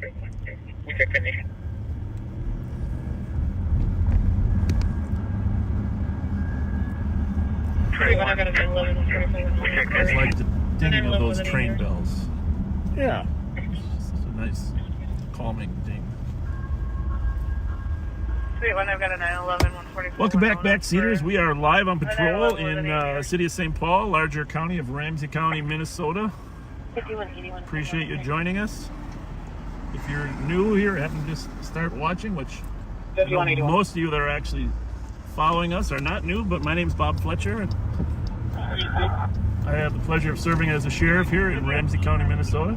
Okay, finish. It's like the dinging of those train bells. Yeah. It's a nice, calming ding. I've got a 911, 144. Welcome back, Backseaters. We are live on patrol in the city of St. Paul, larger county of Ramsey County, Minnesota. Appreciate you joining us. If you're new here, happen to just start watching, which I know most of you that are actually following us are not new, but my name's Bob Fletcher. And I have the pleasure of serving as a sheriff here in Ramsey County, Minnesota.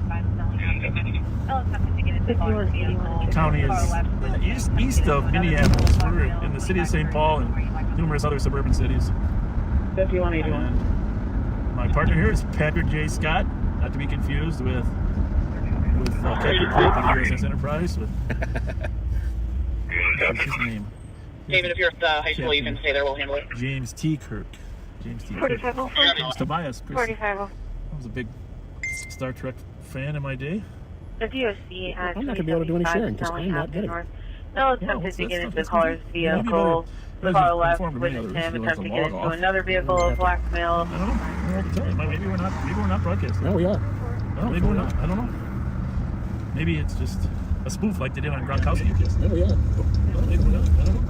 The county is east of Minneapolis. We're in the city of St. Paul and numerous other suburban cities. And my partner here is Patrick J. Scott, not to be confused with Captain Kirk on USS Enterprise. What's his name? David, if you're at the high school, you can stay there. We'll handle it. James T. Kirk. James T. Kirk. James Tobias. I was a big Star Trek fan in my day. I'm not going to be able to do any sharing because I'm not getting it. No, attempted to get into the caller's vehicle. Car left with him, attempted to get into another vehicle, blackmail. I don't know. Maybe we're not broadcasting. No, we are. No, maybe we're not. I don't know. Maybe it's just a spoof like they did on Gronkowski. No, we are. No, maybe we're not. I don't know.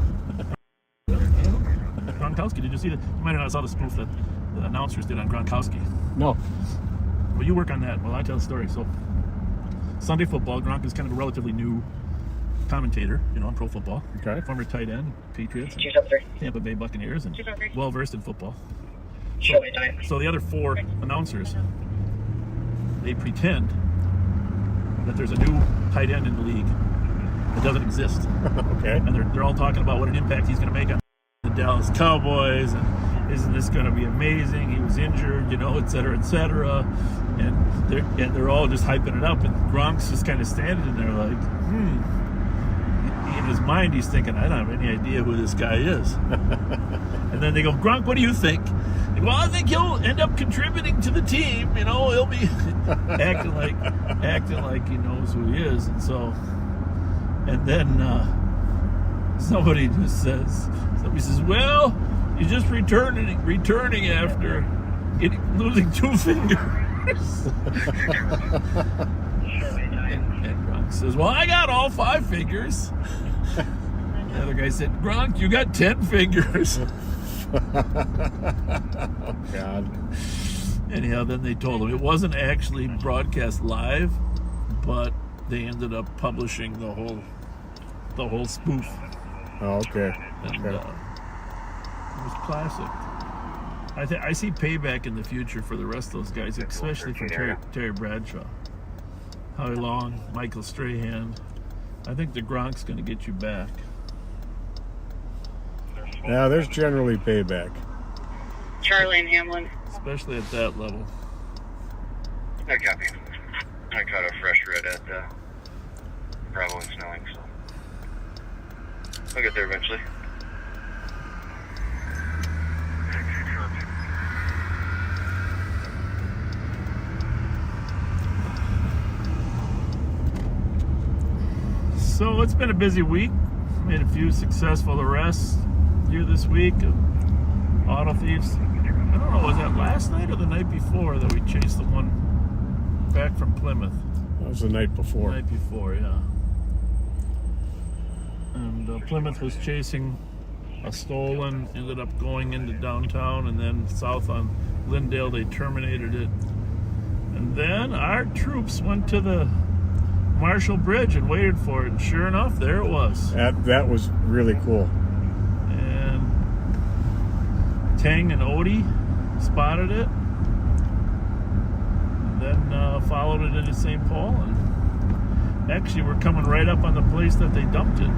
Gronkowski, did you see that? You might have not saw the spoof that the announcers did on Gronkowski. No. Well, you work on that. Well, I tell the story. So, Sunday football, Gronk is kind of a relatively new commentator, on pro football. Okay. Former tight end, Patriots, Tampa Bay Buccaneers, and well-versed in football. So the other four announcers, they pretend that there's a new tight end in the league that doesn't exist. Okay. And they're all talking about what an impact he's going to make on the Dallas Cowboys, and isn't this going to be amazing? He was injured, et cetera, et cetera. And they're all just hyping it up, and Gronk's just kind of standing there like, In his mind, he's thinking, I don't have any idea who this guy is. And then they go, Gronk, what do you think? They go, well, I think he'll end up contributing to the team. He'll be acting like he knows who he is. And then somebody says, well, he's just returning after losing 2 fingers. And Gronk says, well, I got all 5 fingers. The other guy said, Gronk, you got 10 fingers. Oh, God. Anyhow, then they told him it wasn't actually broadcast live, but they ended up publishing the whole spoof. Oh, okay. And it was classic. I see payback in the future for the rest of those guys, especially for Terry Bradshaw. Howie Long, Michael Strahan. I think the Gronk's going to get you back. Yeah, there's generally payback. Charlie and Hamlin. Especially at that level. I copy. I caught a fresh red at Bravo and Snelling, so I'll get there eventually. So it's been a busy week. Made a few successful arrests here this week of auto thieves. I don't know, was that last night or the night before that we chased the one back from Plymouth? That was the night before. The night before, yeah. And Plymouth was chasing a stolen, ended up going into downtown, and then south on Lindale they terminated it. And then our troops went to the Marshall Bridge and waited for it, and sure enough, there it was. That was really cool. And Tang and Odie spotted it, and then followed it into St. Paul, and actually we're coming right up on the place that they dumped it.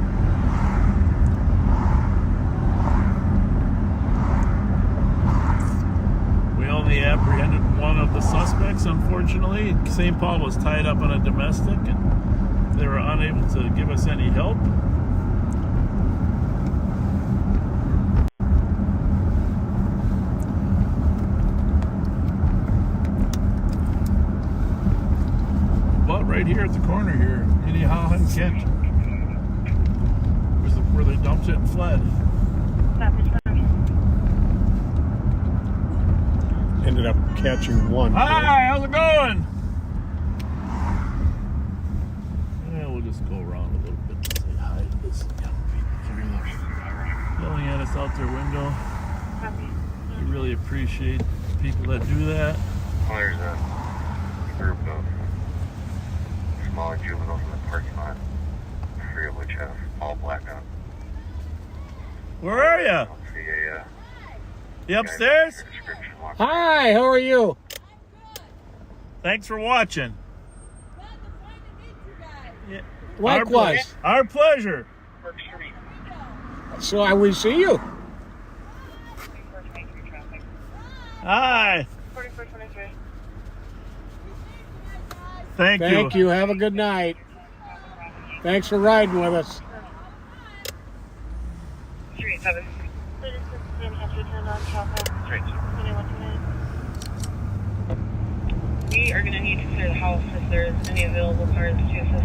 We only apprehended one of the suspects, unfortunately. St. Paul was tied up on a domestic, and they were unable to give us any help. But right here at the corner here, Minnehaha and Kent. Where they dumped it and fled. Ended up catching one. Hi, how's it going? Yeah, we'll just go around a little bit and say hi to this young people. Yelling at us out their window. We really appreciate people that do that. Well, there's a group of smaller juveniles in the parking lot, 3 of which have all blackout. Where are you? I don't see a, You upstairs? description walking. Hi, how are you? Thanks for watching. Yeah. Likewise. Our pleasure. So I will see you. Hi. 4423. Thank you. Thank you. Have a good night. Thanks for riding with us. 37. We are going to need to clear the house if there's any available cars to assist.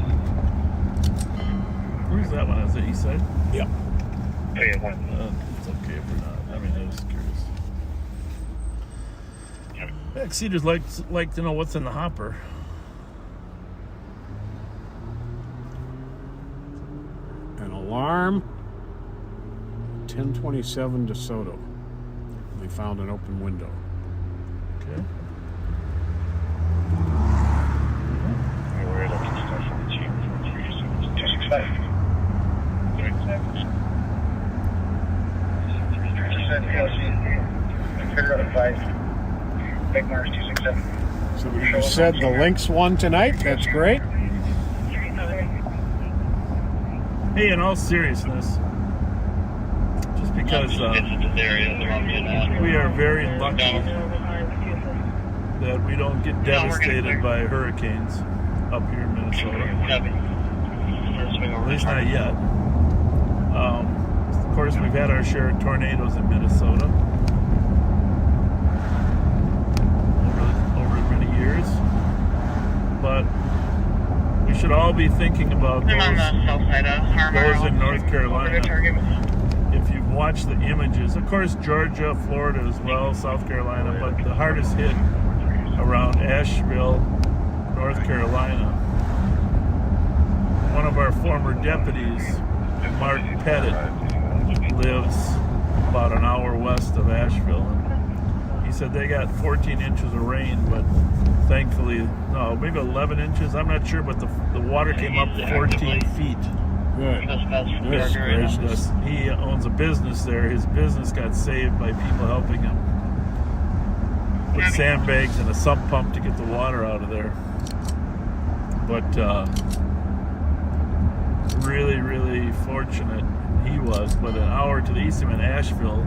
Where's that one? Is it east side? Yep. Hey, one. It's okay if we're not. I mean, I was curious. Backseaters like to know what's in the hopper. An alarm. 1027 DeSoto. They found an open window. Okay. We're at up to stuff on the chief for 265. 267. Figure out a 5. Big Mars 267. So you said the Lynx won tonight. That's great. Hey, in all seriousness, just because we are very lucky that we don't get devastated by hurricanes up here in Minnesota. At least not yet. Of course, we've had our share of tornadoes in Minnesota over many years, but we should all be thinking about those in North Carolina. If you've watched the images, of course, Georgia, Florida as well, South Carolina, but the hardest hit around Asheville, North Carolina. One of our former deputies, Mark Pettit, lives about an hour west of Asheville. He said they got 14 inches of rain, but thankfully, no, maybe 11 inches, I'm not sure, but the water came up 14 feet. Good. Goodness gracious. He owns a business there. His business got saved by people helping him with sandbags and a sump pump to get the water out of there. But really, really fortunate he was. But an hour to the east of him in Asheville,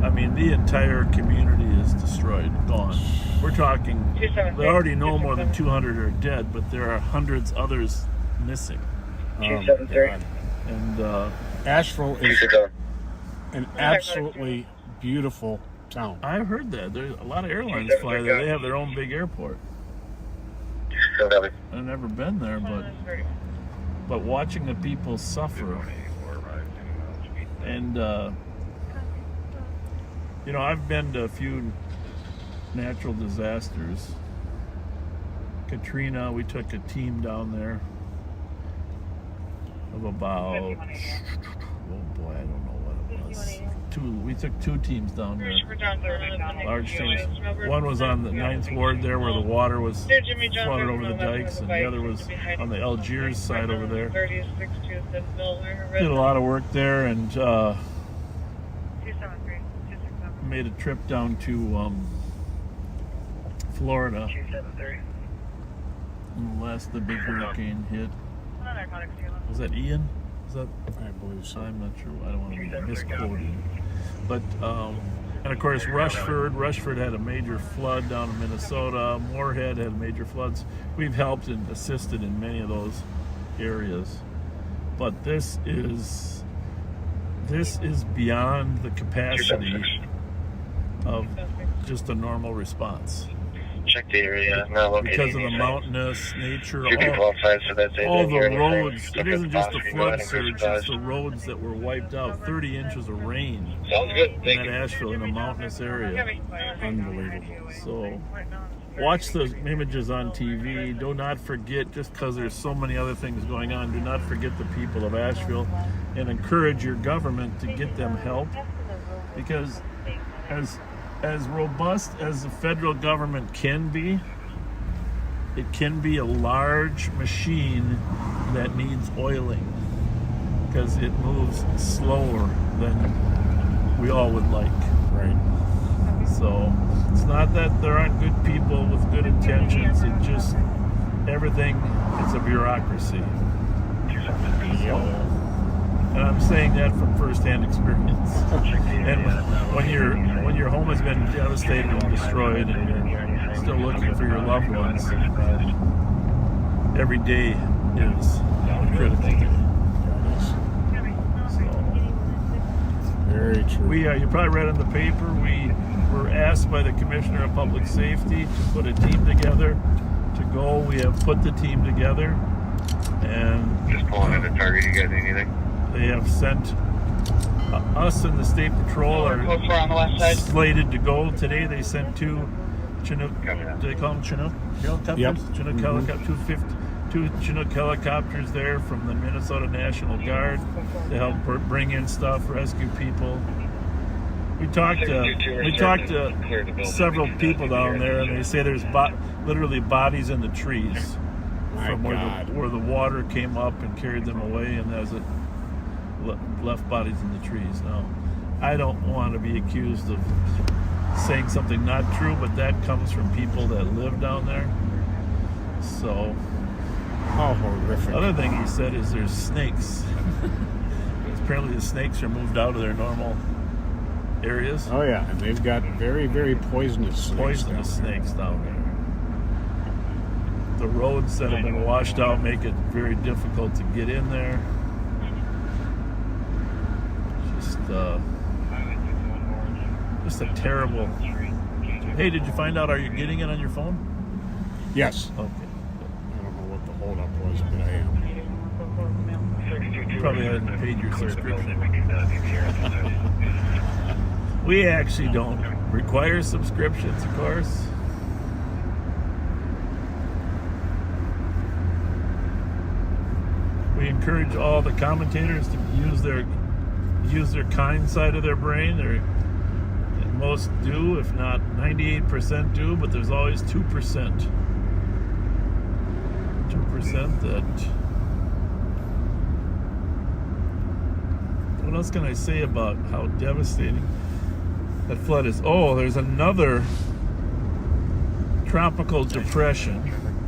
I mean, the entire community is destroyed, gone. We're talking, they already know more than 200 are dead, but there are hundreds others missing. And Asheville is an absolutely beautiful town. I've heard that. There's a lot of airlines fly there. They have their own big airport. I've never been there, but watching the people suffer. And, you know, I've been to a few natural disasters. Katrina, we took a team down there of about, oh boy, I don't know what it was. We took 2 teams down there. Large teams. One was on the 9th Ward there where the water was flooded over the dikes, and the other was on the Algiers side over there. Did a lot of work there, and made a trip down to Florida. The big hurricane hit. Was that Ian? Is that? I believe so. I'm not sure. I don't want to be misquoted. But, and of course, Rushford had a major flood down in Minnesota. Moorhead had major floods. We've helped and assisted in many of those areas. But this is beyond the capacity of just a normal response. Check the area. Not locating because of the anything. mountainous nature. Few people outside said that they All didn't hear the anything. roads, It's it okay isn't if just the boss can go ahead flood and clear surge, supplies. it's the roads that were wiped out. 30 inches of rain Sounds good. in Thank that you. Asheville, in a mountainous area. Unbelievable. So watch those images on TV. Do not forget, just because there's so many other things going on, do not forget the people of Asheville, and encourage your government to get them help, because as robust as the federal government can be, it can be a large machine that needs oiling, because it moves slower than we all would like. Right. So it's not that there aren't good people with good intentions. It just, everything, it's a bureaucracy. So, and I'm saying that from firsthand experience. And when your home has been devastated and destroyed, and you're still looking for your loved ones, every day is critical. Very true. You probably read in the paper, we were asked by the Commissioner of Public Safety to put a team together to go. We have put the team together, and Just pulling in the target. You guys need anything? they have sent us and the State Patrol are on the west side. slated to go. Today they sent two Chinook, do they call them Chinook helicopters? Yep. Chinook helicopters, two Chinook helicopters there from the Minnesota National Guard to help bring in stuff, rescue people. We talked to several people down there, and they say there's literally bodies in the trees from where the water came up and carried them away, and there's left bodies in the trees. Now, I don't want to be accused of saying something not true, but that comes from people that live down there. So, How horrific. the other thing he said is there's snakes. Apparently the snakes are moved out of their normal areas. Oh yeah, and they've got very, very poisonous Snakes down there. The roads that have been washed out make it very difficult to get in there. Just a terrible. Hey, did you find out? Are you getting it on your phone? Yes. Okay. I don't know what the holdup was, but I am. You probably hadn't paid your subscription. We actually don't require subscriptions, of course. We encourage all the commentators to use their kind side of their brain. Most do, if not 98% do, but there's always 2%. 2% that. What else can I say about how devastating that flood is? Oh, there's another tropical depression.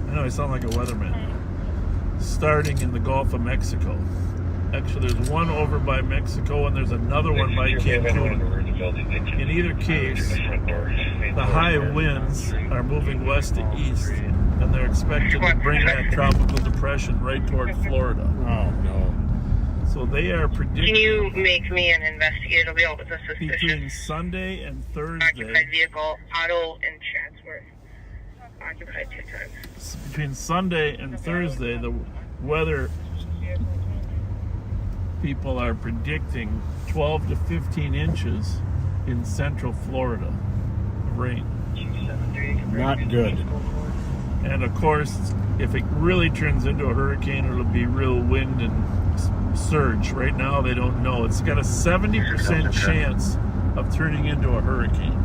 I know I sound like a weatherman. Starting in the Gulf of Mexico. Actually, there's one over by Mexico, and there's another one by Cancun. In either case, the high winds are moving west to east, and they're expected to bring that tropical depression right toward Florida. Oh no. So they are predicting. Can you make me an investigator wheel with a Between suspicious Sunday and occupied Thursday, vehicle, auto in Chatsworth? Occupied 2 times. between Sunday and Thursday, the weather people are predicting 12 to 15 inches in central Florida of rain. Not good. And of course, if it really turns into a hurricane, it'll be real wind and surge. Right now, they don't know. It's got a 70% chance of turning into a hurricane.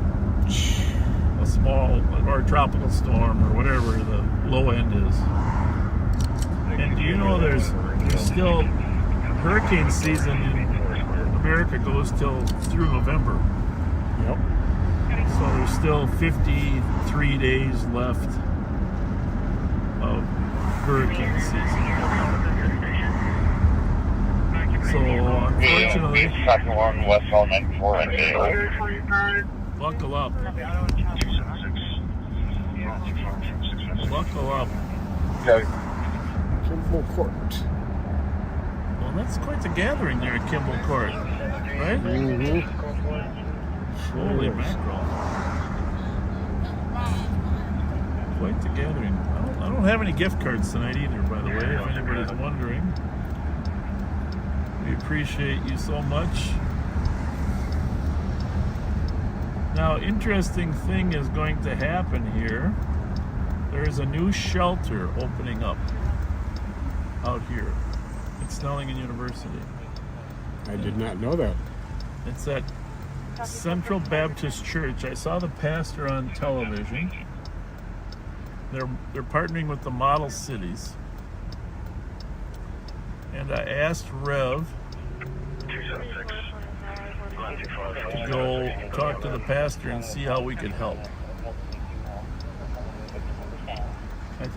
A small or a tropical storm or whatever the low end is. And do you know there's still hurricane season in America goes through November. Yep. So there's still 53 days left of hurricane season. So unfortunately, Second one, Westfall 94 and buckle up. Buckle up. Okay. Kimball Court. Well, that's quite the gathering there at Kimball Court, right? Mm-hmm. Holy mackerel. quite the gathering. I don't have any gift cards tonight either, by the way, if anybody's wondering. We appreciate you so much. Now, interesting thing is going to happen here. There is a new shelter opening up out here at Snelling University. I did not know that. It's at Central Baptist Church. I saw the pastor on television. They're partnering with the model cities. And I asked Rev to go talk to the pastor and see how we could help.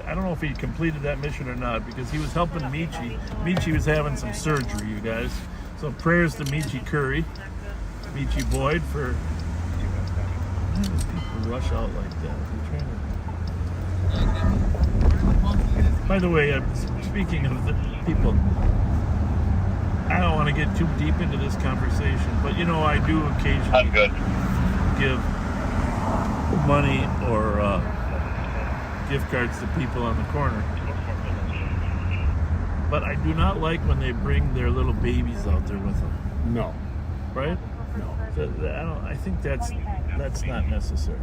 I don't know if he completed that mission or not, because he was helping Michi. Michi was having some surgery, you guys. So prayers to Michi Curry, Michi Boyd for... Why do people rush out like that? By the way, speaking of the people, I don't want to get too deep into this conversation, but you know, I do occasionally give money or gift cards to people on the corner. But I do not like when they bring their little babies out there with them. No. Right? No. I think that's not necessary.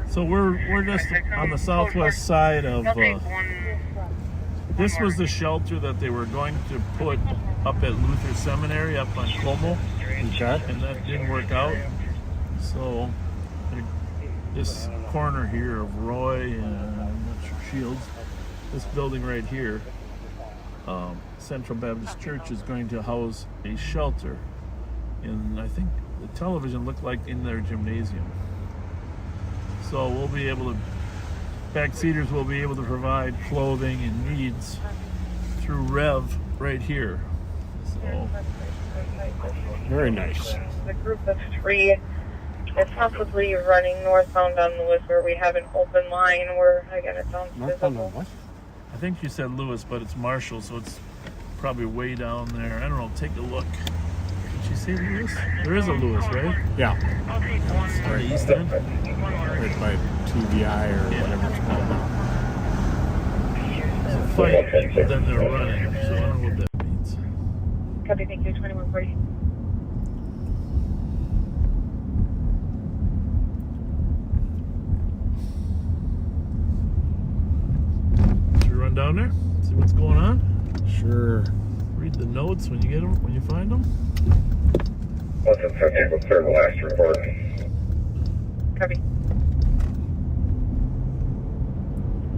So we're just on the southwest side of. This was the shelter that they were going to put up at Luther Seminary up on Como. Okay. And that didn't work out. So this corner here of Roy and Shields, this building right here, Central Baptist Church, is going to house a shelter. And I think the television looked like in their gymnasium. So we'll be able to, backseaters will be able to provide clothing and needs through Rev right here. So very nice. The group of 3 is possibly running northbound on Lewis, where we have an open line where, again, it sounds visible. What? I think you said Lewis, but it's Marshall, so it's probably way down there. I don't know, take a look. Did you say Lewis? There is a Lewis, right? Yeah. On the east end? Right by TVI or whatever it's called now. It's a fight, but then they're running, so I don't know what that means. Copy, thank you, 2140. Should we run down there? See what's going on? Sure. Read the notes when you get them, when you find them. Listen, 15 will clear the last report. Copy.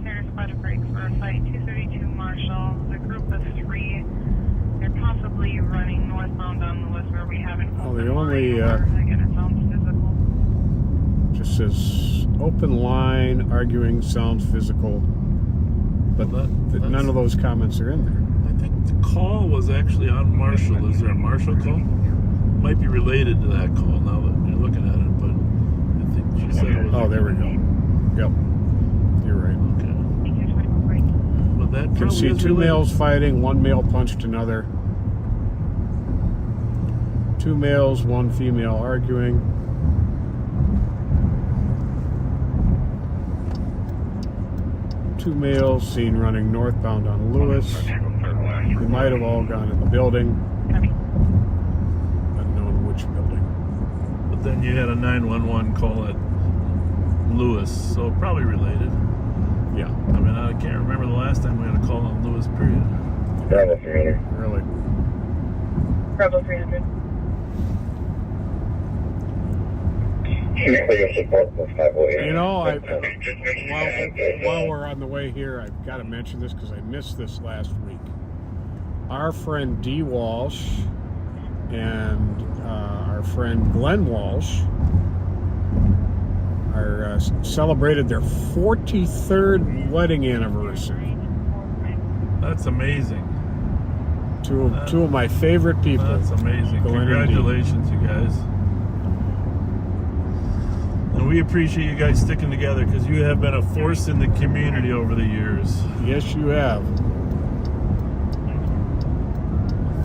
Center squad to break for site 232 Marshall. The group of 3, they're possibly running northbound on Lewis, where we haven't. Oh, the only again, it sounds physical. just says open line, arguing sounds physical, but none of those comments are in there. I think the call was actually on Marshall. Is there a Marshall call? Might be related to that call now that you're looking at it, but I think she said it was. Oh, there we go. Yep. You're right. Okay. But that You can probably see is 2 related. males fighting, 1 male punched another. 2 males, 1 female arguing. Two males seen running northbound on Lewis. They might have all gone in the building. Unknown which building. But then you had a 911 call at Lewis, so probably related. Yeah. I mean, I can't remember the last time we had a call on Lewis, period. Bravo 300. Really. Bravo 300. You know, while we're on the way here, I've got to mention this because I missed this last week. Our friend Dee Walsh and our friend Glenn Walsh are celebrated their 43rd wedding anniversary. That's amazing. Two of my favorite people. That's amazing. Glenn and Congratulations, you guys. And we appreciate you guys sticking together because you have been a force in the community over the years. Yes, you have.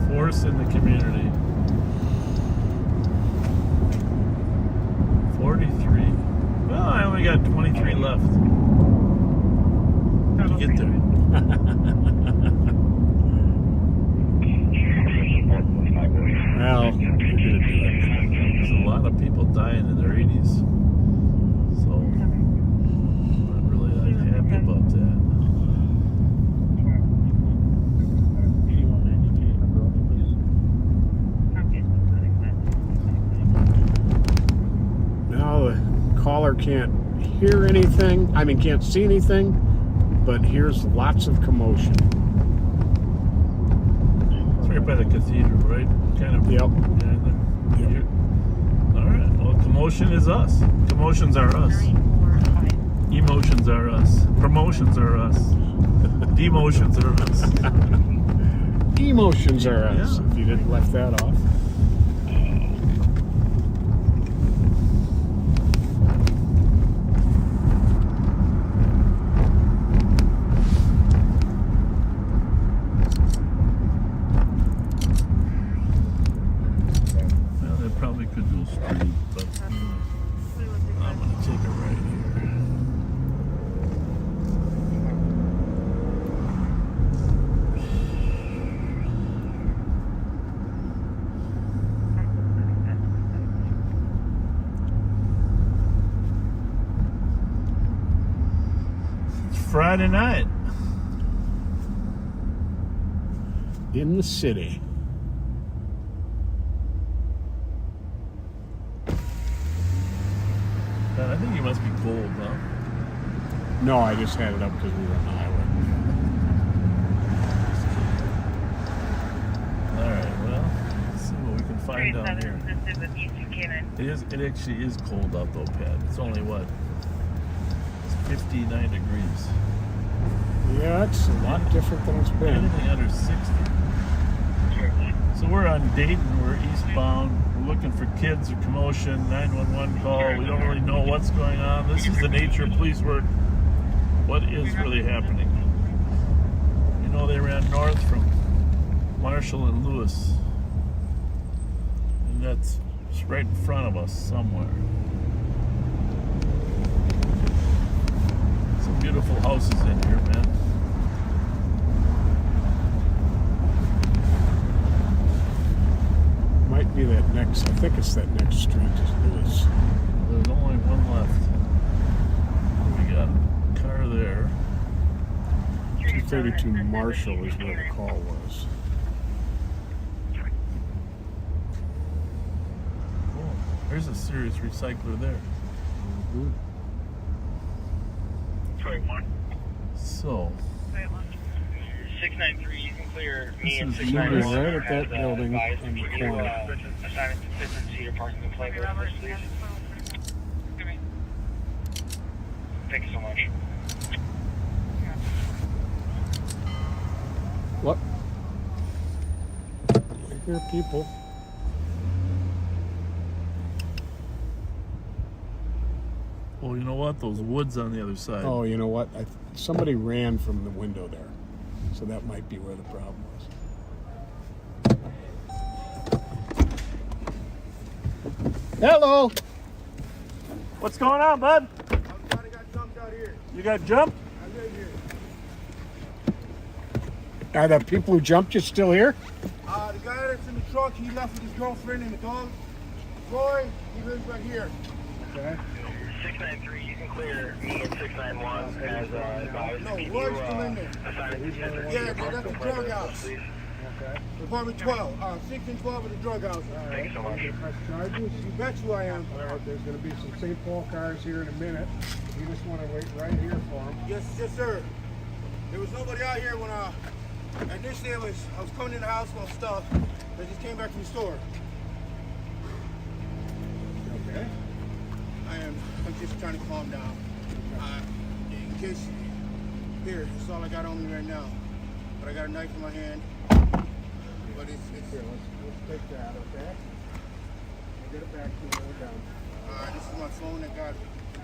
Force in the community. 43. Well, I only got 23 left. caller can't hear anything. I mean, can't see anything, but hears lots of commotion. It's right by the cathedral, right? Kind of. Yep. Yeah, all right. Well, commotion is us. Commotions are us. Emotions are us. Promotions are us. Demotions are us. Emotions are us. Yeah. If you didn't left that off. Well, they probably could go straight, but I'm going to take it right here. Friday night In the city. Man, I think you must be cold, huh? No, I just had it up because we were on the highway. All right, well, let's see what we can find down here. It actually is cold out though, Pat. It's only what? It's 59 degrees. Yeah, it's a lot different than it's been. Anything under 60. So we're on Dayton, we're eastbound, we're looking for kids or commotion, 911 call, we don't really know what's going on. This is the nature of police work. What is really happening? You know, they ran north from Marshall and Lewis. And that's right in front of us somewhere. Some beautiful houses in here, man. Might be that next, I think it's that next street is Lewis. There's only one left. We got a car there. 232 Marshall is where the call was. Oh, there's a serious recycler there. Mhm. So, 693, you can clear me This and is 691. right at that building on the corner. Assignment to 5th Cedar Parking complaint, please. Thank you so much. What? I hear people. oh, you know what? Those woods on the other side. Oh, you know what? Somebody ran from the window there. So that might be where the problem was. Hello! What's going on, bud? I got jumped out here. You got jumped? I live here. Are the people who jumped you still here? The guy that's in the truck, he left with his girlfriend and the dog. Roy, he lives right here. Okay. 693, you can clear me and 691 as advised. No, Roy's still in there. Yeah, that's the drug house. Okay. Apartment 12. 6 and 12 of the drug house. Thank you so much. Press charges. You bet you I am. All right, there's going to be some St. Paul cars here in a minute. You just want to wait right here for them. Yes, sir. There was nobody out here when initially I was coming in the house with stuff. I just came back from the store. Okay. I'm just trying to calm down. In case, here, that's all I got on me right now. But I got a knife in my hand. But it's Here, let's take that, okay? I'll get it back to you when we're done. this is my phone that got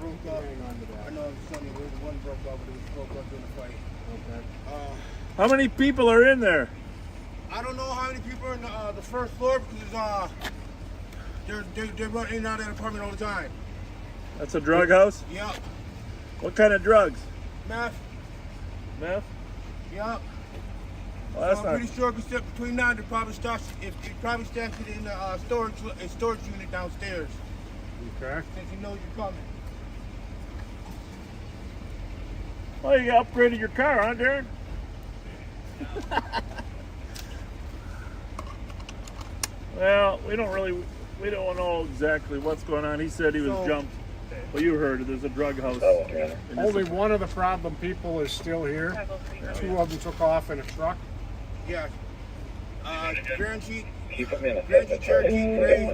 broke up. Hang on to that. I know I'm telling you, there's one broke up, but it was broke up during the fight. Okay. How many people are in there? I don't know how many people are in the first floor because they run in and out of that apartment all the time. That's a drug house? Yup. What kind of drugs? Meth. Meth? Yup. Well, that's I'm not... pretty sure if we step between now, they probably stashed it in the storage unit downstairs. Okay. Since he knows you're coming. Well, you upgraded your car, huh, Darren? Well, we don't know exactly what's going on. He said he was So, jumped. Well, you heard there's a drug house. Only one of the problem people is still here. 2 of them took off in a truck. Yeah. Guaranteed. Guaranteed Cherokee, Gray,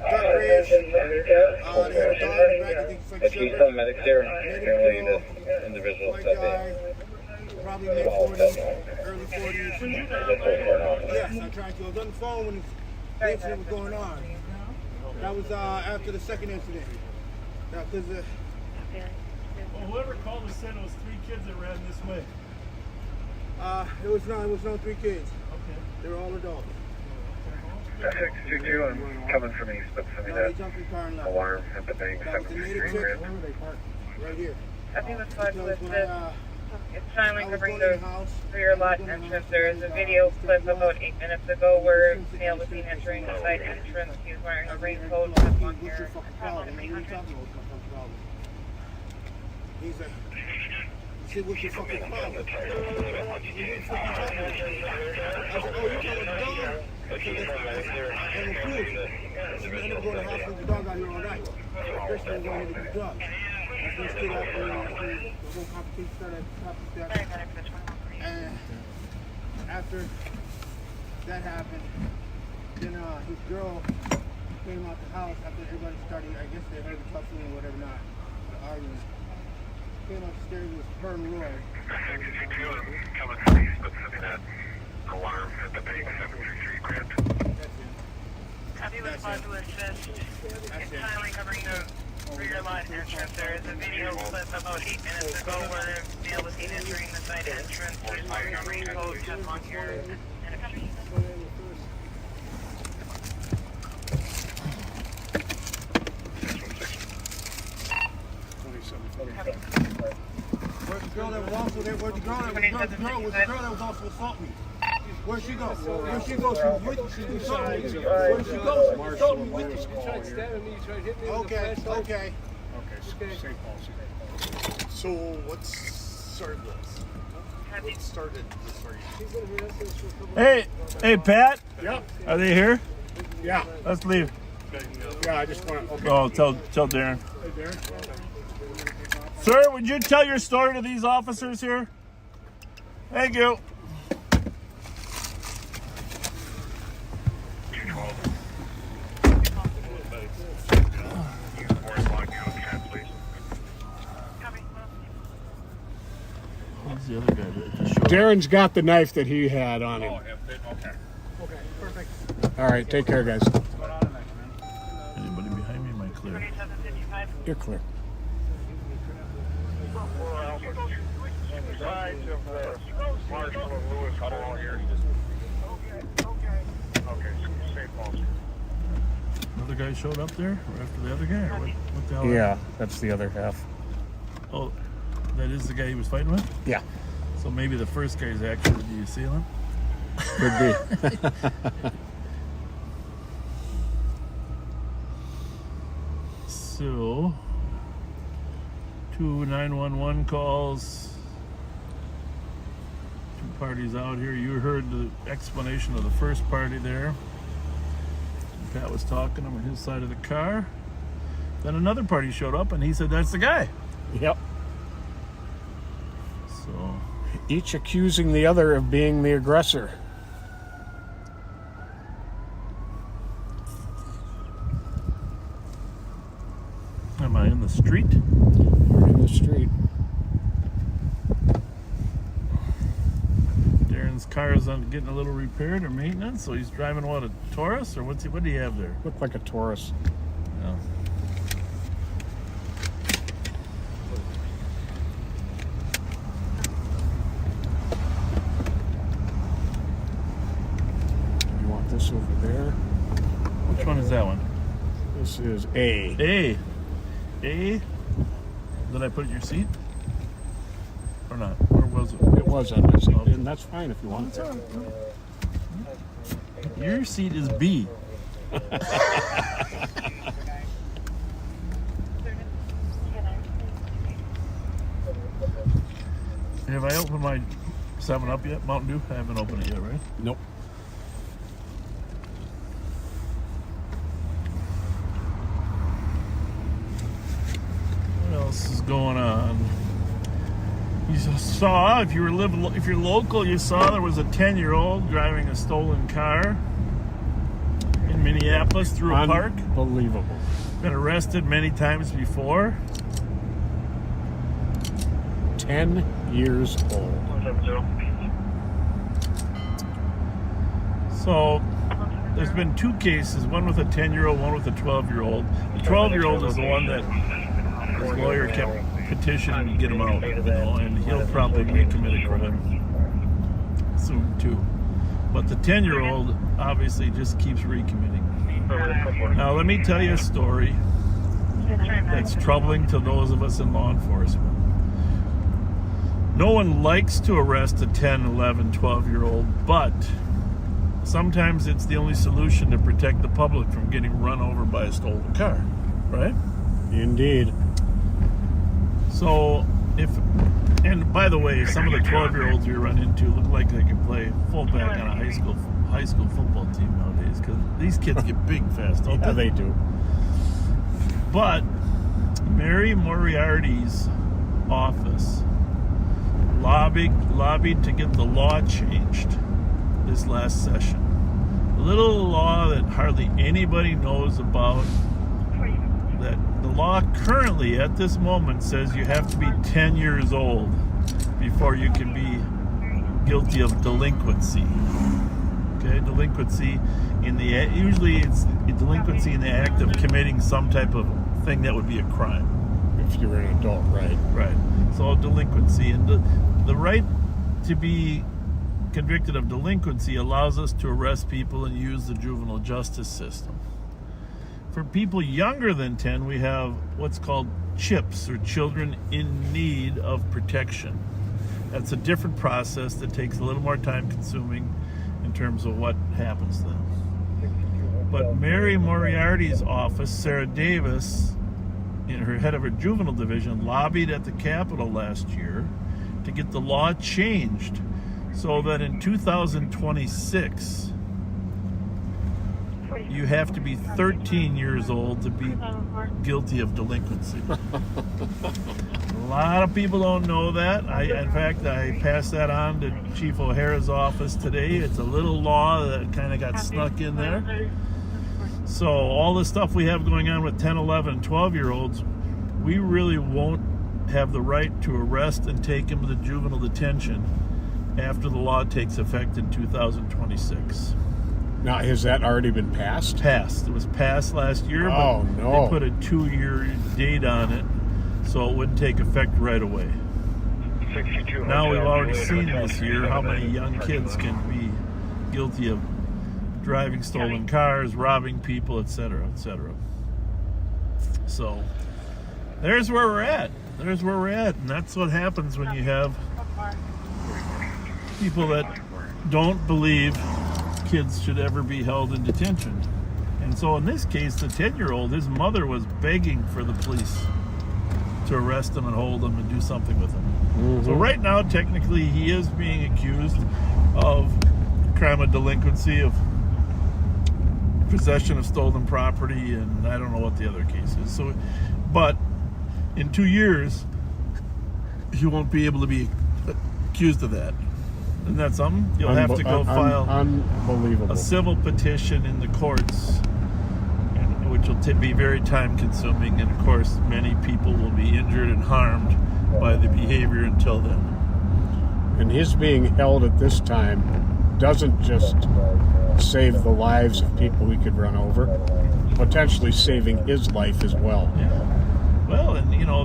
Dark Grayish. They had a dog in the back. I think it's like Shepherd. medics here. Native girl, Individual white guy, probably mid 40s, early 40s. Yes, I tried to. I was on the phone when the incident was going on. That was after the second incident. Because Well, whoever called us said it was 3 kids that ran this way. it was no 3 kids. Okay. They were all adults. 622, I'm coming from east, but send me No, they that jumped in the car and left. alarm at the bank. That was the native chick. Where were they parked? Right here. I think that's what Because when this. It's finally covering the rear lot entrance. There is a video clip about 8 minutes ago where a male was seen entering the side entrance. He was wearing a raincoat, had long What's your hair. fucking problem? What are you talking about? What's my fucking problem? He's like, he said, what's your fucking problem? What are you fucking talking about? I said, oh, you're talking about the dog? I said, I haven't approved it. I said, I ended up going to the hospital with the dog out here all night. Especially when going to get the drugs. That's when he stood up and the whole competition started at the top of the steps. And after that happened, then his girl came out the house after everybody started, I guess they heard the tussling or whatever not, the argument. Came up the stairs with her and Roy. Coming from east, but send me that alarm at the bank, 733 Grant. That's him. Copy with pod to assist. It's finally covering the rear lot entrance. There is a video clip about 8 minutes ago where a male was seen entering the side entrance. He was wearing a raincoat, had long hair, and a country. Where's the girl that was also there? Where's the girl that was also assaulting me? Where'd she go? Where'd she go? She was with me. She was assaulting me. Where'd she go? She was assaulting me with me. You tried stabbing me. You tried hitting me. Okay, okay. Okay, St. Paul's. So what's started this? What started this? Hey, Pat. Yeah. Are they here? Yeah. Let's leave. Yeah, I just want to. Okay. Oh, tell Darren. Hey, Darren. Sir, would you tell your story to these officers here? Thank you. Who's the other guy that just showed up? Darren's got the knife that he had on him. Okay. Okay, perfect. All right, take care, guys. Anybody behind me? Am I clear? 2755. You're clear. Marshall and Lewis huddle all here. Okay, St. Paul's. Another guy showed up there or after the other guy? Or what the hell? Yeah, that's the other half. Oh, that is the guy he was fighting with? Yeah, So maybe the first guy is actually the assailant? could be. So, 2 911 calls. 2 parties out here. You heard the explanation of the first party there. Pat was talking to him on his side of the car. Then another party showed up and he said, that's the guy. Yep. So, Each accusing the other of being the aggressor. am I in the street? We're in the street. Darren's car is getting a little repaired or maintenance, so he's driving what, a Taurus, or what do you have there? Looked like a Taurus. No. You want this over there? Which one is that one? This is A. A. A? Did I put it in your seat? Or not? Where was it? It was on my seat, and that's fine if you want it. Your seat is B. Have I opened my 7-Up yet? Mountain Dew? I haven't opened it yet, right? Nope. going on. You saw, if you're local, you saw there was a 10-year-old driving a stolen car in Minneapolis through a park. Unbelievable. Been arrested many times before. 10 years old. So there's been two cases, one with a 10-year-old, one with a 12-year-old. The 12-year-old is the one that his lawyer kept petitioning to get him out, you know, and he'll probably recommit a crime soon too. But the 10-year-old obviously just keeps recommitting. Now let me tell you a story that's troubling to those of us in law enforcement. No one likes to arrest a 10, 11, 12-year-old, but sometimes it's the only solution to protect the public from getting run over by a stolen car, right? Indeed. So, and by the way, some of the 12-year-olds we run into look like they can play fullback on a high school football team nowadays, because these kids get big fast, don't Yeah, they? they do. But Mary Moriarty's office lobbied to get the law changed this last session. A little law that hardly anybody knows about, that the law currently at this moment says you have to be 10 years old before you can be guilty of delinquency. Okay, delinquency usually it's a delinquency in the act of committing some type of thing that would be a crime. If you're an adult, right? Right. So delinquency, and the right to be convicted of delinquency allows us to arrest people and use the juvenile justice system. For people younger than 10, we have what's called CHIPS, or Children in Need of Protection. That's a different process that takes a little more time consuming in terms of what happens to them. But Mary Moriarty's office, Sarah Davis, in her head of her juvenile division, lobbied at the Capitol last year to get the law changed so that in 2026 you have to be 13 years old to be guilty of delinquency. A lot of people don't know that. In fact, I passed that on to Chief O'Hara's office today. It's a little law that kind of got snuck in there. So all the stuff we have going on with 10, 11, 12-year-olds, we really won't have the right to arrest and take them to juvenile detention after the law takes effect in 2026. Now, has that already been passed? Passed. It was passed last year, but no. They put a 2-year date on it, so it wouldn't take effect right away. Now we've already seen this year how many young kids can be guilty of driving stolen cars, robbing people, etc., etc. So there's where we're at. There's where we're at, and that's what happens when you have people that don't believe kids should ever be held in detention. And so in this case, the 10-year-old, his mother was begging for the police to arrest him and hold him and do something with him. Mm-hmm. So right now, technically, he is being accused of crime of delinquency, of possession of stolen property, and I don't know what the other case is. So, but in 2 years, he won't be able to be accused of that. Isn't that something? You'll have to go file unbelievable. a civil petition in the courts, which will be very time consuming, and of course many people will be injured and harmed by the behavior until then. And his being held at this time doesn't just save the lives of people we could run over, potentially saving his life as well. Yeah. Well, and you know,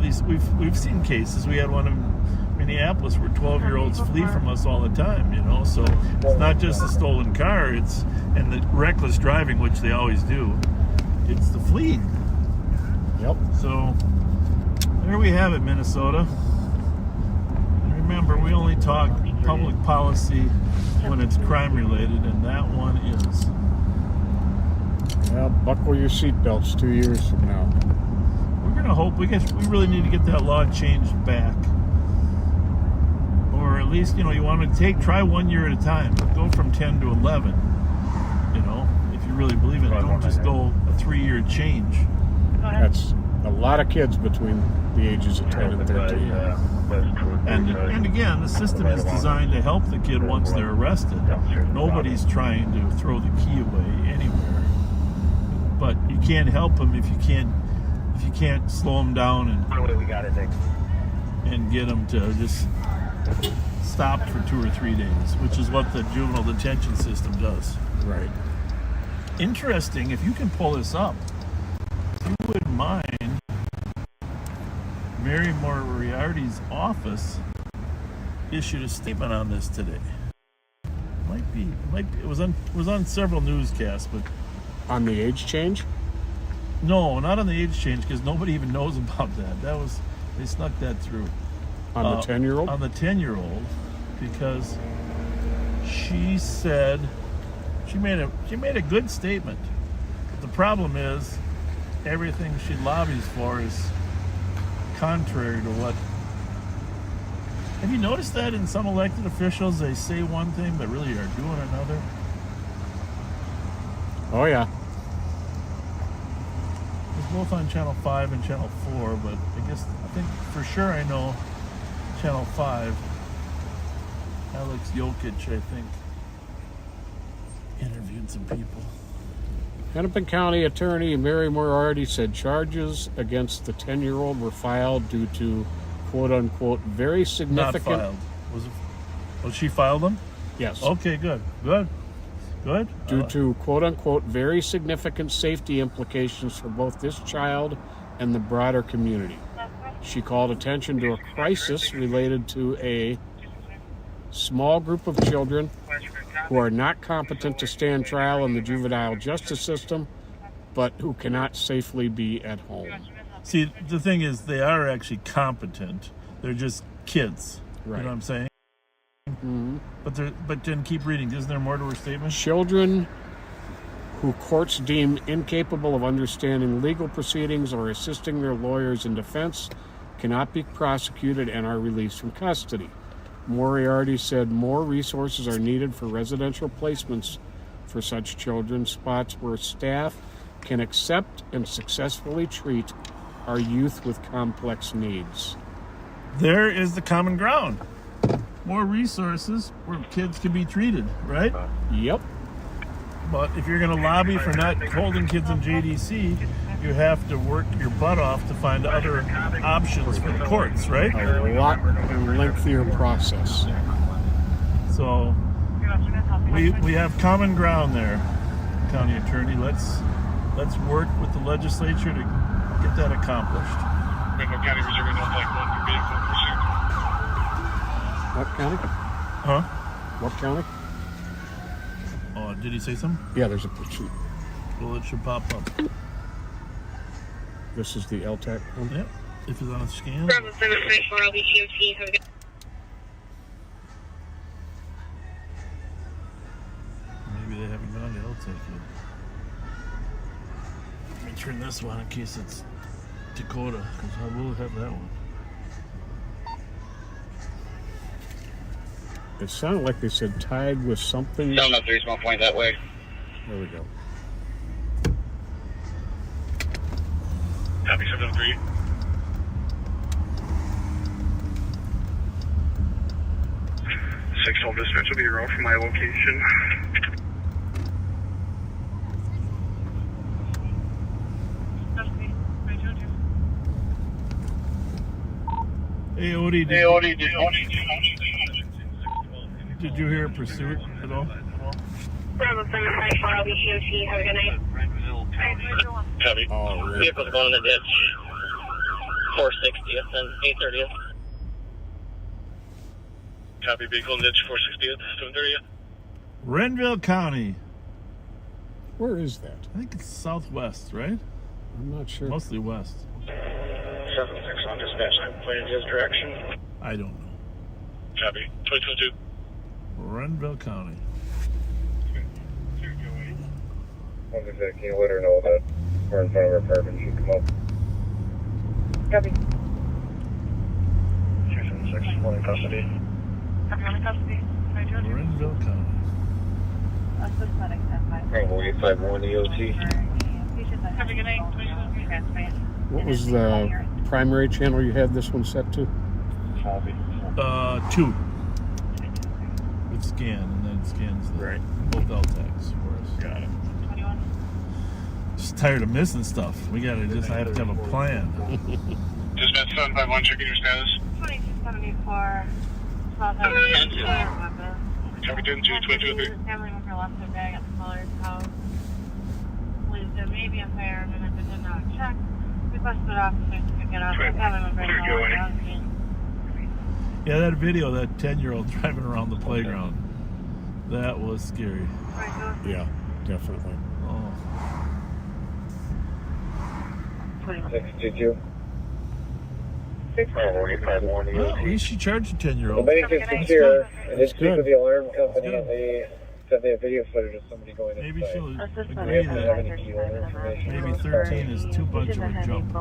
we've seen cases. We had one in Minneapolis where 12-year-olds flee from us all the time, you know. So it's not just the stolen car, and the reckless driving, which they always do. It's the fleeing. Yep. So there we have it, Minnesota. Remember, we only talk public policy when it's crime related, and that one is. Well, buckle your seatbelts 2 years from now. We're gonna hope we really need to get that law changed back, or at least, you know, you want to try 1 year at a time. Go from 10 to 11. You know, if you really believe in it, don't just go a 3-year change. That's A lot of kids between the ages of 10 and 13. And again, the system is designed to help the kid once they're arrested. Nobody's trying to throw the key away anywhere. But you can't help them if you can't slow them down and get them to just stop for 2 or 3 days, which is what the juvenile detention system does. Right. Interesting, if you can pull this up, if you wouldn't mind, Mary Moriarty's office issued a statement on this today. It was on several newscasts, but On the age change? no, not on the age change, because nobody even knows about that. They snuck that through. On the 10-year-old? On the 10-year-old, because she said she made a good statement. But the problem is everything she lobbies for is contrary to what. Have you noticed that in some elected officials they say one thing but really are doing another? Oh, yeah. It's both on Channel 5 and Channel 4, but I think for sure I know Channel 5. Alex Jokic, I think, interviewed some people. Hennepin County Attorney Mary Moriarty said charges against the 10-year-old were filed due to quote-unquote very significant... Not filed. Was she filed them? Yes. Okay, good. Due to quote-unquote very significant safety implications for both this child and the broader community. She called attention to a crisis related to a small group of children who are not competent to stand trial in the juvenile justice system, but who cannot safely be at home. See, the thing is, they are actually competent. They're just kids. Right. You know what I'm saying? Mm-hmm. But then keep reading. Isn't there more to her statement? Children who courts deem incapable of understanding legal proceedings or assisting their lawyers in defense cannot be prosecuted and are released from custody. Moriarty said more resources are needed for residential placements for such children, spots where staff can accept and successfully treat our youth with complex needs. There is the common ground. More resources where kids can be treated, right? Yep. But if you're going to lobby for not holding kids in JDC, you have to work your butt off to find other options for the courts, right? A lot lengthier process. So we have common ground there, County Attorney. Let's work with the legislature to get that accomplished. What county? Huh? What county? Oh, did he say something? Yeah, there's a pursuit. Well, it should pop up. This is the LTAC one? Yep. If it's on a scan. Bravo 734, I'll be QT. Have a good Maybe they haven't gone to LTAC yet. Let me turn this one in case it's Dakota, because I will have that one. It sounded like they said tied with something. Down up 3 small point that way. There we go. Copy 703. Six-hole dispatch will be around from my location. Hey, Odie, did you hear a pursuit at all? Bravo 734, I'll be QT. Have a good night. Copy. Oh, really? Vehicle's going in the ditch. 460th and 830th. Copy. Vehicle in ditch 460th, 730th. Renville County. Where is that? I think it's southwest, right? I'm not sure. Mostly west. 7-6 on dispatch. I'm pointing his direction. I don't know. Copy. 2022. Renville County. Can you let her know that we're in front of her apartment? She come up. Copy. 276, one in custody. Copy, one in custody. Renville County. Bravo 851 EOT. Have a good night. What was the primary channel you had this one set to? 2. With scan, and then scans both LTACs for us. Got it. Just tired of missing stuff. I have to have a plan. Dispatch 751, checking your status. 2274. South Avenue. Copy 223. Family member left their bag at the caller's house. Believes there may be a firearm and if it did not check, requested officers to pick it up. The family member is Yeah, that video, that 10-year-old driving around the playground, that was scary. Yeah, definitely. Oh. 622. Well, at least she charged a 10-year-old. Bennington secure. I did speak good. with the alarm company Good. and they said they have video footage of somebody going Maybe inside. she'll We agree don't have that any key information. maybe 13 is too much of a jump.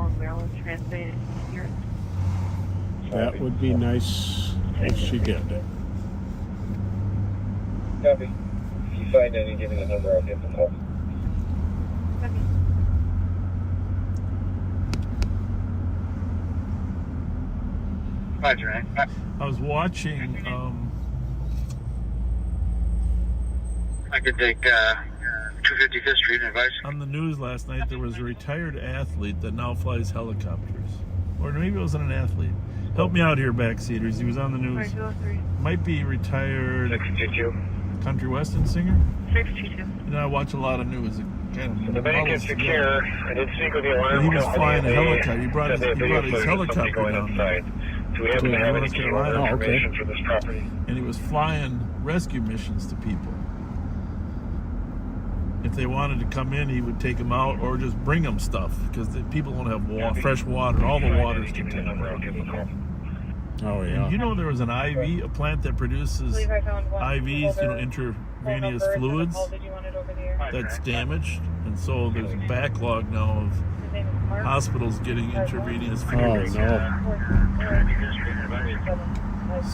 That would be nice if she did. Copy. If you find any, give me the number. I'll give the call. Roger, I was watching, I could take 255th Street and advice. on the news last night, there was a retared athlete that now flies helicopters. Or maybe it wasn't an athlete. Help me out here, backseaters. He was on the news. Might be retired 622. country western singer. 622. And I watch a lot of news. It kind of The bank is muddles together. secure. I did speak with the alarm And he was company. flying a They helicopter. He brought said they have his video footage of somebody helicopter going down there. inside. Do we happen to have any North key Carolina. Oh, okay. information for this property? And he was flying rescue missions to people. If they wanted to come in, he would take them out or just bring them stuff because people don't have fresh water. All the water is Give me the number. I'll contaminated. give the call. Oh, yeah. And you know there was an IV, a plant that produces I found one. IVs, Phone intravenous number, it's in the fluids call. Did you want it over there? that's damaged. And so there's a backlog now of His name is Mark. hospitals getting intravenous Oh, fluids. no.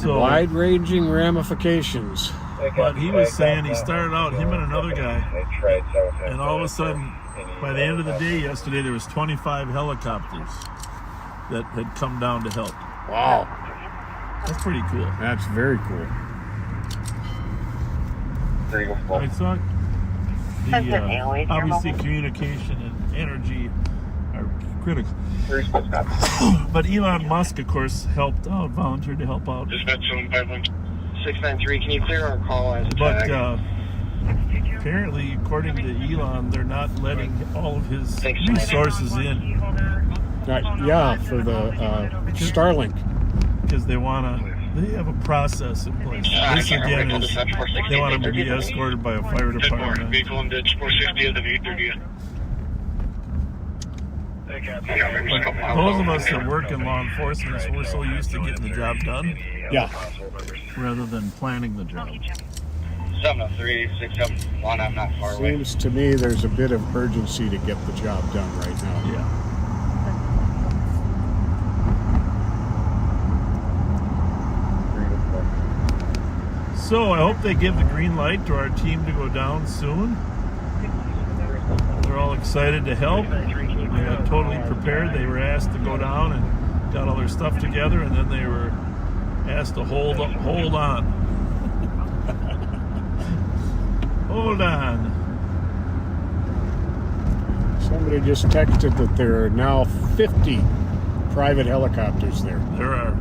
So, Wide-ranging ramifications. but he was saying he started out, him and another guy, and all of a sudden, by the end of the day yesterday, there was 25 helicopters that had come down to help. Wow. That's pretty cool. That's very cool. I thought obviously communication and energy are critical. But Elon Musk, of course, helped out, volunteered to help out. Dispatch 751. 693, can you clear our call as a But tag? apparently, according to Elon, they're not letting all of his resources in Yeah, for the Starlink. because they have a process in place. This again is, they want them to be escorted by a fire department. Vehicle in ditch 460 of the 830. But those of us that work in law enforcement, we're so used to getting the job done Yeah. rather than planning the job. 703, 671, I'm not far away. Seems to me there's a bit of urgency to get the job done right now. Yeah. So I hope they give the green light to our team to go down soon. They're all excited to help. They got totally prepared. They were asked to go down and got all their stuff together, and then they were asked to hold on. Hold on. Somebody just texted that there are now 50 private helicopters there. There are.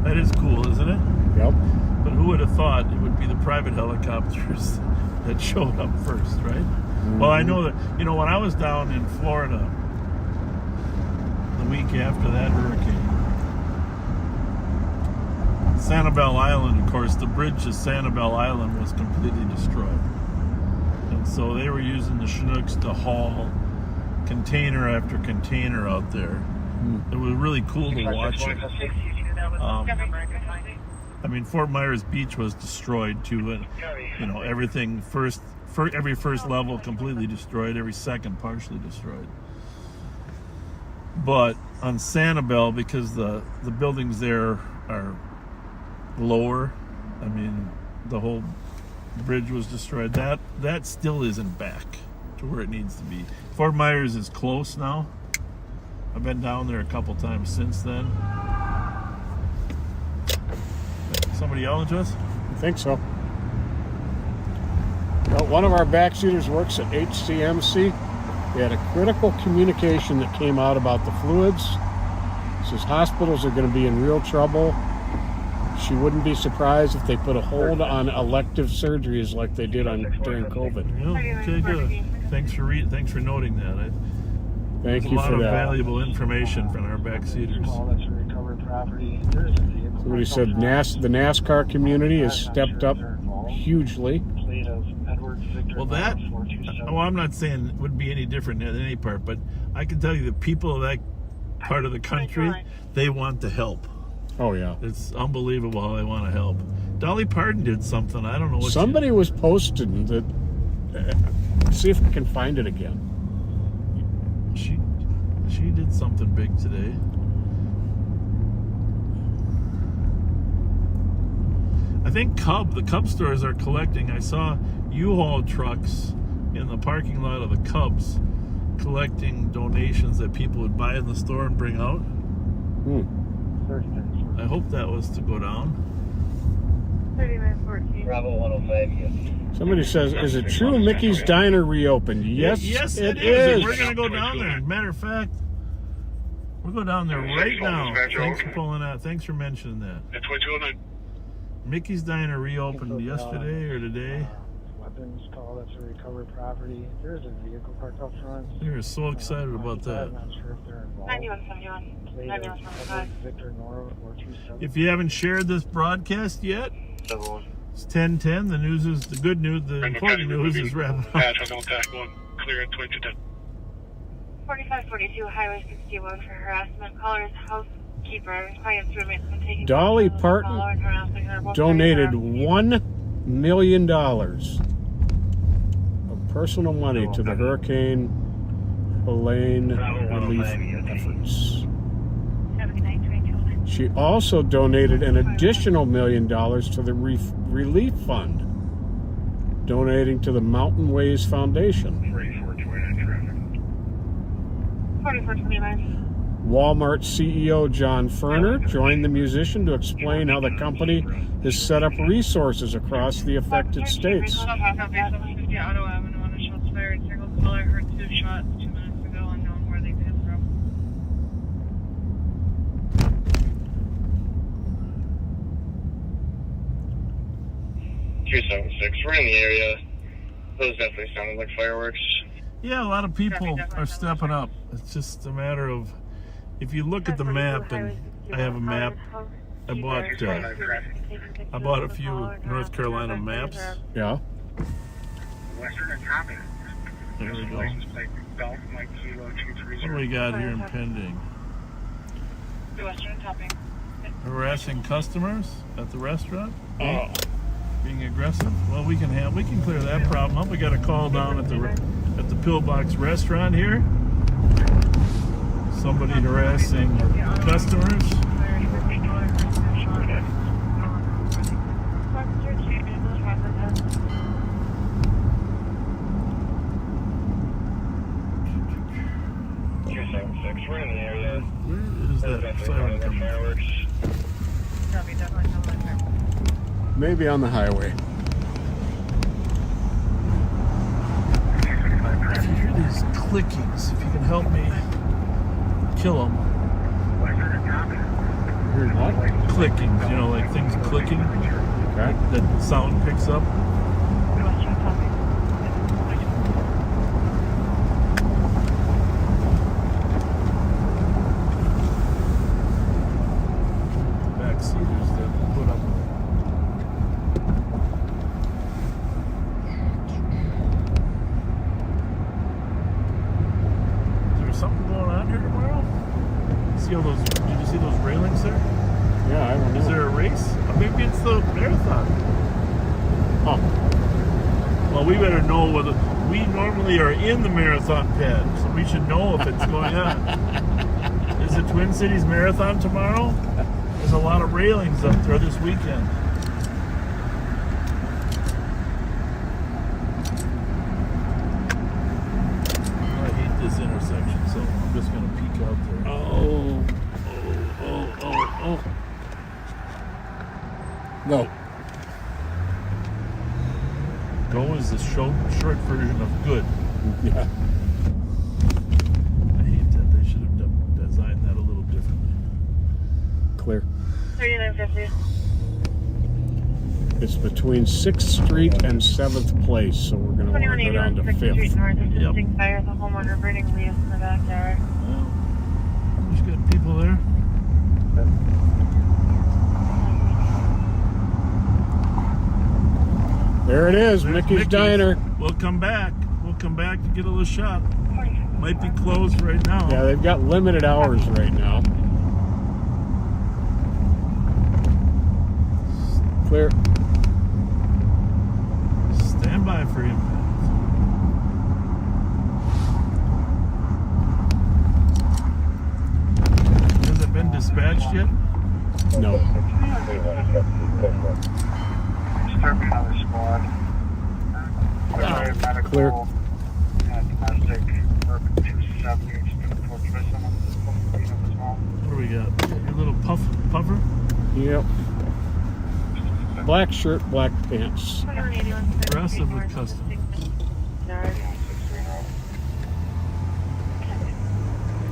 That is cool, isn't it? Yep. But who would have thought it would be the private helicopters that showed up first, right? Mm-hmm. Well, I know that, when I was down in Florida the week after that hurricane, Sanibel Island, of course, the bridge to Sanibel Island was completely destroyed. And so they were using the Chinooks to haul container after container out there. It was really cool to watch it. Fort Myers Beach was destroyed too, and everything every first level completely destroyed, every second partially destroyed. But on Sanibel, because the buildings there are lower, the whole bridge was destroyed. That still isn't back to where it needs to be. Fort Myers is close now. I've been down there a couple times since then. Somebody yelling to us? I think so. Well, one of our backseaters works at HCMC. We had a critical communication that came out about the fluids. Says hospitals are going to be in real trouble. She wouldn't be surprised if they put a hold on elective surgeries like they did during COVID. Yeah, okay, good. Thanks for noting that. Thank you a lot for of that. valuable information from our backseaters. Somebody said the NASCAR community has stepped up hugely. Well, I'm not saying it would be any different than any part, but I can tell you the people of that part of the country, they want to help. Oh, yeah. It's unbelievable how they want to help. Dolly Parton did something. I don't know what somebody was posting that. See if we can find it again. She did something big today. I think the Cub stores are collecting. I saw U-Haul trucks in the parking lot of the Cubs collecting donations that people would buy in the store and bring out. I hope that was to go down. 3914. Bravo 105, yes. Somebody says, is it true Mickey's Diner reopened? Yes, it is. We're going to go down there. Matter of fact, we'll go down there right now. Thanks for pulling out. Thanks for mentioning that. That's what you're doing. Mickey's Diner reopened yesterday or today. Weapons call, that's a recovered property. There's a vehicle parked up front. They were so excited about that. I'm not sure if they're involved. 9171. 9175. Victor Nora 427. If you haven't shared this broadcast yet, it's 10:10. The news is the good news. The important news is wrapping up. Clear at 2010. 4542 Highway 61 for harassment. Caller's housekeeper, client's roommate's been taking Dolly photos of the Parton caller and harassing her both donated during $1 million of personal money to the Hurricane Helene relief efforts. 7922. She also donated an additional $1 million to the relief fund, donating to the Mountain Ways Foundation. 4429. Walmart CEO John Ferner joined the musician to explain how the company has set up resources across the affected states. Auto Avenue on a shots fired. Single caller heard 2 shots 2 minutes ago, unknown where they came from. 276. We're in the area. Those definitely sounded like fireworks. Yeah, a lot of people are stepping up. It's just a matter of, if you look at the map, and I have a map. I bought a few North Carolina maps. Yeah. Western and Tommy. There we go. What do we got here in pending? Western topping. Harassing customers at the restaurant? Oh. Being aggressive? Well, we can clear that problem up. We got a call down at the Pillbox restaurant here. Somebody harassing customers. We're in the area. Where is that siren coming from? Maybe on the highway. If you hear these clickings, if you can help me kill them. Heard what? Clickings, like things clicking. Okay. That sound picks up. Backseaters that put up. Is there something going on here tomorrow? See all those? Did you see those railings there? Yeah, I don't know. Is there a race? Or maybe it's the marathon. Oh. Well, we better know whether we normally are in the marathon pad, so we should know if it's going on. Is the Twin Cities Marathon tomorrow? There's a lot of railings up there this weekend. I hate this intersection, so I'm just going to peek out there. Go. Go is the short version of good. Yeah. I hate that. They should have designed that a little differently. Clear. 3950. It's between 6th Street and 7th Place, so we're going to want to go down to 2181 6th Street 5th. North, Yep. assisting fire. The homeowner burning leaves in the backyard. Well, there's good people there. There it is, There's Mickey's Diner. We'll come back. We'll come back to get a little shot. Might be closed right now. Yeah, they've got limited hours right now. Clear. Stand by for impact. Has it been dispatched yet? No. Disturbing another squad. Primary medical Clear. and domestic urban 270 towards Rison on the unit as well. What do we got? Your little puffer? Yep. Black shirt, black pants. 2181 6th Street Aggressive with North, custom. assisting yard.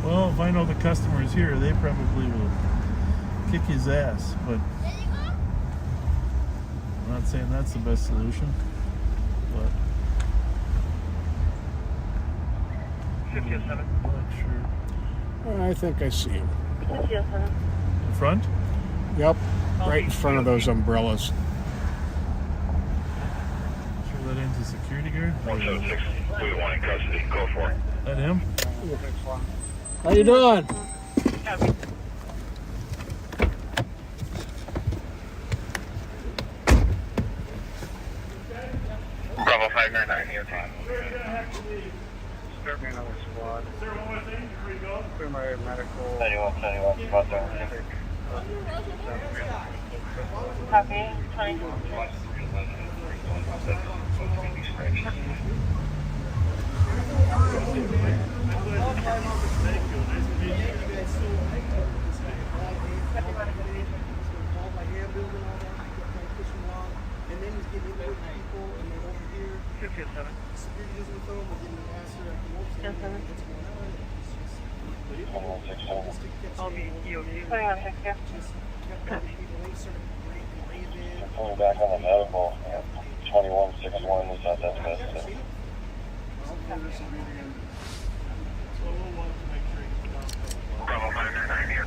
Well, if I know the customer is here, they probably will kick his ass, but I'm not saying that's the best solution. But 5007. black shirt. I think I see him. 5007. In front? Yep, right in front of those umbrellas. Throw that into security guard. 176, we want in custody. Go for it. That him? How you doing? Bravo 599 here. Disturbing another squad. Primary medical. 91, spot there. Copy. 20. I'll be EOD. 2160. Pulling back on the medical. 2161 is not that best. Bravo 599 here.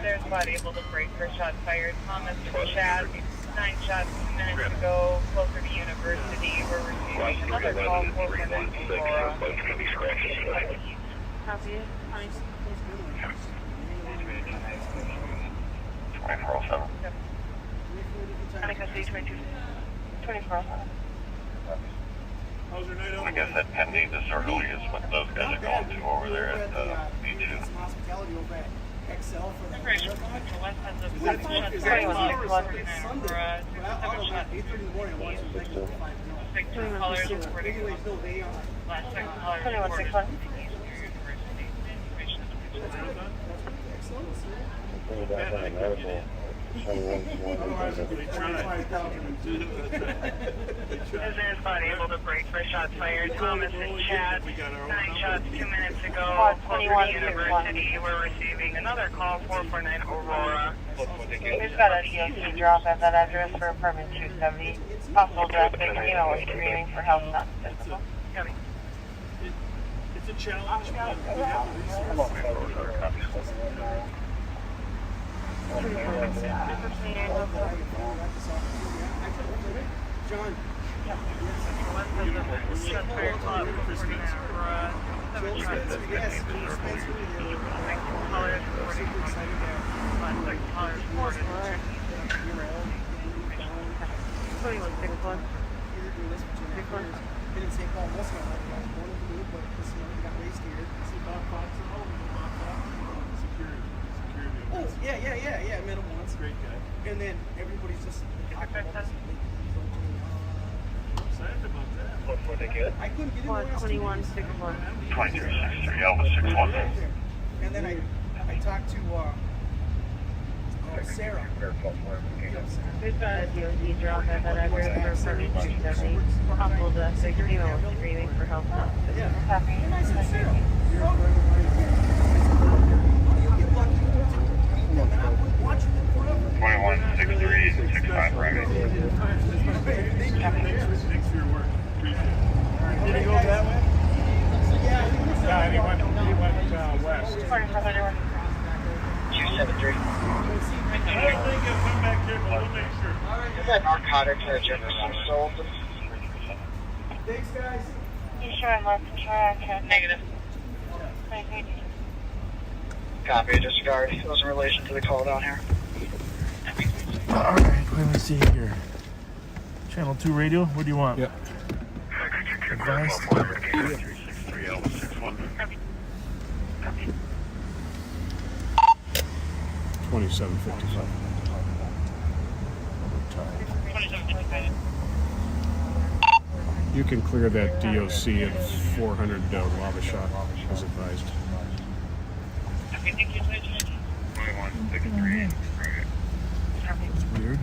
There's body able to break for shot fired. Thomas and Chad, 9 shots 2 minutes ago, closer to University. We're receiving another call for women Aurora. Both going to be scratches. Copy. 2407. Custody 2407. I guess that pending disorderly is what those guys are going to over there at B2. Right, to west ends of 7 shots. 2161. Aurora. 7 shots. 6 callers reporting. Last 6 callers 2161. There's body able to break for shots fired. Thomas and Chad, 9 shots 2 minutes ago. Closer to University. We're receiving another call 449 Aurora. We've got a DOC drop at that address for apartment 270. Possible drastic email was screaming for help not visible. It's a challenge. John. Yeah, I met him once. Great guy. And then everybody's just Excited about that. I couldn't get in the last 2161. 2363, Alpha 61. And then I talked to We've got a DOD drop at that address for permit 270. Possible death, so your email was screaming for help. Thanks for your work. Did he go that way? Yeah, he went west. 273. I don't think he'll come back here, but we'll make sure. Is that narcotics at Jefferson sold? Thanks, guys. You sure I'm left track? Negative. Copy, disregard. It was in relation to the call down here. All right, let me see here. Channel 2 radio, what do you want? Yep. Advised. 2755. You can clear that DOC at 400 lava shot, as advised. 2163. That's weird.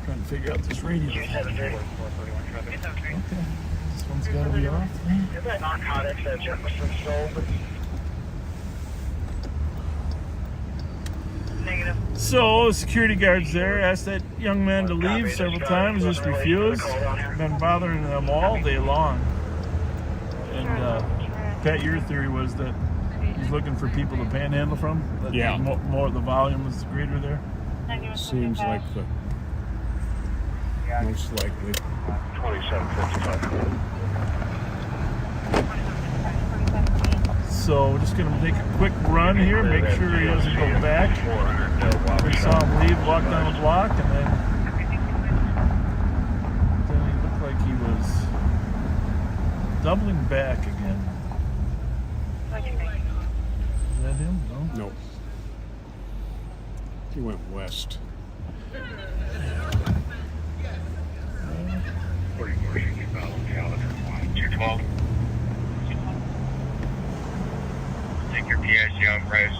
Trying to figure out this radio. Okay. This one's got to be off. Is that narcotics at Jefferson sold? Negative. So, security guards there asked that young man to leave several times, just refused. Been bothering them all day long. And Pat, your theory was that he's looking for people to panhandle from? That Yeah. More the volume is greater there? Seems like the most likely. 2755. So, we're just going to take a quick run here, make sure he doesn't go back. We saw him leave, walk down the block, and then he looked like he was doubling back again. Is that him? No? No. He went west. 212. Take your PIC on Vries.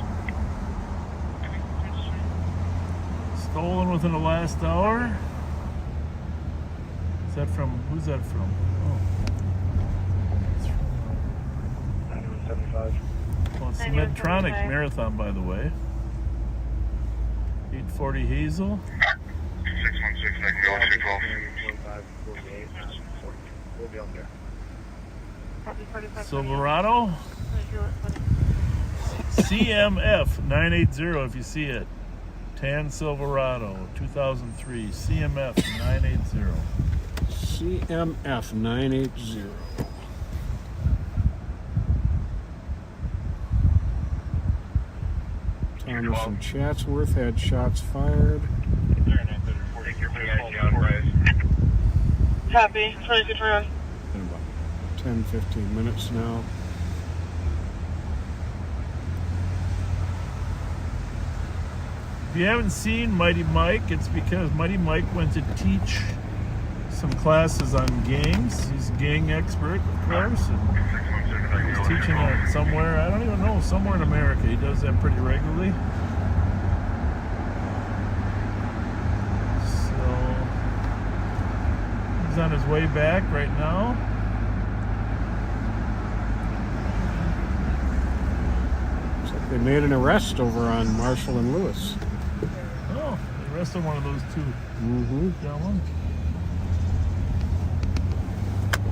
Stolen within the last hour. Is that from? Who's that from? Oh. It's from 975. well, it's the Medtronic Marathon, by the way. 840 Hazel. 616, I can go 212. We'll be on there. Silverado. CMF 980 if you see it. Tan Silverado 2003. CMF 980. CMF 980. Thomas and Chatsworth had shots fired. Take your PIC on Vries. Copy. 26 In about 10-15 minutes now. If you haven't seen Mighty Mike, it's because Mighty Mike went to teach some classes on gangs. He's a gang expert, of course, and he's teaching it somewhere, I don't even know, somewhere in America. He does that pretty regularly. So, he's on his way back right now. Looks like they made an arrest over on Marshall and Lewis. Oh, they arrested one of those two Mm-hmm. gentlemen.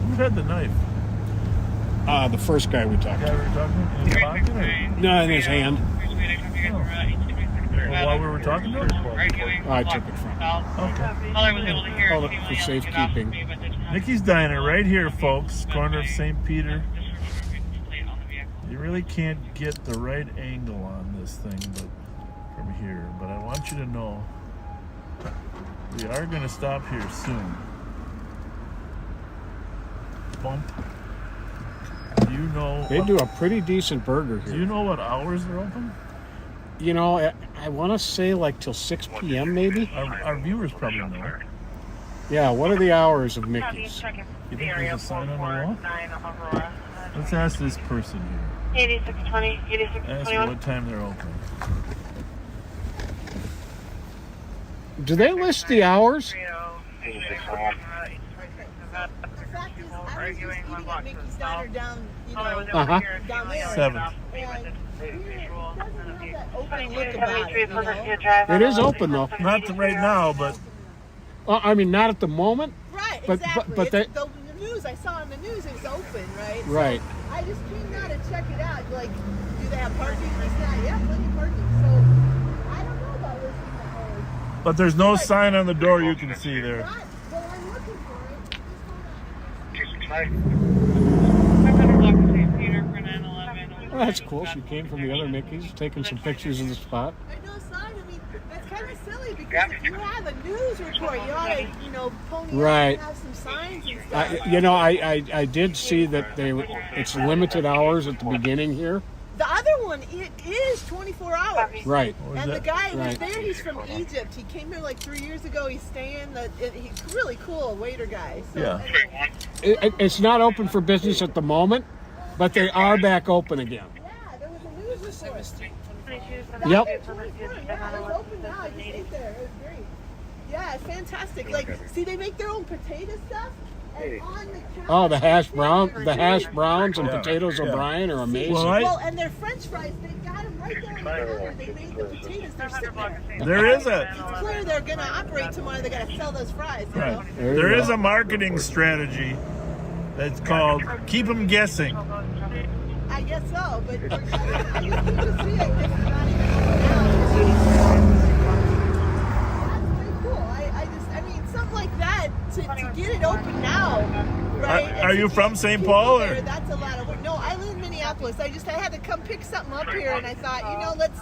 Who had the knife? The first guy we talked The guy to. we were talking to? In his pocket? Or? No, in his hand. Well, while we were talking to him? I took it from him. Okay. All I was able to hear Hold it for safekeeping. Nikki's Diner right here, folks. Corner of St. Peter. You really can't get the right angle on this thing but from here. But I want you to know we are going to stop here soon. Bump. Do you know? They do a pretty decent burger Do you here. know what hours they're open? You know, I want to say like till 6 p.m. maybe. Our viewers probably know. Yeah, what are the hours of Mickey's? You think there's a sign on the wall? Let's ask this person here. 8620, Ask them 8621. what time they're open. Do they list the hours? Arguing one block to the south. down, Uh-huh. down there. 7th. And here, it doesn't have that open look about it, you know? It is open though. Not right now, but I mean, not at the moment. Right, But- exactly. but It's the news, I saw on the news it's open, right? So Right. I just came out to check it out. Like, do they have parking? This, that? Yeah, plenty of parking. So, I don't know about listing the hours. but there's no sign on the door you can see there. Right, well, I'm looking for it. Just hold on. 500 block of St. Peter for 9/11. Oh, that's cool. She came from the other Mickey's, taking some pictures of the spot. There's no sign. I mean, that's kind of silly because if you have a news report, you ought to, pony Right. up and have some signs and stuff. I did see that it's limited hours at the beginning here. The other one, it is 24 hours. Right. And the guy was Right. there. He's from Egypt. He came here like 3 years ago. He's staying. He's really cool, waiter guy. So, Yeah. anyway, It's not open for business at the moment, but they are back open again. yeah, there was a news report. Yep. Yeah, it's open now. I just ate there. It was great. Yeah, it's fantastic. Like, see, they make their own potato stuff. And on the counter, Oh, the hash browns and Yeah. potatoes Yeah. O'Brien are amazing. Well, I- Well, and their French fries, they got them right there on the counter. They made the potatoes. They're sitting there. There is It's clear they're going to operate tomorrow. They got to sell those fries. You know? there is a marketing strategy that's called keep them guessing. I guess so, but I just need to see it. If you're not even open now. That's pretty cool. I mean, something like that to get it open now, right? Are and you to from get St. people Paul, there, or? that's a lot of work. No, I live in Minneapolis. I had to come pick something up here, and I thought, let's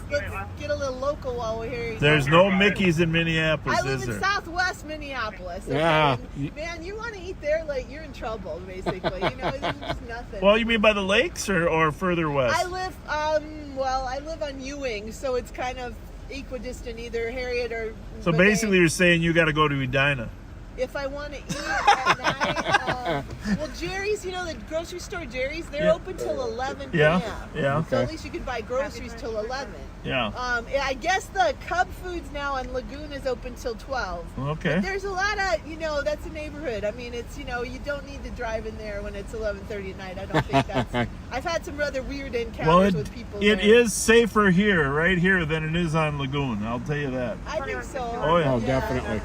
get a little local while we're here. There's no Mickey's in Minneapolis, I live is in there? Southwest Minneapolis. Okay? Yeah. And, man, you want to eat there, like you're in trouble, basically. There's just nothing. Well, you mean by the lakes or further west? I live, I live on Ewing, so it's kind of equidistant, either Harriet or. So but basically, you're saying you got to go to Edina. if I want to eat at night, well, Jerry's, the grocery store Jerry's, they're Yeah. open till 11 Yeah, p.m. yeah, So Okay. at least you can buy groceries till 11. yeah. I guess the Cub Foods now on Lagoon is open till 12. Okay. But there's a lot of, that's a neighborhood. I mean, it's, you don't need to drive in there when it's 11:30 at night. I don't think that's. I've had some rather weird encounters Well, with people. it there. is safer here, right here, than it is on Lagoon. I'll tell you that. I think so. Oh, yeah. Oh, definitely.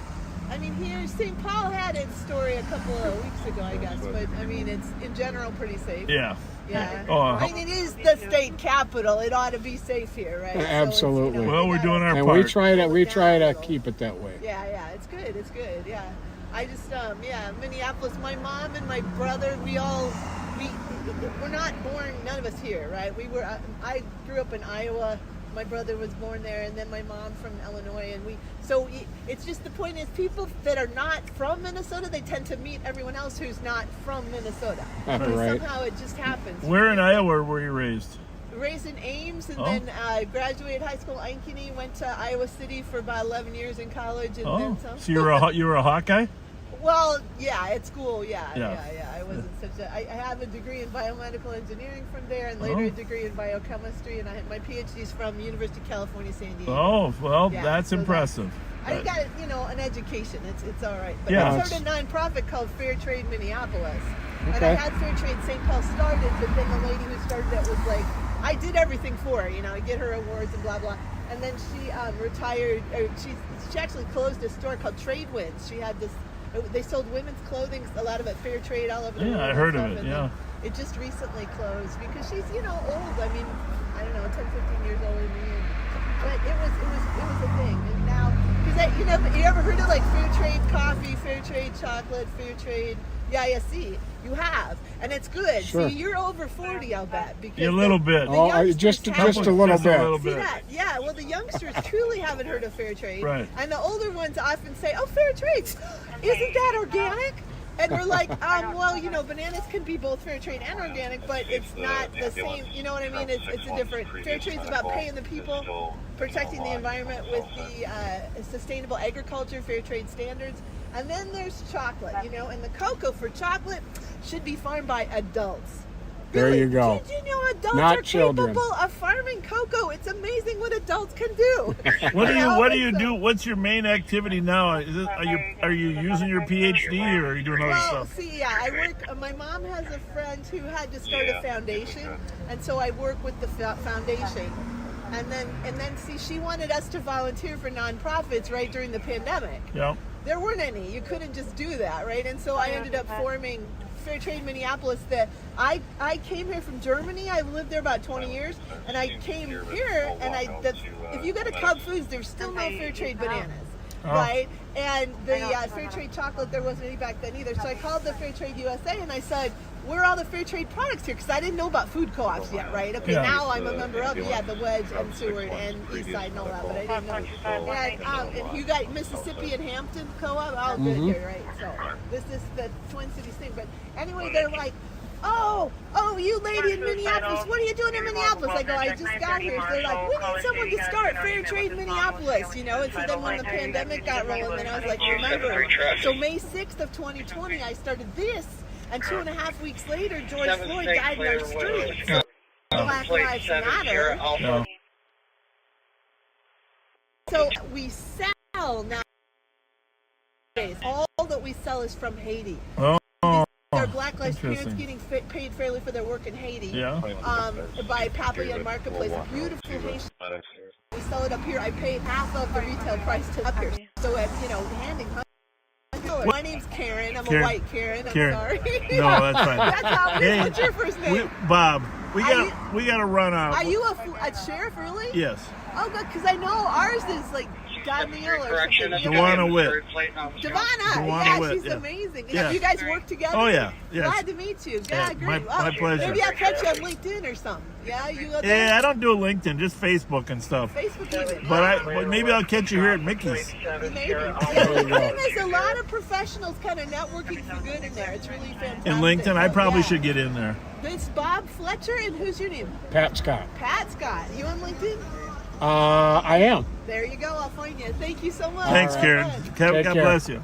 I mean, here, St. Paul had its story a couple of weeks ago, I guess. But, I mean, it's, in general, pretty safe. Yeah. Yeah. Oh, I mean, it is the state capital. It ought to be safe here, right? So it's, Absolutely. Well, we're doing our And part. we try to keep it that way. Yeah, it's good. It's good. Yeah. I just, Minneapolis. My mom and my brother, we're not born. None of us here, right? I grew up in Iowa. My brother was born there, and then my mom from Illinois, and it's just the point is people that are not from Minnesota, they tend to meet everyone else who's not from Minnesota. So Right. somehow it just happens. Where in Iowa were you raised? Raised in Ames, and Oh. then graduated high school in Ankeny, went to Iowa City for about 11 years in college, and Oh, then some. so you were a Hawkeye? Well, yeah, at school, yeah. Yeah. I wasn't I have a degree in biomedical engineering from there, and later Oh. a degree in biochemistry, and I had my PhDs from University of California, San Diego. Oh, well, Yeah, that's so impressive. I got an education. It's all right. But Yeah, I it's- started a nonprofit called Fair Trade Minneapolis, and I Okay. had Fair Trade St. Paul started, but then the lady who started it was like, I did everything for her, I get her awards and blah blah, and then she retired. Or she actually closed a store called Trade Winds. She had this. They sold women's clothing, a lot of it fair trade all over the world. Yeah, I and heard of stuff, it, and yeah. then it just recently closed because she's, old. I mean, I don't know, 10, 15 years older than me. But it was a thing. And now, because you ever heard of like fair trade coffee, fair trade chocolate, fair trade? Yeah, see, you have, and it's good. Sure. See, you're over 40, I'll bet. Because A little bit. the Oh, youngsters just have- a little Just a bit. little See bit. that? Yeah. Well, the youngsters truly haven't heard of fair trade, Right. and the older ones often say, "Oh, fair trade, isn't that organic?" And we're like, well, bananas can be both fair trade and organic, but it's not the same. You know what I mean? It's a different. Fair trade's about paying the people, protecting the environment with the sustainable agriculture, fair trade standards. And then there's chocolate, and the cocoa for chocolate should be farmed by adults. There Billy, you go. Did you know adults Not are children. capable of farming cocoa? It's amazing what adults can do. What do you do? What's your main activity now? Are you using your PhD or are you doing other Well, stuff? see, yeah, I work. My mom has a friend who had to start a foundation, and so I work with the foundation. And then, see, she wanted us to volunteer for nonprofits right during the pandemic. Yeah. There weren't any. You couldn't just do that, right? And so I ended up forming Fair Trade Minneapolis. That I came here from Germany. I lived there about 20 years, and I came here, and if you go to Cub Foods, there's still no Fair Trade bananas. Right? And the Fair Trade chocolate, there wasn't any back then either. So I called the Fair Trade USA and I said, where are all the Fair Trade products here? Because I didn't know about food co-ops yet, right? Okay, now I'm a member of, the Wedge and Seward and Eastside and all that, but I didn't know. And you got Mississippi and Hampton co-op, all good here, right? So this is the Twin Cities thing. But anyway, they're like, oh, you lady in Minneapolis, what are you doing in Minneapolis? I go, I just got here. So they're like, we need someone to start Fair Trade Minneapolis, you know? And so then when the pandemic got rolling, then I was like, remember. So May 6th of 2020, I started this, and 2.5 weeks later, George Floyd died in our streets. So Black Lives Matter. No. So we sell now. All that we sell is from Haiti. Oh. Our Black Lives parents Interesting. getting paid fairly for their work in Haiti. Yeah. By Papillon Marketplace, a beautiful Haitian. We sell it up here. I paid half of the retail price to up here. So at handing. My name's Karen. I'm a white Karen. I'm sorry. No, that's fine. That's how it is. What's your first name? Bob. We got to run out. Are you a sheriff, really? Yes. Oh, good, because I know ours is like Danielle or something. Dewana Witt. Devonna, yeah, she's amazing. Yeah. You guys work together? Oh, yeah. Yes. Glad to meet you. Yeah, great. My pleasure. Maybe I'll catch you on LinkedIn or something. Yeah, you go there? Yeah, I don't do LinkedIn, just Facebook and stuff. Facebook even. But maybe I'll catch you here at Mickey's. Maybe. Yeah, there's a lot of professionals kind of networking for good in there. It's really fantastic. In LinkedIn, I probably should get in there. This Bob Fletcher, and who's your name? Pat Scott. Pat Scott. You on LinkedIn? I am. There you go. I'll find you. Thank you so much. Thanks, Karen. God care. bless you.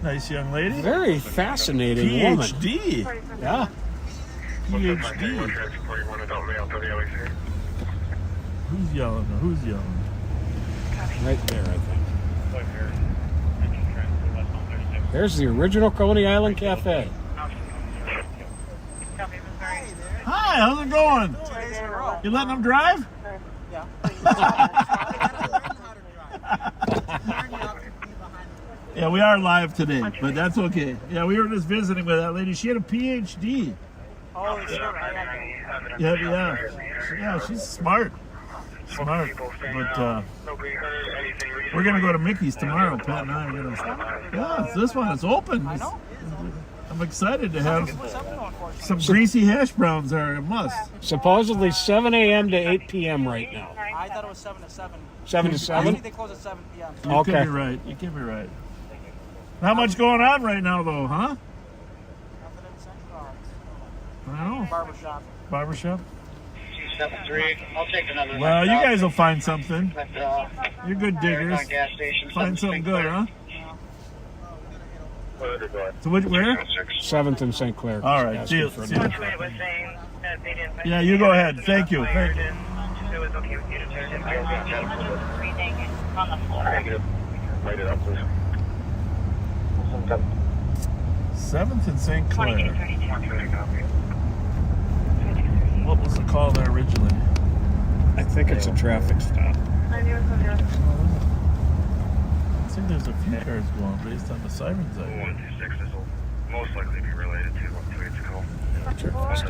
Nice young lady. Very fascinating woman. PhD. Yeah. PhD. Who's yelling? Who's yelling? Right there, I think. There's the original Coney Island Cafe. Hi, how's it going? You letting them drive? Yeah, we are live today, but that's okay. Yeah, we were just visiting with that lady. She had a PhD. Oh, sure. Yeah, she's smart. But we're gonna go to Mickey's tomorrow. Pat and I are gonna. Yeah, it's this one. It's open. I'm excited to have some greasy hash browns. Are a must. Supposedly 7 a.m. to 8 p.m. right now. I thought it was 7 to 7. 7 to I 7? think they close at 7 p.m. You Okay. could be right. You could be right. Not much going on right now, though, huh? Nothing in Central. I don't know. Barbershop. 73. I'll take another. Well, you guys will find something. But, You're good diggers. gas station. Find something good, huh? So where? 7th and St. Clair. All right. See you. Was saying that they didn't. Yeah, you go ahead. Thank you. Thank you. It was okay with you to turn it. Breathing on the floor. Write it up, please. 7th and St. Clair. 2232. What was the call there originally? I think it's a traffic stop. I think there's a few cars going based on the sirens I heard. 126 this will most likely be related to what 2 weeks ago. Sure. And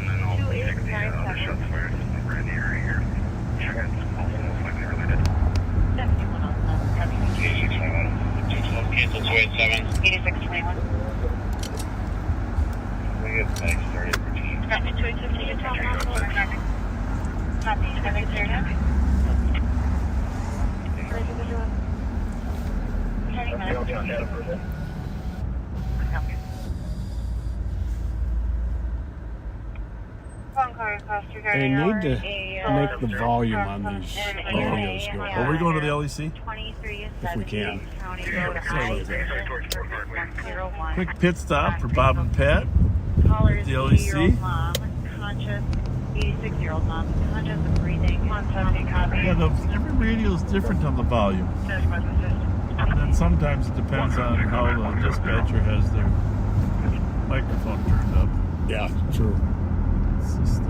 then I'll check the other shots fired number in the area here. Check it. Also most likely related. 8621. We get thanks 30 for G. Copy 250 to top level. Copy 730. Phone car They need to make the volume on these radios go Are we up going to the LEC? if we can. Quick pit stop for Bob and Pat. Caller's The 80-year-old LEC. mom, conscious, 86-year-old mom, conscious of breathing. 170 copy. Yeah, every radio is different on the volume. And then sometimes it depends on how the dispatcher has their microphone turned up. Yeah, true. It's just,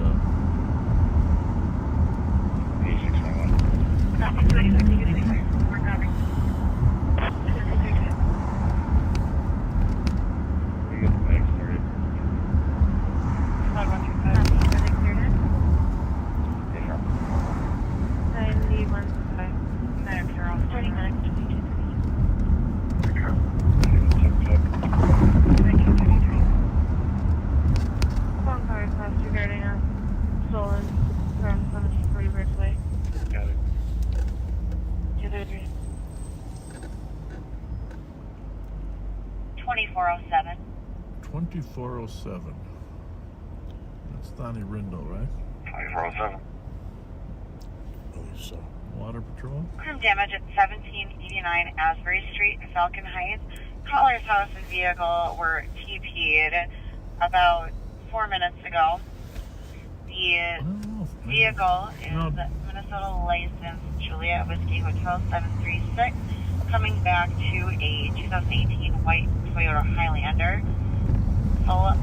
regarding a stolen from Plymouth 40 Bridge Way. Got it. 233. 2407. 2407. That's Donnie Rindle, right? 2407. I believe so. Water Patrol. Crime damage at 1789 Asbury Street in Falcon Heights. Caller's house and vehicle were TP'd about 4 minutes ago. The vehicle is Minnesota license Juliet Whiskey Hotel 736, coming back to a 2018 white Toyota Highlander. So,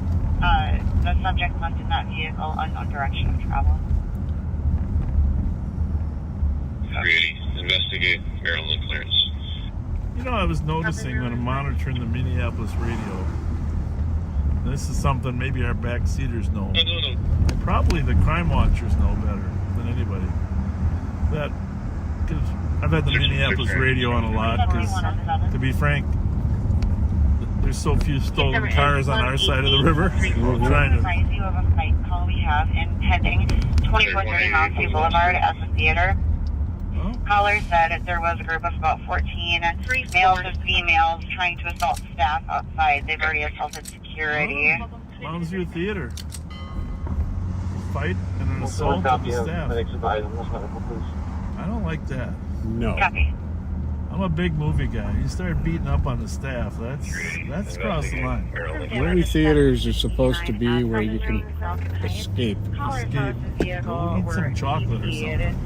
the subject left in that vehicle, unknown direction of travel. 380, investigate Maryland clearance. You know, I was noticing when I'm monitoring the Minneapolis radio, this is something maybe our backseaters know. Probably the crime watchers know better than anybody. That, because I've had the Minneapolis radio on a lot, because to be frank, there's so few stolen cars on our side of the river. We're trying to advise you of a flight call we have impending 2430 Mount Boulevard at the theater. Caller said there was a group of about 14 males and females trying to assault staff outside. They've already assaulted security. Mounds View Theater. Fight and an assault of the staff. I don't like that. No. Copy. I'm a big movie guy. You start beating up on the staff, that's crossed the line. Movie theaters are supposed to be where you can escape. Go eat some chocolate or something.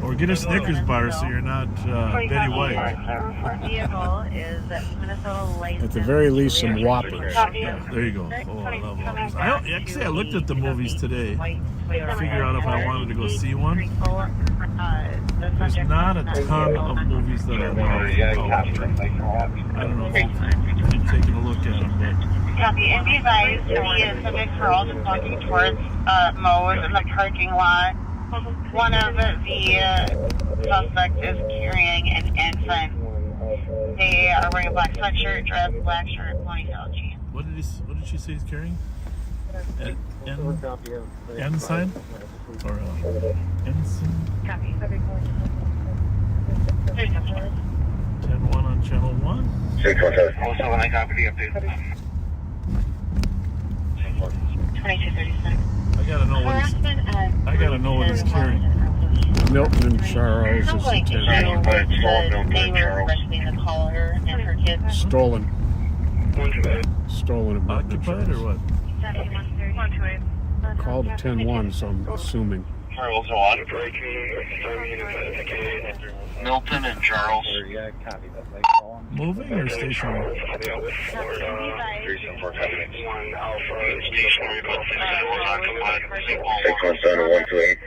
Or get a Snickers bar so you're not Betty White. At the very least, some Whoppers. Yeah, there you go. Oh, I love Whoppers. Actually, I looked at the movies today to figure out if I wanted to go see one. There's not a ton of movies that I love. I don't know if you've taken a look at them, but... Copy. And be advised, the subjects were all just walking towards Moe's in the parking lot. One of the suspects is carrying an infant. They are wearing a black sweatshirt, dress, black shirt, ponytail, jeans. What did she say he's carrying? N sign? Or ensign? Copy. 10-1 on channel 1. 617. Also, when I copy the update. 2236. I gotta know what he's carrying. Milton and Charles is the 10. The caller and her kids. Stolen. Stolen at Milton and Occupied or Charles. what? Called a 10-1, so I'm assuming. Charles on. Milton and Charles. Moving or stationary? 374 copy. Stationary, but Six one seven 128.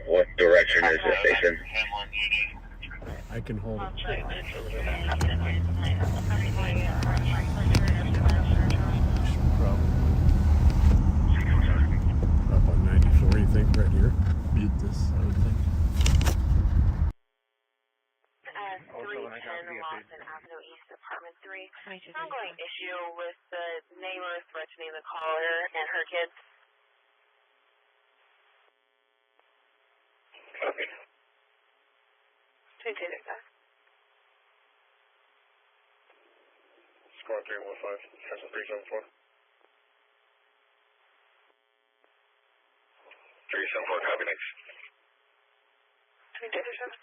What direction is the station? I can hold it. Up on 94, you think, right here? Mute this, I would think. 310 Lawson Avenue East, Apartment 3. Ongoing issue with the neighbor threatening the caller and her kids. Copy. 22 Score 315, transfer 374. 374, copy next. 2237.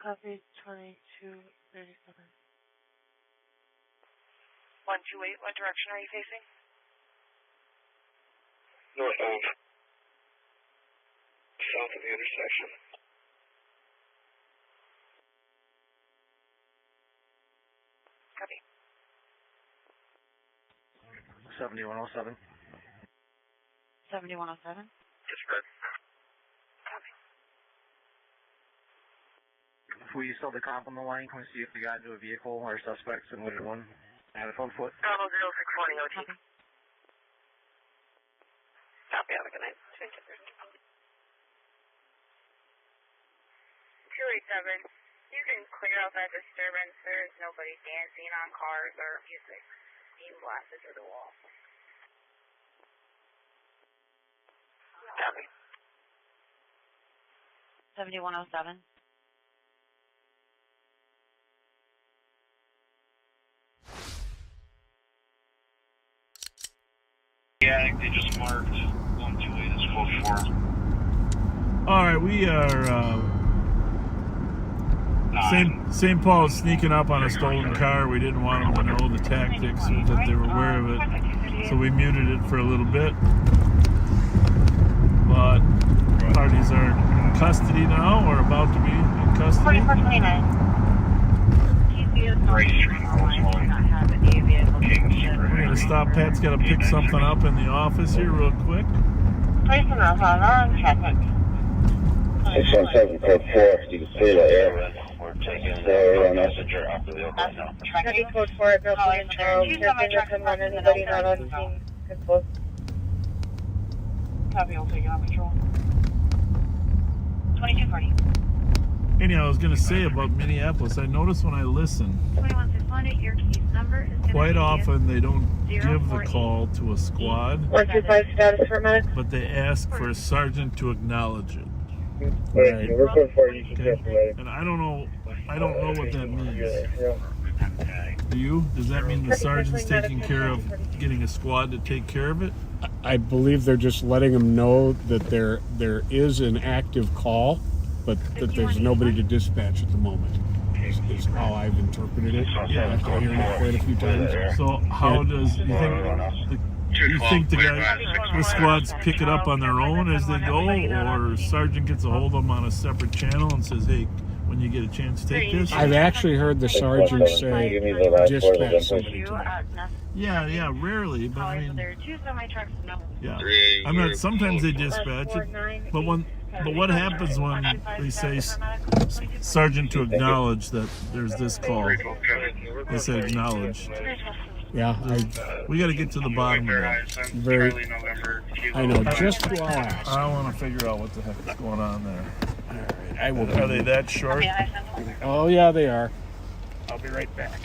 Copy 2237. 128, what direction are you facing? Northbound. South of the intersection. Copy. 7107. 7107. Disregard. Copy. If we still the comp on the line, can we see if we got into a vehicle or suspects and which one? Have it on foot. Bravo 0640 OT. Copy. Copy, have a good night. 287. You can clear out that disturbance. There's nobody dancing on cars or music being blasted through the wall. Copy. 7107. Yeah, I think they just marked 128 as code 4. All right, we are St. Paul's sneaking up on a stolen car. We didn't want them to know the tactics or that they were aware of it, so we muted it for a little bit. But parties are in custody now, or about to be in custody. 4429. We're gonna stop. Pat's got to pick something up in the office here real quick. 617 code 4. You can clear the air. We're taking the messenger off the vehicle right now. Copy code 4 at Burrill and Charles. Anybody not on scene? Copy, I'll take it on patrol. 2240. Anyhow, I was gonna say about Minneapolis. I noticed when I listen, 21618, your case number is quite often they don't give the call to a squad, 125 status for medic. but they ask for a sergeant to acknowledge it. Right. We're code 4. You can Okay. get ready. And I don't know what that means. Do you? Does that mean the sergeant's taking care of getting a squad to take care of it? I believe they're just letting them know that there is an active call, but that there's nobody to dispatch at the moment. Is how I've interpreted it. Yeah. After hearing it quite a few times. So how does you think the squads pick it up on their own as they go, or sergeant gets a hold of them on a separate channel and says, "Hey, when you get a chance, take this"? I've actually heard the sergeant say, dispatch somebody to me. Yeah, rarely, but I mean, There are 2 semi-trucks, no. yeah. I mean, sometimes they dispatch it, but what happens when they say sergeant to acknowledge that there's this call? They say acknowledge. Yeah, We got to get to the bottom of that. I know just who I'll ask. I want to figure out what the heck is going on there. All right, I will. Are they that short? Oh yeah, they are. I'll be right back.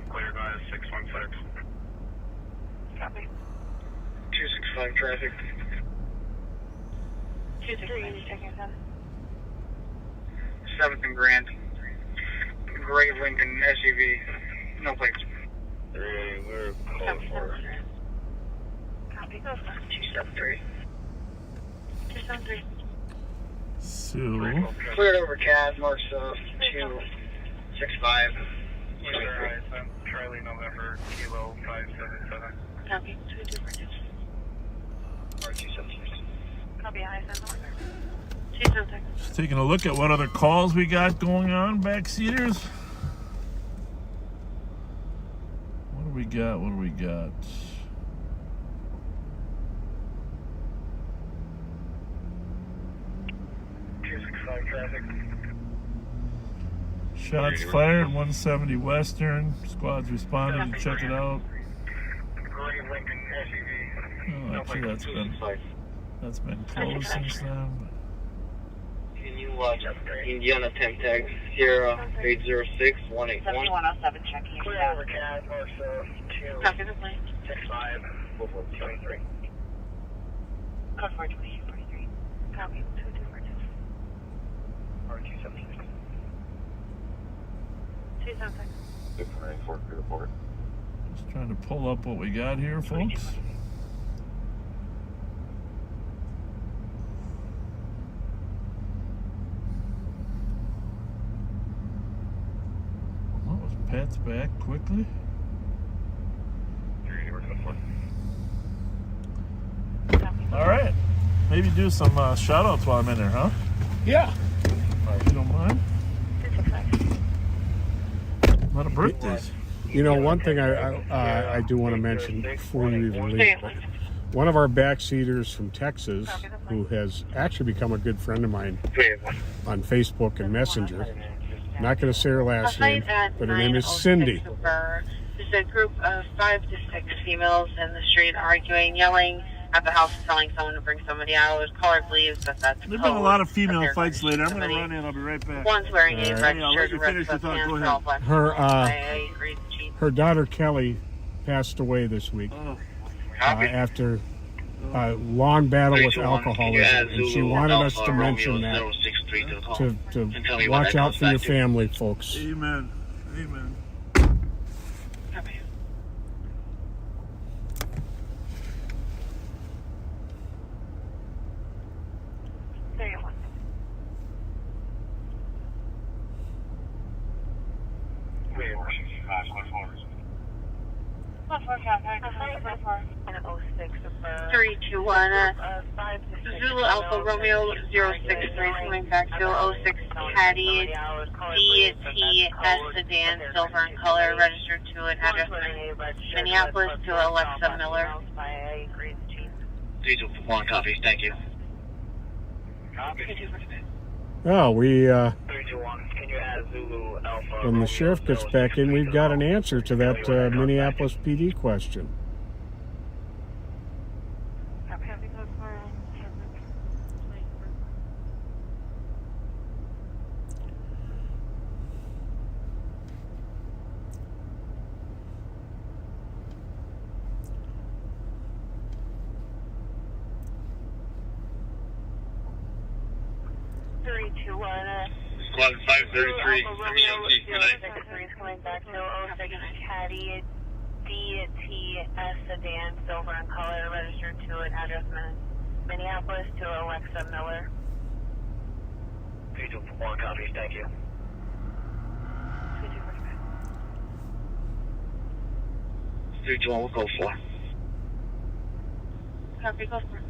Clear guys, 616. Copy. 265 traffic. 263, checking your 7th and Grand. Gray Lincoln SUV. No plates. We're code 4. Copy. 273. 273. So, Cleared over Cab, marks 265. Charlie November, Kilo 577. Copy. 223. R276. Copy, ISM. 276. just taking a look at what other calls we got going on, backseaters. What do we got? 265 traffic. Shots fired, 170 Western. Squads responded to check it out. Gray Lincoln SUV. Oh, actually, that's been closed since then. Can you Indiana 10 tag, Sierra 806-181. 7107, checking your status. Copy the plane. 65, 443. Code 42243. Copy, 2242. R276. 276. 694 to report. Just trying to pull up what we got here, folks. Well, was Pat's back quickly. All right. Maybe do some shout outs while I'm in there, huh? Yeah. If you don't mind. A lot of birthdays. You know, one thing I do want to mention before you even leave, one of our backseaters from Texas, who has actually become a good friend of mine on Facebook and Messenger. Not going to say her last name, but her name is Cindy. There's a group of 5 to 6 females in the street arguing, yelling at the house, telling someone to bring somebody out. Caller believes that that's There've been a lot of female fights later. I'm going to run in. I'll be right back. One's wearing a Right. registered red sweatpants. Go ahead. all black. Her agreed to cheat. her daughter Kelly passed away this week Oh, after a long battle with alcoholism, and she wanted us to mention that to watch out for your family, folks. amen. Amen. Copy. There you go. And 06 321 Zulu Alpha Romeo 063 coming back to 06 Caddy DTS sedan, silver in color, registered to an address in Minneapolis to Alexa Miller. 321 copy, thank you. Oh, we 321, can you add Zulu Alpha? when the sheriff gets back in, we've got an answer to that Minneapolis PD question. Squad 533, MEOT, good night. Coming back to 06 Caddy DTS sedan, silver in color, registered to an address in Minneapolis to Alexa Miller. 321 copy, thank you. 321, we'll go for. Copy, go for it.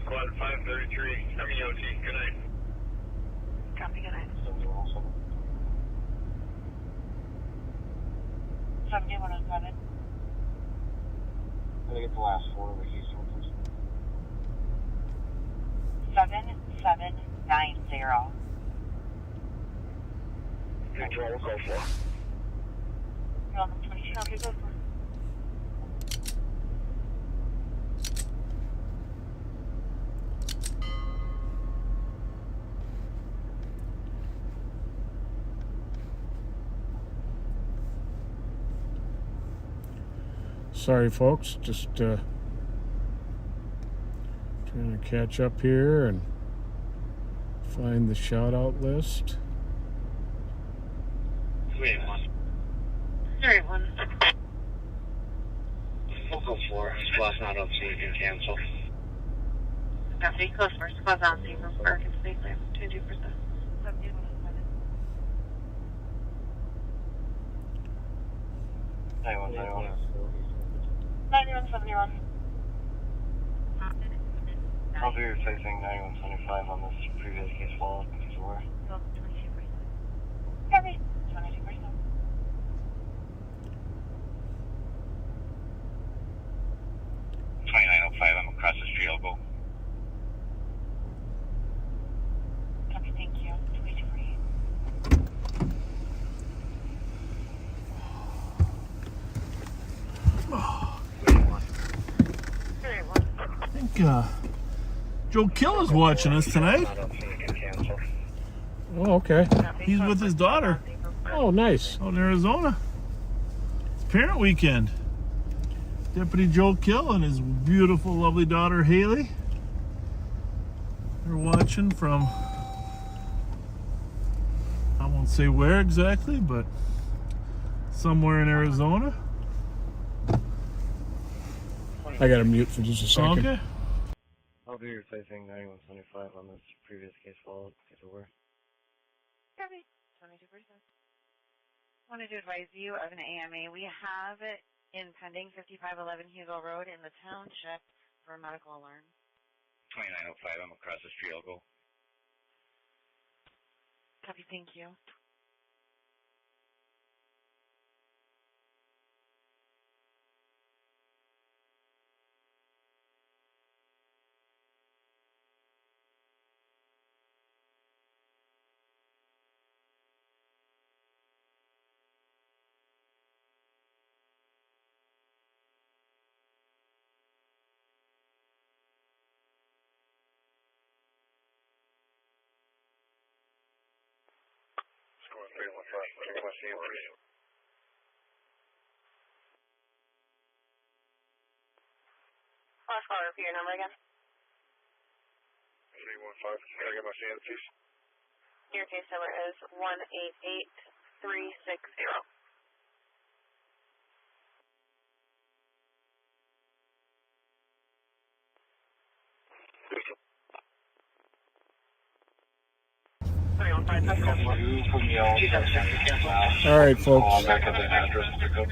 Squad 533, MEOT, good night. Copy, good night. 7107. I'm gonna get the last four of the Houston, please. 7790. 321, we'll go for. You're on the 20. Copy, go for it. Sorry, folks, just trying to catch up here and find the shout-out list. 381. 381. We'll go for. Squad's not up, so you can cancel. Copy, close first. Squad's on scene from Burke and safely 22%. 9171. I'll be replacing 9175 on this previous case wall, if you're aware. 22%. Copy. 22%. Joe Kill is watching us tonight. Oh, okay. He's with his daughter Oh, nice. out in Arizona. It's parent weekend. Deputy Joe Kill and his beautiful, lovely daughter Haley. They're watching from, I won't say where exactly, but somewhere in Arizona. I got to mute for just a second. Okay. I'll do your facing 9175 on this previous case follow-up. Case over. Copy. 22%. Wanted to advise you of an AMA. We have it in pending 5511 Hugo Road in the township for a medical alarm. 2905, I'm across the street, I'll go. Copy, thank you. Score 315, what's the information? Last call, repeat your number again. 315, can I get my stand, please? Your case number is 188360. All right, folks. Back at the address to pick up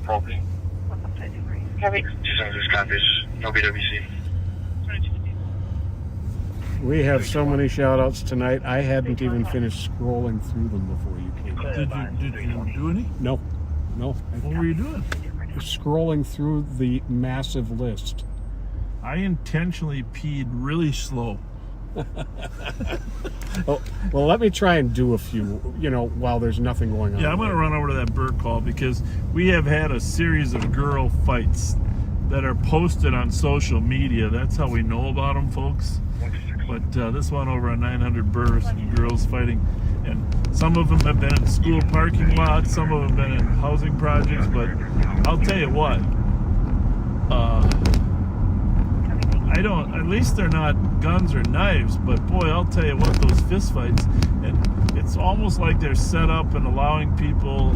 property. Copy. 276 copies, no BWC. We have so many shout-outs tonight. I hadn't even finished scrolling through them before you came. Did you do any? No. What were you doing? Scrolling through the massive list. I intentionally peed really slow. Oh, well, let me try and do a few, while there's nothing going on. Yeah, I'm going to run over to that Burr call because we have had a series of girl fights that are posted on social media. That's how we know about them, folks. But this one over on 900 Burr, some girls fighting. And some of them have been in school parking lots, some of them have been in housing projects. But I'll tell you what, at least they're not guns or knives, but boy, I'll tell you what, those fist fights, and it's almost like they're set up and allowing people,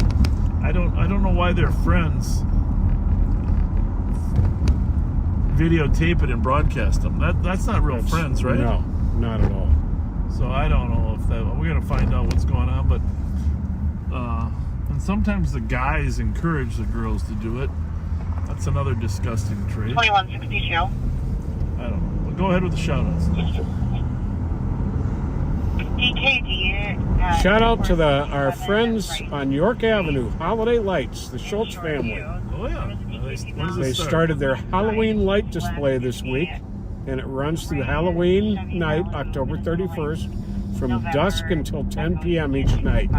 I don't know why their friends videotape it and broadcast them. That's not real friends, right? No, not at all. So I don't know if we're gonna find out what's going on, but and sometimes the guys encourage the girls to do it. That's another disgusting trait. 2162. I don't know. But go ahead with the shout-outs. DKD. Shout out to our friends on York Avenue, Holiday Lights, the Schultz family. Oh yeah. When does They it start? started their Halloween light display this week, and it runs through Halloween night, October 31st, from dusk until 10 p.m. each night.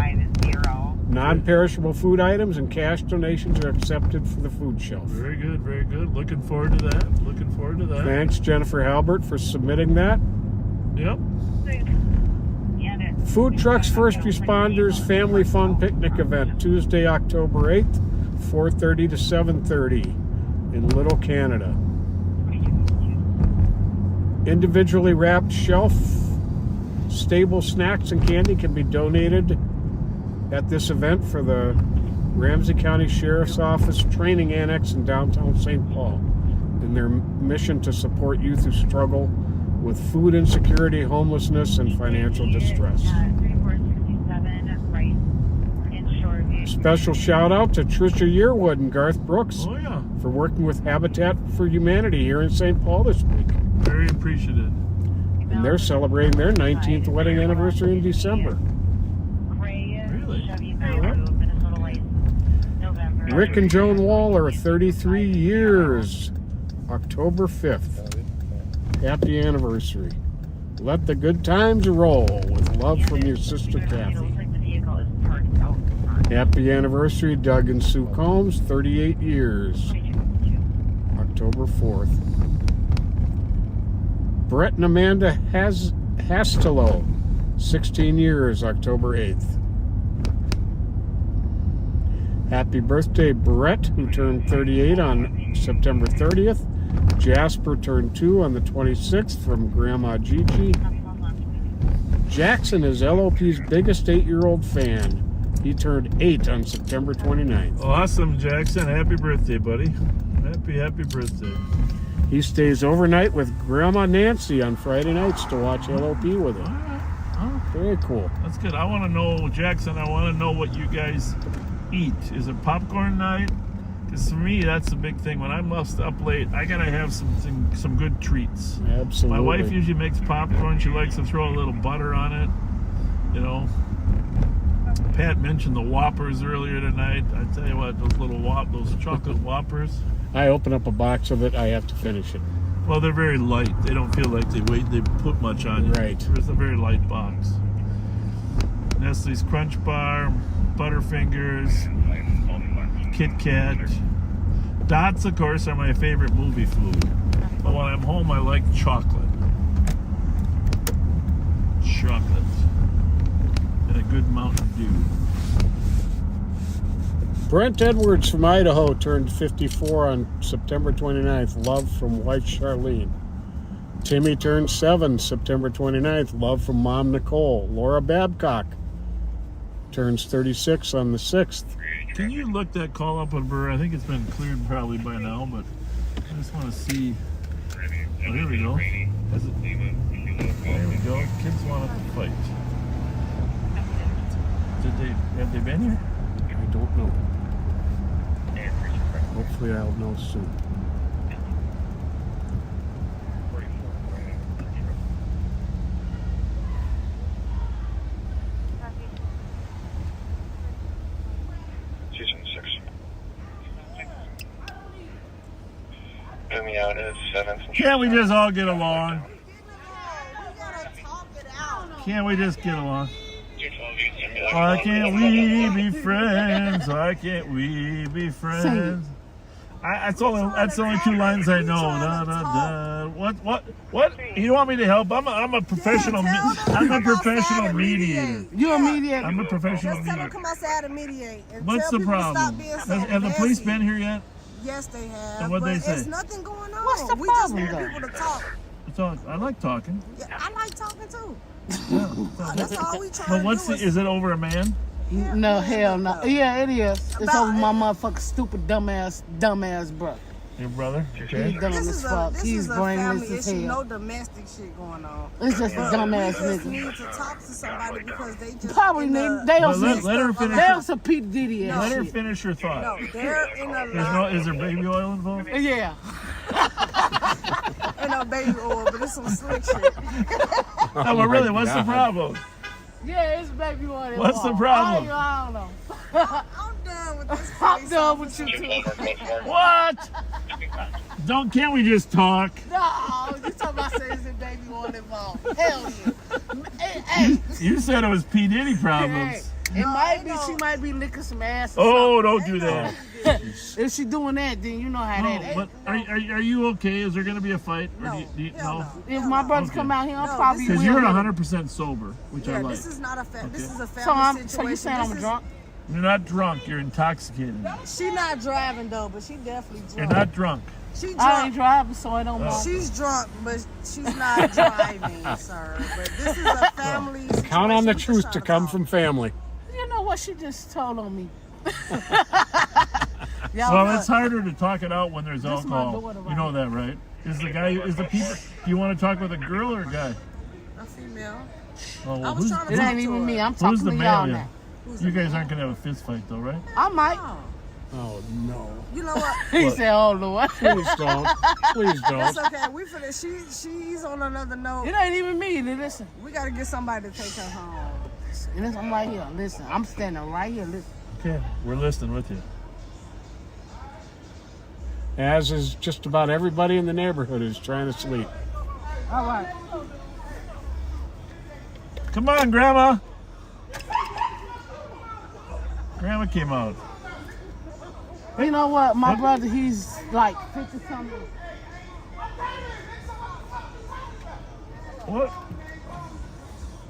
Non-perishable food items and cash donations are accepted for the food shelf. Very good, very good. Looking forward to that. Thanks, Jennifer Halbert, for submitting that. Yep. Food Trucks First Responders Family Fun Picnic Event, Tuesday, October 8th, 4:30 to 7:30 in Little Canada. Individually wrapped shelf stable snacks and candy can be donated at this event for the Ramsey County Sheriff's Office Training Annex in downtown St. Paul in their mission to support youth who struggle with food insecurity, homelessness, and financial distress. Special shout out to Tricia Yearwood and Garth Brooks Oh yeah. for working with Habitat for Humanity here in St. Paul this week. Very appreciative. And they're celebrating their 19th wedding anniversary in December. Really? Rick and Joan Waller, 33 years, October 5th. Happy anniversary. Let the good times roll with love from your sister Kathy. Happy anniversary, Doug and Sue Combs, 38 years, October 4th. Brett and Amanda Hastelow, 16 years, October 8th. Happy birthday, Brett, who turned 38 on September 30th. Jasper turned 2 on the 26th from Grandma Gigi. Jackson is LOP's biggest 8-year-old fan. He turned 8 on September 29th. Awesome, Jackson. Happy birthday, buddy. Happy birthday. He stays overnight with Grandma Nancy on Friday nights to watch LOP with her. Very cool. That's good. I want to know, Jackson, I want to know what you guys eat. Is it popcorn night? Because for me, that's the big thing. When I'm up late, I got to have some good treats. Absolutely. My wife usually makes popcorn. She likes to throw a little butter on it. You know, Pat mentioned the Whoppers earlier tonight. I tell you what, those chocolate Whoppers. I open up a box of it, I have to finish it. Well, they're very light. They don't feel like they put much on you. Right. It's a very light box. Nestle's Crunch Bar, Butterfingers, Kit Kat. Dots, of course, are my favorite movie food. But when I'm home, I like chocolate. And a good Mountain Dew. Brent Edwards from Idaho turned 54 on September 29th. Love from wife Charlene. Timmy turned 7 September 29th. Love from mom Nicole. Laura Babcock turns 36 on the 6th. Can you look that call up on Burr? I think it's been cleared probably by now, but I just want to see. Oh, here we go. There we go. Kids wanted to fight. Have they been here? I don't know. Hopefully I'll know soon. Me out at 7th. Can't we just all get along? Can't we just get along? Why can't we be friends? Why can't we be friends? That's the only 2 lines I know. Da, da, da. What? You want me to help? I'm a professional. I'm a professional mediator. You're a mediator. I'm a professional Just tell mediator. them come outside and mediate. And What's tell the people to problem? stop being so Have the police messy. been here yet? Yes, they have. And what'd they say? There's nothing going on. What's the we just problem, want people to talk. I like talking. Yeah, I like talking too. Yeah. That's all we trying But to what's do. is it over a man? No, hell no. Yeah, it is. It's About over my motherfucking stupid dumbass brother. Your brother? Okay. He's dumb as fuck. He's a brainless family as issue. hell. No domestic shit going on. It's just a dumbass We just nigga. need to talk to somebody because they just Probably in need. a- They Well, don't let her finish. They don't some Pete Diddy ass Let her shit. finish her thought. No, they're in a There's lot. is there baby oil involved? Yeah. Ain't no baby oil, but it's some slick shit. No, but really, what's the problem? Yeah, it's baby one. What's the problem? I don't know. I'm done with this. I'm done with you too. What? Can't we just talk? No, you talking about saying it's a baby one involved. Hell yeah. Hey, You said it was P. Diddy hey, problems. it might be, she might be licking some ass. Oh, don't do that. If she doing that, then you know how No, that but are you okay? Is there going to be a fight? Or No, do you, hell no? no. If my brothers Okay. come out here, I'm No, probably this Because is- you're will. 100% sober, which I Yeah, like. this is not a this is a family So situation. so you saying I'm This is- drunk? You're not drunk. You're intoxicated. She not driving though, but she definitely You're drunk. not drunk. She I ain't drunk. driving, so it don't matter. She's drunk, but she's not driving, sir. But this is a family situation. Count on the We just truth trying to come talk. from family. You know what she just told on me? Well, it's harder to talk it out when there's This is my alcohol. daughter, You know that, right? Is the people? Do you want to talk with a girl or a guy? A female. Oh, I well, was trying to It talk ain't to even her. me. I'm who's talking the to male? y'all Yeah. now. You guys aren't gonna have a fist fight though, right? I might. Oh, Oh no! you know what? He What? said, "Oh Lord." Please don't. Please It's don't. okay. We finna. She's on another note. It ain't even me. Listen, We gotta get somebody to take her home. listen, I'm right here. Listen, I'm standing right here. Listen. Okay, we're listening with you. As is just about everybody in the neighborhood who's trying to sleep. All right. Come on, Grandma. Grandma came out. You know what? My brother, he's like 50 something. What?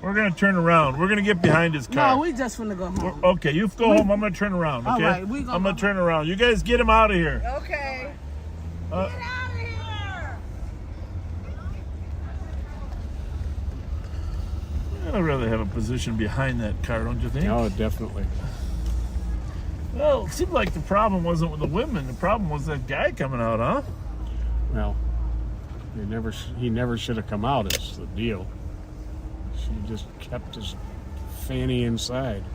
We're gonna turn around. We're gonna get behind his car. No, we just finna go home. Okay, you go home. I'm gonna turn around. Okay. All right, I'm gonna turn around. You guys get him out of here. Okay. Get out of here. I'd rather have a position behind that car, don't you think? No, definitely. Well, it seemed like the problem wasn't with the women. The problem was that guy coming out, huh? Well, he never should have come out. Is the deal. She just kept his fanny inside.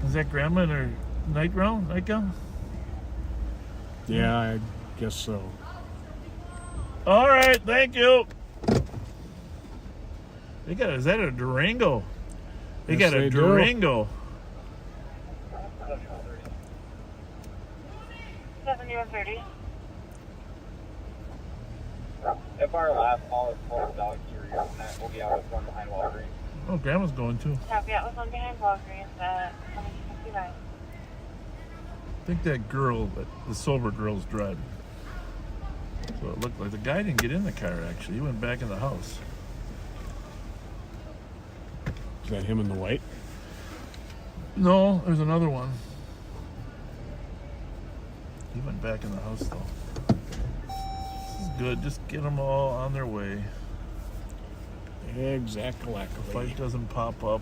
Is that Grandma in her nightgown? Yeah, I guess so. All right, thank you. Is that a Durango? They Yes, got a they do. Durango. 7130. If our last call is closed out, we'll be out of one behind Walgreens. Oh, Grandma's going too. Copy, that was one behind Walgreens at 759. I think that girl, the sober girl's driving. So it looked like the guy didn't get in the car, actually. He went back in the house. Is that him in the white? No, there's another one. He went back in the house, though. This is good. Just get them all on their way. Exactly. The fight doesn't pop up.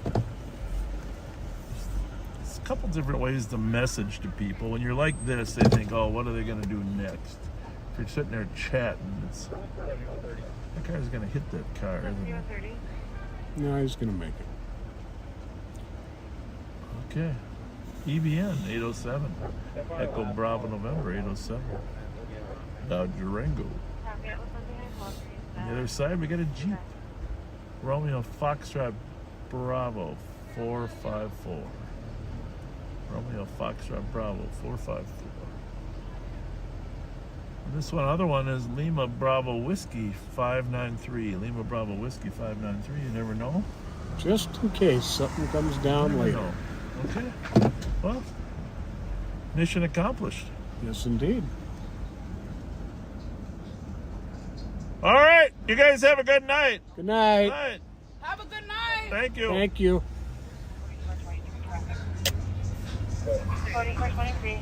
There's a couple different ways to message to people. When you're like this, they think, oh, what are they going to do next? If you're sitting there chatting, that car's going to hit that car, isn't it? No, he's going to make it. Okay. EBN 807. Echo Bravo November 807. Now Durango. On the other side, we got a Jeep. Romeo Foxtrot Bravo 454. Romeo Foxtrot Bravo 454. And this other one is Lima Bravo Whiskey 593. Lima Bravo Whiskey 593. You never know. Just in case something comes down later. No. Okay. Well, mission accomplished. Yes, indeed. All right. You guys have a good night. Good night. Night. Have a good night. Thank you. Thank you. 4423.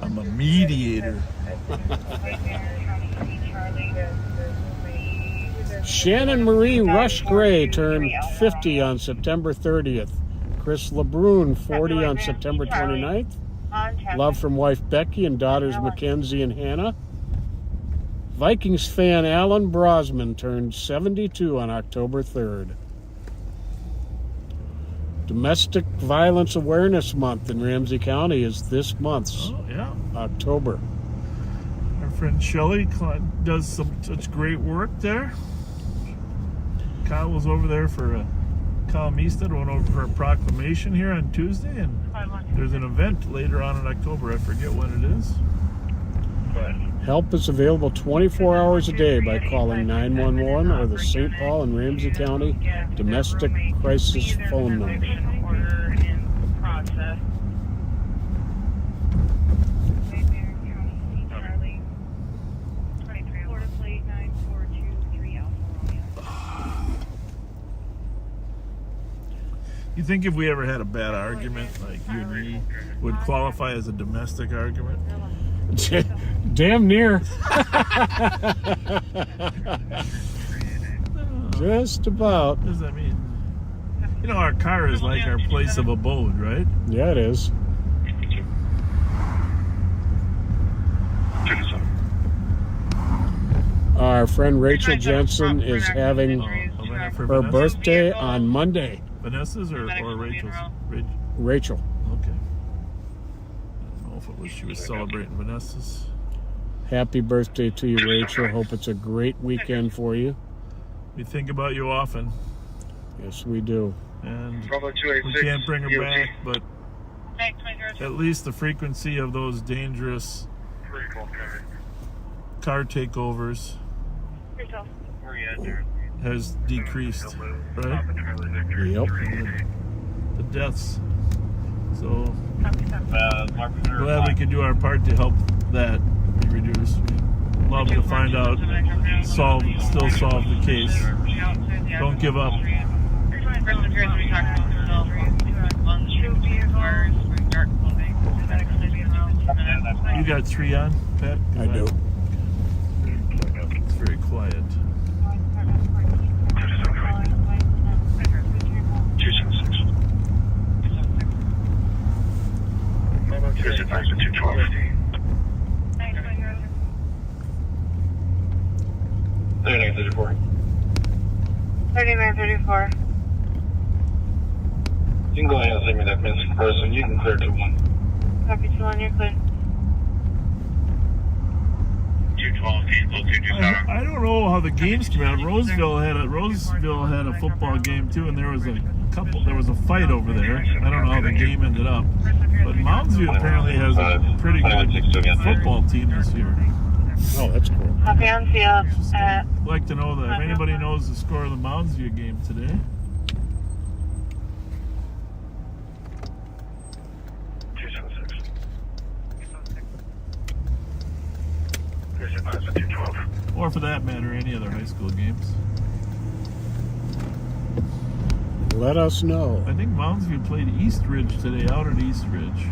I'm a mediator. Shannon Marie Rush Gray turned 50 on September 30th. Chris LeBrun, 40 on September 29th. Love from wife Becky and daughters Mackenzie and Hannah. Vikings fan Alan Brosman turned 72 on October 3rd. Domestic Violence Awareness Month in Ramsey County is this month, October. Our friend Shelley does such great work there. Kyle was over there for Kyle Meestad went over for a proclamation here on Tuesday, and there's an event later on in October. I forget when it is. Help is available 24 hours a day by calling 911 or the St. Paul and Ramsey County Domestic Crisis phone number. Order in process. Charlie. 23. Florida plate 9423 Alpha Romeo. You think if we ever had a bad argument, like you and me, would qualify as a domestic argument? Damn near. Just about. What does that mean? You know, our car is like our place of abode, right? Yeah, it is. Our friend Rachel Jensen is having her birthday on Monday. Vanessa's or Rachel's? Rachel. Okay. I don't know if it was she was celebrating Vanessa's. Happy birthday to you, Rachel. Hope it's a great weekend for you. We think about you often. Yes, we do. And we can't bring her back, but at least the frequency of those dangerous car takeovers has decreased, right? Yep. The deaths. So glad we can do our part to help that greatly reduced. We'd love to find out, still solve the case. Don't give up. You got 3 on, Pat? I do. It's very quiet. 276. Here's advice to 212. 3934. 3934. You can go ahead and send me that missing person. You can clear to 1. Copy 2-1, you're clear. 212, cancel 227. I don't know how the games came out. Roseville had a football game too, and there was a fight over there. I don't know how the game ended up, but Moundsview apparently has a pretty good football team this year. Oh, that's cool. Copy on field. I'd like to know that if anybody knows the score of the Moundsview game today. 276. Here's advice to 212. Or for that matter, any other high school games. Let us know. I think Moundsview played Eastridge today, out at Eastridge.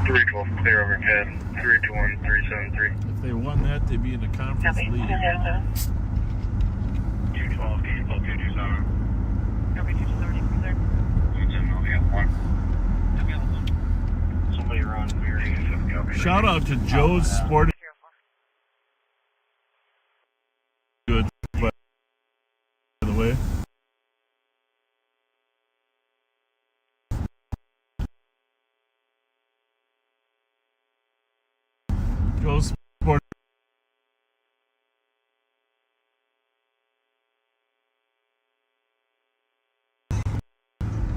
312, clear over 10. 321, 373. If they won that, they'd be in the conference league. 212, cancel 227. Copy 270, clear. Somebody run Vries. Shout out to Joe's Sporting Goods, by the way. Joe's Sporting.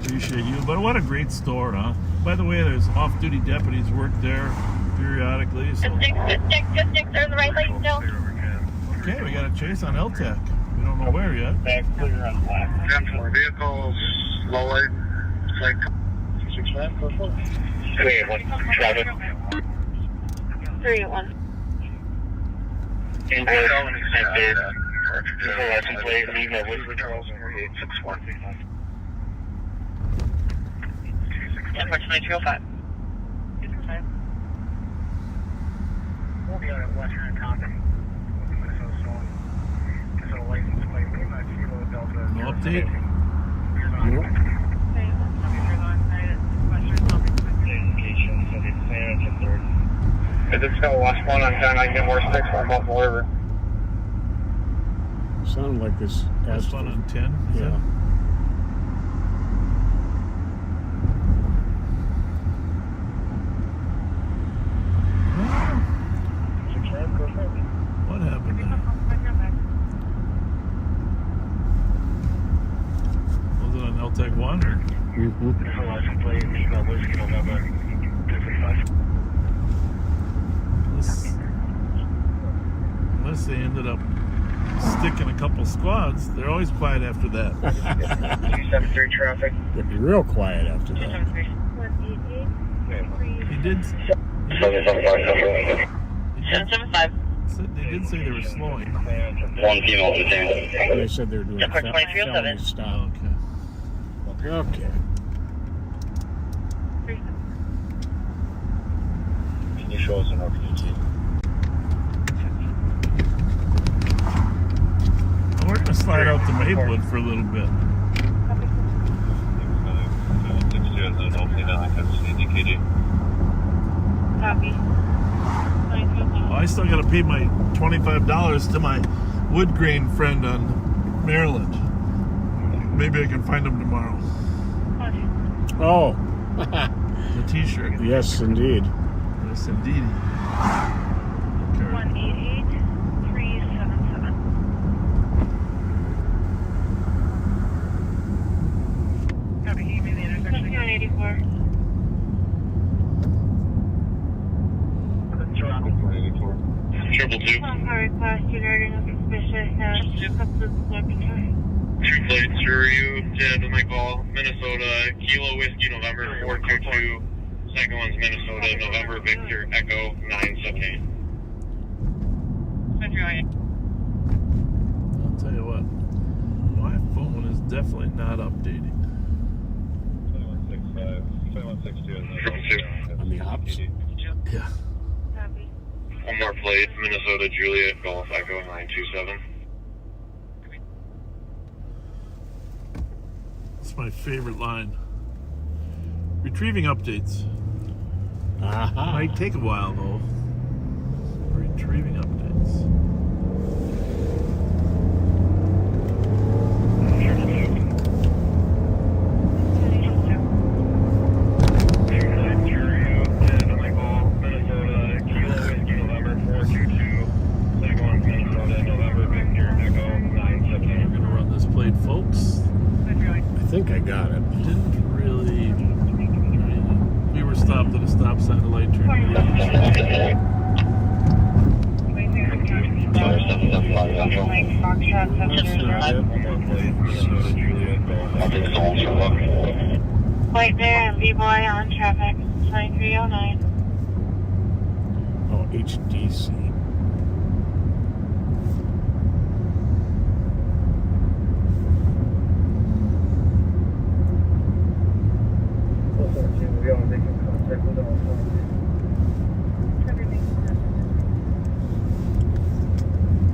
Appreciate you, but what a great store, huh? By the way, there's off-duty deputies work there periodically. So. Good six, they're in the right lane still. Okay, we got a chase on LTAC. We don't know where yet. Back clear on black. Vehicles, low light, like 6-9, 4-4. 381, traffic. 3-1. License plate, Lima, Whistler, Charles, 861. Unfortunately, 305. We'll be out at Western and Compton. Minnesota Stone. Minnesota license plate, Lima, Kilo, Delta. No update? If it's got last one on 10, I can get more sticks from Buffalo River. Sounded like this. Last one on 10? Is Yeah. that? What happened there? Was it on LTAC 1 or? Mm-hmm. License plate, Lima, Whiskey, November, 235. Unless they ended up sticking a couple squads, they're always quiet after that. 273 traffic. They'd be real quiet after that. He did 775. they did say they were slowing. One female detained. They said they were doing Network 2307. felony stop. Okay. Okay. Can you show us an RPG? We're gonna slide out to Maplewood for a little bit. Copy. Well, I still gotta pay my $25 to my wood grain friend on Maryland. Maybe I can find him tomorrow. Oh. The t-shirt. Yes, indeed. Yes, indeed. 188377. Copy, give me the intersection. 184. Triple two. Car class 2 regarding a suspicious substance smoking charge. 2 plates, sure you, to Mike Ball, Minnesota, Kilo Whiskey, November 422. Second one's Minnesota, November Victor, Echo 978. I'll tell you what, my phone is definitely not updating. 2165, 2162 On the ops? Yeah. One more plate, Minnesota Juliet, Golf Echo 927. It's my favorite line. Retrieving updates. Aha. Might take a while though. Retrieving updates. We're gonna run this plate, folks. I think I got it. Didn't really. We were stopped at a stop sign. The light turned green. White Bear and B-Boy on traffic, 2309. Oh, HDC.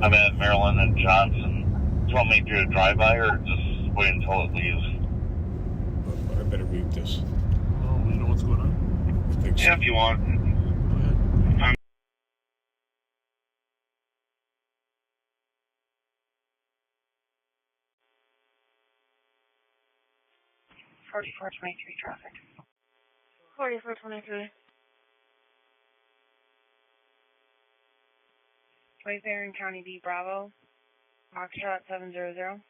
I'm at Maryland and Johnson. Do you want me to do a drive-by or just wait until it leaves? I better read this. Oh, you know what's going on? I think so. Yeah, if you want. Go ahead. 4423 traffic. 4423. White Bear in County B, Bravo. Foxtrot 700.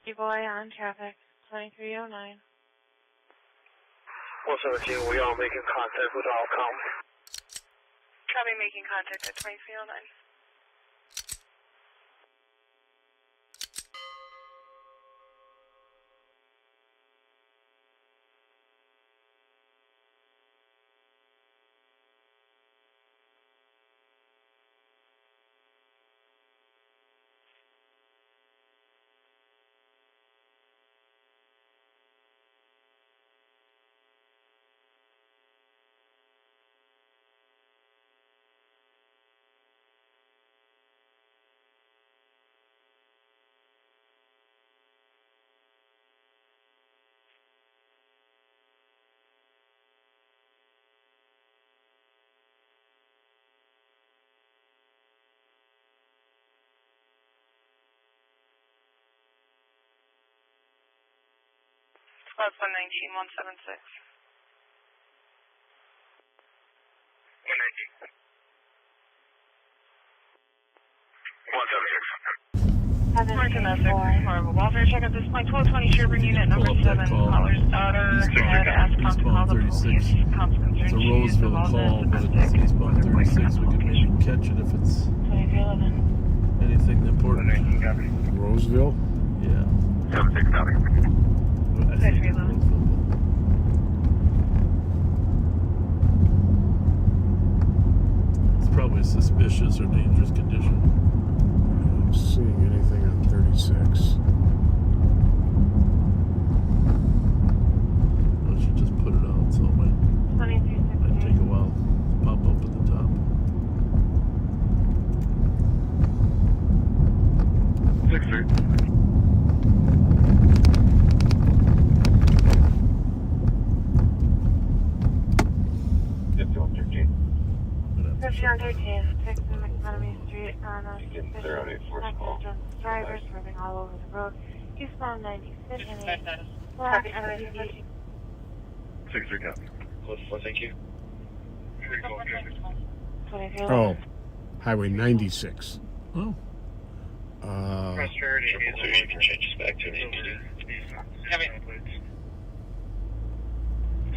B-Boy on traffic, 2309. 117, we are making contact with all com. Copy, making contact at 2309. Plus 119, 176. 176. 176. Horrible welfare check at this point. 1220 Sherburne unit number 7. Caller's daughter had asked Tom to call the police. Tom's concerned It's a she used the Roseville wall call, but it's eastbound 36. We could maybe catch it if it's 2311. anything important. Roseville? Yeah. 76 copy. I think Roseville. It's probably a suspicious or dangerous condition. I'm not seeing anything on 36. I should just put it out, so it might take a while to pop up at the top. 6-3. On 13, 6 in McManamy Street on a Getting clear out 8-4 call. drivers moving all over the road. Eastbound 96 and 8. 6-3 copy. Well, thank you. Oh, Highway 96. Oh. So you can change this back to an 82.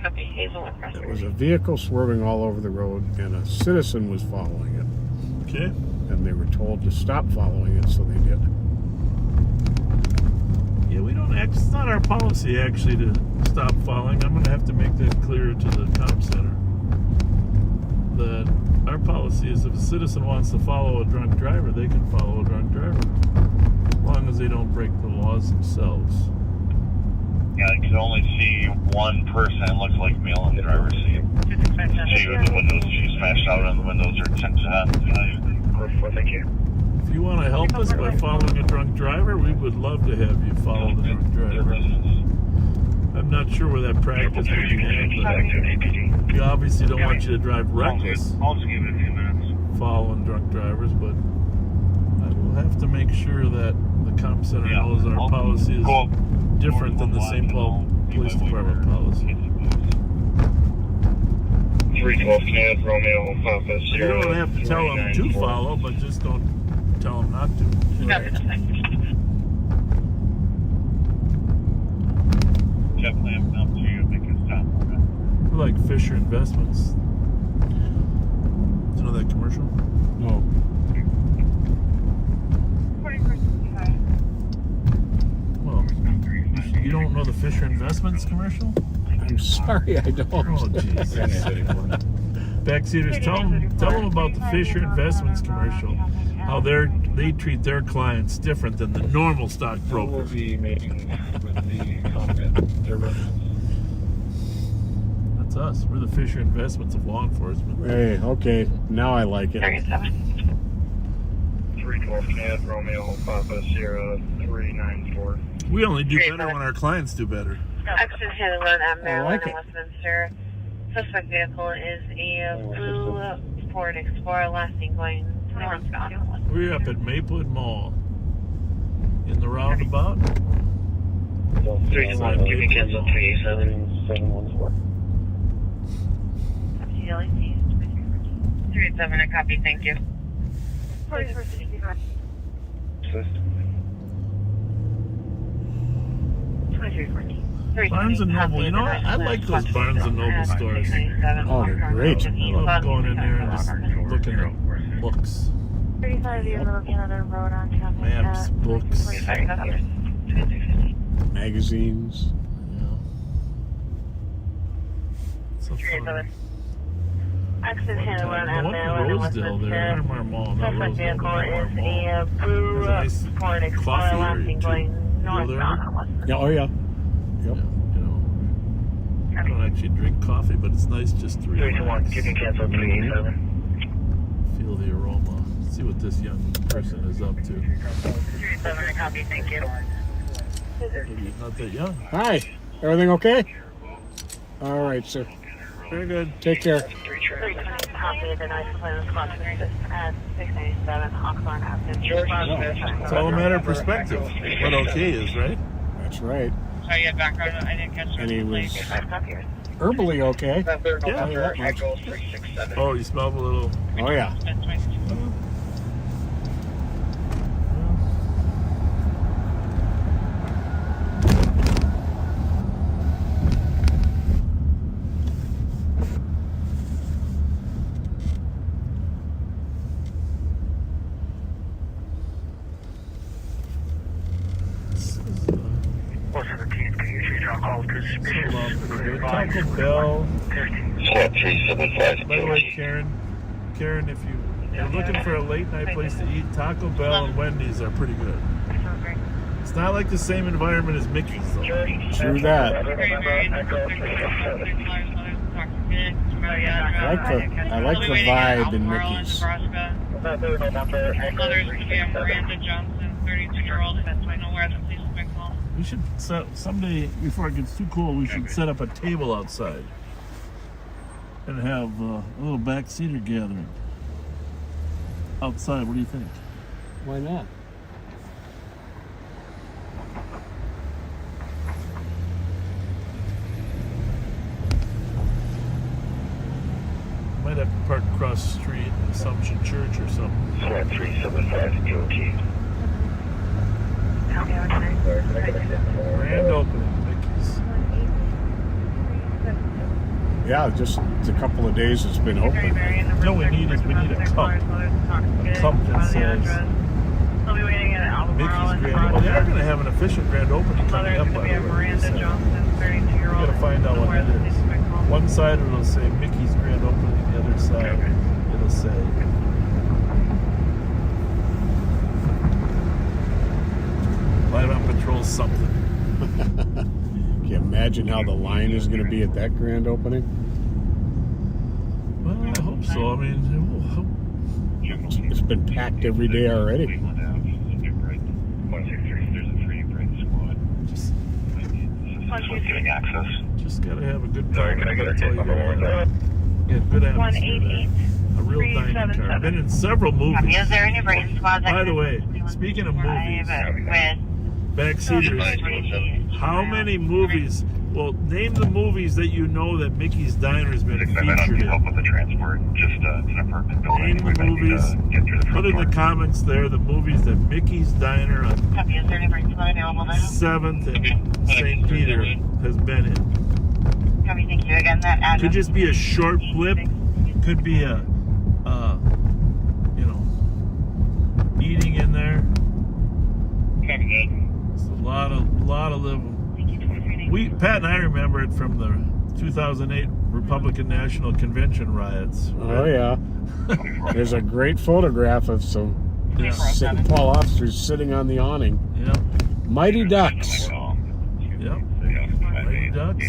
Copy, Hazel and There was a vehicle swerving all over the road, and a citizen was following it. Okay. And they were told to stop following it, so they did. Yeah, we don't act, it's not our policy actually to stop following. I'm going to have to make that clear to the comm center. that our policy is if a citizen wants to follow a drunk driver, they can follow a drunk driver, as long as they don't break the laws themselves. Yeah, I can only see one person. It looks like male in the driver's seat. See with the windows. She smashed out on the windows or tinted on. Thank you. If you want to help us by following a drunk driver, we would love to have you follow the drunk driver. I'm not sure where that practice began, but we obviously don't want you to drive reckless I'll just give it a few minutes. following drunk drivers, but I will have to make sure that the comp center knows our policy is different than the St. Paul Police Department policy. 312 Canad, Romeo, Papa, You don't have to tell them to follow, but just don't tell them not to. Definitely have enough to make it stop. We're like Fisher Investments. Do you know that commercial? No. Well, you don't know the Fisher Investments commercial? I'm sorry, I don't. Oh, Jesus. Backseaters, tell them about the Fisher Investments commercial. How they treat their clients different than the normal stockbroker. We'll be meeting with the comment. That's us. We're the Fisher Investments of law enforcement. Hey, okay, now I like it. 312 Canad, Romeo, Papa, Sierra, 394. We only do better when our clients do better. Action handed on at Maryland like and it. Westminster. Suspect vehicle is a blue Ford Explorer, last seen going northbound. We're up at Maplewood Mall. In the roundabout. 321, you can cancel 387. 387, a copy, thank you. Barnes and Noble, you know what? I like those Barnes and Noble stores. Oh, they're great. I love going in there and just looking at books, 35 Little Canada Road on traffic. maps, books. Magazines. Yeah. So fun. Action handed on The at one in Maryland and Rosedale there, Westminster. Armor Mall, not Suspect Rosedale, vehicle but Armor is Mall. a blue There's a nice Ford Explorer, coffee last area seen too. going northbound on Westminster. Yeah, oh yeah. Yeah, you know, I don't actually drink coffee, but it's nice just to 321, relax, you can cancel 387. feel the aroma, see what this young person is up to. 387, a copy, thank you. He's not that young. Hi, everything okay? All right, sir. Very good. Take care. 320, copy, the nice plan squad assist at 697 Hawthorne Avenue. It's all a matter of perspective, what okay is, right? That's right. Sorry, you had background, I didn't catch And he was that. herbally okay. Yeah. Echo 367. Oh, you smell a little... Oh yeah. Taco Bell. Flat 375. By the way, Karen, if you're looking for a late night place to eat, Taco Bell and Wendy's are pretty good. It's not like the same environment as Mickey's, though. True that. I like the vibe in Mickey's. Miranda Johnson, 32-year-old, I know where the police have been called. We should someday, before it gets too cold, we should set up a table outside and have a little backseater gathering outside. What do you think? Why not? Might have to park across the street at Assumption Church or something. Flat 375 EOT. Grand opening, Mickey's. Yeah, just a couple of days it's been open. You know what we need is we need a cup. A cup that says Mickey's Grand. Well, they are going to have an official grand opening coming up, by the way. We gotta find out what it is. One side it'll say Mickey's Grand Opening, the other side it'll say Light on Patrol something. Can you imagine how the line is going to be at that grand opening? Well, I hope so. I mean, It's been packed every day already. Giving access. just gotta have a good time. I gotta tell you that. Yeah, good atmosphere. A real dining car. I've been in several movies. Is there any brain squad that By the way, speaking of movies, backseaters, how many movies? Well, name the movies that you know that Mickey's Diner has been I don't featured need in. help with the transport. Just it's an apartment building. Name the movies. Get through the Put front in the door. comments there the movies that Mickey's Diner on Copy. Is there any brain squad available now? 7th and St. Peter has been in. Copy. Thank you again. That address. Could just be a short blip. Could be a, eating in there. It's a lot of living. Pat and I remember it from the 2008 Republican National Convention riots. Oh, yeah. There's a great photograph of some Yeah. St. Paul officers sitting on the awning. Yeah. Mighty Ducks. Yep. Mighty Ducks.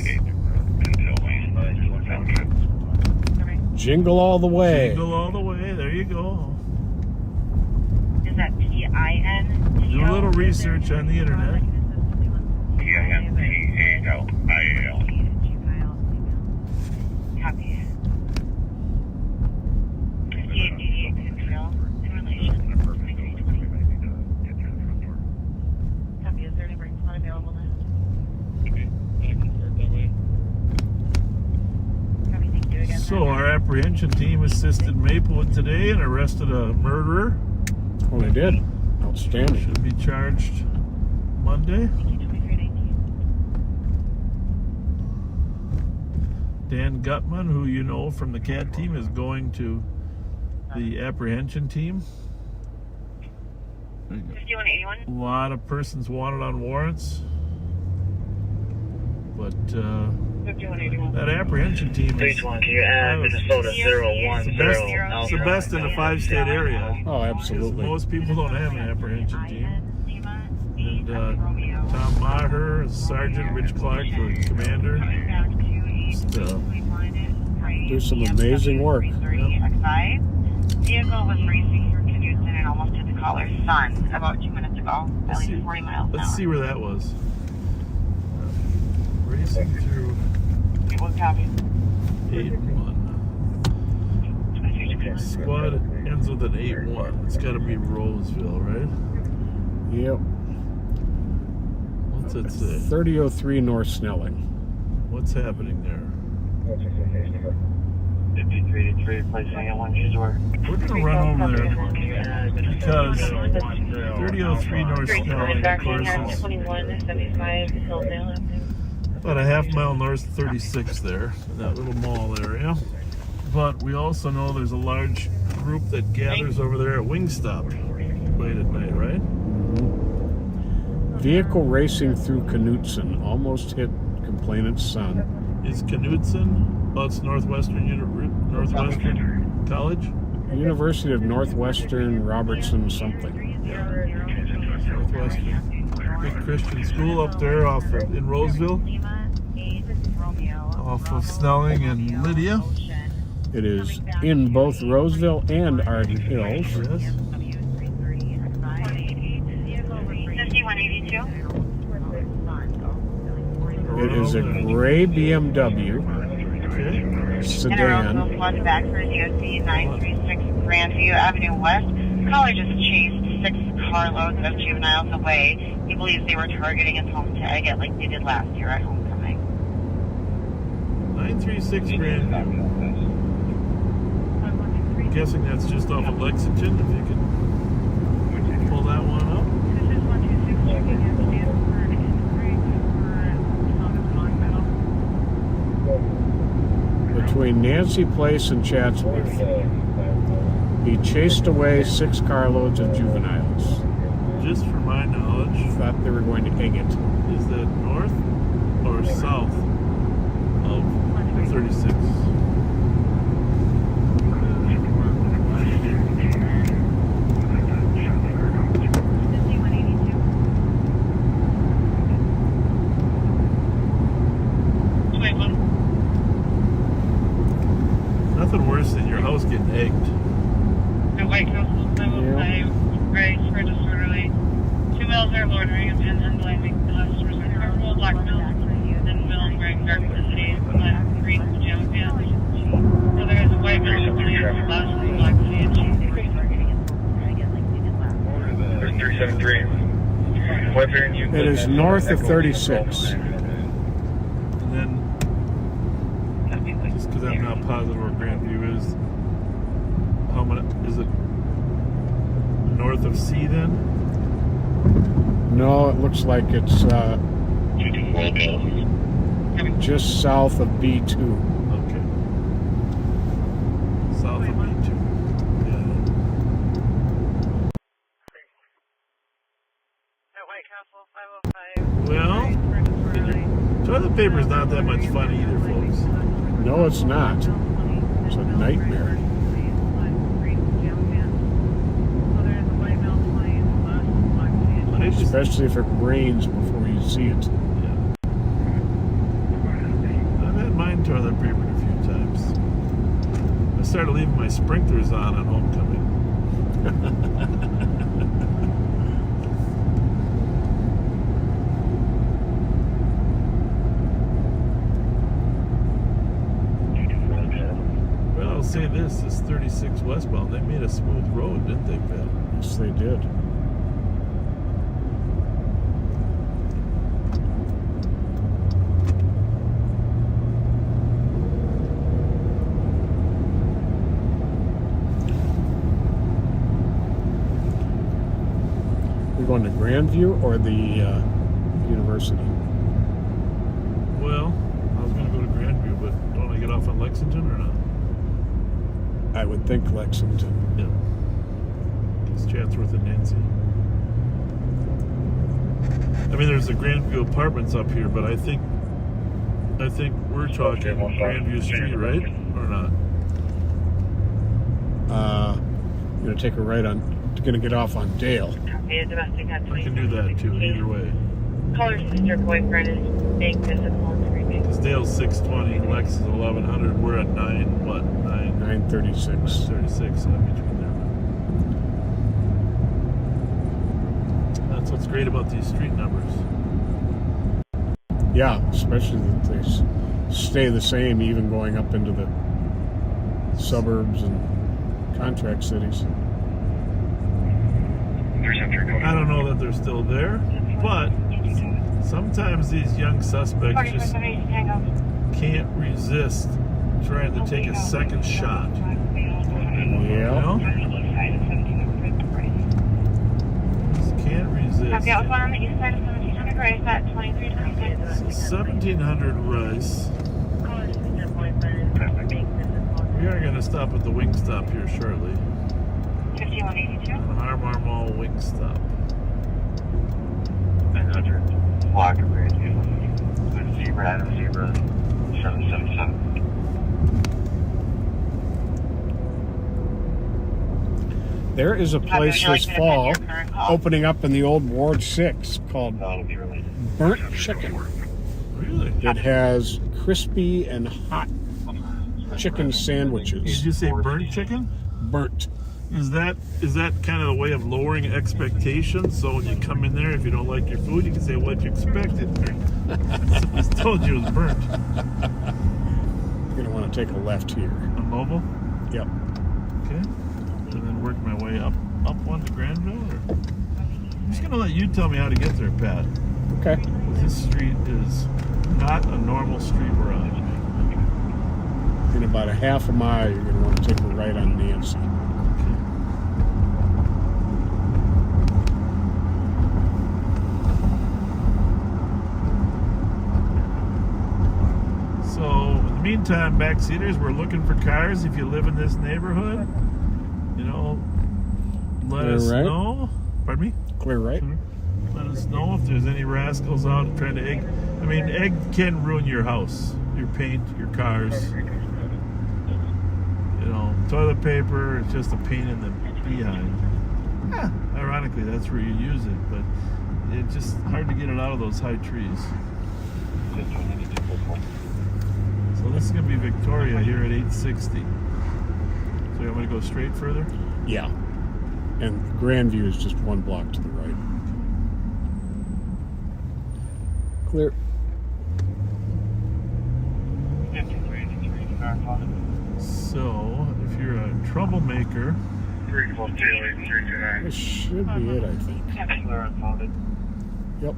Jingle all the way. Jingle all the way. There you go. Is that PIN? Do a little research on the internet. P-I-N-T-A-L-I-A-L. Copy. 5888 control in relation. Copy. Is there any brain squad available now? Copy. Thank you again. So our apprehension team assisted Maplewood today and arrested a murderer. Oh, they did. Outstanding. Should be charged Monday. Dan Gutman, who you know from the CAD team, is going to the apprehension team. 5181. A lot of persons wanted on warrants. But 5181. that apprehension team is Can you add Minnesota 010 it's the best in the 5-state area. Oh, Because absolutely. most people don't have an apprehension team. And Tom Maher, Sergeant Rich Clark, the commander. Just, Do some amazing work. Vehicle was racing through Knudsen and almost hit the caller's son about 2 minutes ago, at least 40 miles an let's hour. see where that was. Racing through What copy? 8-1. Squad ends with an 8-1. It's got to be Roseville, right? Yep. What's it say? 3003 North Snelling. What's happening there? 5383, placing at 1 Shore. We're going to run over there because 3003 North Snelling, of course, is 2175 Hillsdale Avenue. about a half-mile north of 36 there, in that little mall area. But we also know there's a large group that gathers over there at Wingstop late at night, right? Vehicle racing through Knudsen almost hit complainant's son. Is Knudsen? Oh, it's Northwestern College? University of Northwestern Robertson something. Northwestern. Big Christian school up there in Roseville, off of Snelling and Lydia. It is in both Roseville and Arden Hills. Yes. 5182. It is a gray BMW Okay. sedan. Interruptible flood back for DOC 936 Grandview Avenue West. Caller just chased 6 carloads of juveniles away. He believes they were targeting his home tag at like they did last year at homecoming. 936 Grandview. I'm guessing that's just off of Lexington, if you can pull that one up. Between Nancy Place and Chatsworth, he chased away 6 carloads of juveniles. Just for my knowledge, Thought they were going to egg it. is that north or south of the 36 36. Nothing worse than your house getting egged. The White Castle 505, Vries for disorderly. 2 miles are loitering and unblaming customers in Burrill, Black Mill, then Millingren, Garden City, Black Green, Jam Pants. So there's a White Mill, last name, Black Sea, and There's 373. It is north of 36. And then, just because I'm not positive where Grandview is, how much is it? North of C then? No, it looks like it's just south of B2. Okay. South of B2. Yeah. At White Castle 505. Well, toilet paper's not that much fun either, folks. No, it's not. It's a nightmare. Especially if it rains before you see it. Yeah. I've had mine toilet papered a few times. I started leaving my sprinklers on homecoming. Well, I'll say this 36 westbound, they made a smooth road, didn't they, Pat? Yes, they did. Going to Grandview or the university? Well, I was going to go to Grandview, but don't I get off on Lexington or not? I would think Lexington. Yeah. It's Chatsworth and Nancy. I mean, there's the Grandview apartments up here, but I think we're talking Grandview Street, right? Or not? You're going to take a right on, going to get off on Dale. A domestic at I can do that too, either way. Caller sister boyfriend is being physical and screaming. Because Dale's 620, Lex is 1100. We're at 936. 36, so I'm between there. That's what's great about these street numbers. Yeah, especially that they stay the same even going up into the suburbs and contract cities. I don't know that they're still there, but sometimes these young suspects just can't resist trying to take a second shot. Yeah. You know? Just can't resist. I've got one on the east side of 1700 Rice at 2326. So 1700 Rice. We are going to stop at the Wingstop here shortly. 5182. Harmar Mall Wingstop. 900 block of Grandview. Zebra, Adam Zebra, 777. There is a place this fall opening up in the old Ward 6 called Burnt Chicken. Really? It has crispy and hot chicken sandwiches. Did you say burnt chicken? Burnt. Is that kind of a way of lowering expectations? So when you come in there, if you don't like your food, you can say what you expected. I told you it was burnt. You're going to want to take a left here. On Mobile? Yep. Okay. And then work my way up one to Granville? Or? I'm just going to let you tell me how to get there, Pat. Okay. This street is not a normal street we're on. In about a half a mile, you're going to want to take a right on Nancy. So, in the meantime, backseaters, we're looking for cars. If you live in this neighborhood, you know, let us know. Pardon me? Clear right. Let us know if there's any rascals out trying to egg. I mean, egg can ruin your house. your paint, your cars. You know, toilet paper, it's just a pain in the behind. Yeah, ironically, that's where you use it, but it's just hard to get it out of those high trees. So this is going to be Victoria here at 860. So you want me to go straight further? Yeah. And Grandview is just one block to the right. Clear. So, if you're a troublemaker... 342-329. This should be it, I think. Yep.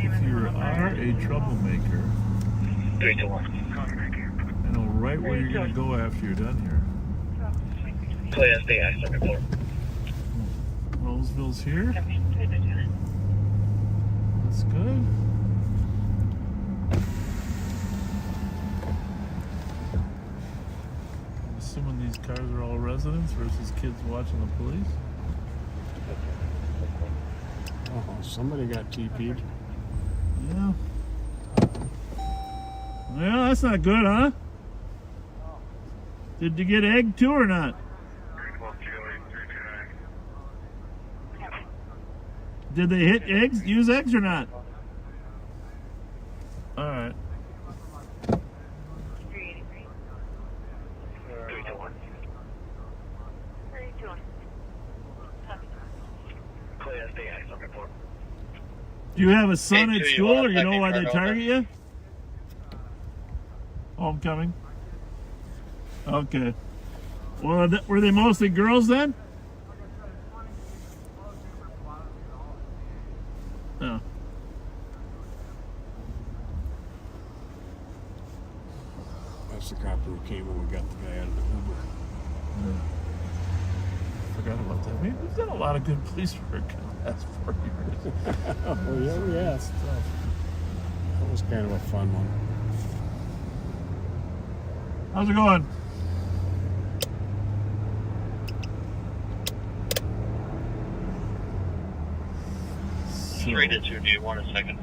If you are a troublemaker, 321. I know right where you're going to go after you're done here. Clay SDI, second floor. Roseville's here. That's good. I'm assuming these cars are all residents versus kids watching the police. Oh, somebody got TP'd. Yeah. Well, that's not good, huh? Did you get egg too or not? Did they hit eggs? Use eggs or not? All right. 321. 321. Clay SDI, second floor. Do you have a son Hey, at two, you school, want or a you know second why they card target over? you? Homecoming. Okay. Well, were they mostly girls then? No. That's the cop who came when we got the guy out of the Uber. Forgot about that. We've done a lot of good police work in the last 4 years. Oh, yeah. That was kind of a fun one. How's it going? So, 3 to 2, do you want a second?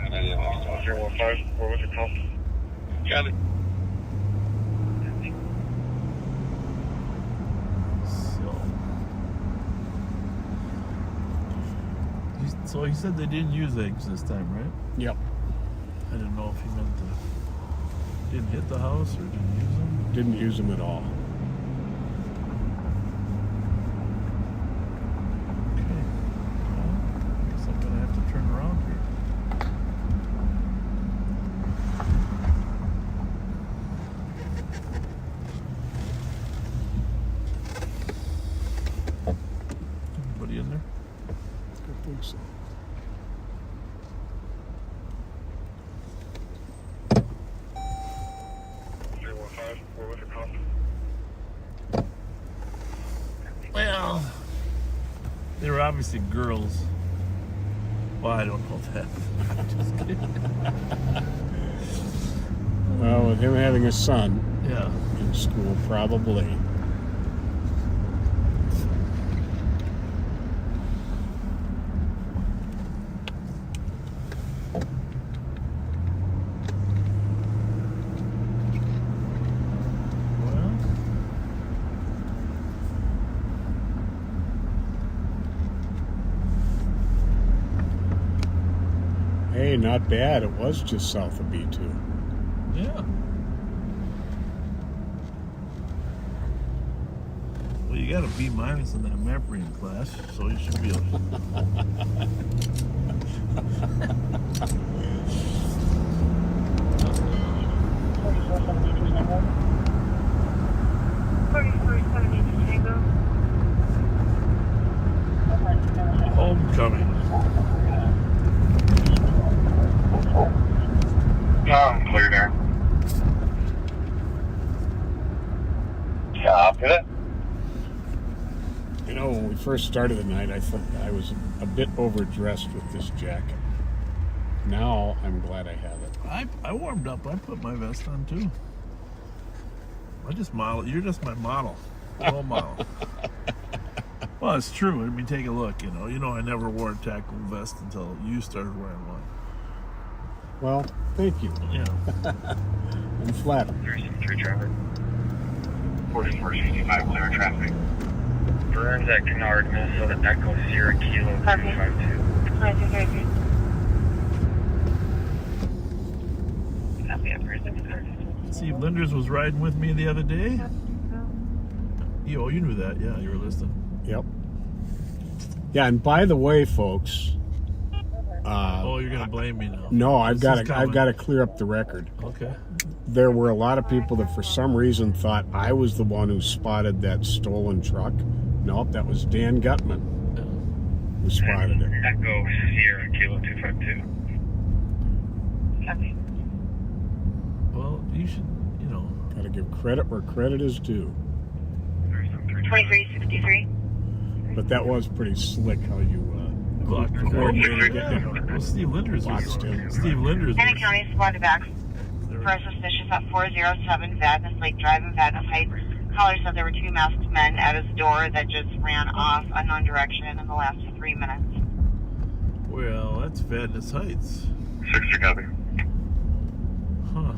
negative. 015, what was your call? Got it. So he said they didn't use eggs this time, right? Yep. I didn't know if he meant didn't hit the house or didn't use them. Didn't use them at all. Okay. Well, I guess I'm gonna have to turn around here. Anybody in there? I think so. What was your call? Well, they were obviously girls. Well, I don't know that. I'm just kidding. Well, with him having a son Yeah. in school, probably. Well, Hey, not bad. It was just south of B2. yeah. Well, you got a B- in that map reading class, so you should be able to. Homecoming. I'm clear there. Copy it. You know, when we first started the night, I thought I was a bit overdressed with this jacket. Now, I'm glad I have it. I warmed up. I put my vest on too. I just model. You're just my model. Role model. Well, it's true. I mean, take a look. You know, I never wore a tactical vest until you started wearing one. Well, thank you. Yeah. I'm flattered. 373 traffic. 4465 clear traffic. Burns at Kennard, Minnesota, Echo Sierra Kilo 252. Steve Linders was riding with me the other day. You knew that. Yeah, you were listening. Yep. Yeah, and by the way, folks. Oh, you're gonna blame me now. No, I've got to clear up the record. Okay. There were a lot of people that for some reason thought I was the one who spotted that stolen truck. Nope, that was Dan Gutman who spotted it. Echo Sierra Kilo 252. Well, you should, Got to give credit where credit is due. 2363. But that was pretty slick how you coordinated it. Well, Steve Linders was. Steve Linders Penn was. County squad back for a suspicious at 407 Vadnais Lake Drive in Vadnais Heights. Caller said there were two masked men at his door that just ran off unknown direction in the last 3 minutes. Well, that's Vadnais Heights. 60 copy. Huh.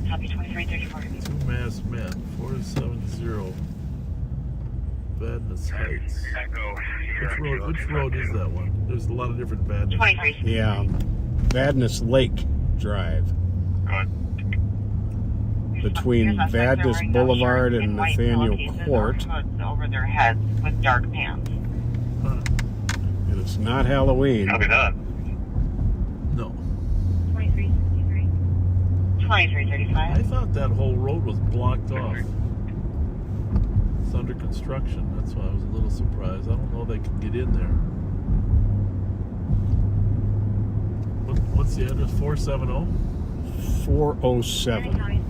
Copy 2334. Two masked men. 470. Vadnais Heights. Which road is that one? There's a lot of different Vadnais. 23. Yeah, Vadnais Lake Drive. Between Vadnais Boulevard and Nathaniel Court. Over their heads with dark pants. And it's not Halloween. Copy that. No. 2363. 2335. I thought that whole road was blocked off. It's under construction. That's why I was a little surprised. I don't know if they can get in there. What's the address? 470? 407.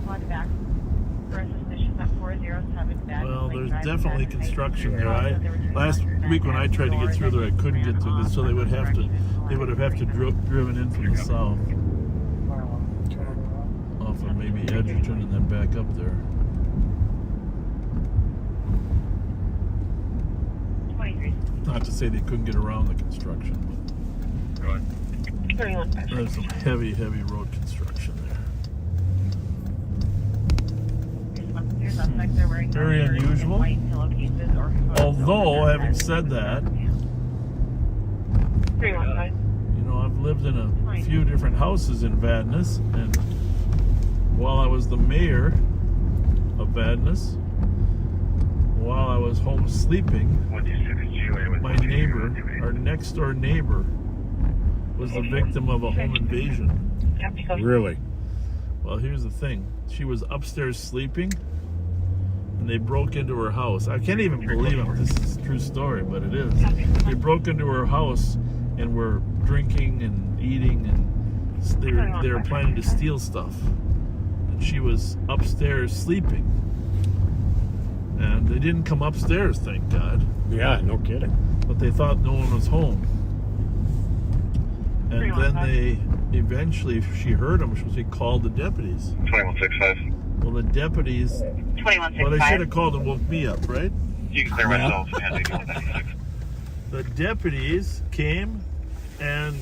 Well, there's definitely construction there. Last week when I tried to get through there, I couldn't get through this, so they would have to driven in from the south, off of maybe Edgerton, and then back up there. Not to say they couldn't get around the construction, but there's some heavy road construction there. Very unusual. Although, having said that, I've lived in a few different houses in Vadnais, and while I was the mayor of Vadnais, while I was home sleeping, my neighbor, our next door neighbor, was the victim of a home invasion. Really? Well, here's the thing. She was upstairs sleeping, and they broke into her house. I can't even believe it. This is a true story, but it is. They broke into her house and were drinking and eating, and they were planning to steal stuff. And she was upstairs sleeping. And they didn't come upstairs, thank God. Yeah, no kidding. But they thought no one was home. And then they eventually, she heard them, she called the deputies. 2165. Well, the deputies, 2165. well, they should have called and woke me up, right? You can clear myself. Yeah, 96. The deputies came, and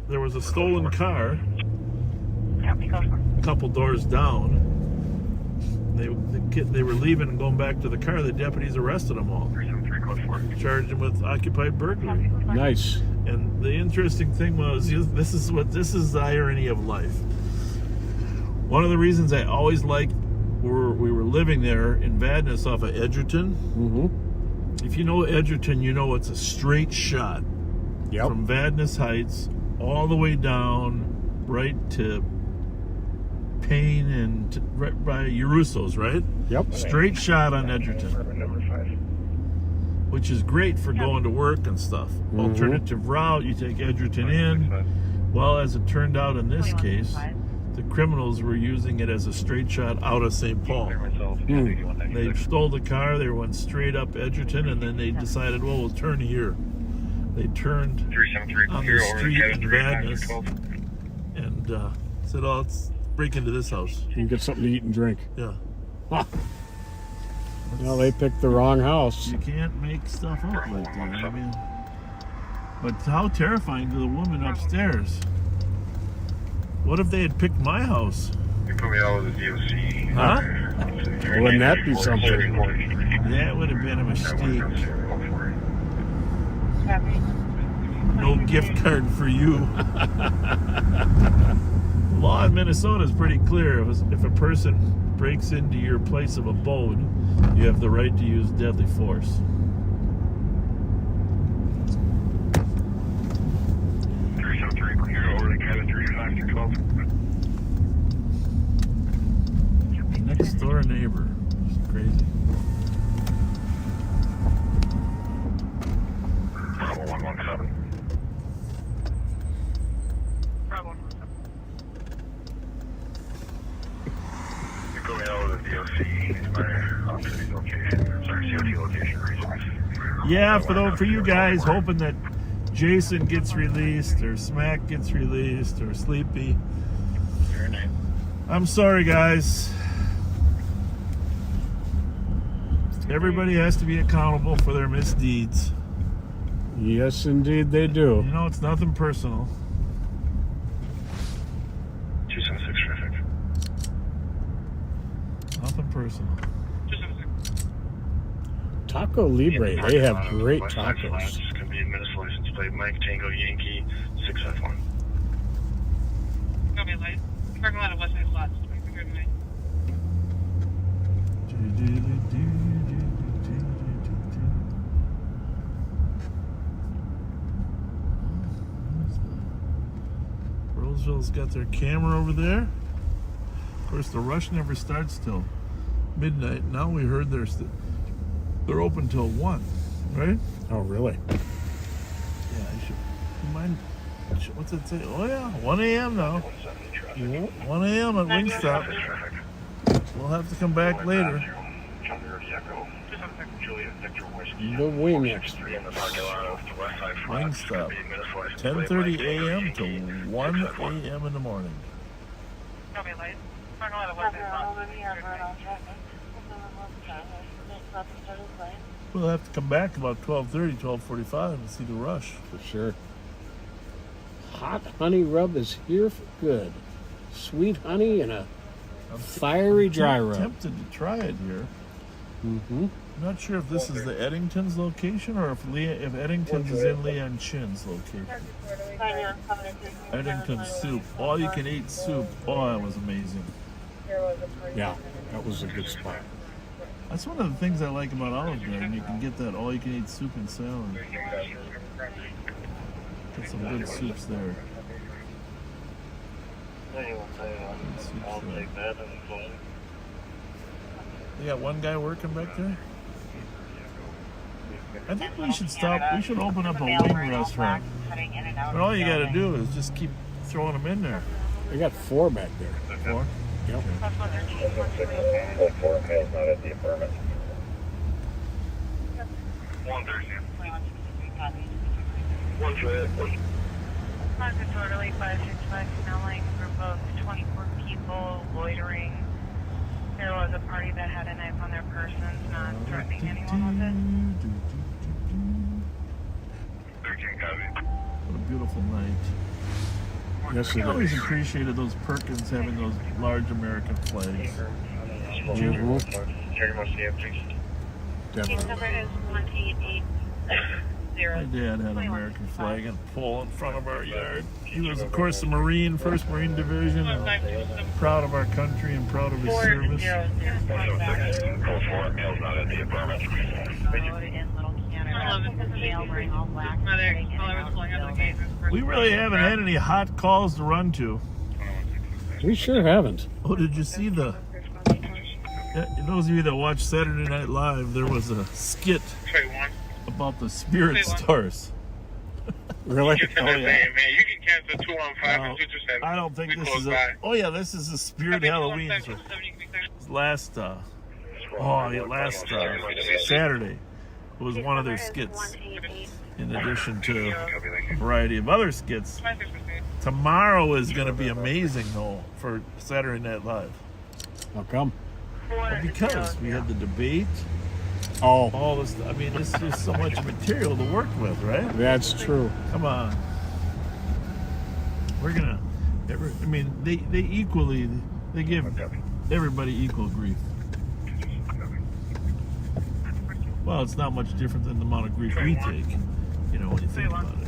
there was a stolen car a couple doors down. They were leaving and going back to the car. The deputies arrested them all, charged them with occupied burglary. Nice. And the interesting thing was, this is the irony of life. One of the reasons I always liked, we were living there in Vadnais off of Edgerton. Mm-hmm. If you know Edgerton, you know it's a straight shot from Vadnais Heights all the way down right to Payne and right by Urusso's, right? Yep. Straight shot on Edgerton, which is great for going to work and stuff. Mm-hmm. Alternative route, you take Edgerton in. Well, as it turned out in this case, the criminals were using it as a straight shot out of St. Paul. They stole the car, they went straight up Edgerton, and then they decided, well, we'll turn here. They turned on the street in Vadnais and said, oh, break into this house. You can get something to eat and drink. Yeah. Huh. Well, they picked the wrong house. You can't make stuff up like that. I mean, but how terrifying to the woman upstairs. What if they had picked my house? You put me all over the DOC. Huh? Wouldn't that be something? That would have been a mistake. No gift card for you. The law in Minnesota is pretty clear. If a person breaks into your place of abode, you have the right to use deadly force. Next door neighbor. It's crazy. Bravo 117. Bravo 117. You put me all over the DOC. My city location. Sorry, COT location reasons. Yeah, for you guys, hoping that Jason gets released, or Smack gets released, or Sleepy. Your name. I'm sorry, guys. Everybody has to be accountable for their misdeeds. Yes, indeed, they do. You know, it's nothing personal. 276 traffic. Nothing personal. Taco Libre, they have great West tacos. It's going to be administered license plate Mike Tango Yankee 651. Copy, light. Parking lot of West Side Slots. Roseville's got their camera over there. Of course, the rush never starts till midnight. Now we heard they're open till 1, right? Oh, really? Yeah, I should. You mind? What's it say? Oh yeah, 1 a.m. now. 1 a.m. at Wingstop. We'll have to come back later. The Wing Extra. Wingstop. 10:30 a.m. to 1 a.m. in the morning. Copy, light. Parking lot of West Side Slots. We'll have to come back about 12:30, 12:45 and see the rush. For sure. Hot honey rub is here for good. Sweet honey and a fiery dry I'm rub. tempted to try it here. Mm-hmm. I'm not sure if this is the Eddington's location or if Eddington's is in Leon Chin's location. Eddington soup. All you can eat soup. Oh, that was amazing. Yeah, that was a good spot. That's one of the things I like about Olive Garden. You can get that all you can eat soup and salad. Get some good soups there. They got one guy working back there? I think we should stop. We should open up a wing restaurant. But all you got to do is just keep throwing them in there. They got 4 back there. 4? Yep. Disorderly 565 smelling, group of 24 people loitering. There was a party that had a knife on their persons, not threatening anyone with it. What a beautiful night. Yes, I it always is. appreciated those Perkins having those large American flags. Mhm. Case number Definitely. is 18880. My dad had an American flag and a pole in front of our yard. He was, of course, a Marine, 1st Marine Division, and proud of our country and proud of his service. We really haven't had any hot calls to run to. We sure haven't. Oh, did you see the... Those of you that watch Saturday Night Live, there was a skit about the spirit stores. Really? Oh, yeah. Man, you can cancel 215 No, and 227. I don't think We this close is a... by. Oh, yeah, this is a spirit Halloween. So last, Saturday was one of their skits. In addition to a variety of other skits. Tomorrow is going to be amazing, though, for Saturday Night Live. How come? Well, because we had the debate. Oh, All this. I mean, there's so much material to work with, right? that's true. Come on. We're gonna. I mean, they equally. They give everybody equal grief. Well, it's not much different than the amount of grief we take. You know, when you think about it.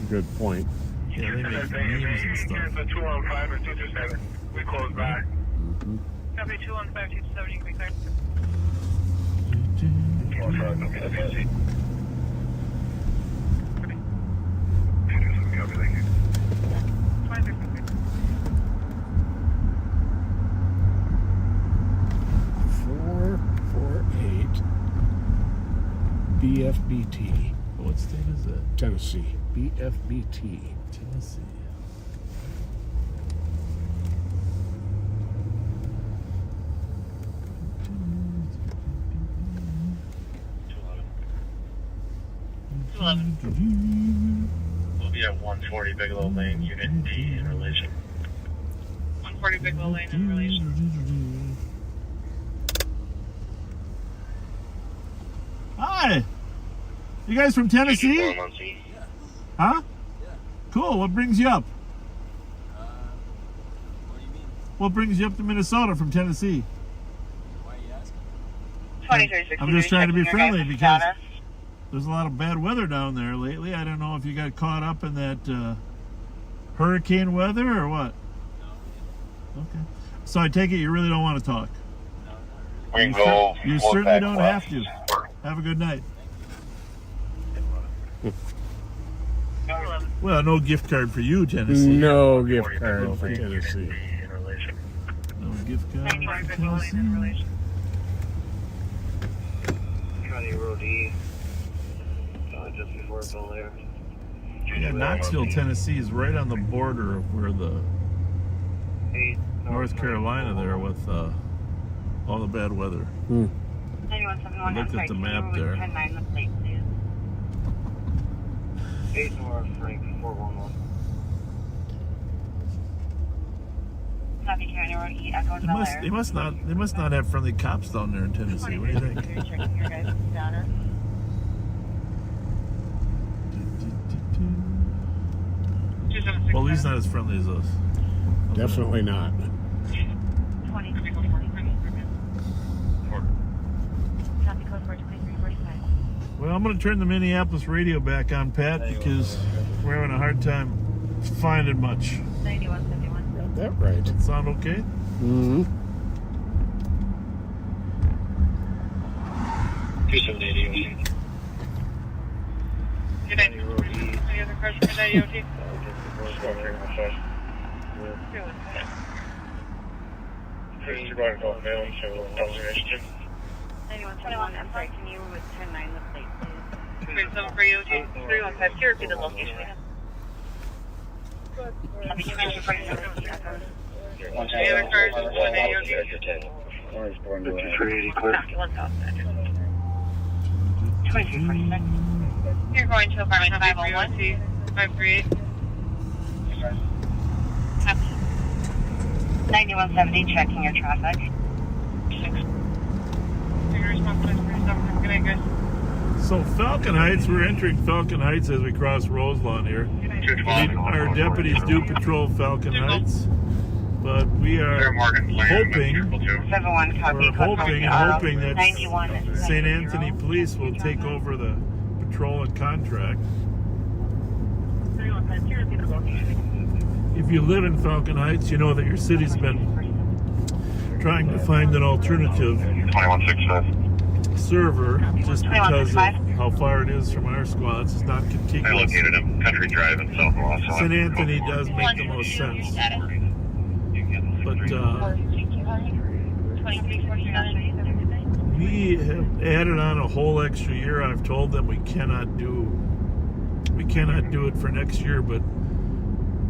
Good point. Yeah, they make memes and stuff. 215 or 227. We close by. Copy 215, 270, you can be clear. 215, okay, that's easy. Copy, thank you. 448 BFBT. What state is that? Tennessee. BFBT. Tennessee. We'll be at 140 Bigelow Lane, Unit D in relation. 140 Bigelow Lane in relation. Hi. You guys from Tennessee? Huh? Cool. What brings you up? What do you mean? What brings you up to Minnesota from Tennessee? Why are you asking? 2360. I'm just trying to be friendly because there's a lot of bad weather down there lately. I don't know if you got caught up in that hurricane weather or what. No. Okay. So I take it you really don't want to talk. We can go. You certainly don't have to. Have a good night. Well, no gift card for you, Tennessee. No gift card for Tennessee. No gift card for Tennessee. County Road E. Just before Belair. Yeah, Knoxville, Tennessee is right on the border of where the North Carolina there with all the bad weather. I looked at the map there. 8 North Frank 411. Copy County Road E, Echo Belair. They must not have friendly cops down there in Tennessee. What do you think? You're checking your guys' status. Well, he's not as friendly as us. Definitely not. 20. Copy code 4345. Well, I'm going to turn the Minneapolis radio back on, Pat, because we're having a hard time finding much. 9171. Got that right. Does that sound okay? Mm-hmm. 2780. Good night. Any other questions for IOT? First, you're going to go mail to observation. 9171, I'm sorry, can you with 109 the plate, please? 37 for EOT, 315, here, repeat the location again. Copy 247, Echo. Any other cars, 1 EOT? 5380 clear. Copy, 1000, 2346. You're going to apartment 501, 538. Copy. 9170, checking your traffic. 6. So Falcon Heights, we're entering Falcon Heights as we cross Roselawn here. Our deputies do patrol Falcon Heights, but we are hoping that St. Anthony Police will take over the patrol and contract. If you live in Falcon Heights, you know that your city's been trying to find an alternative 2165. server just because of how far it is from our squads. It's not I contiguous. located a country drive in South Los Angeles. St. Anthony does make the most sense. But we have added on a whole extra year. I've told them we cannot do it for next year, but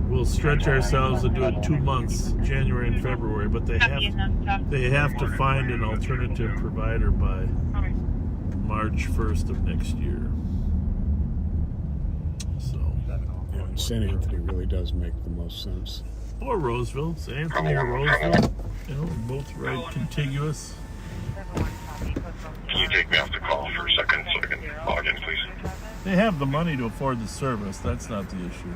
we'll stretch ourselves to do it 2 months, January and February, but they have to find an alternative provider by March 1st of next year. So St. Anthony really does make the most sense. Or Roseville, St. Anthony or Roseville. You know, both right contiguous. Can you take me off the call for a second so I can log in, please? They have the money to afford the service. That's not the issue.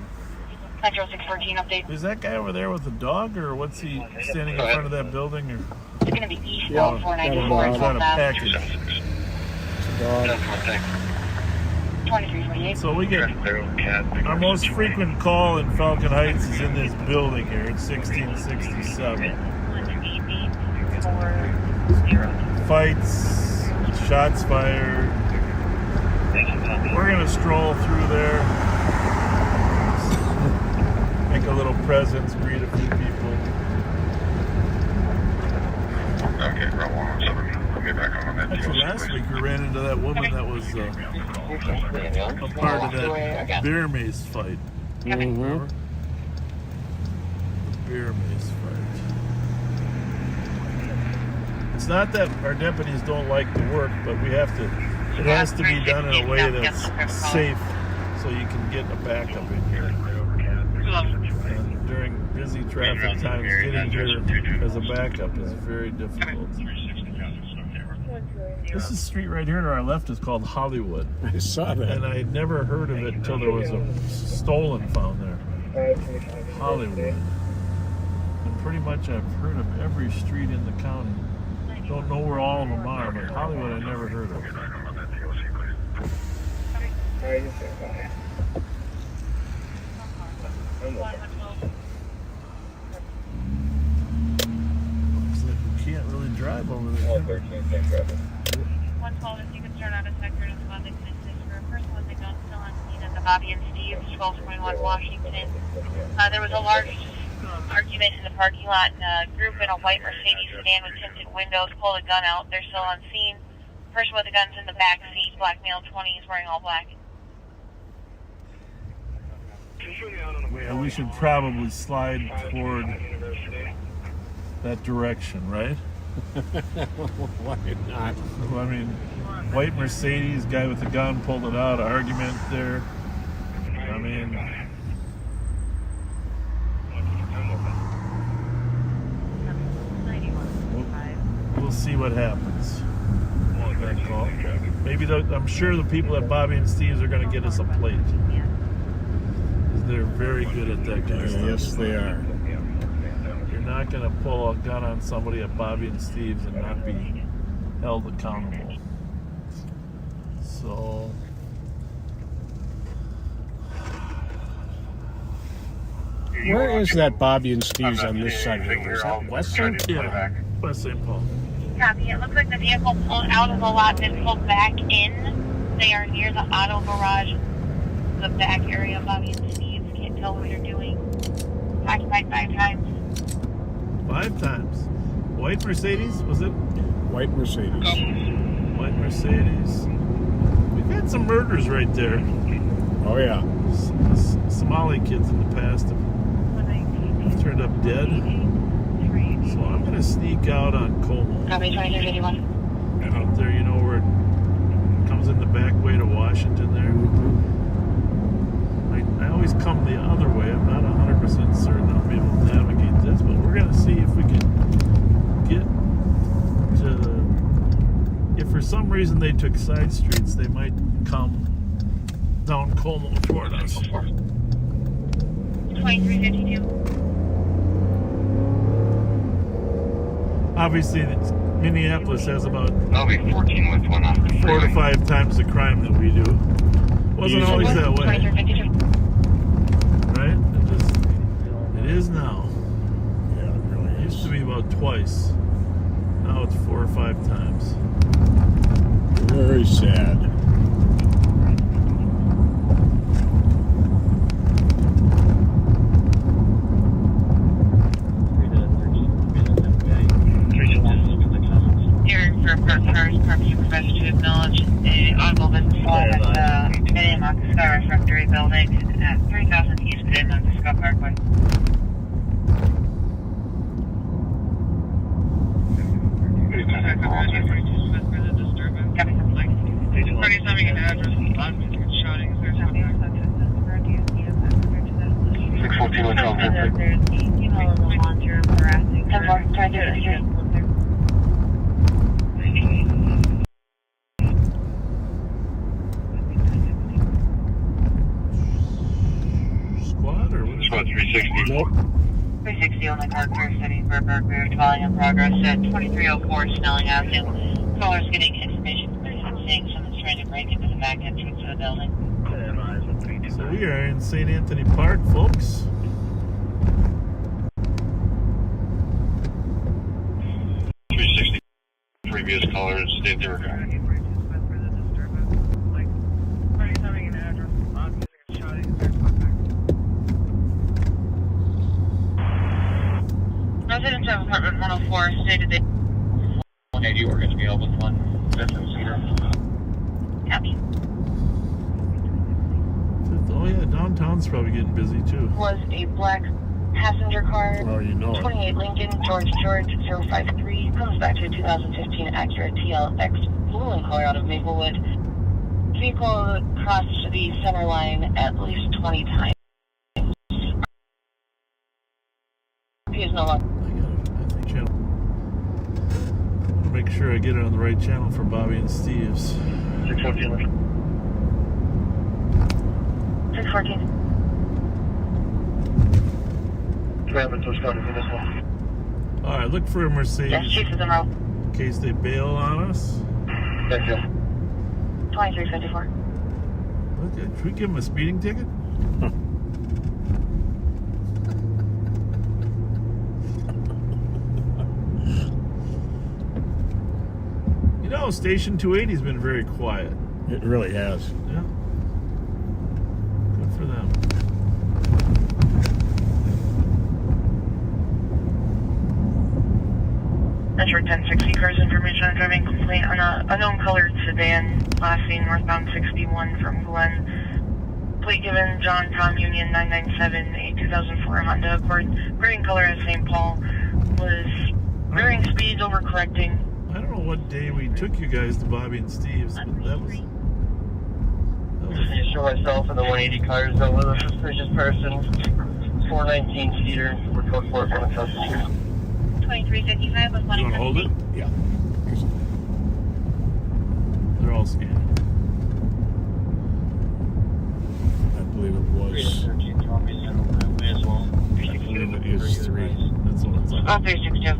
Metro 614 update. Is that guy over there with the dog, or what's he standing in front of that building? Or It's going to be east Yeah, of 494 he's got a package? Dog. 2348. So we get our most frequent call in Falcon Heights is in this building here. It's 1667. Fights, shots fired. We're gonna stroll through there, make a little presence, greet a few people. Okay, Route 117. Put me back on that. Actually, last week we ran into that woman that was a part of that beer mace fight. Mm-hmm. The beer mace fight. It's not that our deputies don't like the work, but we have to. It has to be done in a way that's safe, so you can get a backup in here. And during busy traffic times, getting here as a backup is very difficult. This is street right here to our left is called Hollywood. I saw that. And I had never heard of it until there was a stolen found there. Hollywood. And pretty much I've heard of every street in the county. Don't know where all of them are, but Hollywood I never heard of. Looks like we can't really drive over there. 112, if you could start out a sector and respond to for a person with a gun still on scene at the Bobby and Steve's, 1221 Washington. There was a large argument in the parking lot, and a group in a white Mercedes sedan with tinted windows pulled a gun out. They're still on scene. Person with the gun's in the back seat, black male, 20, is wearing all black. Yeah, we should probably slide toward that direction, right? Why not? I mean, white Mercedes, guy with the gun pulled it out, argument there. I mean, we'll see what happens. That call. Maybe I'm sure the people at Bobby and Steve's are going to get us a plate. They're very good at that kind of stuff. Yes, they are. You're not going to pull a gun on somebody at Bobby and Steve's and not be held accountable. So, Where is that Bobby and Steve's on this side of the road? Is that West St. yeah, West St. Paul. Copy. It looks like the vehicle pulled out of the lot and pulled back in. They are near the auto garage, the back area of Bobby and Steve's. Can't tell what they're doing. Occupied 5 times. 5 times. White Mercedes, was it? White Mercedes. White Mercedes. We've had some murders right there. Oh, yeah. Somali kids in the past have turned up dead. So I'm going to sneak out on Como. Copy, 2351. Out there, you know, where it comes in the back way to Washington there. I always come the other way. I'm not 100% certain I'll be able to navigate this, but we're going to see if we can get to... If for some reason they took side streets, they might come down Como toward us. 2352. Obviously, Minneapolis has about That'll be 14 with one on. 4 to 5 times the crime that we do. Wasn't always that way, 2352. right? It is now. Yeah, it really It is. used to be about twice. Now it's 4 or 5 times. Very sad. Hearing for park cars, park supervisor to acknowledge a automobile involved at the Minnetonka Refractory Building at 3000 East Minnetonka Parkway. Party's having an address and shouting. Is there something? There's the female in the laundry room harassing her. 10-4, try to get it straight. Squad or what? Squad 360. Nope. 360 on the car clear city for Burrill, dwelling in progress at 2304 Snelling Avenue. Caller's getting information from seeing someone's trying to break into the back entrance of the building. So we are in St. Anthony Park, folks. Previous callers state they were going. Residents of apartment 104 stated they... 180, we're going to be able with one different seater. Copy. Oh yeah, downtown's probably getting busy too. Was a black passenger car. Oh, you know it. 28 Lincoln, George 053, comes back to a 2015 Acura TLX blue in color out of Maplewood. Vehicle crossed the center line at least 20 times. He is no longer. I think channel. I want to make sure I get it on the right channel for Bobby and Steve's. 614. 614. All right, look for a Mercedes. Yes, Chief is en route. In case they bail on us. Thank you. 2354. Okay, should we give him a speeding ticket? You know, Station 280's been very quiet. It really has. Yeah. Good for them. Metro 1060 cars information on driving complaint on a unknown colored sedan, last seen northbound 61 from Glen. Plate given John Tom Union 997, a 2004 Honda Accord, grading color as St. Paul, was varying speeds, overcorrecting. I don't know what day we took you guys to Bobby and Steve's, but that was I show myself in the 180 cars that was a suspicious person. 419 seater. We're code for it when it comes to 2355 was You want to hold it? Yeah. They're all scanned. I believe it was. I believe it is 3. That's what it's like. 362.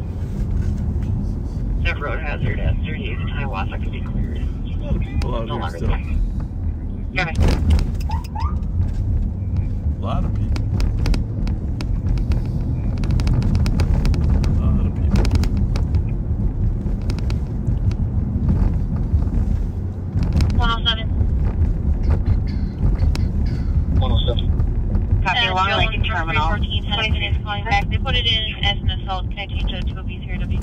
There's road hazard at 38 in Hiawatha could be cleared. There's a lot of people out No here longer still. than. Okay. A lot of people. A lot of people. Copy, Long Lake Terminal. 20 minutes calling back. They put it in as an assault. Can I change it to a B3W?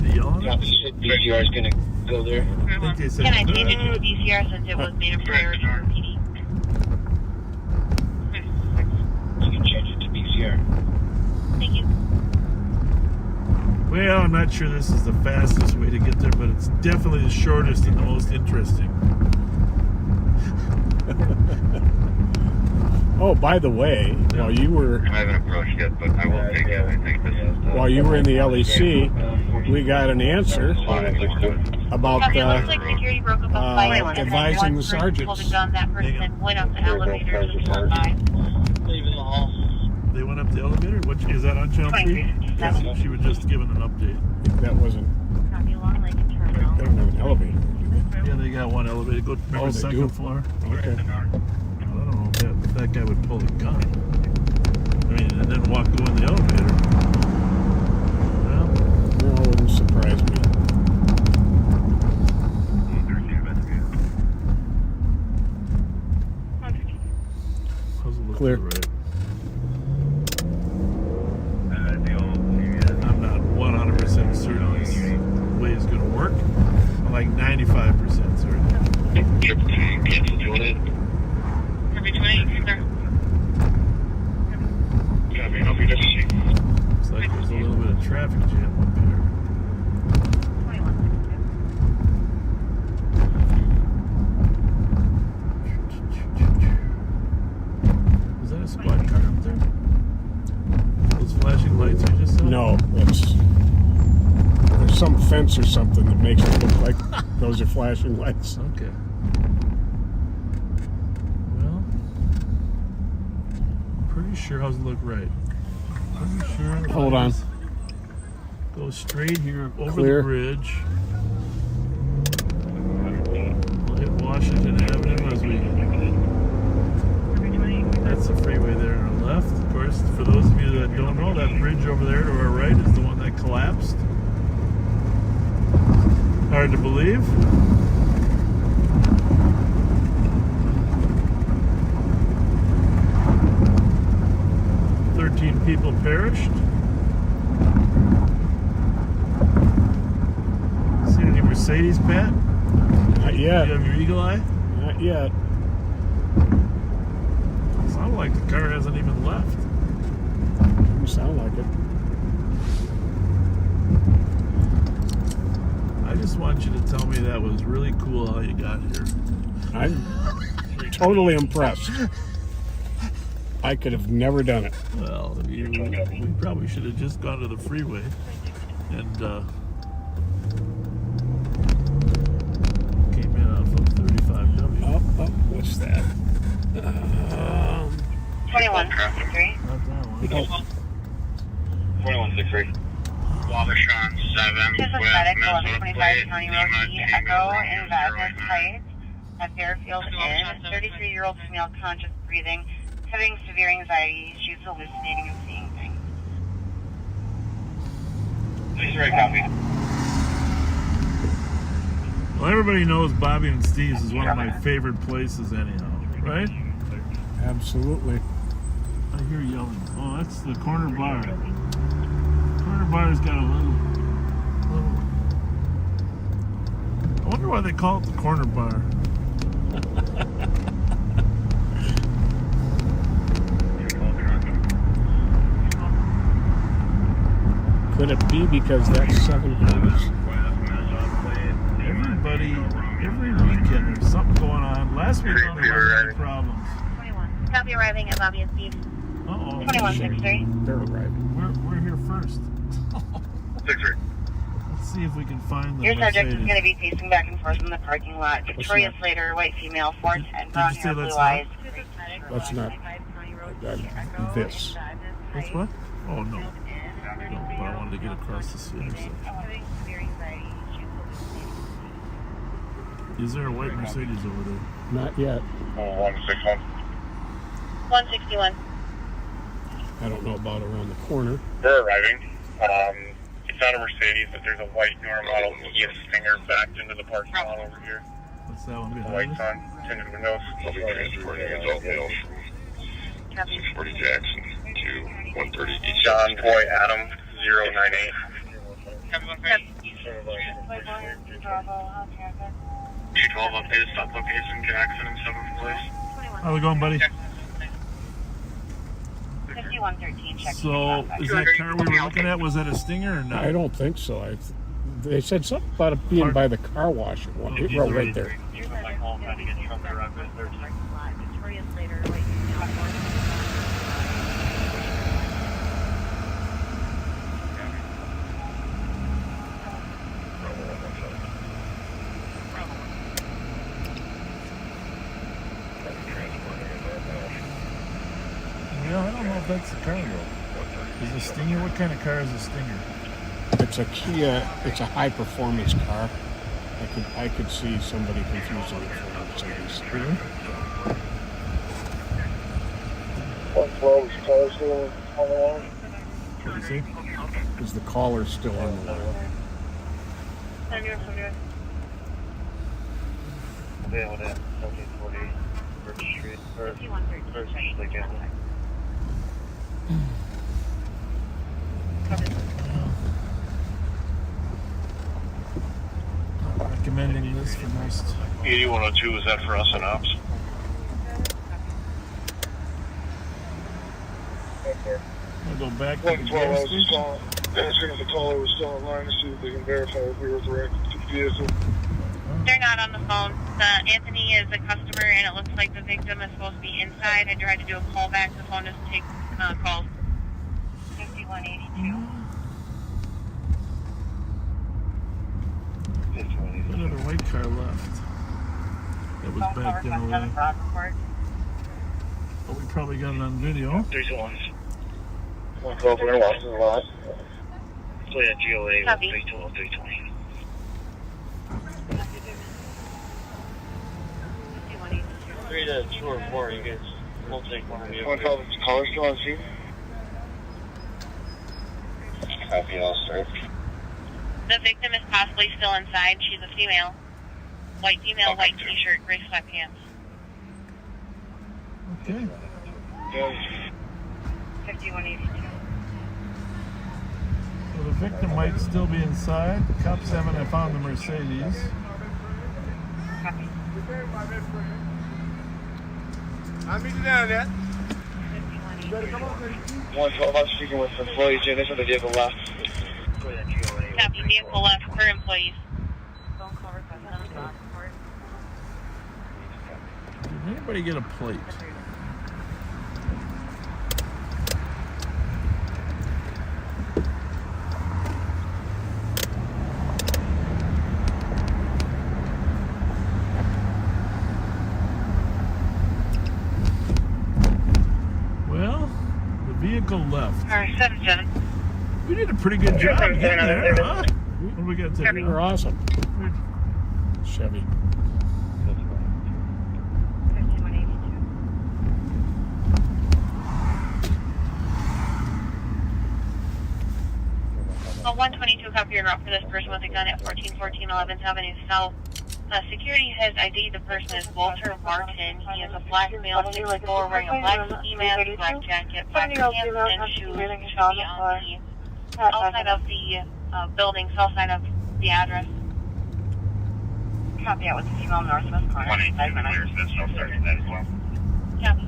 BCR is going to go there. I think they said, Can I change it to a BCR since it was made a priority for PD? You can change it to BCR. Thank you. well, I'm not sure this is the fastest way to get there, but it's definitely the shortest and the most interesting. Oh, by the way, while you were I haven't approached yet, but I will take it. I think this is the... while you were in the LEC, we got an answer about Copy, it looks like security broke up a fight and then advising one the person sergeants. pulled a gun. That person then went up the elevator and pulled by. Leaving the hall. They went up the elevator? What is that on channel 3? Yeah, she was just giving an update. That wasn't. Copy, Long Lake Terminal. They don't have an elevator. Do Yeah, they got one elevator. Go remember Oh, the they second do? floor. they? Okay. I don't know if that guy would pull a gun. I mean, and then go in the elevator. Well, No, it wouldn't surprise me. how's it look Clear. to the right? I'm not 100% certain this way is going to work. I'm like 95% certain. Triple T, cancel 28. Copy, 28, sir. Copy, I'll be there to see. Looks like there's a little bit of traffic jam up here. 2162. squad car up there? Those flashing lights you just saw? No, there's some fence or something that makes it look like those are flashing lights. Okay. Well, pretty sure how's it look right. Pretty sure. Hold on. Go straight here over Clear. the bridge. We'll hit Washington Avenue as we. That's the freeway there on the left. Of course, for those of you that don't know, that bridge over there to our right is the one that collapsed. Hard to believe. People perished. Seen any Mercedes, Pat? Not yet. You have your eagle eye? Not yet. Sounds like the car hasn't even left. You sound like it. I just want you to tell me that was really cool how you got here. I'm totally impressed. I could have never done it. Well, we probably should have just gone to the freeway and came in off of 35W. Oh, what's that? 2163. Not that one. 2163. Wabashan 7. This is medic 1125 County Road E Echo in Vadnais Heights at Fairfield Inn. 33-year-old female conscious breathing, having severe anxiety. She's hallucinating and seeing things. Please write copy. Well, everybody knows Bobby and Steve's is one of my favorite places anyhow, right? Absolutely. I hear yelling. Oh, that's the corner bar. Corner bar's got a little... I wonder why they call it the corner bar. Could it be because that's 7 corners? Everybody, every weekend there's something going on. Last week only wasn't any problems. 21. Copy arriving at Bobby and Steve. Uh-oh. 2163. They're arriving. We're here first. 63. Let's see if we can find the Your subject is Mercedes. going to be pacing back and forth in the parking lot. Victoria Slater, white female, 410, brown Did you say hair, blue let's eyes. Let's not. This. What's what? Oh, no. No, but I wanted to get across this intersection. Is there a white Mercedes over there? Not yet. 161. 161. I don't know about around the corner. We're arriving. It's not a Mercedes, but there's a white newer model Kia Stinger backed into the parking lot over here. What's that one The behind lights us? on, tinted windows. I'll be transporting adult males from 640 Jackson to 130 East. John Boy Adam 098. T12 updated stop location Jackson and 7th place. How we going, buddy? 5113, check. So, is that car we were looking at, was that a Stinger or not? I don't think so. They said something about it being by the car wash at one. It wrote right there. Yeah, I don't know if that's the car though. Is a Stinger? What kind of car is a Stinger? It's a Kia. It's a high performance car. I could see somebody confusing it for a Mercedes. Really? 112 is car still on the line. What do you say? Is the caller still on the line? Recommending this for most. 8102, is that for us and ops? We'll go back to the gas station. Asking if the caller was still online to see if they can verify if we were correct with the vehicle. They're not on the phone. Anthony is a customer, and it looks like the victim is supposed to be inside. I tried to do a callback. The phone doesn't take calls. 5182. Another white car left. That was back in already. But we probably got it on video. 321. 112, we're going to walk to the lot. So yeah, GOA was 312, 320. 3 to 2 or 4, you guys. We'll take one of you. 112, is the caller still on scene? Copy, I'll start. The victim is possibly still inside. She's a female. White female, white t-shirt, gray sweatpants. Okay. 5182. So the victim might still be inside. The cops haven't found the Mercedes. Copy. I'll meet you down there. 112, I'm speaking with employees, and this is the vehicle left. Copy. Vehicle left for employees. Did anybody get a plate? Well, the vehicle left. Alright, 77. We did a pretty good job getting there, huh? What do we got to do? You're awesome. Chevy. 122 copy your route for this person with a gun at 1414 11th Avenue South. Security has ID. The person is Walter Martin. He is a black male, 6'4", wearing a black ski mask, black jacket, black pants, and shoes. Should be on the outside of the building, south side of the address. Copy out with the female northwest corner. 5 minutes. Copy.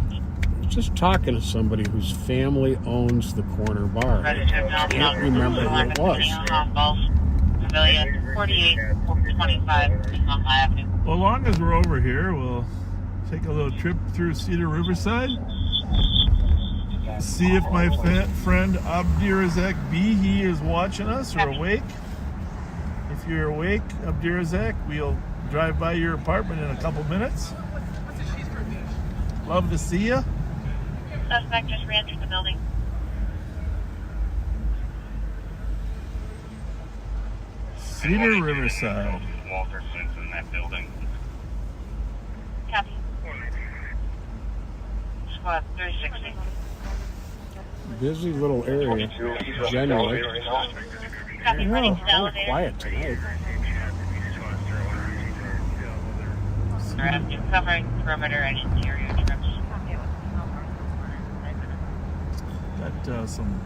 Just talking to somebody whose family owns the corner bar. I can't remember who it was. Civilian 4825 on Avenue. Well, as long as we're over here, we'll take a little trip through Cedar Riverside. See if my friend Abdirazak B, he is watching us or awake. If you're awake, Abdirazak, we'll drive by your apartment in a couple minutes. Love to see you. Suspect just re-entered the building. Cedar Riverside. Walter Sims in that building. Copy. Squad 360. Busy little area, generally. Copy, running to the Oh, elevator. quiet tonight. Covering perimeter and interior trips. Got some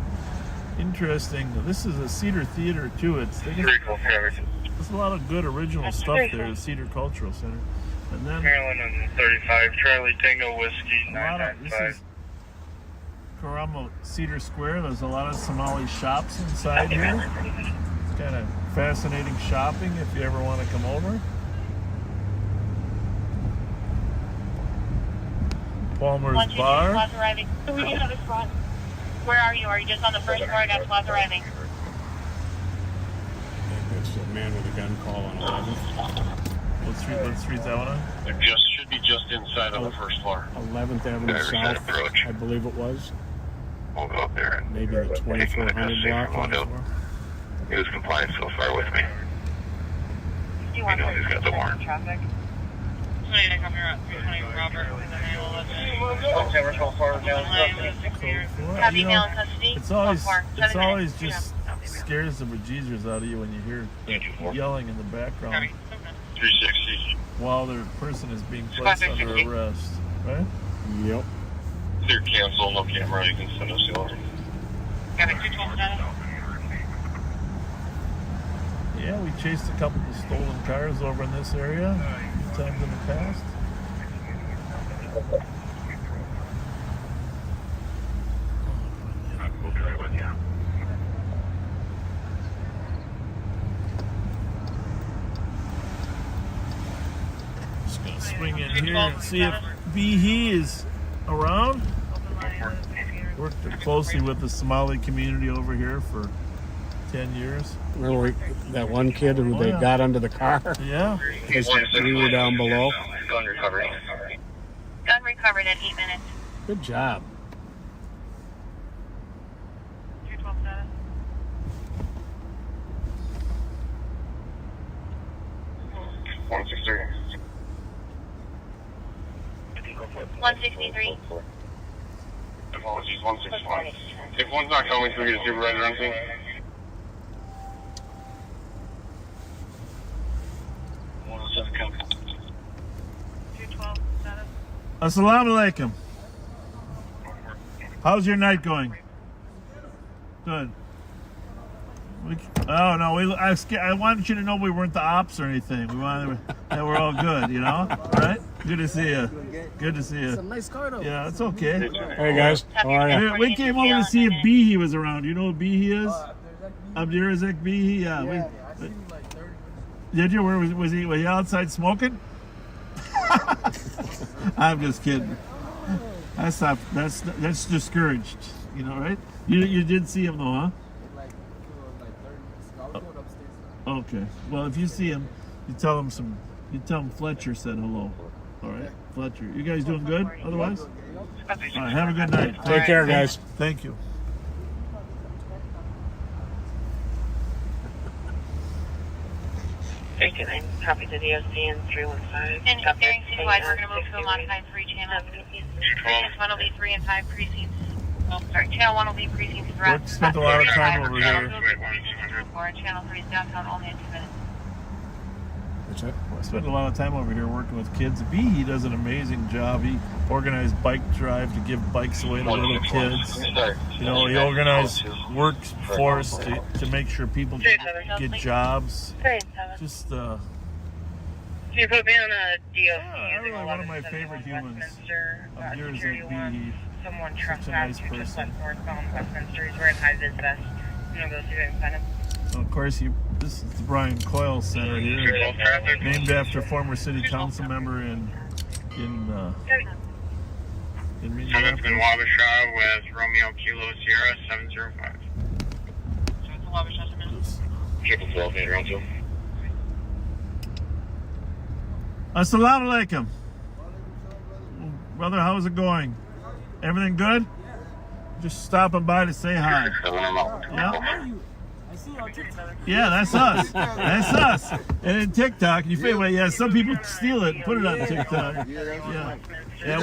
interesting. This is a Cedar Theater too. There's a lot of good original stuff there. The Cedar Cultural Center, and then Maryland and 35, Charlie Tango Whiskey, a lot of this is Karama Cedar Square. There's a lot of Somali shops inside here. It's kind of fascinating shopping if you ever want to come over. Palmer's 122 Bar. Plaza arriving. Where are you? Are you just on the first floor? I got Plaza arriving. That's the man with a gun call on 11th. What street's that one on? It should be just inside on the first floor. 11th Avenue Riverside South, approach. I believe it was. We'll go up there and Maybe the 2400 block. he was compliant so far with me. We know he's got the warrant. Traffic. You know, it's always just scares the bejesus out of you when you hear that yelling in the background 360. while the person is being placed under arrest, right? Yep. Clear cancel, no camera, you can send us the order. Yeah, we chased a couple of stolen cars over in this area a few times in the past. We'll try with you. swing in here and see if Behe is around. Worked closely with the Somali community over here for 10 years. Remember that one kid who they got under the car? Yeah. We were down below. Gun recovery. Gun recovered at 8 minutes. Good job. 212-7. 163. 163. Apologies, 161. If one's not coming, can we get a supervisor on scene? Assalamu alaikum. How's your night going? Good. Oh no, I wanted you to know we weren't the ops or anything. We wanted that we're all good, you know? Right? Good to see you. Good to see you. It's a nice car though. Yeah, it's okay. Hey guys, how are you? We came over to see if Behe was around. You know what Behe is? Abdirazak Behe. Yeah. I seen him like 30 minutes. Did you? Where was he? Was he outside smoking? I'm just kidding. That's discouraged. You know, right? You did see him though, huh? Like 30 minutes ago. I was going upstairs. Okay. Well, if you see him, you tell him Fletcher said hello. All right, Fletcher. You guys doing good? Otherwise, all right. Have a good night. Take care, guys. Thank you. Copy to DOC and 315. And during citywide, we're going to move to a modified 3 channel. Precinct 1 will be 3 and 5 precincts. Oh, sorry, channel 1 will be precincts. Rick spent a lot of time over here. And channel 3 is downtown only in 2 minutes. What's that? I spent a lot of time over here working with kids. He does an amazing job. He organized bike drive to give bikes away to little kids. You know, he organized workforce to make sure people get jobs. Just Can you put me on a DOC? really one of my favorite humans. Years at Behe. Someone Such a nice trespassed, who just person. left northbound Westminster. He's wearing high vis vest. I'm going to go through and find him. Of course, this is the Brian Coyle Center here, named after former city council member in Seventh and Wabasha with Romeo Kilo Sierra 705. So it's a Wabasha minutes. Triple 12, around 2. Assalamu alaikum. Brother, how's it going? Everything good? Just stopping by to say hi. Yeah? I see you on TikTok. Yeah, that's us. That's us. And in TikTok, you feel yeah, some people steal it and put it on TikTok. Yeah. Yeah,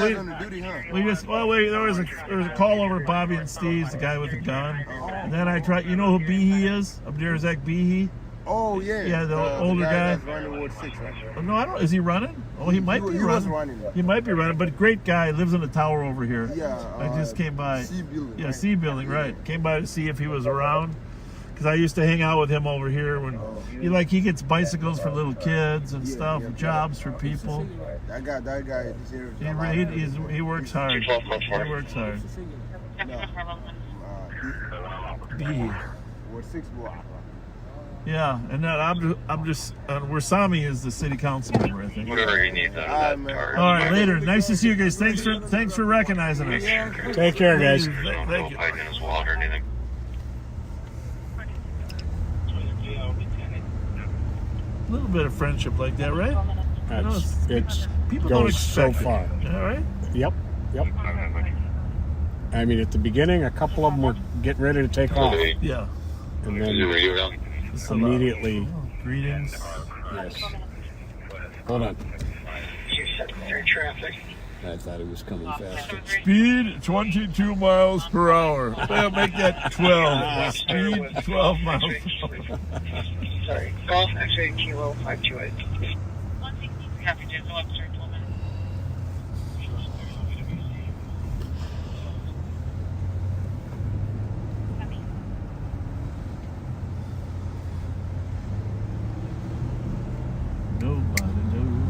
we just there was a call over to Bobby and Steve's, the guy with the gun. And then I tried, you know who Behe is? Abdirazak Behe? Oh yeah. Yeah, the older guy. That's running Ward 6, right? No, I don't. Is he running? Oh, he might be running. He might be running, but great guy. Lives in a tower over here. Yeah. I just came by. C building. Yeah, C building, right. Came by to see if he was around. Because I used to hang out with him over here when he gets bicycles for little kids and stuff, jobs for people. That guy is He works hard. He works hard. Ward 6 block. Yeah, and then I'm just Warsami is the city council member, I think. Whatever you need out of that car. All right, later. Nice to see you guys. Thanks for recognizing us. Take care, guys. Thank you. Fighting in his wallet or anything. A little bit of friendship like that, right? It's people don't goes so expect it. far. All right. Yep. I mean, at the beginning, a couple of them were getting ready to take off, Yeah. and then immediately. Greetings. Yes. Hold on. Traffic. I thought it was coming faster. Speed 22 miles per hour. Well, make that 12. Speed 12 miles per hour. Sorry. Golf X-ray Kilo 528. 163 copy to the Webster 12 minutes. Nobody knows.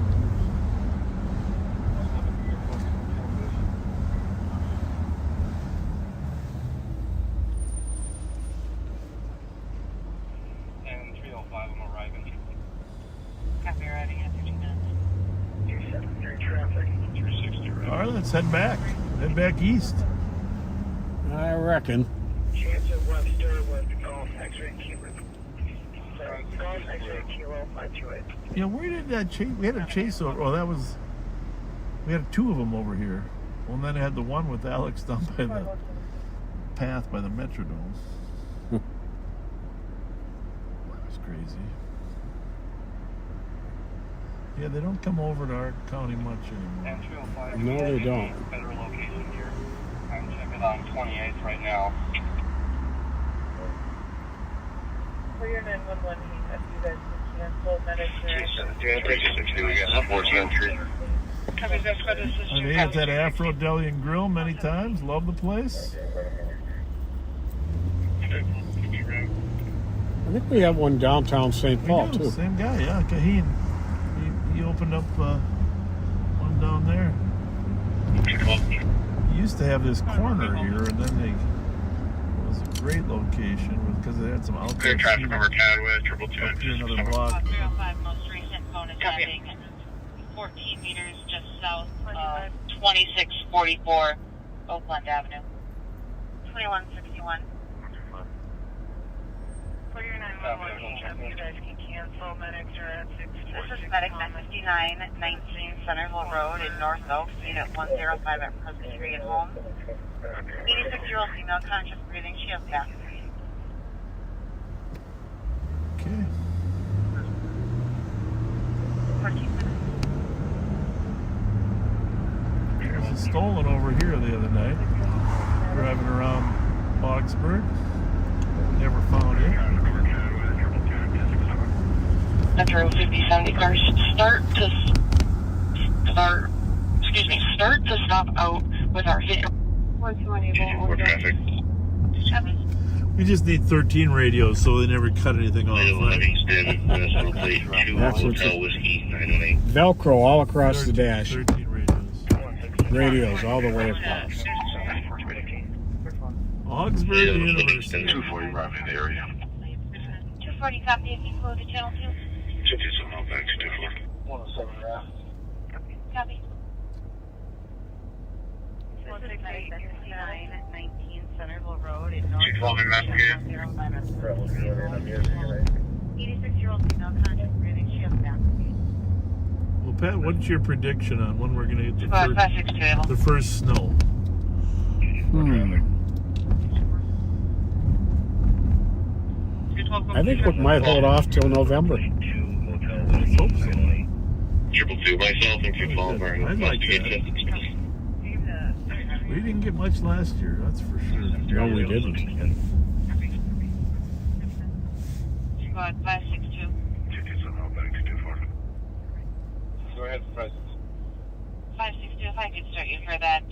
And 305, I'm arriving. Copy already. After 2 minutes. let's head back. Head back east. I reckon. Chance of Webster with Golf X-ray Kilo. Golf X-ray Kilo 528. Yeah, where did that chase? We had a chase over. Oh, that was. We had two of them over here. Well, and then I had the one with Alex down by the path by the Metrodome. That was crazy. Yeah, they don't come over to our county much anymore. No, they don't. Federal location here. I'm checking on 28th right now. For your 911, he said you guys can cancel medical. We got 473. Copies, that's what this is. Are they at that Afro Deli and Grill many times? Love the place. I think we have one downtown St. Paul, We do, too. Same guy, yeah. Kaheen. He opened up one down there. He used to have this corner here, and then it was a great location because they had some outdoor Clear traffic seating over Cadwood, 222. up here another block. 05, most recent phone is having 14 meters just south of 2644 Oakland Avenue. 2161. For your 911, he said you guys can cancel medics are at 6. This is Medic 5919 Centerville Road in North Oaks, Unit 105 at Pleasant Tree and Home. 86-year-old female, conscious breathing. She has back. Okay. 14 minutes. There was a stolen over here the other night. Driving around Augsburg. Never found it. Metro 5070 cars start to stop out with our hit. More traffic. We just need 13 radios so they never cut anything off. Right? Livingston, Minnesota Plate 2, That's what's Hotel Whiskey 918. Velcro all across the dash. 13 radios. Radios all the way across. Augsburg University. 240 around in the area. 240 copy if you go to channel 2. Should do some out back to 240. 107 Copy. 5919 Centerville Road in North. 212 investigator. 86-year-old female, conscious breathing. She has back. Well, Pat, what's your prediction on when we're going to get the 562. the first snow? I think we might hold off till November. Let's hope so. 222 myself and 212 are I'd like investigating. We didn't get much last year, that's for sure. No, we didn't. Squad 562. Go ahead, President. 562, if I could start you for that,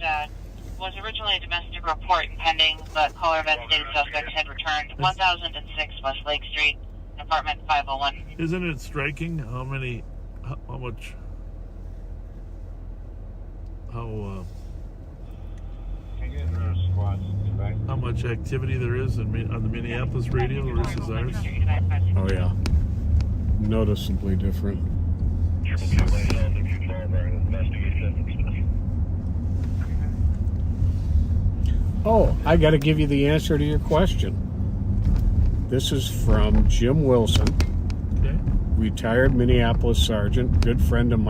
was originally a domestic report pending, but caller investigated suspect had returned 1006 West Lake Street, apartment 501. Isn't it striking how much activity there is on the Minneapolis radio versus ours? Oh, yeah. Noticeably different. Oh, I got to give you the answer to your question. This is from Jim Wilson, Okay. retired Minneapolis sergeant, good friend of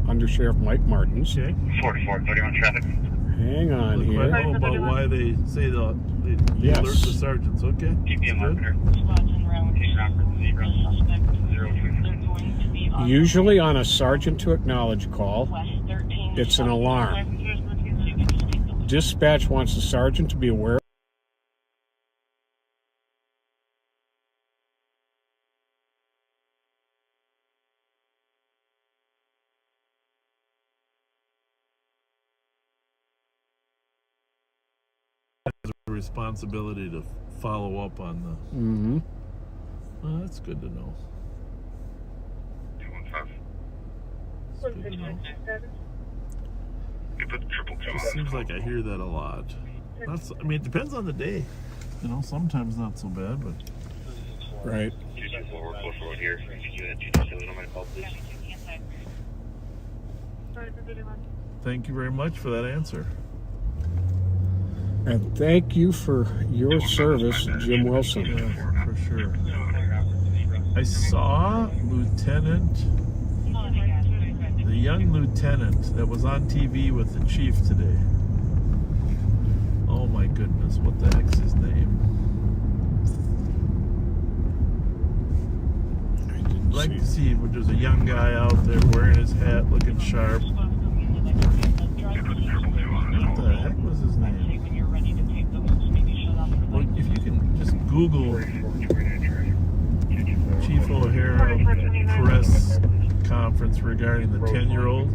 Under Sheriff Mike Martins. Okay. 4431 traffic. Hang on Look, I here. know about why they say they Yes. alert the sergeants. Okay. GPM Good. marker. Squads en route. Suspect Zero is going to be on Usually on a sergeant to acknowledge call, West 13. it's an alarm. Dispatch wants the sergeant to be aware Has a responsibility to follow up on the. Mm-hmm. Well, that's good to know. 215. That's good to know. You put the triple two It on. seems like I hear that a lot. I mean, it depends on the day. You know, sometimes not so bad, but Right. 224, we're close road here. You had 227 on my call, please. Thank you very much for that answer. And thank you for your service, Jim Wilson. Yeah, for sure. I saw the young lieutenant that was on TV with the chief today. Oh my goodness, what the heck's his name? I'd like to see if there's a young guy out there wearing his hat, looking sharp. What the heck was his name? Well, if you can just Google Chief O'Hara press conference regarding the 10-year-old.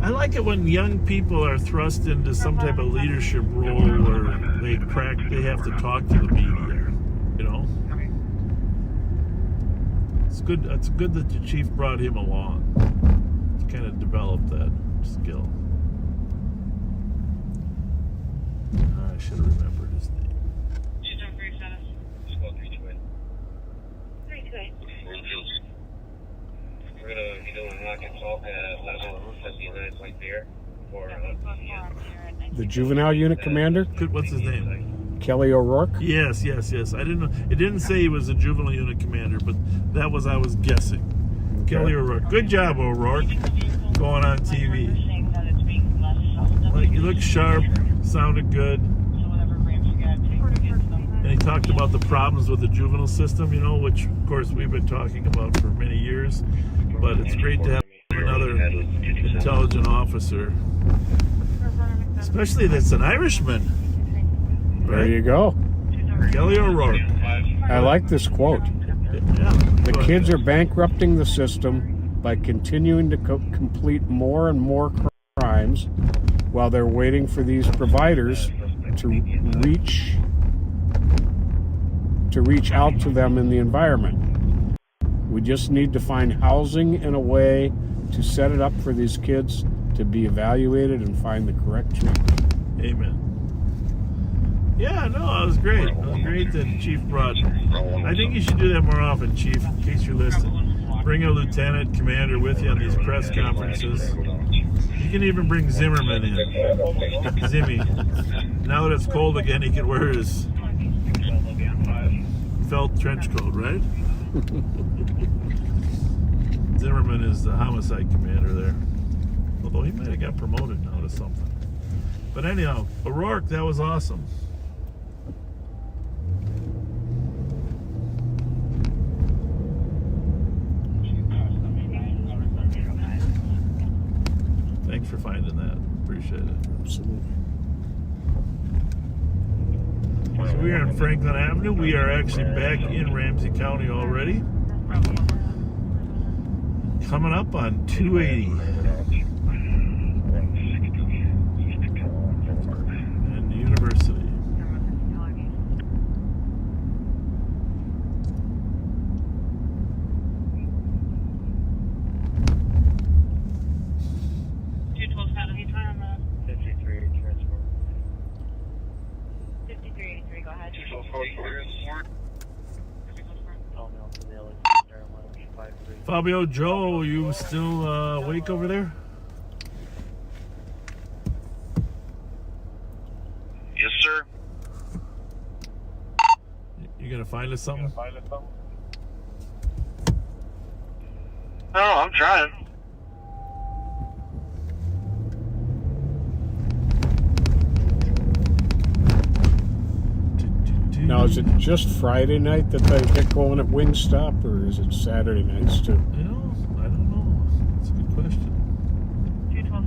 I like it when young people are thrust into some type of leadership role where they have to talk to the media, you know? It's good. It's good that the chief brought him along to kind of develop that skill. I should have remembered his name. We're gonna be doing rock and salt at level 59 point there for The juvenile unit commander? What's his name? Kelly O'Rourke? Yes. I didn't know. It didn't say he was a juvenile unit commander, but that was, I was guessing. Okay. Kelly O'Rourke. Good job, O'Rourke. Going on TV. Like, he looked sharp, sounded good. And he talked about the problems with the juvenile system, you know, which, of course, we've been talking about for many years. But it's great to have another intelligent officer, especially that's an Irishman. Right? There you go. Kelly O'Rourke. I like this quote. Yeah. The kids are bankrupting the system by continuing to complete more and more crimes while they're waiting for these providers to reach out to them in the environment. We just need to find housing and a way to set it up for these kids to be evaluated and find the correct treatment. Amen. Yeah, no, it was great. It was great that Chief brought. I think you should do that more often, Chief, in case you're listening. Bring a lieutenant commander with you on these press conferences. You can even bring Zimmerman in. Zimmy. Now that it's cold again, he can wear his felt trench coat, right? Zimmerman is the homicide commander there. Although he might have got promoted now to something. But anyhow, O'Rourke, that was awesome. Thanks for finding that. Appreciate it. Absolutely. So we are on Franklin Avenue. We are actually back in Ramsey County already. Coming up on 280. And University. Fabio, Joe, you still awake over there? Yes, sir. You gonna find us something? No, I'm trying. Now, is it just Friday night that they get going at Wingstop, or is it Saturday nights too? You know, I don't know. That's a good question.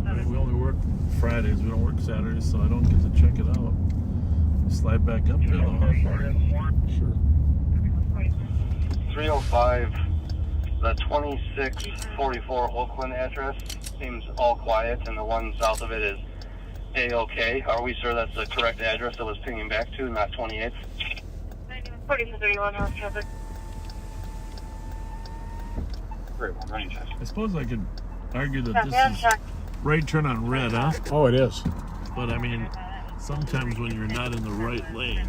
I mean, we only work Fridays. We don't work Saturdays, so I don't get to check it out. Slide back up there, though. Sure. 305, the 2644 Oakland address seems all quiet, and the one south of it is A-OK. Are we sure that's the correct address that was pinging back to, not 28th? 4231 North Traffic. I suppose I could argue that this is right turn on red, huh? Oh, it is. But I mean, sometimes when you're not in the right lane.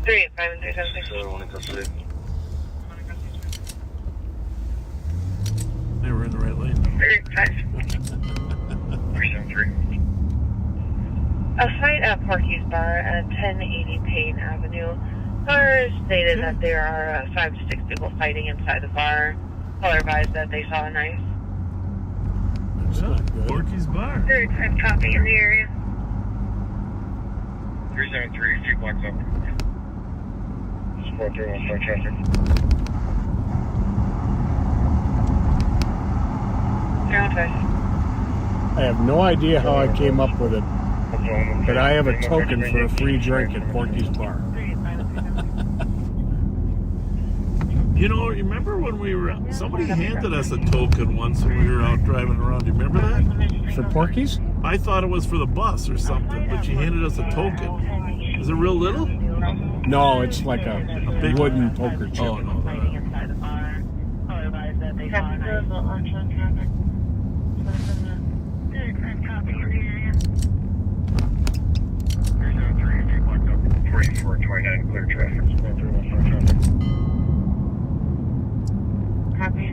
385 and 376. They were in the right lane, though. A fight at Porky's Bar at 1080 Payne Avenue. Cars stated that there are 5 to 6 people fighting inside the bar. Caller advised that they saw a knife. Porky's Bar. 35 copy in the area. 373, 3 blocks up. Squad 315 traffic. I have no idea how I came up with it, but I have a token for a free drink at Porky's Bar. You know, remember when we were... Somebody handed us a token once when we were out driving around. Do you remember that? For Porky's? I thought it was for the bus or something, but she handed us a token. Is it real little? No, it's like a big wooden poker chip. Oh, no. Clear traffic. Squad 315 traffic. Copy.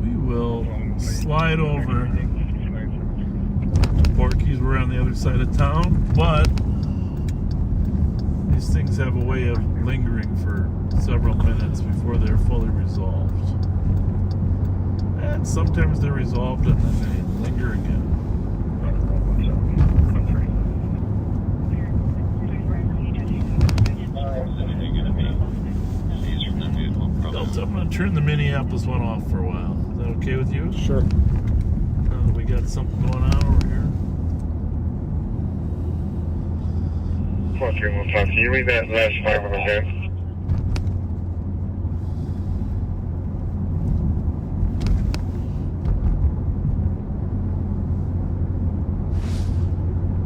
We will slide over. Porky's were on the other side of town, but these things have a way of lingering for several minutes before they're fully resolved. And sometimes they're resolved and then they linger again. I'm going to turn the Minneapolis one off for a while. Is that okay with you? Sure. We got something going on over here. Squad 315, can you read that last 5 on again?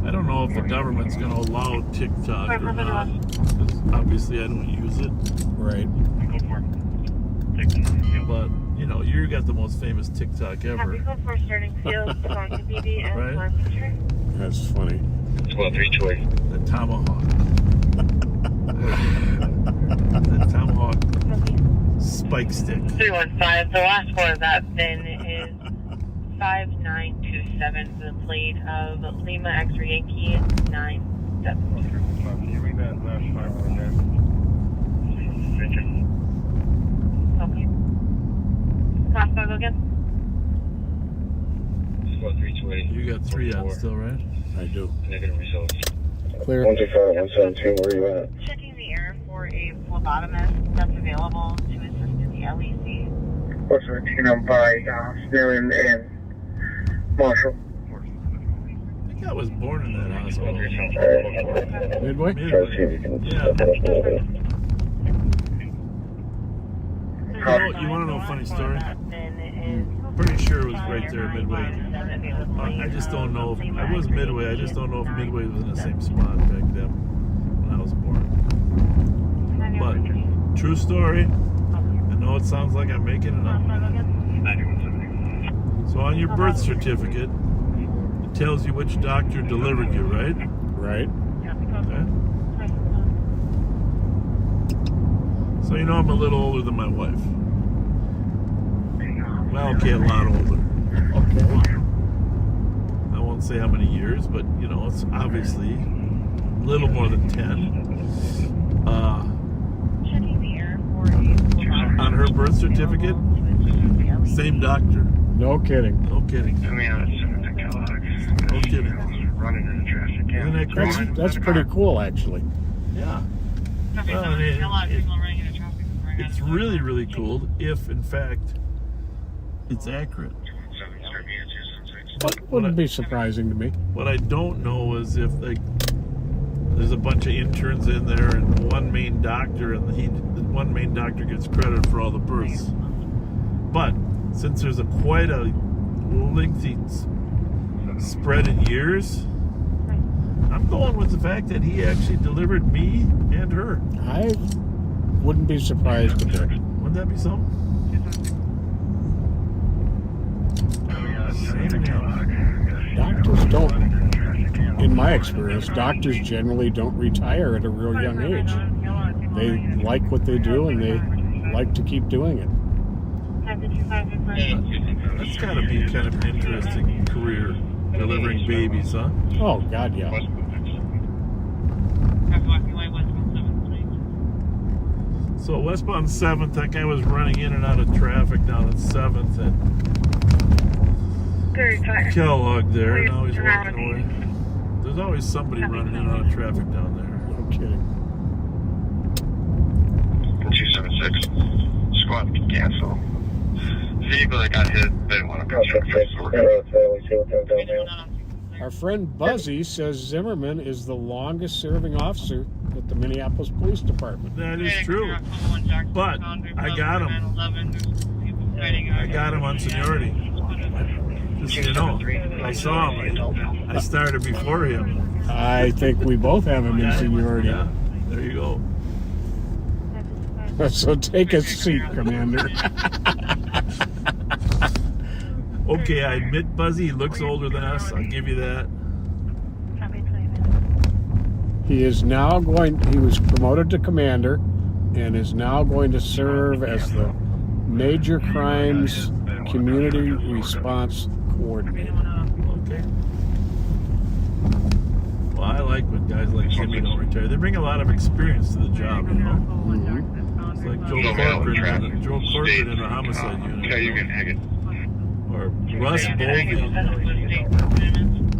I don't know if the government's going to allow TikTok or not. Obviously, I don't use it. Right. But, you know, you got the most famous TikTok ever. For starting field, PD and Right? That's funny. Squad 328. The Tomahawk. The Tomahawk spike stick. 315. The last four of that VIN is 5927 for the plate of Lima X-ray Yankee 972. Can you read that last 5 on again? Thank you. Okay. Last five again? Squad 328. You got 3 on still, right? I do. Negative results. Clear. 125, 117, where are you at? Checking the air for a phlebotomist that's available to assist in the LEC. What's the team on by Snellen and Marshall? I think I was born in that hospital. Midway? Try to see if you can Yeah. You want to know a funny story? Pretty sure it was right there at Midway. I just don't know if I was Midway. I just don't know if Midway was in the same spot back then when I was born. But true story. I know it sounds like I'm making it up. So on your birth certificate, it tells you which doctor delivered you, right? Right. Okay. So you know I'm a little older than my wife. Well, okay, a lot older. Okay. I won't say how many years, but you know, it's obviously a little more than 10. On her birth certificate, same doctor. No kidding. No kidding. I mean, No kidding. running in the traffic. Isn't that crazy? That's pretty cool, actually. Yeah. Well, I mean, it's really, really cool if, in fact, it's accurate. That wouldn't be surprising to me. What I don't know is if there's a bunch of interns in there and one main doctor, and the one main doctor gets credit for all the births. But since there's quite a lengthy spread in years, I'm going with the fact that he actually delivered me and her. I wouldn't be surprised a bit. Wouldn't that be something? Same name. Doctors don't, in my experience, doctors generally don't retire at a real young age. They like what they do and they like to keep doing it. That's got to be kind of an interesting career, delivering babies, huh? Oh, God, yeah. So westbound 7th, that guy was running in and out of traffic down at 7th and Kellogg there. Now he's walking away. There's always somebody running in and out of traffic down there. No kidding. 276. Squad can cancel. Vehicle that got hit, they want to construct face order. Our friend Buzzy says Zimmerman is the longest serving officer at the Minneapolis Police Department. That is true. But I got him. I got him on seniority. Just so you know, I saw him. I started before him. I think we both have him in seniority. Yeah, there you go. So take a seat, Commander. Okay, I admit, Buzzy, he looks older than us. I'll give you that. He is now he was promoted to commander and is now going to serve as the Major Crimes Community Response Coordinator. Okay. Well, I like when guys like Jimmy don't retire. They bring a lot of experience to the job, you know? Mm-hmm. It's like Joe Corcoran in the homicide unit. Okay, you can hang it. Or Russ Bovey.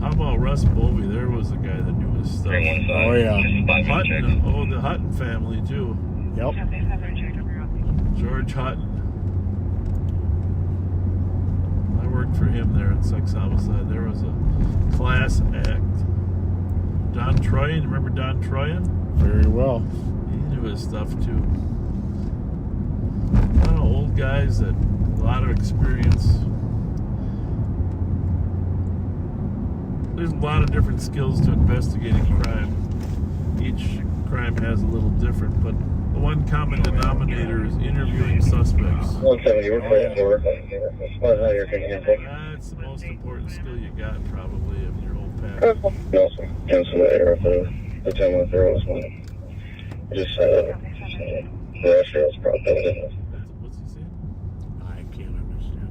How about Russ Bovey? There was a guy that knew his stuff. Oh, yeah. Hutton. Oh, the Hutton family, too. Yep. George Hutton. I worked for him there in sex homicide. There was a class act. Don Troyan. Remember Don Troyan? Very well. He knew his stuff, too. I don't know, old guys that a lot of experience. There's a lot of different skills to investigating crime. Each crime has a little different, but the one common denominator is interviewing suspects. 170, we're clear for. That's the most important skill you got, probably, of your whole pack. Nelson, cancel the air for the 10-1-0 this morning. Just, the restaurant's probably. What's he saying? I can't understand.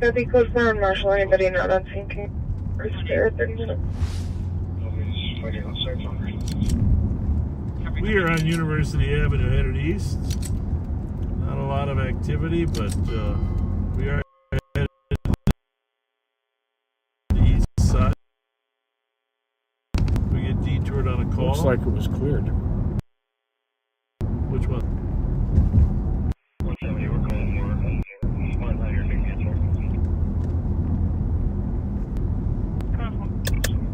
Copy code 4 on Marshall. Anybody not on scene? Or stare at 30 minutes. We are on University Avenue headed east. Not a lot of activity, but we are headed to the east side. We get detoured on a call. Looks like it was cleared. Which one? 170, we're calling for. Squad 9 here, big cancel.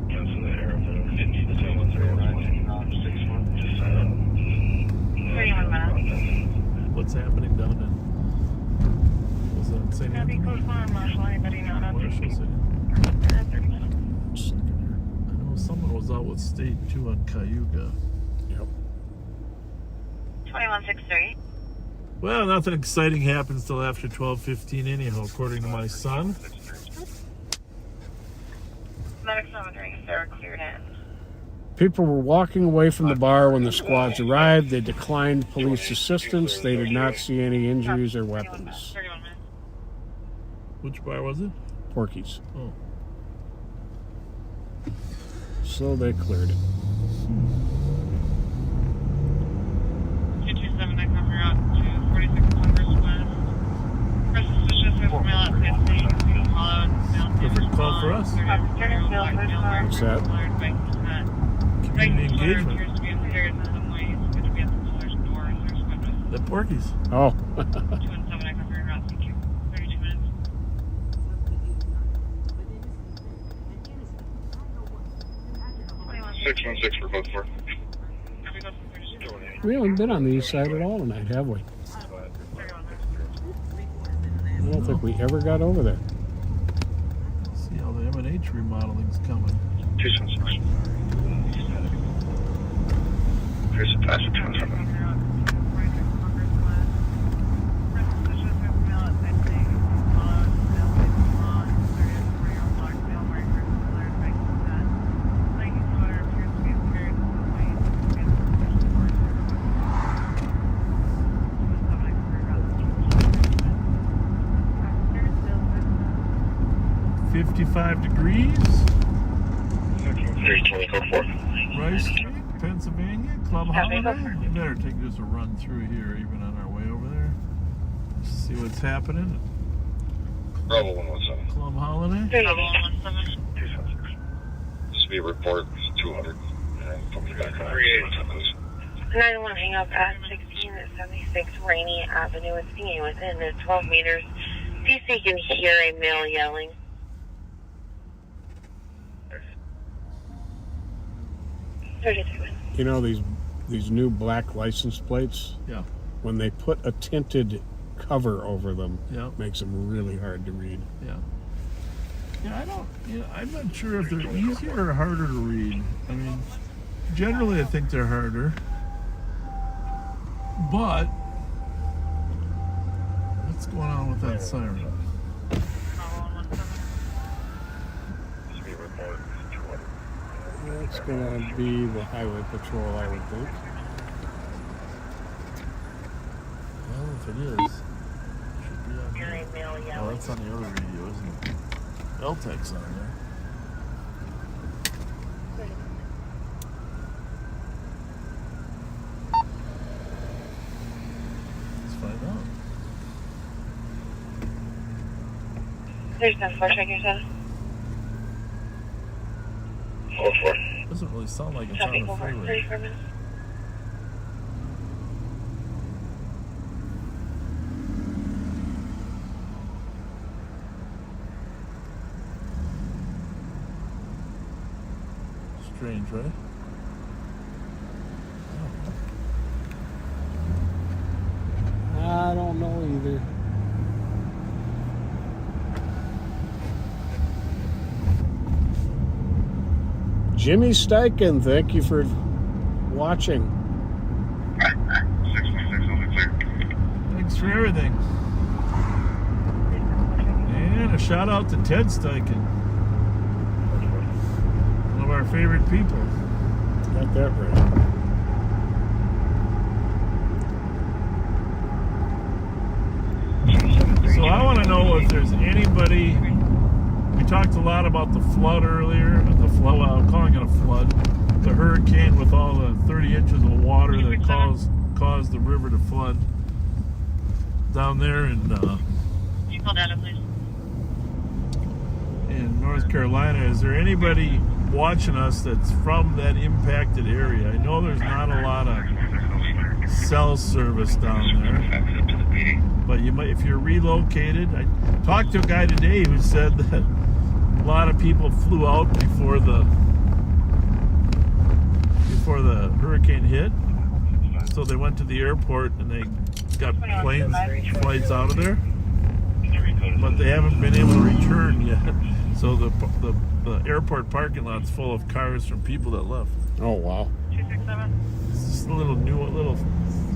Cancel the air for the 10-1-0. Just 31 minutes. What's happening down in? Was that St. Copy Anthony? code 4 on Marshall. Anybody not on Marshall scene? City. At 30 minutes. I know someone was out with State too on Cayuga. Yep. 2163. Well, nothing exciting happens till after 12:15 anyhow, according to my son. Medics monitoring if they're cleared in. People were walking away from the bar when the squads arrived. They declined police assistance. They did not see any injuries or weapons. 31 minutes. Which bar was it? Porky's. Oh. So they cleared it. 227, that cover out to 46 Congress West. Press suspicious with mail at 15, hollow and mail. Perfect call for us. What's that? Community engagement. The Porkies. Oh. 217, I cover route. Thank you. 32 minutes. 616 for both for. We haven't been on the east side at all tonight, have we? I don't think we ever got over there. See how the M&H remodeling's coming. 276. Here's the pass at 27. 55 degrees. 320, go for it. Rice Street, Pennsylvania, Club Holiday. We better take just a run through here, even on our way over there. See what's happening. Bravo 117. Club Holiday. Bravo 117. 276. This will be a report 200. And put me back on 380. 911 hang up at 1676 Rainy Avenue. It's being within 12 meters. See so you can hear a male yelling. You know these new black license plates? Yeah. When they put a tinted cover over them, Yeah. makes them really hard to read. Yeah. Yeah, I'm not sure if they're easier or harder to read. I mean, generally I think they're harder. But what's going on with that siren? It's going to be the highway patrol, I would think. Well, if it is, it should be on there. Oh, that's on the other radio, isn't it? LTEC's on there. Let's find out. There's no floor check yourself. Go for it. Doesn't really sound like it's on the freeway. Strange, right? I don't know either. Jimmy Steichen, thank you for watching. 616 will be clear. Thanks for everything. And a shout out to Ted Steichen, one of our favorite people. Got that right. So I want to know if there's anybody. We talked a lot about the flood earlier. The flood, I'm calling it a flood. The hurricane with all the 30 inches of water that caused the river to flood down there in North Carolina. Is there anybody watching us that's from that impacted area? I know there's not a lot of cell service down there, but you might, if you're relocated. I talked to a guy today who said that a lot of people flew out before the hurricane hit, so they went to the airport and they got flights out of there, but they haven't been able to return yet. So the airport parking lot's full of cars from people that left. Oh wow! 267. It's just a little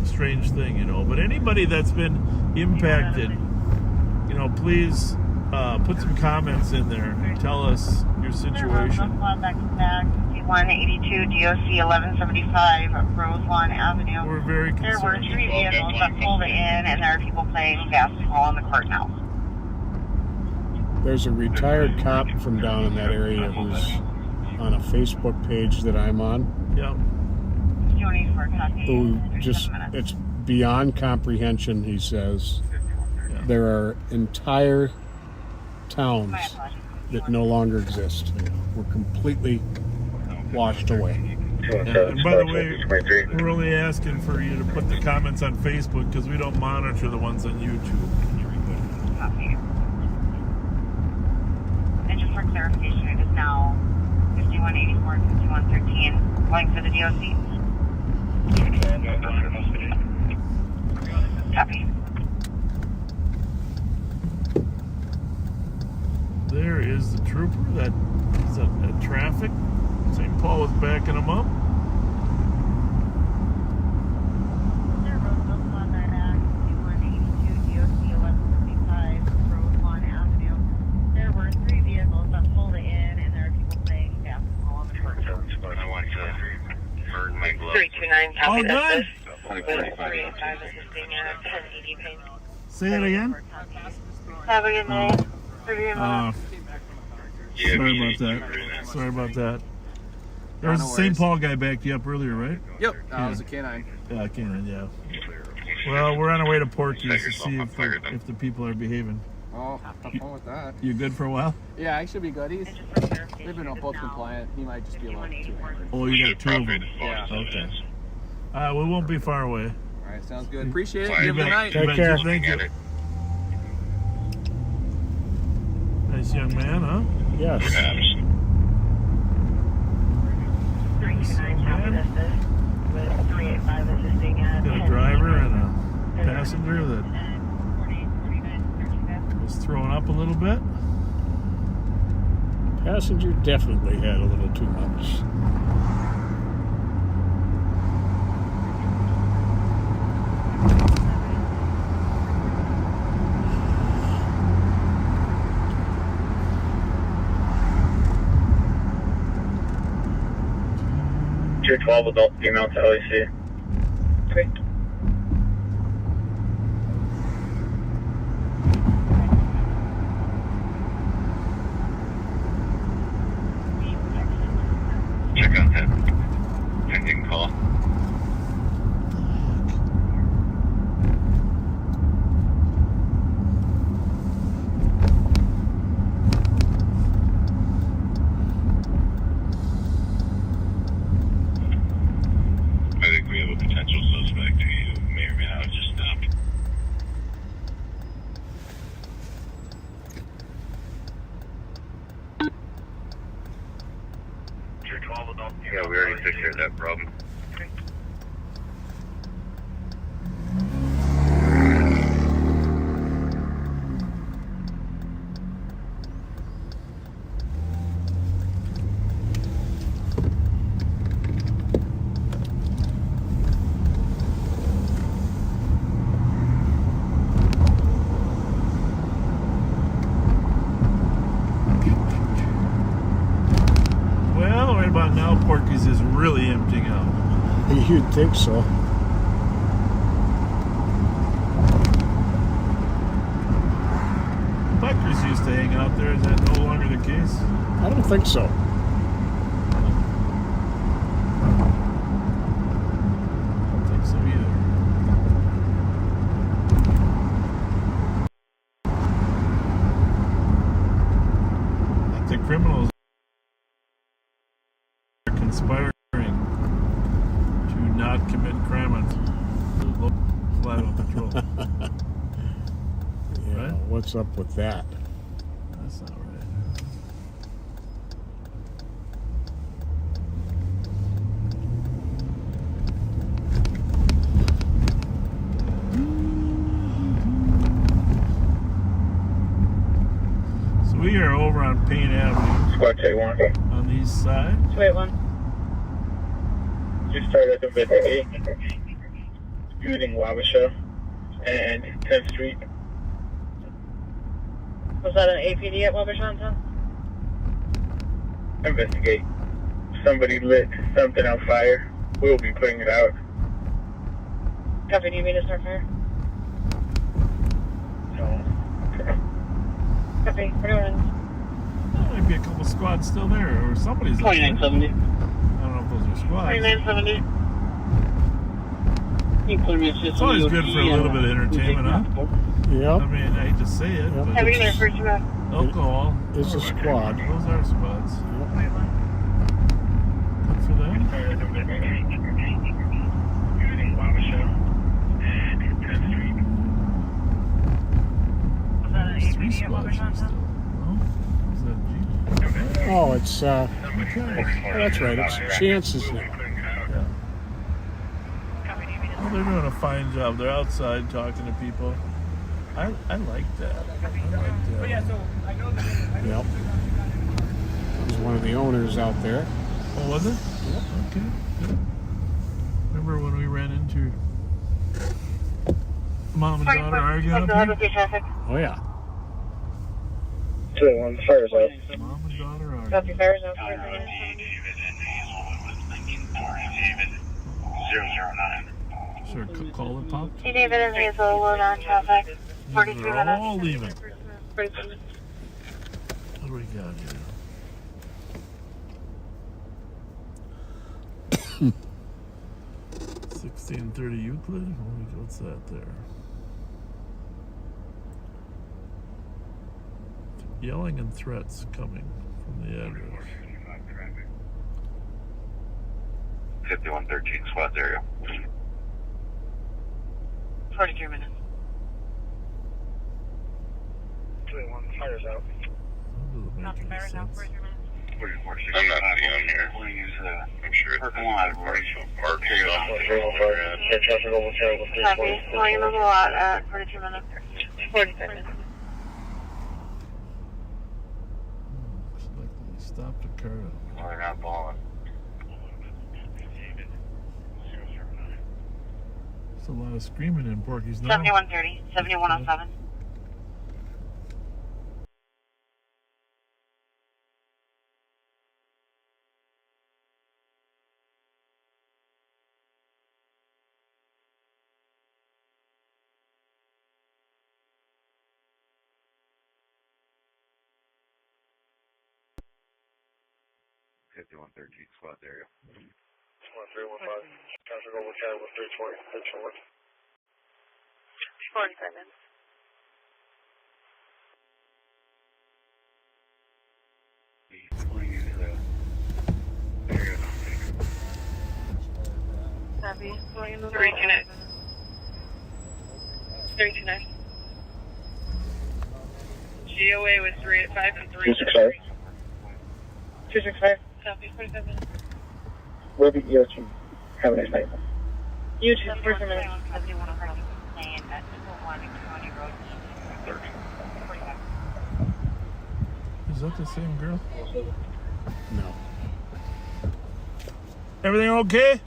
strange thing, you know. But anybody that's been impacted, you know, please put some comments in there. Tell us your situation. Back to back, 182 DOC 1175 Roselawn Avenue. We're very concerned. There were 3 vehicles that pulled in, and there are people playing basketball in the court now. There's a retired cop from down in that area who's on a Facebook page that I'm on. Yeah. Who just, it's beyond comprehension, he says. Yeah. There are entire towns that no longer exist. We're completely washed away. And by the way, we're only asking for you to put the comments on Facebook because we don't monitor the ones on YouTube. And just for clarification, it is now 5184 and 5113 going for the DOC. Copy. There is the trooper that is at traffic. St. Paul was backing him up. There were 3 vehicles that pulled in, and there are people playing basketball on the court. I want to burn my gloves. 329. All done? 385 assisting at 1080 Payne. Say it again. Have a good night. Sorry about that. Sorry about that. There was No the St. worries. Paul guy backed you up earlier, right? Yep, it was a K9. Yeah, Canaan, yeah. Well, we're on our way to Porky's to see if the people are behaving. Oh, have fun with that. You good for a while? Yeah, he should be good. They've been both compliant. He might just be a little too hammered. Oh, you got 2 of them. Yeah. Okay. We won't be far away. All right, sounds good. Appreciate it. You Have a good bet. night. You bet. care. Thank you. Nice young man, huh? Yes. 329 copy this with 385 assisting at Got a driver and a passenger that was thrown up a little bit. Passenger definitely had a little too much. Tier 12 adult female to LEC. Okay. Check on him. Pending call. I think we have a potential suspect who may or may not have just stopped. Tier 12 adult. Yeah, we already took care of that problem. Well, right about now, Porky's is really emptying out. You'd think so. Bikers used to hang out there. Is that no longer the case? I don't think so. I don't think so either. I think the criminals are conspiring to not commit crime on flat on patrol. Yeah, Right? what's up with that? That's not right. So we are over on Payne Avenue Squad J1. on the east side. 281. Just started to investigate shooting Wabasha and 10th Street. Was that an APD at Wabashanta? Investigate. Somebody lit something on fire. We'll be putting it out. Copy, do you mean to start fire? So, Copy, we're doing There might be a couple squads still there, or somebody's up there. 2970. I don't know if those are squads. 2970. It's always good for a little bit of entertainment, huh? Yep. I mean, I hate to say it, but Have you there first round? alcohol. It's a squad. Those are squads. Good for them. shooting Wabasha and 10th Street. Was that an There's 3 APD at squads here Wabashanta? still. No? Is that Jeep? Oh, it's Okay. that's right. It's chances now. Yeah. Well, they're doing a fine job. They're outside talking to people. I like that. I like that. Yep. There's one of the owners out there. Oh, was it? Yep. Okay. Good. Remember when we ran into mom and daughter arguing up here? Oh yeah. 281, fire's out. Mom and daughter arguing. Copy, fire's out. David and Hazelwood with Lincoln Park. David 009. Sure, call it pop. Hey, David and Hazelwood on traffic. 43 They're minutes. all leaving. 47. What do we got here? 1630 Euclid. What's that there? Yelling and threats coming from the address. 5113 SWAT area. 43 minutes. 21, fire's out. Doesn't make any sense. I'm not seeing them here. I'm sure it's parking off. Copy. Volume of the lot at 42 minutes. 45 minutes. Looks like they stopped a car. Oh, they're not balling. There's a lot of screaming in Porky's now. 7130, 7107. SWAT area. 1315. Traffic over time with 320. 45 minutes. Copy. Volume of the lot. 329. GOA was 385 and 265. 265. Copy. 45 minutes. We'll be EOT. Have a nice night. You too. 45 minutes. 7107. Lane at 201 County Road East. 45. Is that the same girl? No. Everything okay?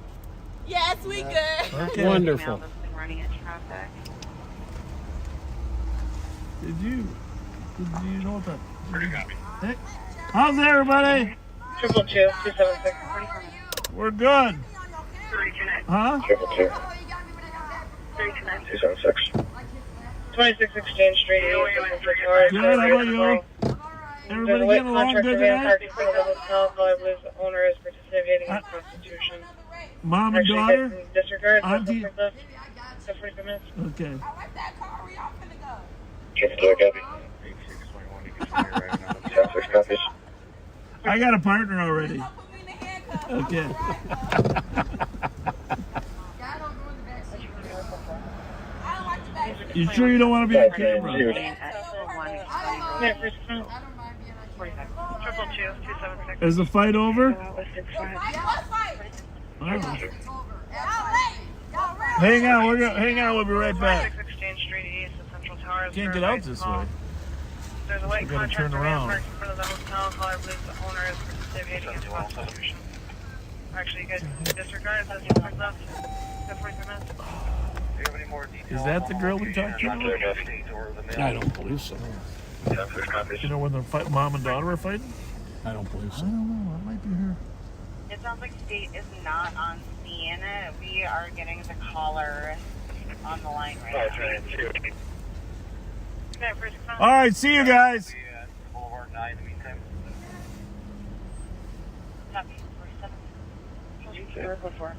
Yes, we good. Okay. Wonderful. Running in traffic. Did you know what that? Hey, how's everybody? 222, 276. We're good. Huh? 222. 276. 26 Exchange Street. Good, how about you? Everybody getting along good tonight? The owner is participating in prostitution. Mom and daughter? Disregard. Auntie? 45 minutes. Okay. Copies. I got a partner already. Okay. You sure you don't want to be on camera? 222, Is the fight over? Oh. Hang on, we'll be right back. Exchange Street East, the Central Tower. Can't get out this way. There's a white We gotta turn contractor around. parked in front of the hotel. Caller believes the owner is participating in prostitution. Actually, you guys disregard it. That's the first left. Good 45 minutes. Is that the girl we talked to? I don't believe so. You know when the mom and daughter were fighting? I don't believe so. I don't know. That might be her. It sounds like state is not on scene. We are getting the caller on the line right now. All right, see you guys. Boulevard 9 in the meantime. Copy. 47.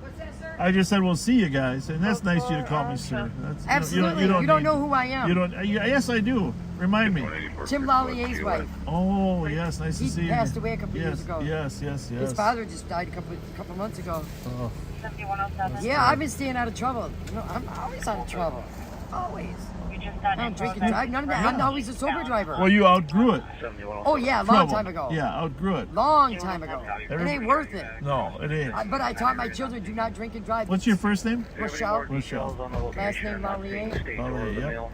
What's that, sir? I just said we'll see you guys, and that's nice of you to call me sir. That's, Absolutely. You don't know who I am. You don't. Yes, I do. Remind me. Jim Lallier's wife. Oh, yes, nice to see you. He passed away a couple yes, years ago. Yes. His father just died a couple months ago. Oh. 7107. Yeah, I've been staying out of trouble. You know, I'm always out of trouble. Always. We just got I don't drink and drive. None of that. I'm always a sober driver. Well, you outgrew it. Oh yeah, a long time ago. Yeah, outgrew it. Long time ago. It ain't worth it. No, it ain't. But I taught my children do not drink and drive. What's your first name? Rochelle. Rochelle. Last name Lallier. Lallier, yep.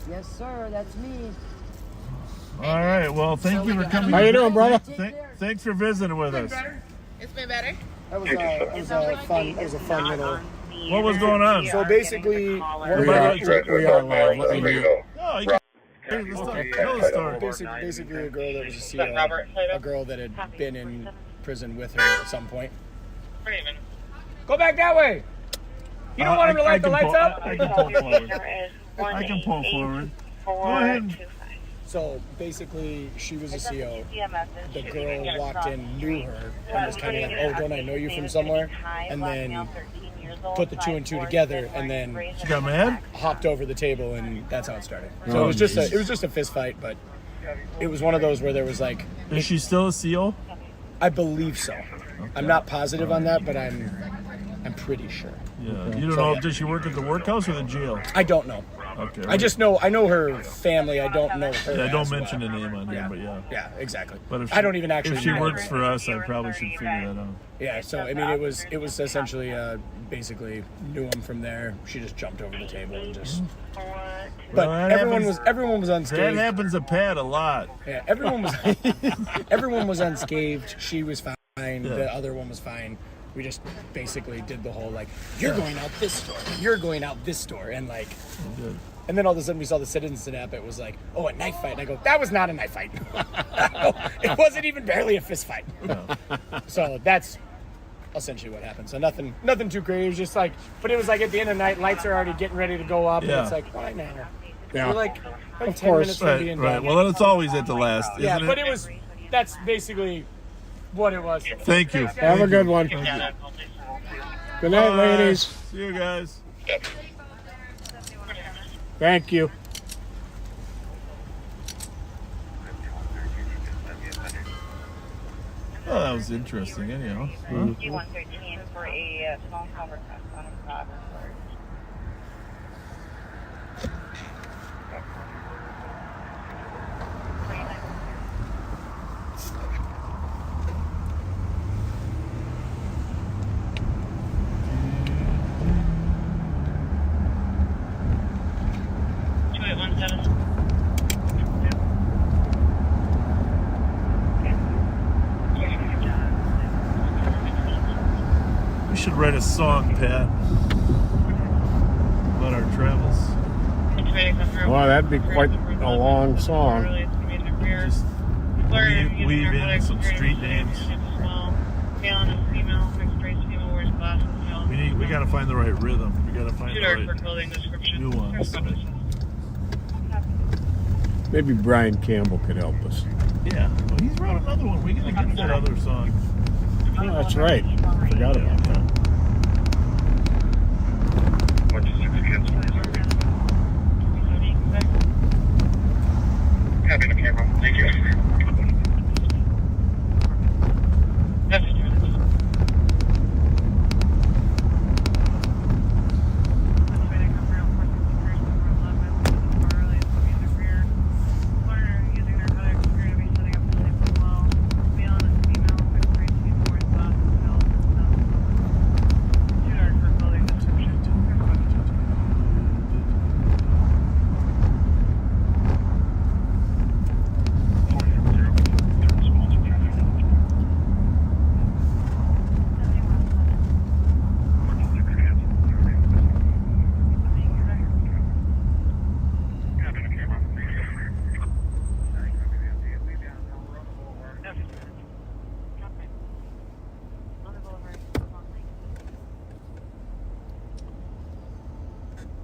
Yes, sir. That's me. All right. Well, thank you for coming. How you doing, brother? Thanks for visiting with us. It's been better. That was a fun little. What was going on? So basically, we are live. Let me know. Oh, you can. Hey, let's tell the story. Basically, a girl that was a girl that had been in prison with her at some point. Go back that way. You don't want him to light the lights up? I can pull forward. I can pull forward. Go ahead. So basically, she was a CO. The girl walked in, knew her, and was kind of like, "Oh, don't I know you from somewhere?" And then put the 2 and 2 together, and then she got mad, hopped over the table, and that's how it started. So it was just a fist fight, but it was one of those where there was like. Is she still a CO? I believe so. Okay. I'm not positive on that, but I'm pretty sure. Yeah. You don't know? Does she work at the workhouse or the jail? I don't know. Okay. I just know her family. I don't know her. Yeah, don't mention the name on here, but yeah. Yeah, exactly. But if I don't even actually. If she know works for us, I probably should figure that out. Yeah. So I mean, it was essentially basically knew him from there. She just jumped over the table and just. But everyone was unscathed. That happens to Pat a lot. Yeah, everyone was unscathed. She was fine. Yeah. The other one was fine. We just basically did the whole like, you're going out this door, you're going out this door, and like, and then all of a sudden we saw the citizen app. It was like, oh, a knife fight, and I go, that was not a knife fight. It wasn't even barely a fist fight. No. So that's essentially what happened. So nothing too crazy. It was just like, but it was like at the end of the night, lights are already getting ready to go up, and it's like, why now? Yeah. We're like 10 minutes from being right. done. Well, then it's always at the last. Yeah, isn't but it? That's basically what it was. Thank you. Have a good one. Good night, ladies. See you guys. Thank you. Oh, that was interesting, anyhow. Huh? 113 for a phone call request on a fraud report. We should write a song, Pat, about our travels. Well, that'd be quite a long song. Just weave in some street names. We gotta find the right rhythm. We gotta find the right nuance. Maybe Brian Campbell could help us. Yeah, well, he's wrote another one. We gotta get that other song. Oh, that's right. Forgot about that. Having a camera. Thank you.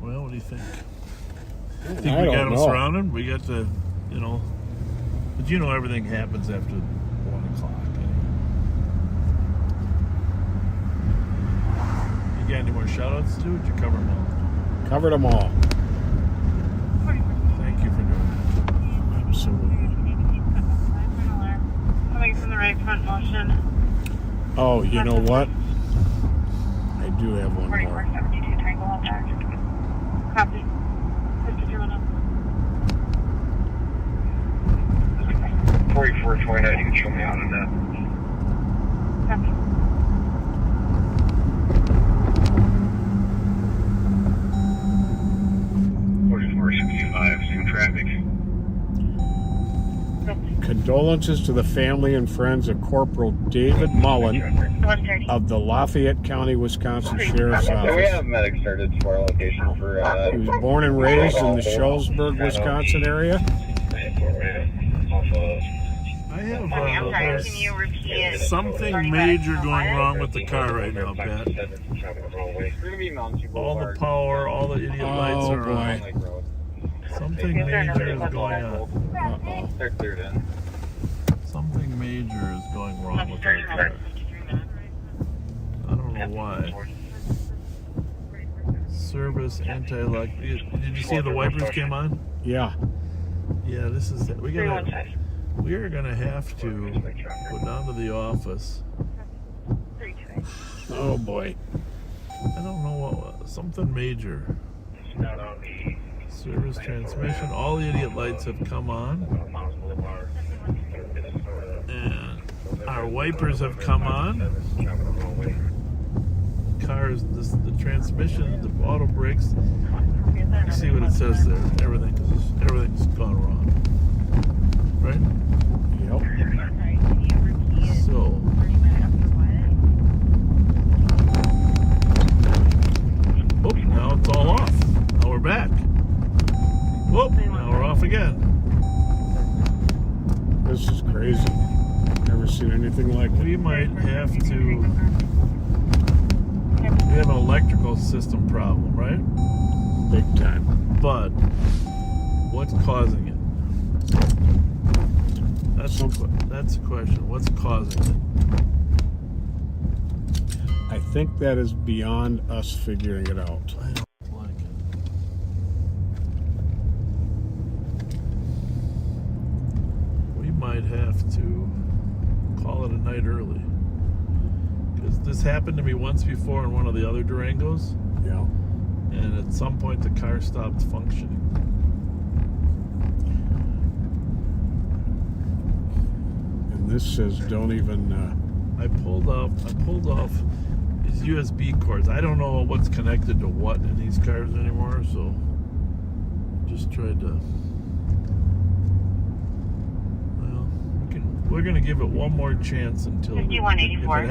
Well, what do you think? Think we got them surrounded? We got the, but everything happens after 1 o'clock. You got any more shout-outs to? Did you cover them all? Covered them all. Thank you for doing that. Absolutely. Coming from the right front motion. Oh, you know what? I do have one more. 4472 Tango on back. Copy. 4429, you can show me out of that. Copy. Same traffic. Condolences to the family and friends of Corporal David Mullen of the Lafayette County, Wisconsin Sheriff's Office. We have medics started to our location for... He was born and raised in the Shullsburg, Wisconsin area. I have something major going wrong with the car right now, Pat. All the power, all the idiot lights are on. Something major is going on. They're cleared in. Something major is going wrong with that car. I don't know why. Service anti-lock. Did you see the wipers came on? Yeah. Yeah, this is it. We are gonna have to go down to the office. Oh boy. I don't know what something major. Service transmission. All the idiot lights have come on. And our wipers have come on. Cars, the transmission, the auto brakes. You see what it says there. Everything's gone wrong. Right? Yep. So oh, now it's all off. Now we're back. Oh, now we're off again. This is crazy. Never seen anything like it. We might have to. We have an electrical system problem, right? Big time. But what's causing it? That's the question. What's causing it? I think that is beyond us figuring it out. I don't like it. We might have to call it a night early. Because this happened to me once before in one of the other Durangos. Yeah. And at some point the car stopped functioning. And this says don't even... I pulled off these USB cords. I don't know what's connected to what in these cars anymore, so just tried to. Well, we're gonna give it one more chance until if it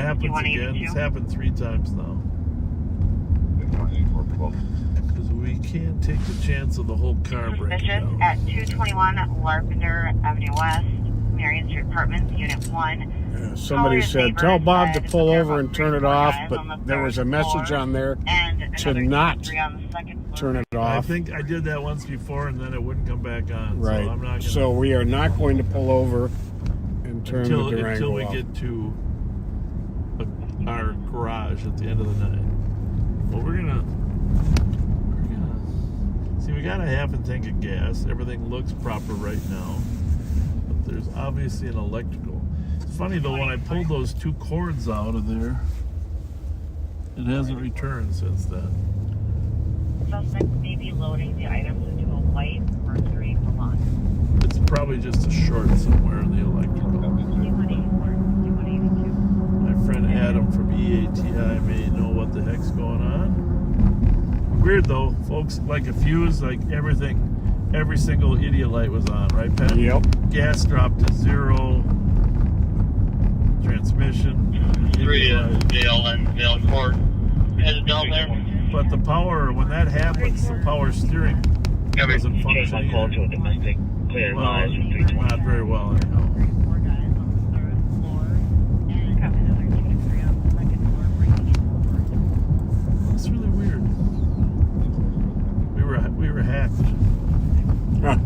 happens again. It's happened 3 times now. Because we can't take the chance of the whole car breaking down. At 221 Larpenter Avenue West, Marion Street Apartments, Unit 1. Somebody said, tell Bob to pull over and turn it off, but there was a message on there to not turn it off. I think I did that once before and then it wouldn't come back on. Right. So, I'm not gonna, so we are not going to pull over and turn the Durango until we off. get to our garage at the end of the night. Well, we're gonna see. We got a half a tank of gas. Everything looks proper right now, but there's obviously an electrical. Funny though, when I pulled those 2 cords out of there, it hasn't returned since then. Suspect may be loading the items into a white Mercury Milan. It's probably just a short somewhere in the electrical. My friend Adam from EATI may know what the heck's going on. Weird though, folks, like a fuse, like every single idiot light was on, right, Pat? Yep. Gas dropped to 0. Transmission. 3 Vale and Vale Court headed down there. But the power, when that happens, the power steering doesn't function either. Well, not very well anyhow. It's really weird. We were hacked. Huh.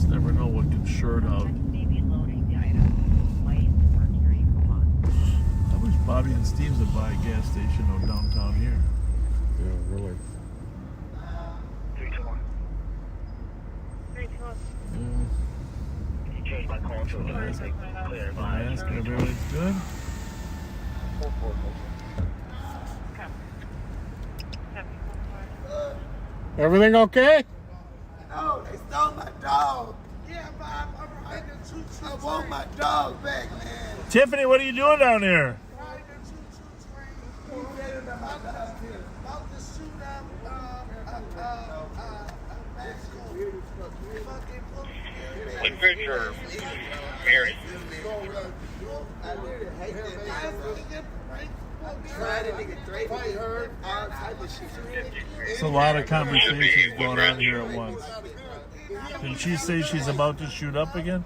Never know what can short out. I wish Bobby and Steve's would buy a gas station downtown here. Yeah, really. 321. Yeah. You changed my call to a clear I'm asking if everything's good. Everything okay? No, they stole my dog. Yeah, Bob, I'm riding the choo-choo. I want my dog back, man. Tiffany, what are you doing down here? Riding the choo-choo train. About to shoot up Mexico. Like picture Mary. I didn't hate that. Tried it, nigga, Drake, her, all type of shit. It's a lot of conversations going on here at once. Did she say she's about to shoot up again?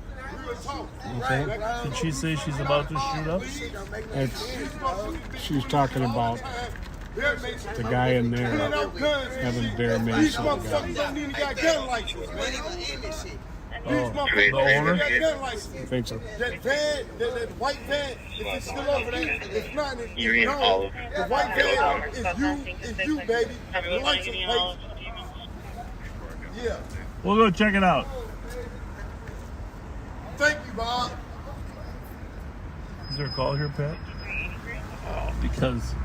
Okay. Did she say she's about to shoot up? She's talking about the guy in there having bear mace with a gun. Oh, the owner? I think so. That van, that white van, if it's still over there, it's not. You're in Olive. The white van is you, baby. The license plate. Yeah. We'll go check it out. Thank you, Bob. Is there a call here, Pat? Because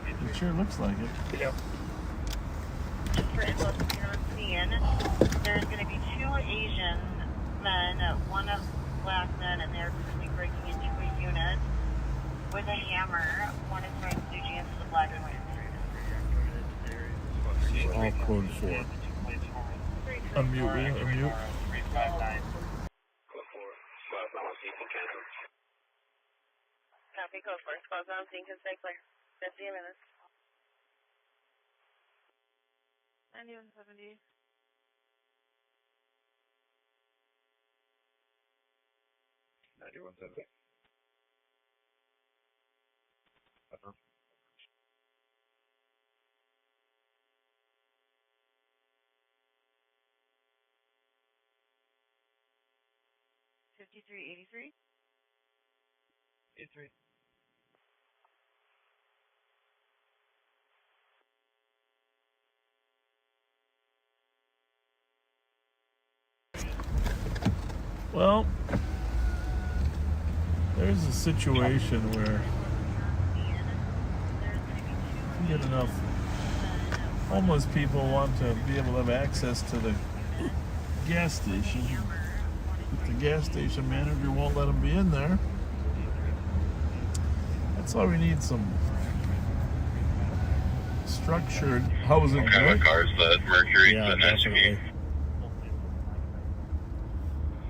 it sure looks like it. For info on scene, there's going to be 2 Asian men, one of black men, and they're currently breaking into a unit with a hammer. One is wearing blue jeans with a black and white suit. All code 4. Unmute, will you? Unmute. Copy, code 4. Squad's on scene, can stay clear. 15 minutes. 9170. Uh-huh. 5383. 83. Well, there's a situation where you get enough homeless people want to be able to have access to the gas station. If the gas station manager won't let them be in there, that's why we need some structured housing. What kind of cars? The Mercury, Yeah, the definitely.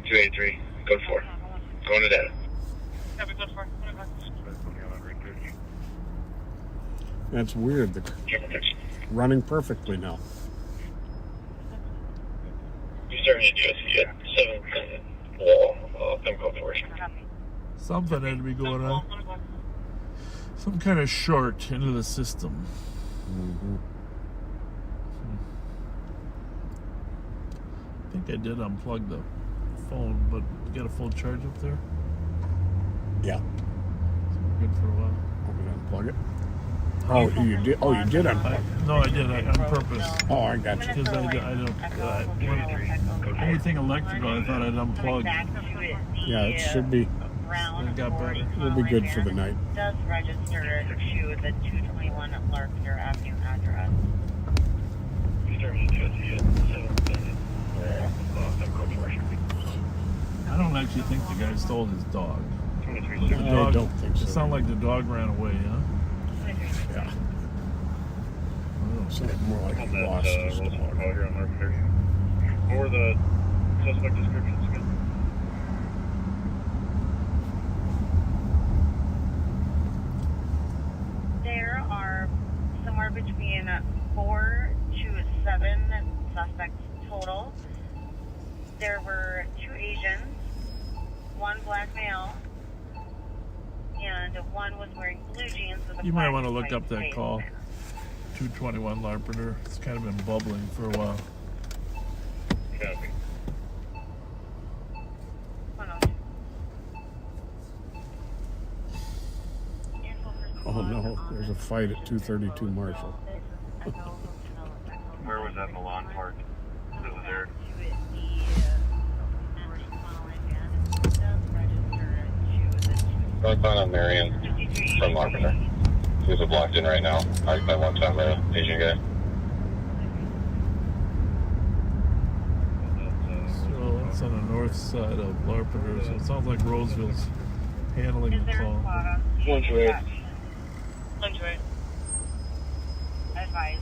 283, code 4. Going to data. Copy, code 4. That's weird. They're running perfectly now. You're starting to do at 7 wall, code 4. Something had to be going on. Some kind of short into the system. Mm-hmm. I think I did unplug the phone, but you got a full charge up there? Yeah. So we're good for a while. I'm gonna unplug it. Oh, you did. Oh, you did unplug it. No, I did. On purpose. Oh, I got you. Because I don't. Anything electrical, I thought I'd unplug. Yeah, it should be. It got better. It'll be good for the night. Does register to the 221 Larkner Avenue address. You're starting to do at 7 code 4. I don't actually think the guy stole his dog. 23. The I dog don't think so. It sounded like the dog ran away, huh? Yeah. Sounded more like he lost his Roll dog. call here on Mercury. What were the suspect descriptions again? There are somewhere between 4 to 7 suspects total. There were 2 Asians, 1 black male, and 1 was wearing blue jeans with a You might black want to and look white up that face. call. 221 Larpeter. It's kind of been bubbling for a while. Copy. 102. Oh no, there's a fight at 232 Marshall. Where was that in the lawn park? It was there. Northbound on Marion from Larpenter. Who's blocked in right now? Marked by one time by an Asian guy. So it's on the north side of Larpeter. So it sounds like Roseville's handling the call. Lingerie. Advised.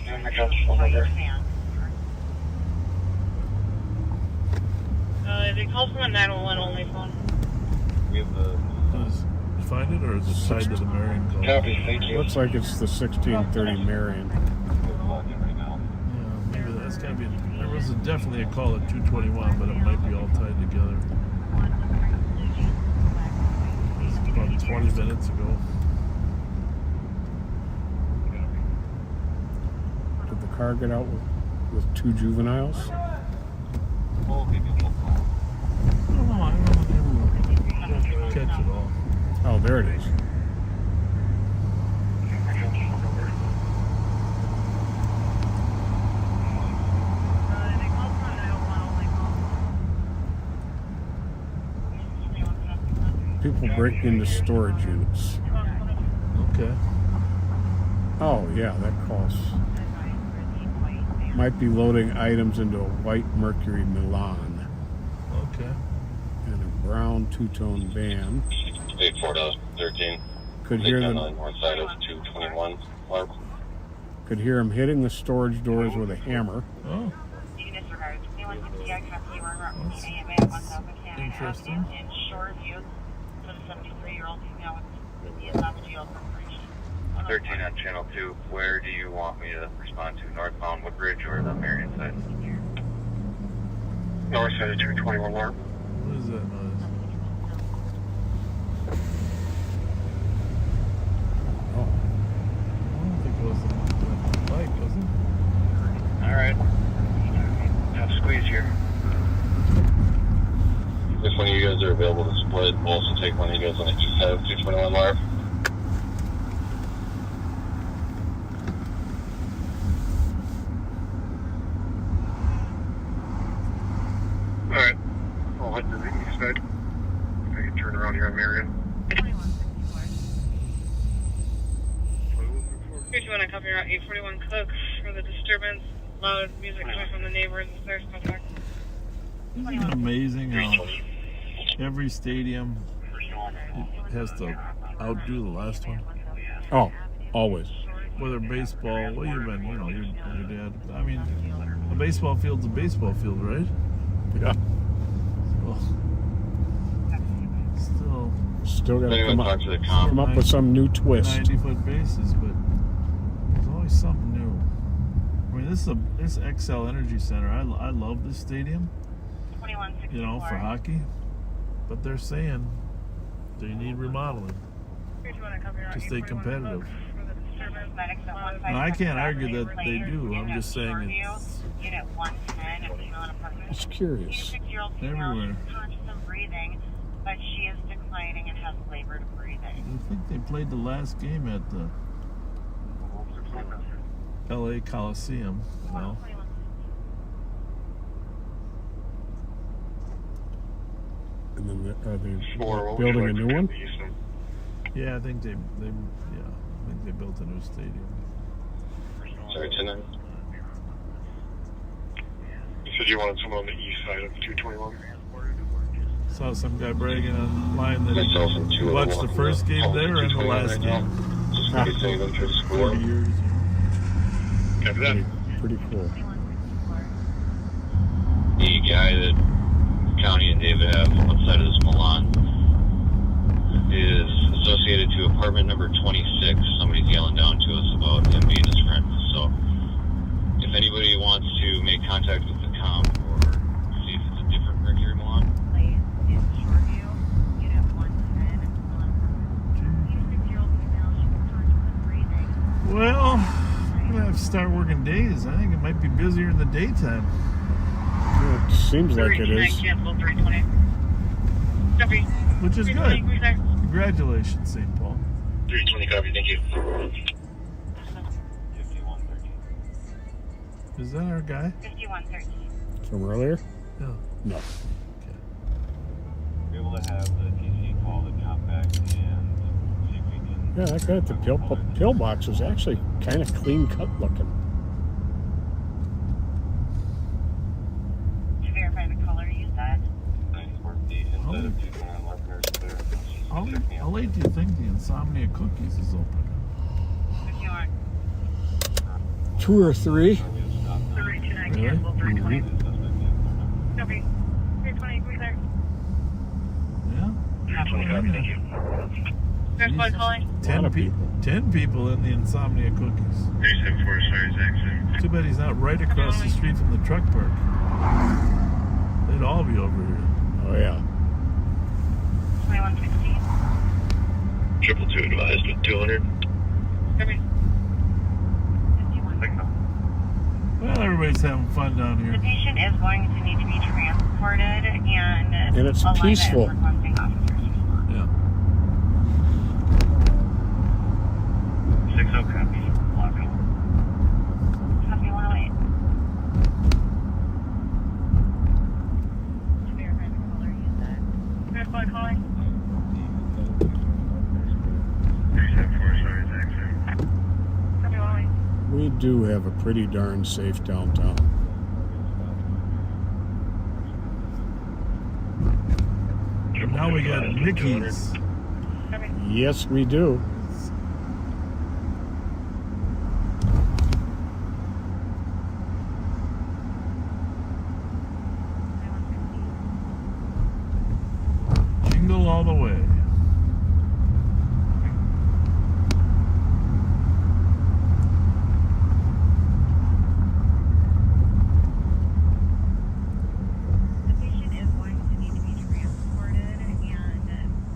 They called from a 911 only phone. We have the. Did you find it, or is it tied to the Marion call? Copy, thank you. Looks like it's the 1630 Marion. Blocked in right now. Yeah, maybe that's got to be. There was definitely a call at 221, but it might be all tied together. about 20 minutes ago. Did the car get out with 2 juveniles? I don't know. I don't know. Catch it all. Oh, there it is. People break into storage units. Okay. Oh, yeah, that costs. Might be loading items into a white Mercury Milan Okay. and a brown two-tone van. 8413. Could hear them. On the north side of 221. Mark. Could hear him hitting the storage doors with a hammer. Oh, interesting. In Shoreview, for the 73-year-old female with the esophageal perforation. 13 on channel 2. Where do you want me to respond to? Northbound Woodbridge or the Marion side? North side of 221 Mark. What is that noise? Oh, I don't think it was the bike, was it? Alright. Tough squeeze here. If one of you guys are available to split, we'll also take one of you guys on the east side of 221 Mark. Alright. I'll head to the east side. I can turn around here on Marion. 321, copy route 841 Cook for the disturbance. Loud music coming from the neighbors. There's contact. Isn't it amazing how every stadium has to outdo the last one? oh, always. Whether baseball, well, you've been, your dad. I mean, a baseball field's a baseball field, right? Yeah. Well, Still got to Anyone talk to the comp? come up with some new twist. 90-foot bases, but there's always something new. I mean, this XL Energy Center. I love this stadium. For hockey, but they're saying they need remodeling to stay competitive. And I can't argue that they do. I'm just saying It's curious. everywhere. Conscious of breathing, but she is declining and has labored breathing. I think they played the last game at the LA Coliseum. No. And then are they building a new one? Yeah, I think they built a new stadium. Sorry, 10-9. You said you wanted someone on the east side of 221? Saw some guy bragging online that he watched the first game there and the last game. 40 years. Copy that. Pretty cool. The guy that County and David have outside of this Milan is associated to apartment number 26. Somebody's yelling down to us about him being his friend. So if anybody wants to make contact with the comp or see if it's a different Mercury Milan. Well, I'm gonna have to start working days. I think it might be busier in the daytime. It seems like it is. Which is good. Congratulations, St. Paul. 320 copy, thank you. Is that our guy? 5113. From earlier? No. No. Be able to have the TC call the comp back and see if we can. Yeah, that guy at the pillbox is actually kind of clean cut looking. To verify the color you said. How late do you think the Insomnia Cookies is open? 2 or 3. Really? Copy. 320, we there. Yeah. There's one calling. 10 people in the Insomnia Cookies. 374, sorry, Zach. Too bad he's not right across the street from the truck park. They'd all be over here. Oh, yeah. 2116. 222 advised with 200. Well, everybody's having fun down The here. patient is going to need to be transported, and it's Alina peaceful. is requesting officers respond. Yeah. 60 copy. Lock up. Copy 108. Red flag calling. 374, sorry, taxi. Copy 108. We do have a pretty darn safe downtown. Now we got Mickey's. Copy. Yes, we do. Jingle all the way. The patient is going to need to be transported, and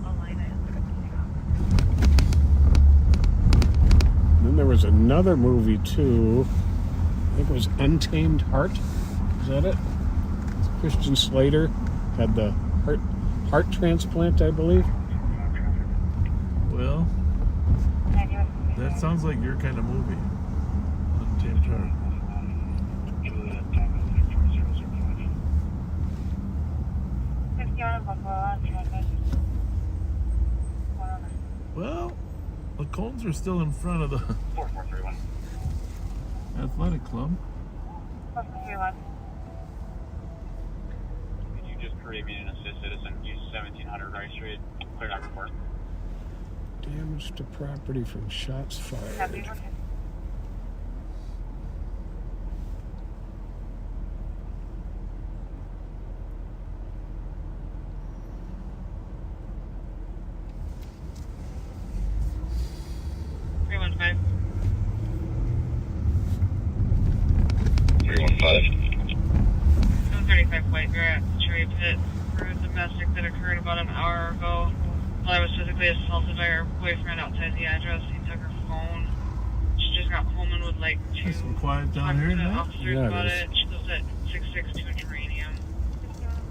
Alina is requesting officers. Then there was another movie too. I think it was Untamed Heart. Is that it? Christian Slater had the heart transplant, I believe. Well, that sounds like your kind of movie. Untamed Heart. Well, the Cones are still in front of the 4431. athletic club. Could you just Caribbean and assist citizen use 1700 Rice Street? Cleared out report. Damage to property from shots fired. Five. 315. 735 White, we're at Cherry Pit for a domestic that occurred about an hour ago. While I was physically assaulted by her boyfriend outside the address, he took her phone. She just got home and would like to Nice and quiet down talk here to tonight. officers Yeah, it about is. it. She lives at 662 Geranium.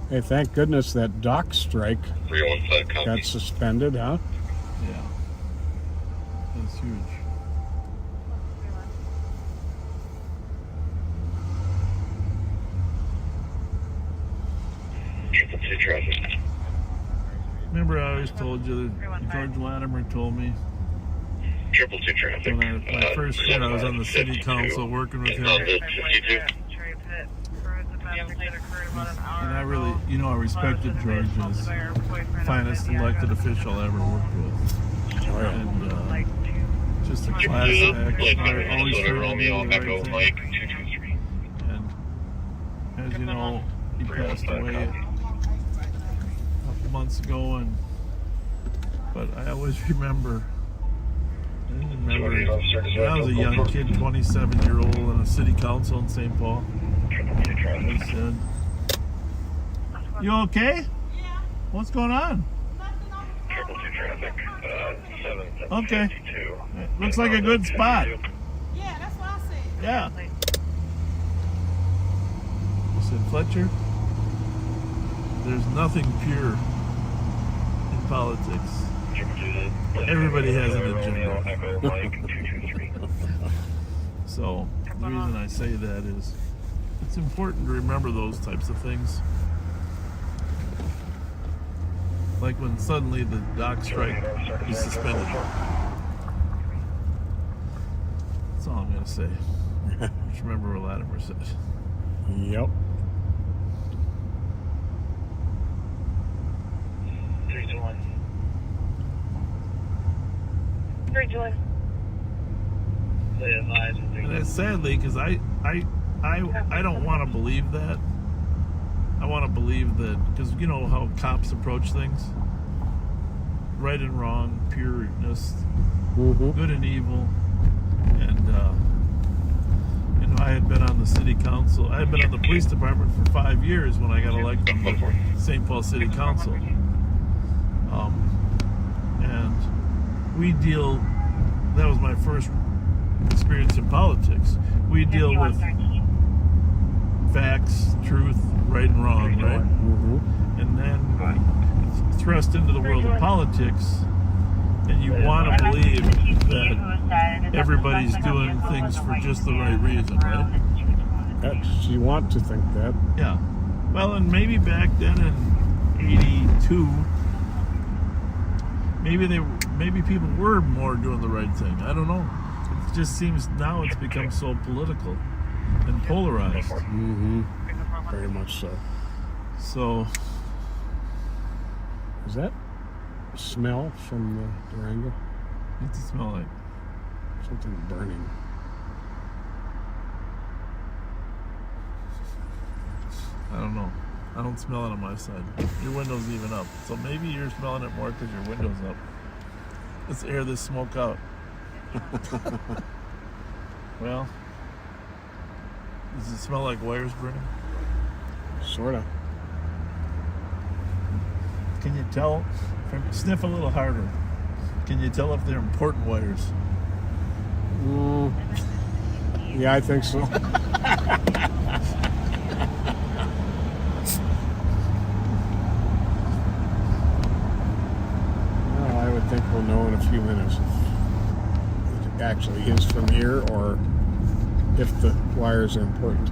Hey, thank goodness that dock strike 315 copy. got suspended, huh? Yeah. That's huge. Traffic. Remember I always told you that George Latimer told me 222 traffic. when my first year I was on the city council working with him. 52. Cherry Pit for a domestic that occurred about an hour And I ago. really, you know, I respected George as the finest elected official I ever worked with. Oh, yeah. And just a class act. Plate I always Minnesota tried to do Romeo the right Echo thing. Mike 223. And as you know, he passed away a couple months ago, but I always remember when I was a young kid, 27-year-old in a city council in St. Paul. He said, "You okay? Yeah. What's going on?" 222 traffic. 752. Okay. Looks like a good spot. Yeah, that's what I said. Yeah. I said, "Fletcher, there's nothing pure in politics. Everybody has an agenda." So the reason I say that is it's important to remember those types of things. Like when suddenly the dock strike is suspended. That's all I'm going to say. Just remember what Latimer said. Yep. 321. 321. And that's sadly because I don't want to believe that. I want to believe that because you know how cops approach things, right and wrong, pureness, good and evil, and you know I had been on the city council. I had been on the police department for 5 years when I got elected to St. Paul City Council, and we deal. That was my first experience in politics. We deal with facts, truth, right and wrong, right? Mm-hmm. And then thrust into the world of politics, and you want to believe that everybody's doing things for just the right reason, right? You want to think that. Yeah. Well, and maybe back then in '82, maybe people were more doing the right thing. I don't know. It just seems now it's become so political and polarized. Mm-hmm. Very much so. So, is that smell from the Durango? What's it smell like? Something burning. I don't know. I don't smell it on my side. Your window's even up. So maybe you're smelling it more because your window's up. Let's air this smoke out. Well, does it smell like wires burning? Sort of. Can you tell? Sniff a little harder. Can you tell if they're important wires? Yeah, I think so. Well, I would think we'll know in a few minutes if it actually is from here or if the wires are important.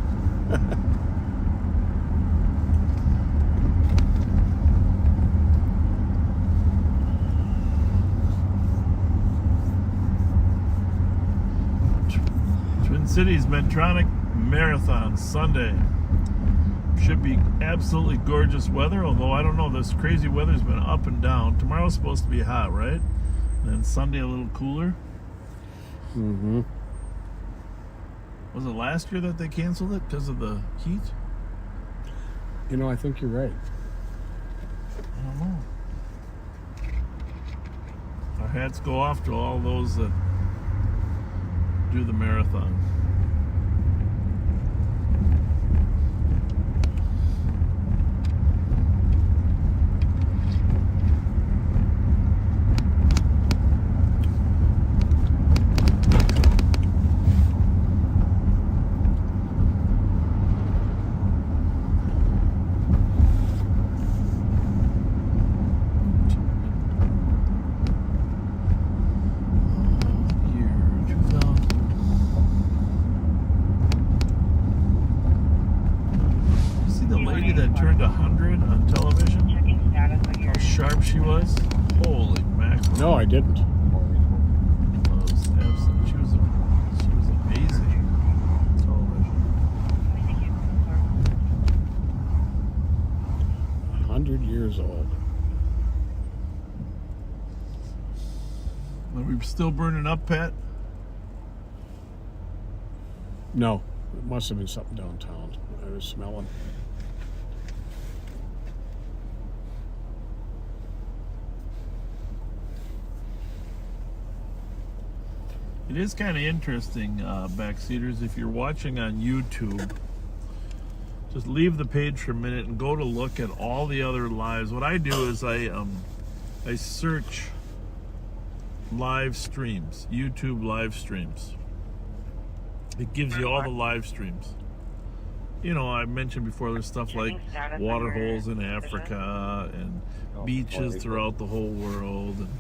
Twin Cities Medtronic Marathon Sunday. Should be absolutely gorgeous weather, although I don't know, this crazy weather's been up and down. Tomorrow's supposed to be hot, right? And then Sunday a little cooler. Mm-hmm. Was it last year that they canceled it because of the heat? You know, I think you're right. I don't know. Our hats go off to all those that do the marathon. Turned 100 on television. How sharp she was. Holy mackerel. No, I didn't. She was amazing on television. 100 years old. Are we still burning up, Pat? No, it must have been something downtown. I was smelling. It is kind of interesting, backseaters, if you're watching on YouTube, just leave the page for a minute and go to look at all the other lives. What I do is I search live streams, YouTube live streams. It gives you all the live streams. You know, I mentioned before, there's stuff like water holes in Africa and beaches throughout the whole world, and,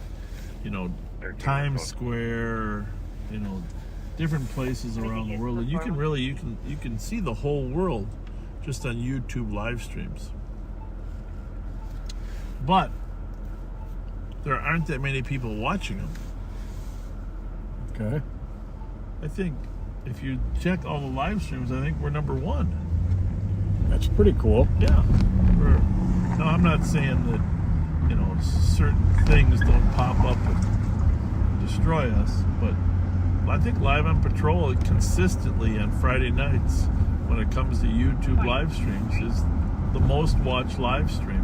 you know, Times Square, you know, different places around the world, and you can see the whole world just on YouTube live streams. But there aren't that many people watching them. Okay. I think if you check all the live streams, I think we're number one. That's pretty cool. Yeah. No, I'm not saying that, you know, certain things don't pop up and destroy us, but I think Live on Patrol consistently on Friday nights, when it comes to YouTube live streams, is the most watched live stream.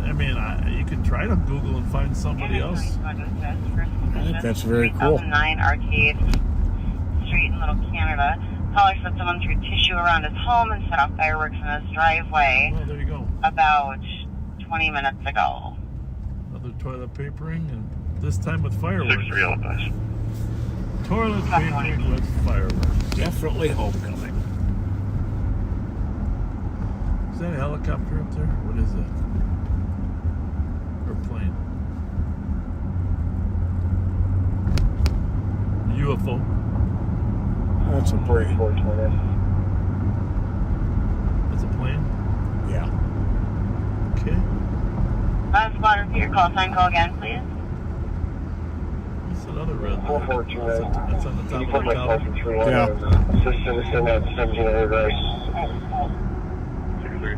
I mean, you can try to Google and find somebody else. I think that's very cool. 2009 Arcade Street in Little Canada. Caller said someone threw tissue around his home and set off fireworks in his driveway. Oh, there you go. About 20 minutes ago. Another toilet papering, and this time with fireworks. 6-3 LFS. Toilet papering with fireworks. Definitely homecoming. Is that a helicopter up there? What is that? Or a plane? UFO. That's a plane. That's a plane? Yeah. Okay. Spotter, for your call sign, go again, please. What's that other red? 4429. That's on the Can you top put of my the call tower. from 3-1 Yeah. on system is in at 1700 Rice. 6-3.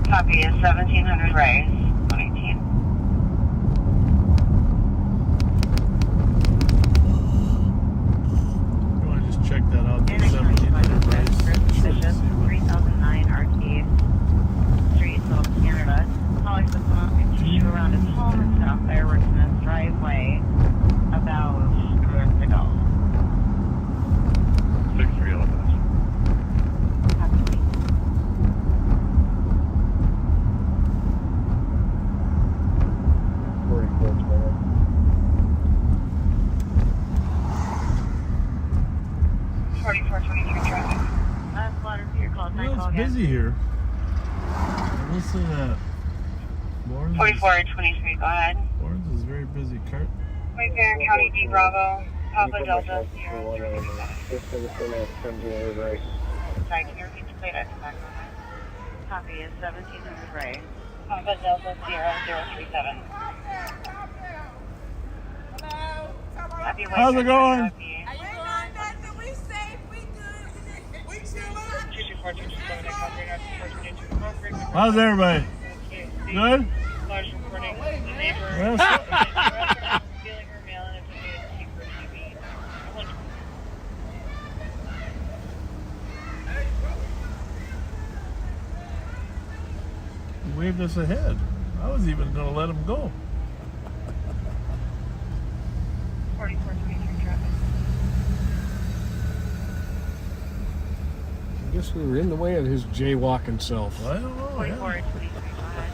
Copy is 1700 Rice, 118. You want to just check that out? 1700 Rice. 3009 RT Street, South Canada. Calling to continue around his home and set off fireworks in his driveway about 2 hours ago. 6-3 LFS. Copy. 4423 traffic. Spotter, for your call sign, Well, go it's again. busy here. Listen to that. Lawrence 4423, go ahead. Lawrence is very busy. Wayfair County D Bravo, Papa Delta, System is in at 1700 Rice. Sorry, can you repeat the plate? I forgot. Copy is 1700 Ray. Papa Delta 0037. Happy How's it going? How's everybody? Good? Yes. He waved us ahead. I was even going to let him go. 4423 traffic. I guess we were in the way of his jaywalking self. I don't know. 4423, go ahead.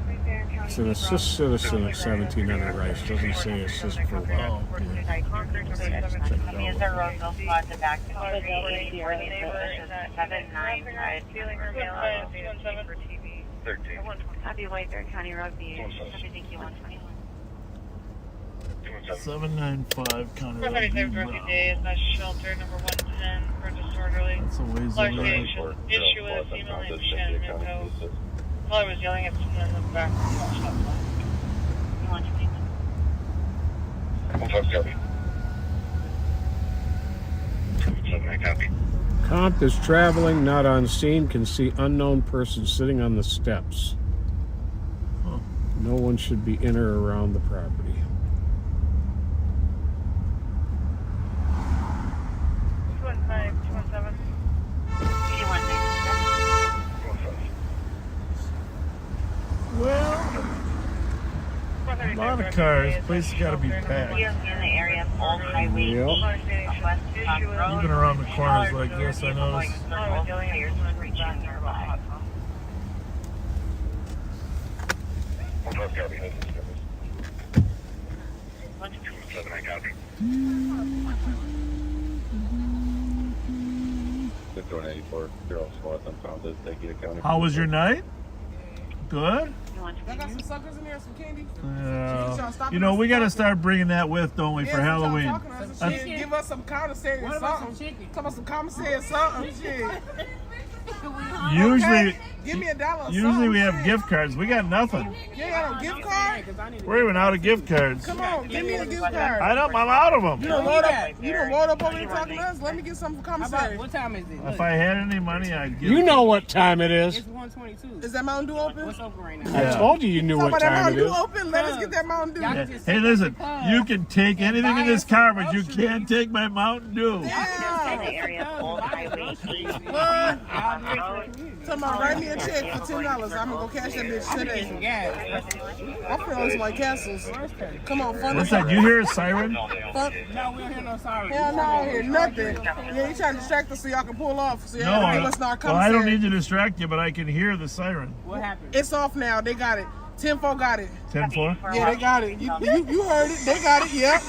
Wayfair County It's an assist citizen of 1700 Rice. Doesn't say assist for what. Oh, okay. Copy is there Roseville Squad to back to 795 for TV. 13. Happy Whitebear County Rugby. Happy thank you 121. 795 County Road. 437 Dorothy Day is that shelter number 110 for disorderly. That's a ways Large away. issue with a female named Shannon Minto. Caller was yelling at someone in the back of the shop. You want to take 1-5 copy. Comp is traveling, not on scene, can see unknown person sitting on the steps. Huh. No one should be in or around the property. 215, 217. 219. Well, a lot of cars. Place has got to be packed. We are in the area of Old Highway Yep. 8, West Top Road. Even around the corners like this, I noticed. Reaching nearby. 1-5 copy. 217 copy. 5184, Burrill Squad, unfounded. Thank you to County. How was your night? Good? You want to I got some suckers in there, some candy. You know, we got to start bringing that with, don't we, for Halloween? Give us some commissary or something. Come on, some commissary or something. Shit. Usually, Give me $1. usually we have gift cards. We got nothing. You ain't got no gift card? We're even out of gift cards. Come on, give me the gift card. I'm out of them. You don't load up. You don't load up over here talking to us. Let me get some for commissary. What time is it? If I had any money, I'd give You it. know what time it is. It's 122. Is that Mountain Dew open? What's open right now? I Yeah. told you you knew what Talk about that time it Mountain Dew is. open. Let us get that Mountain Dew. Yeah. Hey, listen, you can take anything in this car, but you can't take my Mountain Dew. Yeah. in the area of Old Highway 8. What? talking about write me a check for $10. I'm gonna go cash that bitch today. Yeah. I'm feeling like castles. Come on, fun. What's that? You hear a siren? No, we don't hear no siren. Hell no, I don't hear nothing. Yeah, you trying to distract us so y'all can pull off. So No, I don't need to distract you, but I can hear the siren. What happened? It's off now. They got it. 10-4 got it. 10-4? Yeah, they got it. You heard it. They got it. Yep.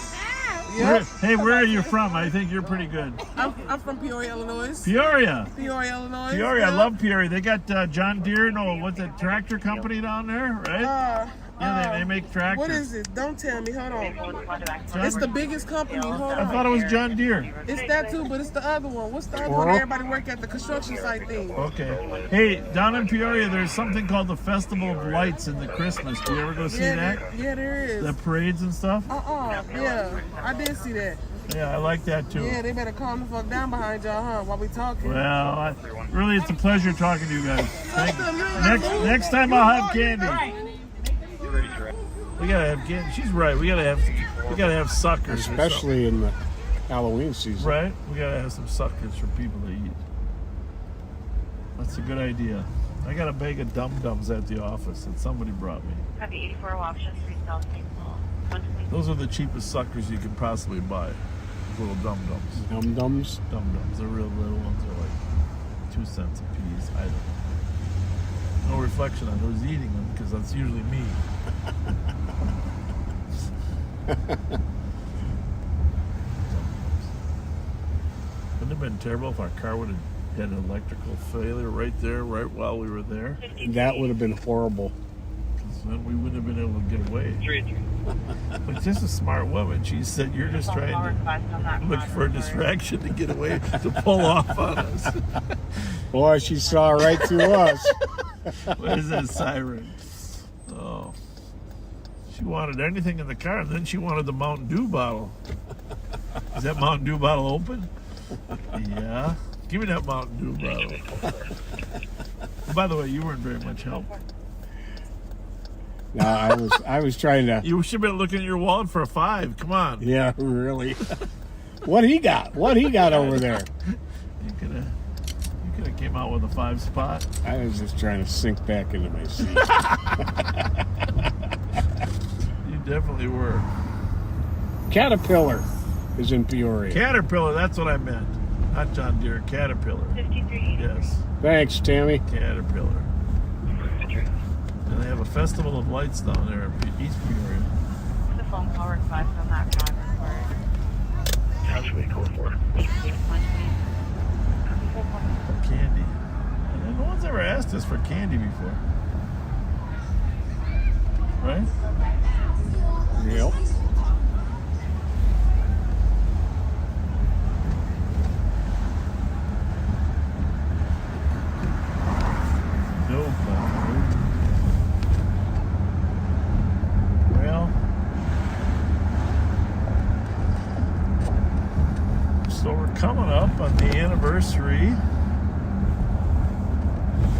Yep. Hey, where are you from? I think you're pretty good. I'm from Peoria, Illinois. Peoria, Illinois. Peoria. I love Peoria. They got John Deere. No, what's that tractor company down there, right? Yeah, they make tractors. What is it? Don't tell me. Hold on. It's the biggest company. Hold on. I thought it was John Deere. It's that too, but it's the other one. What's the other one? Everybody work at the construction site thing. Okay. Hey, down in Peoria, there's something called the Festival of Lights in the Christmas. Do you ever go see that? Yeah, there is. The parades and stuff? Yeah, I did see that. Yeah, I like that too. Yeah, they better calm the fuck down behind y'all, huh? While we talking. Well, really, it's a pleasure talking to you guys. Next time I'll have candy. We gotta have candy. She's right. We gotta have suckers, especially in the Halloween season. Right? We gotta have some suckers for people to eat. That's a good idea. I got a bag of dum-dums at the office that somebody brought me. Have 84 options, 3,000. Those are the cheapest suckers you can possibly buy. Little dum-dums. Dum-dums? Dum-dums. The real little ones are like 2 cents a piece. I don't know. No reflection on who's eating them because that's usually me. Wouldn't it have been terrible if our car would have had an electrical failure right there, right while we were there? That would have been horrible. Then we wouldn't have been able to get away. But just a smart woman. She said, "You're just trying to look for a distraction to get away, to pull off on us." Boy, she saw right through us. What is that siren? Oh. She wanted anything in the car, and then she wanted the Mountain Dew bottle. Is that Mountain Dew bottle open? Yeah. Give me that Mountain Dew bottle. By the way, you weren't very much help. No, I was trying to. You should have been looking at your wallet for a 5. Come on. Yeah, really. What he got over there? You could have came out with a 5 spot. I was just trying to sink back into my seat. You definitely were. Caterpillar is in Peoria. Caterpillar, that's what I meant. Not John Deere, Caterpillar. 53. Yes. Thanks, Tammy. Caterpillar. And they have a festival of lights down there in East Peoria. The phone call request on that project for That's what we go for. Candy. And no one's ever asked us for candy before. Right? Yep. No problem. Well, so we're coming up on the anniversary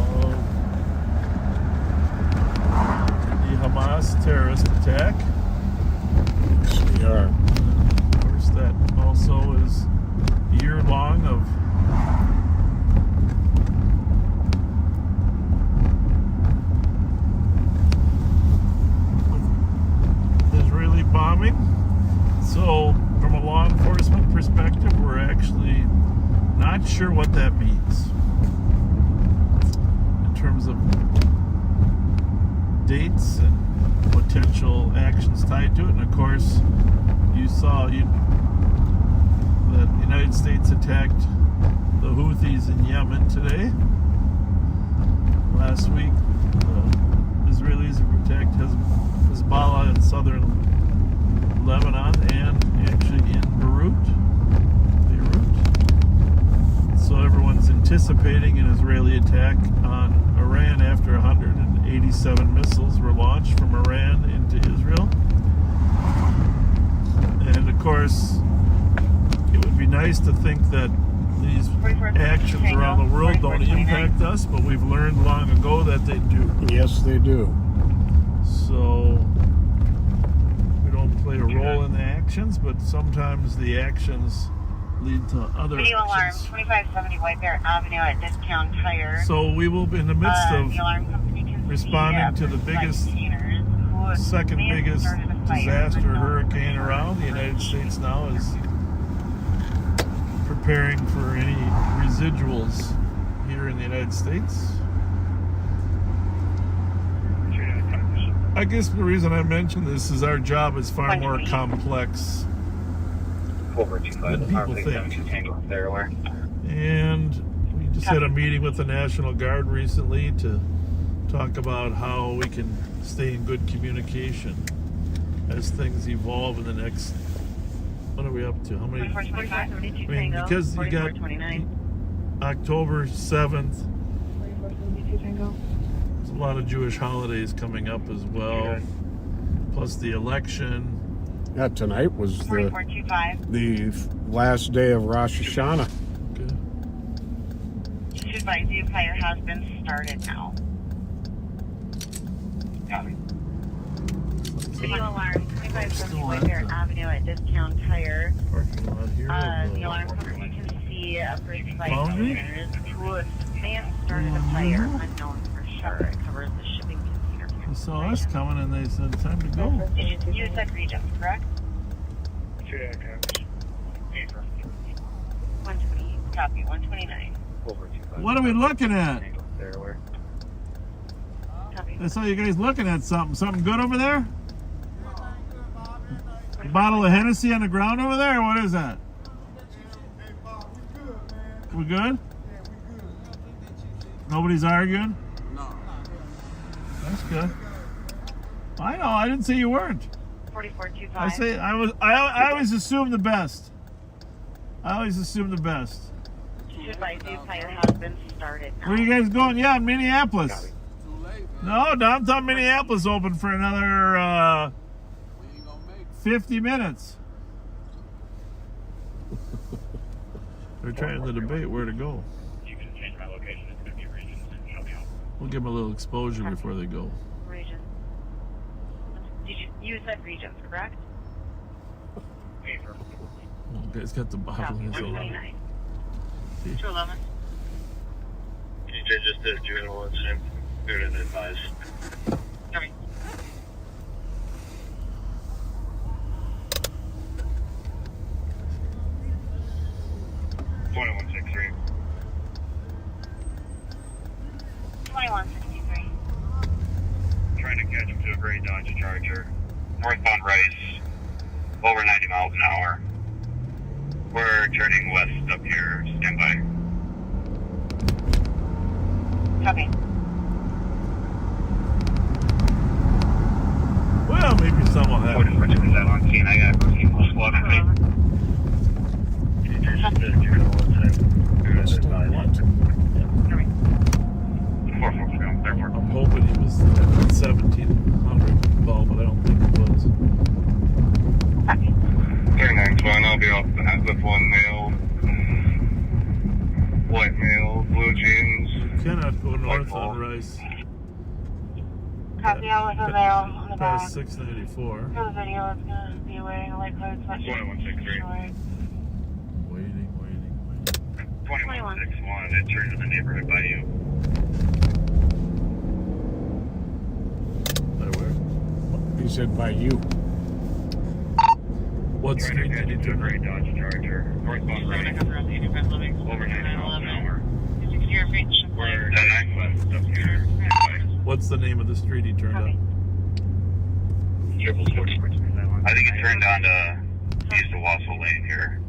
of the Hamas terrorist attack. Yes, we are. Of course, that also is a year long of Israeli bombing. So, from a law enforcement perspective, we're actually not sure what that means in terms of dates and potential actions tied to it. And of course, you saw that the United States attacked the Houthis in Yemen today. Last week, the Israelis have attacked Hezbollah in southern Lebanon and actually in Beirut. So everyone's anticipating an Israeli attack on Iran after 187 missiles were launched from Iran into Israel. And of course, it would be nice to think that these actions around the world don't impact us, but we've learned long ago that they do. Yes, they do. So we don't play a role in the actions, but sometimes the actions lead to other Video alarm, actions. 2570 White Bear Avenue at Discount Tire. So we will be in the midst of The alarm company can responding to the biggest, second biggest disaster hurricane around. The United States now is preparing for any residuals here in the United States. I guess the reason I mention this is our job is far more complex than people think. And we just had a meeting with the National Guard recently to talk about how we can stay in good communication as things evolve in the next, what are we up to? How many? I mean, because you got October 7th, there's a lot of Jewish holidays coming up as well, plus the election. Yeah, tonight was the last day of Rosh Hashanah. Just to advise you, fire has been started now. Video alarm, 2570 White Bear Avenue at Discount Tire. The alarm company can see a bridge site owners who may have started a fire, unknown for sure. It covers the shipping container. They saw us coming and they said, time to go. You said Regents, correct? 120, copy, 129. What are we looking at? I saw you guys looking at something. Something good over there? A bottle of Hennessy on the ground over there? Or what is that? We good? Nobody's arguing? No. That's good. I know. I didn't say you weren't. 4425. I always assume the best. I always assume the best. Just to advise you, fire has been started now. Where are you guys going? Yeah, Minneapolis. No, I'm talking Minneapolis open for another 50 minutes. They're trying to debate where to go. You can change my location. It's going to be Regents. Show me out. We'll give them a little exposure before they go. Regents. You said Regents, correct? Oh, guy's got the bottle in his own. 129. 211. You just did a juvenile incident. Good and advised. Coming. $2163. 2163. Trying to catch him to a gray Dodge Charger. Northbound Rice. Over 90 miles an hour. We're turning west up here. Stand by. Copy. Well, maybe someone had. What is that on scene? I got people squad on me. You just did a juvenile incident. Good and advised. I'm hoping he was at 1700 ball, but I don't think he was. 39-1, I'll be off the hat with one male. White male, blue jeans. You cannot go north on Rice. Copy, I was a male on the back. Past 694. For the video, it's going to be wearing a light colored sweatshirt. 2163. Waiting. 2161, it turned to the neighborhood by you. By where? He said by you. What street did he turn on? Dodge Charger. Northbound Rice. Over 90 miles an hour. We're 10 west up here. What's the name of the street he turned on? I think he turned on to east of Wassel Lane here.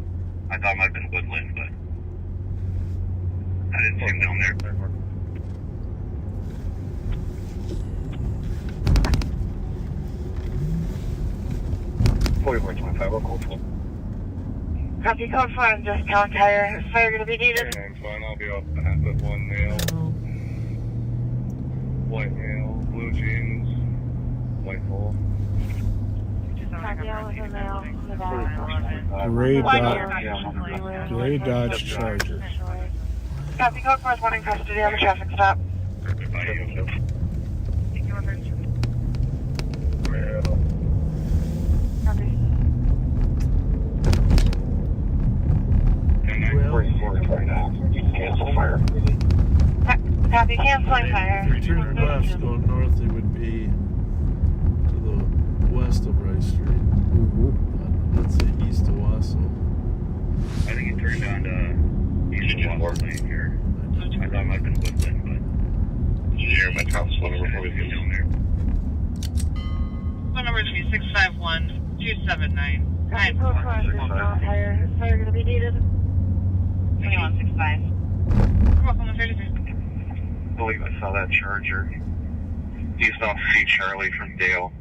I thought it might have been Woodland, but I didn't see him down there. 4425, we're cold full. Copy, code 5, Discount Tire. Is fire going to be needed? 39-1, I'll be off the hat with one male. White male, blue jeans, white pole. Copy, I was a male on the back. Gray Dodge Charger. Copy, code 4 is one in custody on the traffic stop. Cancel fire. Copy, canceling fire. If you turn left going north, it would be to the west of Rice Street. Let's say east of Wasso. I think he turned on to East Wasso Lane here. I thought it might have been Woodland, but... Did you hear my top phone number before we get down there? Phone number is 651-279. Fire going to be needed. 2165. Welcome to 33. I believe I saw that Charger. Eastbound C Charlie from Dale.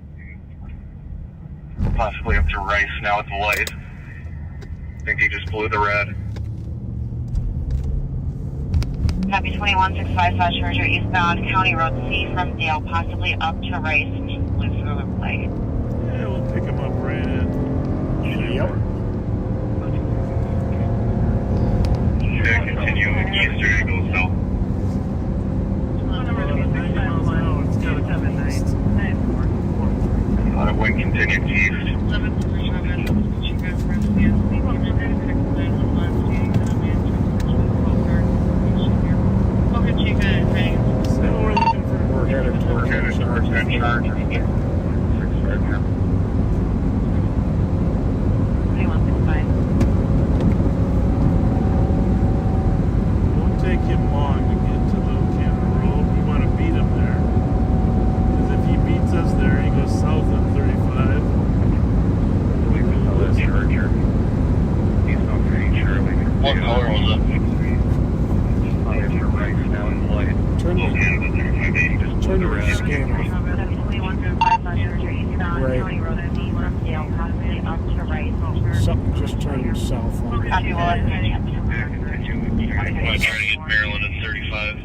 Possibly up to Rice now at the light. I think he just blew the red. Copy 2165 Charger eastbound County Road C from Dale, possibly up to Rice, just blew through the light. Yeah, we'll pick him up right in. Yep. Okay, continue eastern and go south. It's got to come east. On a wind continued east. 11 We're headed towards Charger. Charger. 2165. Won't take him long to get to the Canada Road. We want to beat him there. Because if he beats us there, he goes south on 35. We can tell that Charger. He's not very Charlie. What color was it? For Rice now in the light. Turn Canada 3580 just turn blew the your red. scanner. Something just turned south. Copy, I'm trying to get Maryland at 35.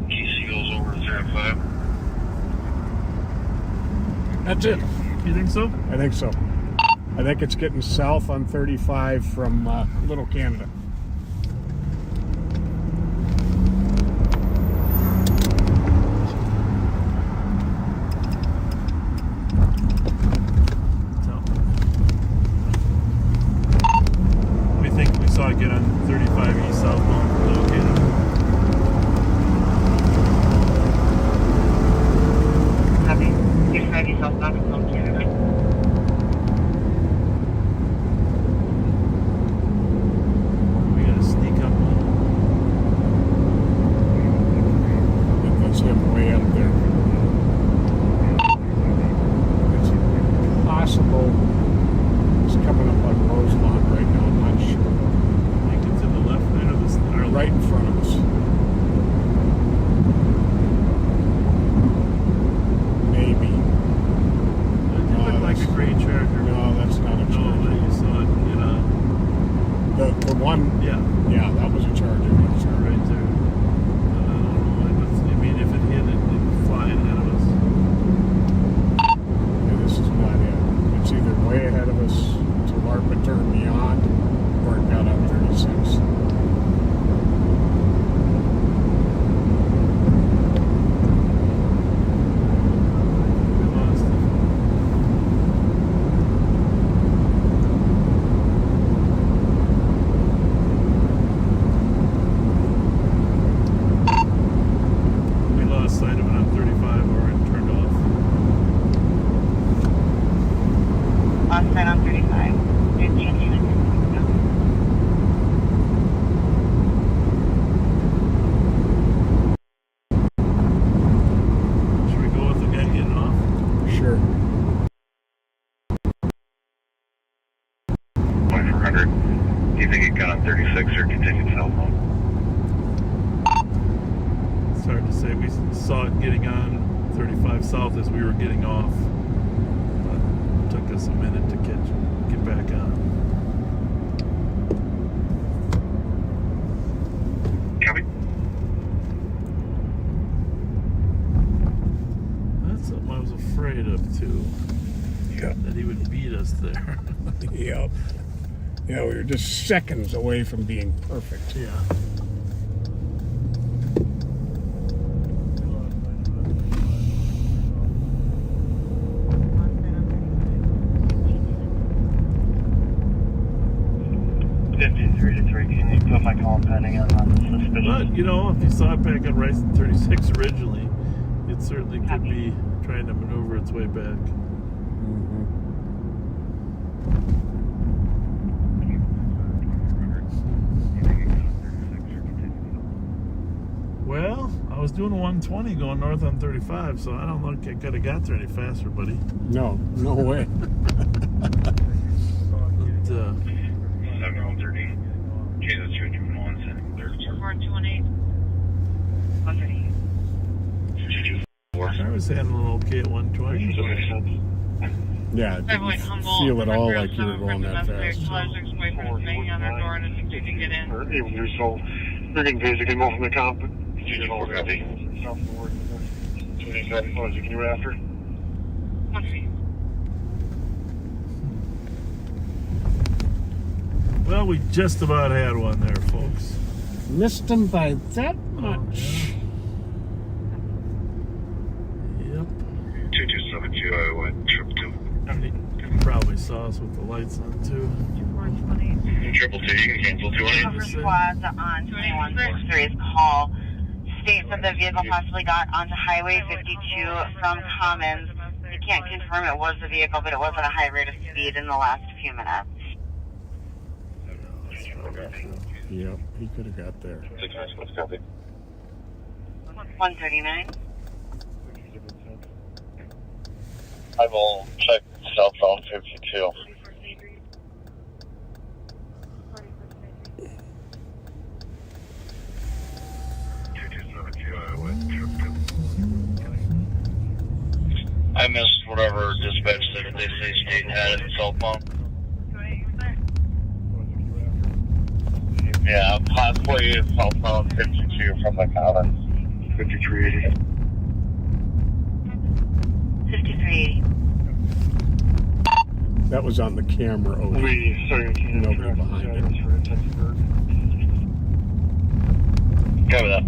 KC goes over to 35. That's it. You think so? I think so. I think it's getting south on 35 from Little Canada. We think we saw it get on 35 east southbound from Little Canada. Copy. 690 southbound from Little Canada. We gotta sneak up on I think that's him way up there. It's possible it's coming up on Rosemont right now. I'm not sure. I think it's in the left lane of this. Right in front of us. Maybe. It looked like a gray Charger. No, that's not a No, Charger. but you saw it, you know. The one, Yeah, yeah, that was a Charger. That's right there. I mean, if it hit, it'd fly ahead of us. Yeah, this is not it. It's either way ahead of us to Larpenteur and beyond, or it got on 36. We lost it. We lost sight of it on 35 or it turned off. Lost sight on 35. 15 units. Should we go with the guy getting off? Sure. 2400. Do you think it got on 36 or continued southbound? It's hard to say. We saw it getting on 35 south as we were getting off. But it took us a minute to get back on. Copy. That's something I was afraid of too. Yeah. That he would beat us there. Yep. Yeah, we were just seconds away from being perfect. Yeah. Can you put my call depending on the suspicion. But, you know, if you saw it back on Rice 36 originally, it certainly could be trying to maneuver its way back. Well, I was doing a 120 going north on 35, so I don't think I could have got there any faster, buddy. No way. But, 7130. Jesus, 221. 4218. 130. I was handling okay at 120. Yeah, I didn't feel at all like you were going that fast. So you're getting basic info from the comp. Can you go after? Well, we just about had one there, folks. Missed him by that much. Yep. 2272, I went trip 2. You probably saw us with the lights on, too. Triple T, you can cancel 200. Cover squads on 2163's call states that the vehicle possibly got onto Highway 52 from Commons. You can't confirm it was the vehicle, but it was at a high rate of speed in the last few minutes. Yep, he could have got there. 139. I will check southbound 52. I missed whatever dispatch said they say state had it, cell phone. Yeah, possibly southbound 52 from the Commons. 5380. 5380. That was on the camera. Nobody behind it. Copy that.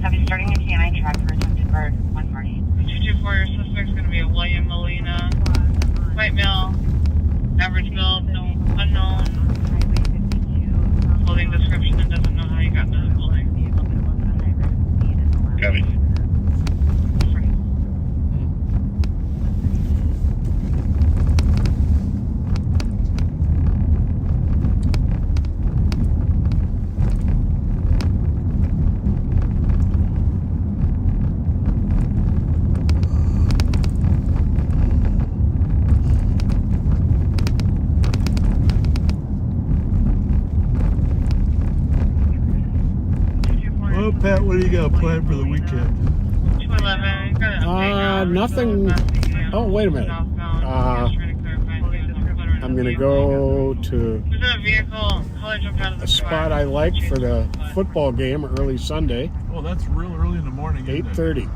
Copy, starting a canine track for attempted bird. 140. 224, your suspect's going to be a William Molina. White male. Average build, no unknown. Clothing description and doesn't know how you got into the building. Copy. Well, Pat, what do you got planned for the weekend? 211, got an update now. Nothing. Oh, wait a minute. I'm going to go to There's a vehicle, color jumped out of the a spot I like for the football game early Sunday, Oh, that's real early in the morning, isn't it? 8:30.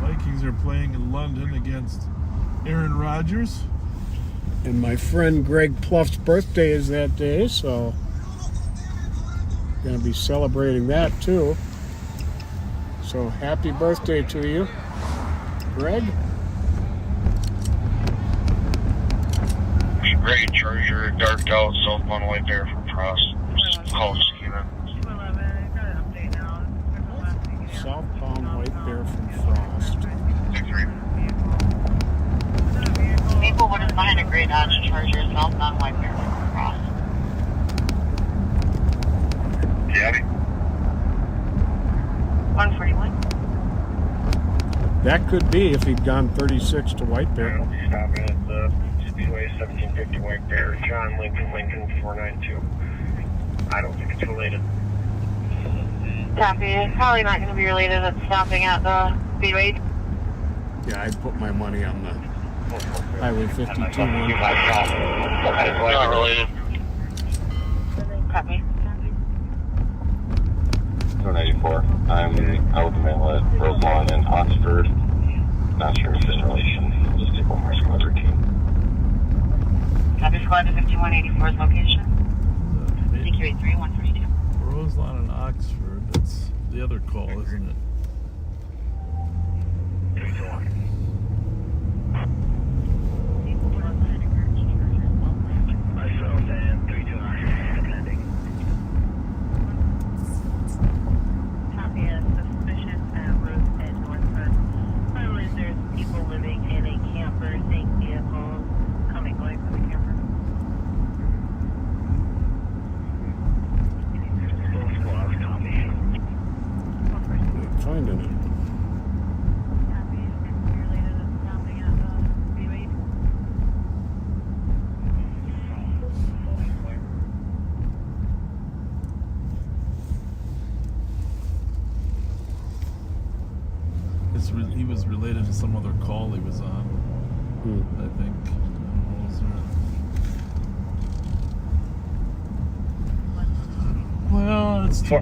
Vikings are playing in London against Aaron Rodgers. And my friend Greg Pluff's birthday is that day, so going to be celebrating that too. So happy birthday to you, Greg. Great Charger, darked out, southbound white bear from Frost. Call Steven. 211, got an update now. Southbound white bear from Frost. Maplewood is behind a gray Dodge Charger, southbound white bear from Frost. Yeah. 141. That could be if he'd gone 36 to White Bear. I'll be stopping at the Speedway 1750 White Bear, John Lincoln 492. I don't think it's related. Copy. It's probably not going to be related. It's stopping at the Speedway. Yeah, I'd put my money on the Highway 52 one. Not related. Copy. 294. I'm out the mail at Rosemont and Oxford. Not sure if it's in relation. Just take one more squad routine. Copy, squad to 5184's location. CQ83 142. Roselawn and Oxford. That's the other call, isn't it? was related to some other call he was on. I think. I don't know, was there... Well, it's too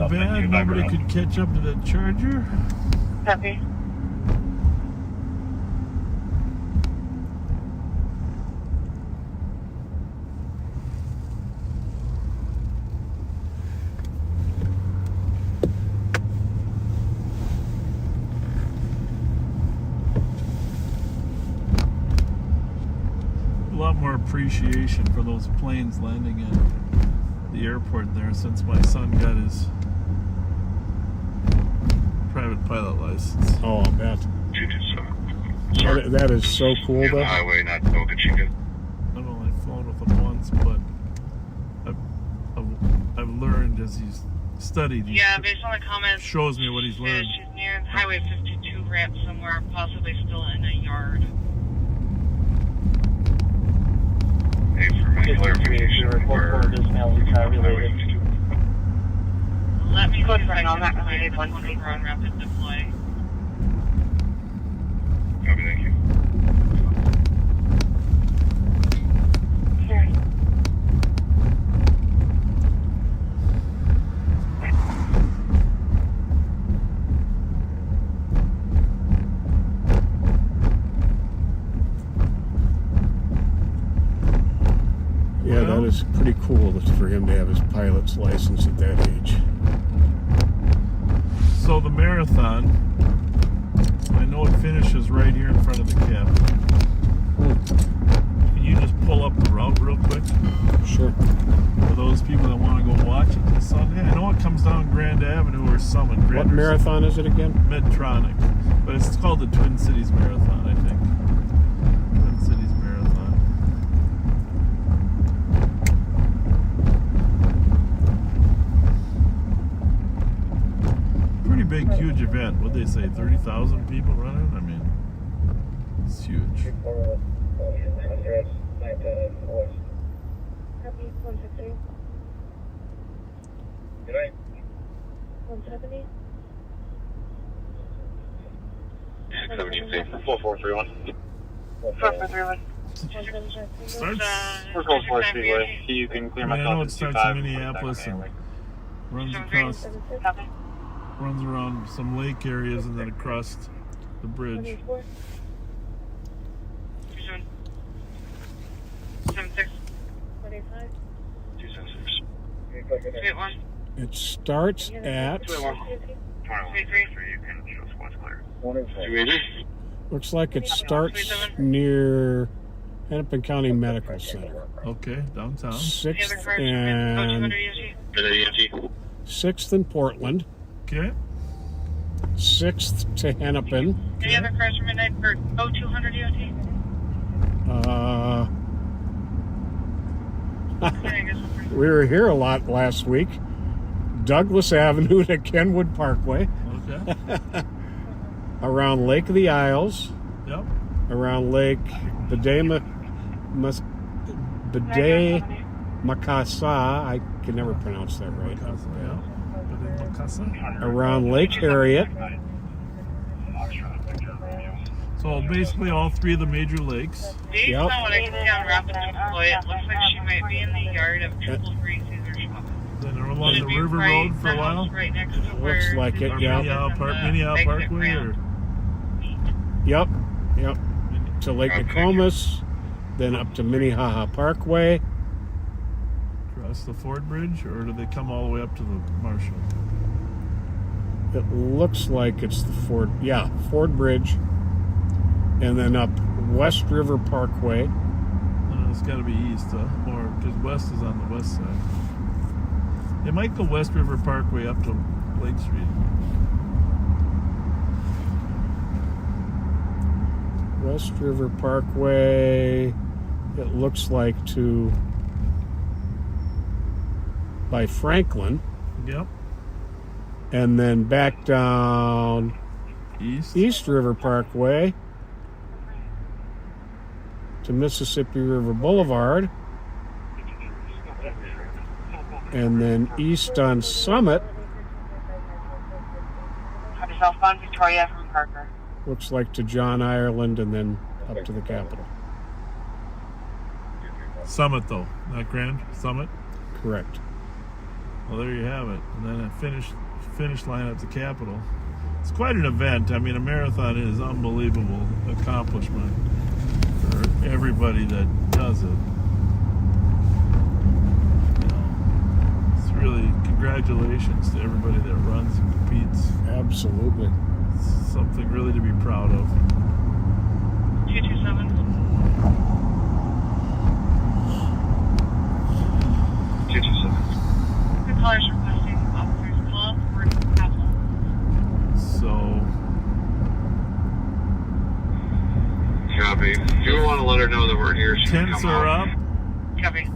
bad nobody could catch up to that Charger. Copy. A lot more appreciation for those planes landing at the airport there since my son got his private pilot license. Oh, I'll bet. That is so cool, though. Highway, not Boca Chica. I've only flown with him once, but I've learned as he's studied. Yeah, based on the comments, shows me what he's learned. She's near Highway 52 ramp somewhere, possibly still in a yard. Hey, for my clarification, Let me Code see if for I non can that find related the 1 one over on rapid deploy. Copy, thank you. Yeah, that is pretty cool for him to have his pilot's license at that age. So the marathon, I know it finishes right here in front of the cap. Can you just pull up the route real quick? Sure. For those people that want to go watch it this Sunday. I know it comes down Grand Avenue or Summit. What marathon is it again? Medtronic. But it's called the Twin Cities Marathon, I think. Twin Cities Marathon. Pretty big, huge event. What'd they say? 30,000 people running? I mean, it's huge. Copy, 160. Good night. 170. 670, 4431. 4431. Starts, We're close to Speedway. So you can clear I mean, I know myself it at starts 25. in Minneapolis and runs across, runs around some lake areas and then across the bridge. 76. 25. 276. 21. It starts at, 2163, you can show squad's clear. 280. looks like it starts near Hennepin County Medical Center. Okay, downtown. 6th and 6th in Portland. Okay. 6th to Hennepin. Any other cars for midnight for 0200 EOT? We were here a lot last week. Douglas Avenue to Kenwood Parkway. Okay. Around Lake of the Isles. Yep. Around Lake Macassa. I can never pronounce that right. Around Lake Harriet. So basically all three of the major lakes. Based on what I can see on rapid deploy, it looks like she might be in the yard of Triple Three Caesar Shop. Then along the river road for a while. Right next to Looks like it, yeah. Minnehaha Parkway or? Yep. To Lake Nokomis, then up to Minnehaha Parkway. Across the Ford Bridge, or do they come all the way up to the Marshall? It looks like it's the Ford Bridge. And then up West River Parkway. It's got to be east, or because west is on the west side. They might go West River Parkway up to Lake Street. West River Parkway, it looks like to by Franklin. Yep. And then back down East River Parkway to Mississippi River Boulevard. And then east on Summit. Copy, southbound Victoria from Parker. Looks like to John Ireland and then up to the Capitol. Summit, though, not Grand Summit. Correct. Well, there you have it. And then a finish line at the Capitol. It's quite an event. I mean, a marathon is unbelievable accomplishment for everybody that does it. You know, it's really congratulations to everybody that runs and competes. Absolutely. It's something really to be proud of. 227. 227. The callers requesting officers call for Capitol. So, Copy. If you want to let her know that we're here, she can tents come are out. up. Copy.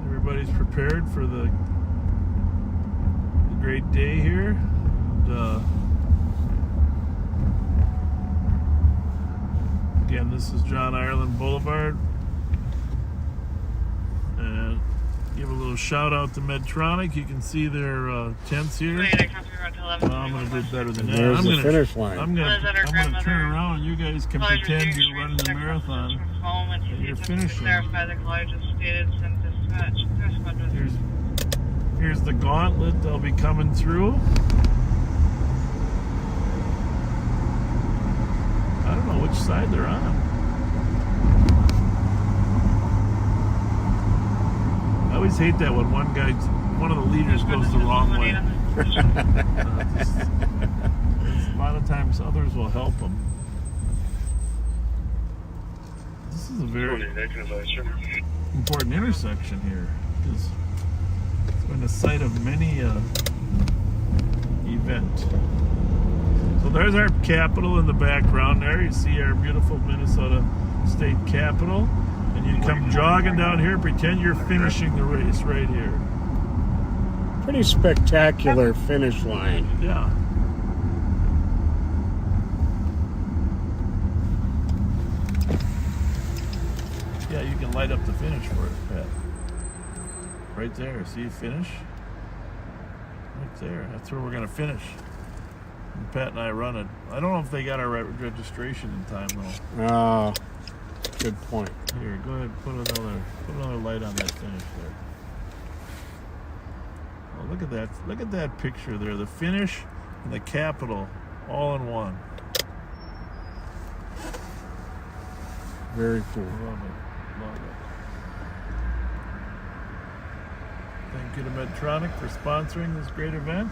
Everybody's prepared for the great day here. And, again, this is John Ireland Boulevard. And give a little shout out to Medtronic. You can see their tents here. Well, I'm going to do better than that. There's I'm the gonna, finish line. I'm going to turn around. You guys can pretend you're running the marathon. And you're finishing. Here's the gauntlet. They'll be coming through. I don't know which side they're on. I always hate that when one of the leaders goes the wrong way. A lot of times others will help them. This is a very important intersection here. It's been the site of many event. So there's our Capitol in the background there. You see our beautiful Minnesota State Capitol. And you come jogging down here, pretend you're finishing the race right here. Pretty spectacular finish line. Yeah. Yeah, you can light up the finish for it, Pat. Right there. See, finish? Right there. That's where we're going to finish. And Pat and I run it. I don't know if they got our registration in time, though. Good point. Here, go ahead, put another light on that finish there. Oh, look at that! Look at that picture there. The finish and the Capitol all in one. Very cool. Love it. Love it. Thank you to Medtronic for sponsoring this great event.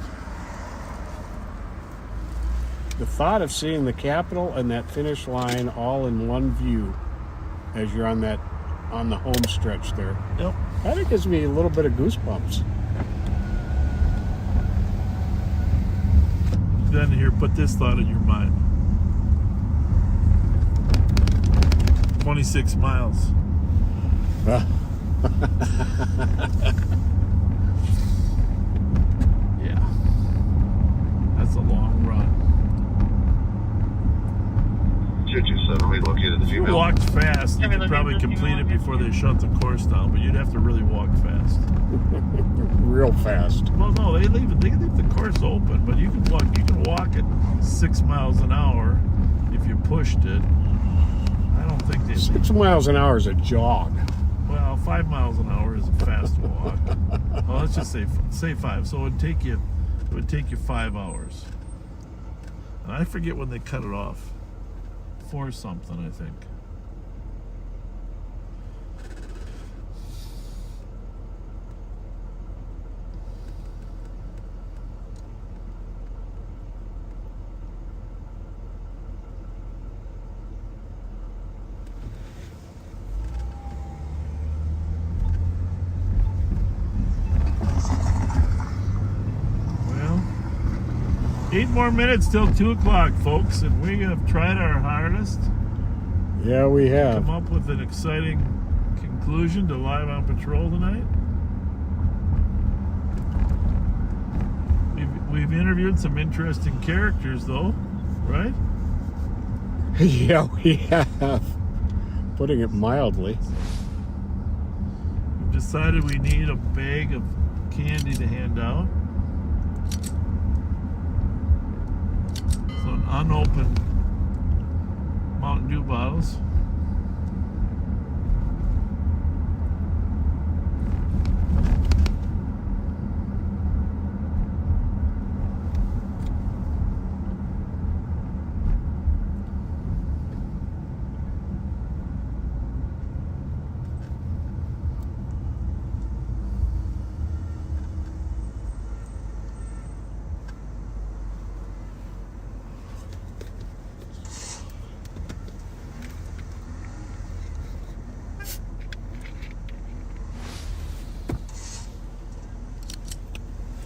The thought of seeing the Capitol and that finish line all in one view as you're on the home stretch there. Yep. Kind of gives me a little bit of goosebumps. Then here, put this thought in your mind. 26 miles. Yeah. That's a long run. 227, we located the If you female. walked fast, you could probably complete it before they shut the course down, but you'd have to really walk fast. Real fast. Well, no, they leave the course open, but you can walk at 6 miles an hour if you pushed it. I don't think they 6 miles an hour is a jog. Well, 5 miles an hour is a fast walk. Well, let's just say 5. So it would take you 5 hours. And I forget when they cut it off. 4 something, I think. Well, 8 more minutes till 2 o'clock, folks, and we have tried our hardest. Yeah, we have. Come up with an exciting conclusion to Live on Patrol tonight. We've interviewed some interesting characters, though, right? Yeah, we have. Putting it mildly. We've decided we need a bag of candy to hand out. So unopened Mountain Dew bottles.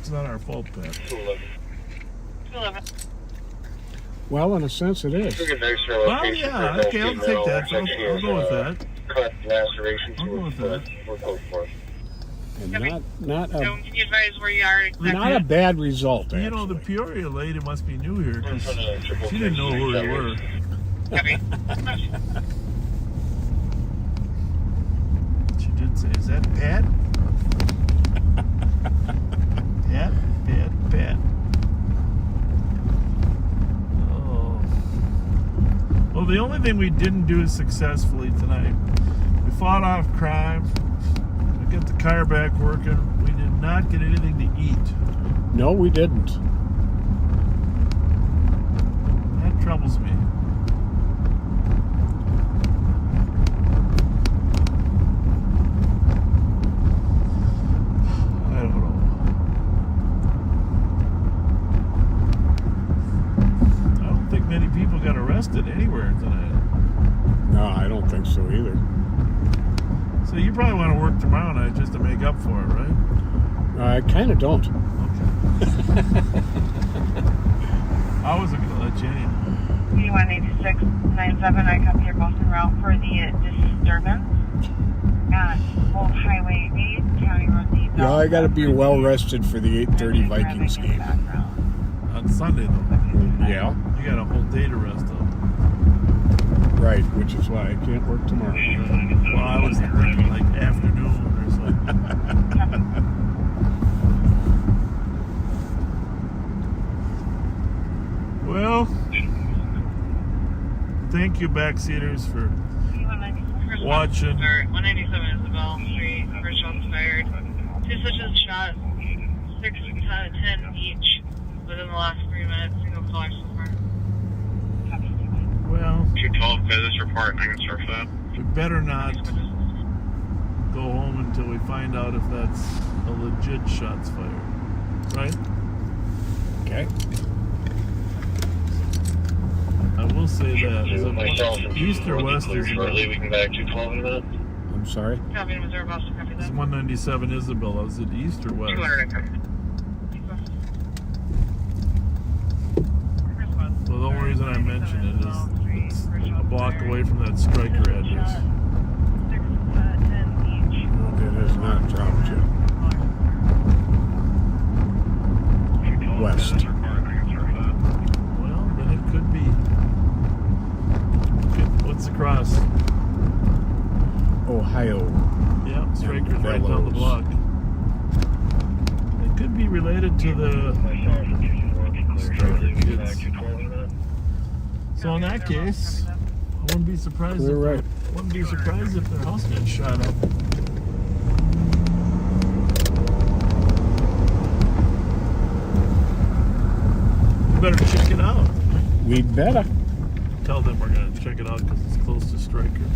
It's not our fault, Pat. 211. Well, in a sense, it is. Well, yeah, okay, I'll take that. I'll go with that. Cut laceration I'll go with that. We're close for it. And not So, can you advise where you are exactly? a bad result. You know, the Peoria lady must be new here because she didn't know who we were. Copy. She did say, "Is that Pat?" Pat. Oh. Well, the only thing we didn't do successfully tonight, we fought off crime. We got the car back working. We did not get anything to eat. No, we didn't. That troubles me. I don't know. I don't think many people got arrested anywhere tonight. No, I don't think so either. So you probably want to work tomorrow night just to make up for it, right? I kind of don't. Okay. I wasn't going to let you in. 318697, I copy your Boston route for the disturbance at Old Highway 8, County Road 8. Yeah, I got to be well rested for the 8:30 Vikings game. On Sunday, though. Yeah. You got a whole day to rest up. Right, which is why I can't work tomorrow. Well, I was thinking like afternoon or something. Well, thank you, backseaters, for watching. 197 Isabel Street, first shots fired. 2 switches shot, 6 out of 10 each within the last 3 minutes. Single caller so far. Well, 212, this report, I can surf that. we better not go home until we find out if that's a legit shots fired. Right? Okay. I will say that. East or west is shortly. We can back 212 in a minute. I'm sorry? Copy, Missouri, Boston, copy It's that. 197 Isabella. Is it east or west? 200, copy. Well, the only reason I mention it is it's a block away from that striker address. 6 out of 10 each. It has not dropped yet. West. Well, then it could be. What's across? Ohio. Yeah, striker's right down the block. It could be related to the striker kids. So in that case, I wouldn't be surprised. You're right. Wouldn't be surprised if their house gets shot up. We better check it out. We better. Tell them we're gonna check it out because it's close to Striker.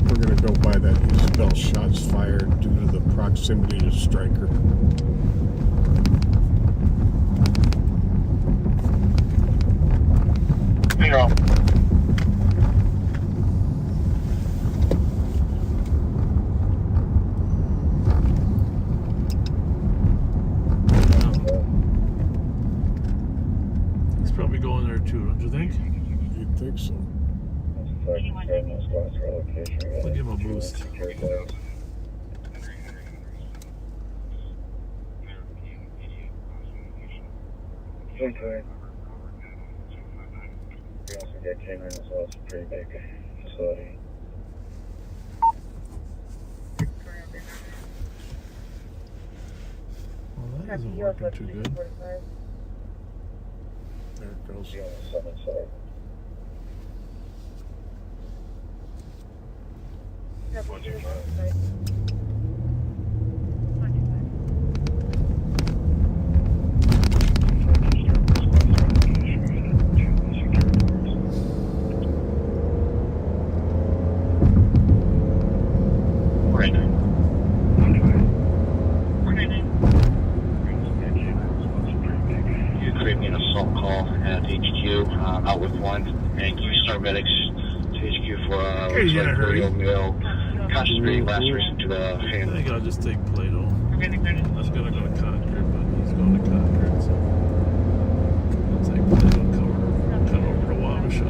We're going to go by that Isabel shots fired due to the proximity to Striker. Zero. He's probably going there too, don't you think? You'd think so. I'll give him a boost. Okay. We also get Cameron as well. It's a pretty big facility. That isn't working too good. There it goes. You create me an assault call at HQ, out with one, and you start medics to HQ for Hey, in a hurry. Burrill male, conscious breathing, laceration to the I hand. think I'll just take Plato. I was gonna go to Concord, but he's going to Concord, so I'll take Plato, cut over to Wabasha.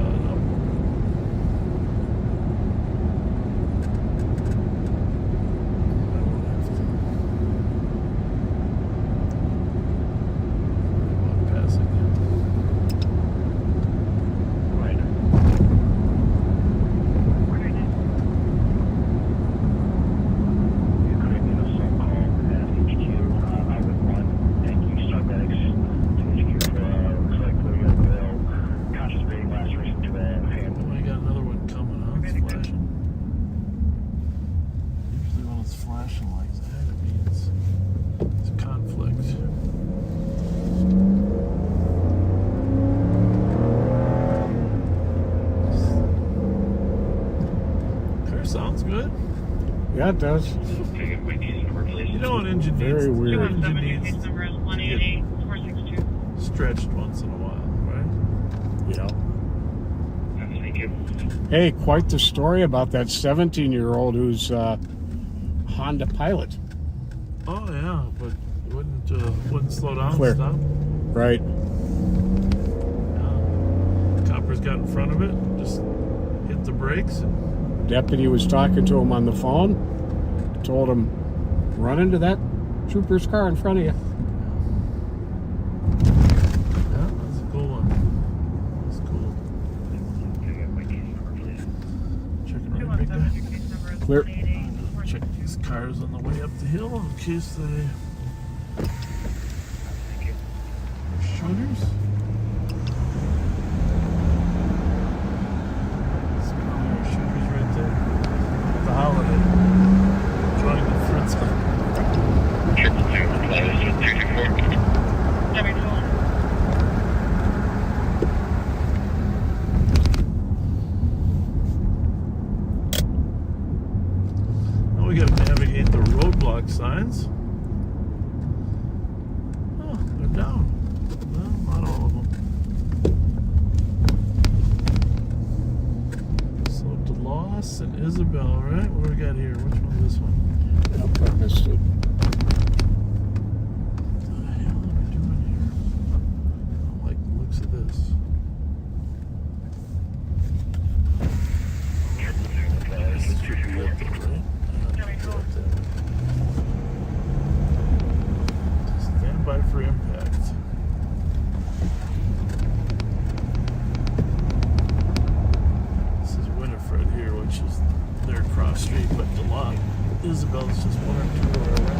Sounds good. Yeah, it does. You know an engine Very needs, weird. An engine needs to get stretched once in a while, right? Yeah. Hey, quite the story about that 17-year-old who's Honda pilot. Oh yeah, but wouldn't slow down. Clear. Stop. Right. Yeah. Copper's got in front of it, just hit the brakes. And Deputy was talking to him on the phone, told him, run into that trooper's car in front of you. Yeah, that's a cool one. That's cool. Checking right, big guy. Clear. Check these cars on the way up the hill in case they... Shooters? Shooters right there. The Holiday. Joining the Fritz. Now we gotta navigate the roadblock signs. Oh, they're down. No, not all of them. So DeLoss and Isabel, right? What do we got here? Which one is this one? Yep, I missed it. What the hell are we doing here? I don't like the looks of this. This should be up there, right? Stand by for impact. This is Winifred here, which is their cross street, but the lot. Isabel's just one or two around.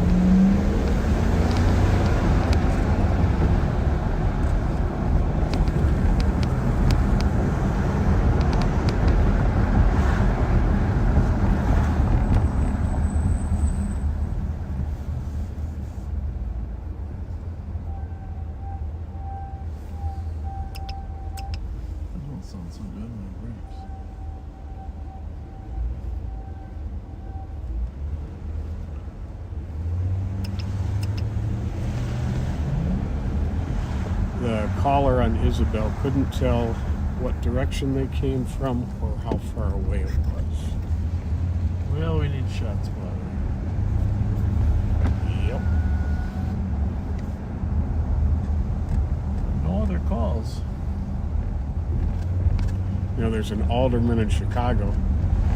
That don't sound so good when it breaks. The caller on Isabel couldn't tell what direction they came from or how far away it was. Well, we need shot spotter. Yep. No other calls. You know, there's an alderman in Chicago.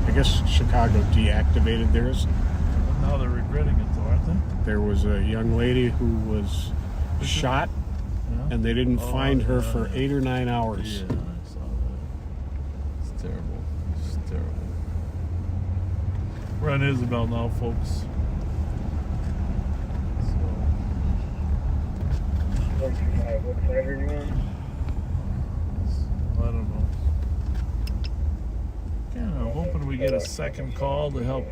I guess Chicago deactivated theirs. And now they're regretting it, though, aren't they? There was a young lady who was shot, Yeah. and they didn't find her for 8 or 9 hours. Yeah, I saw that. It's terrible. It's terrible. We're on Isabel now, folks. So, 125, what side are you on? I don't know. Yeah, I'm hoping we get a second call to help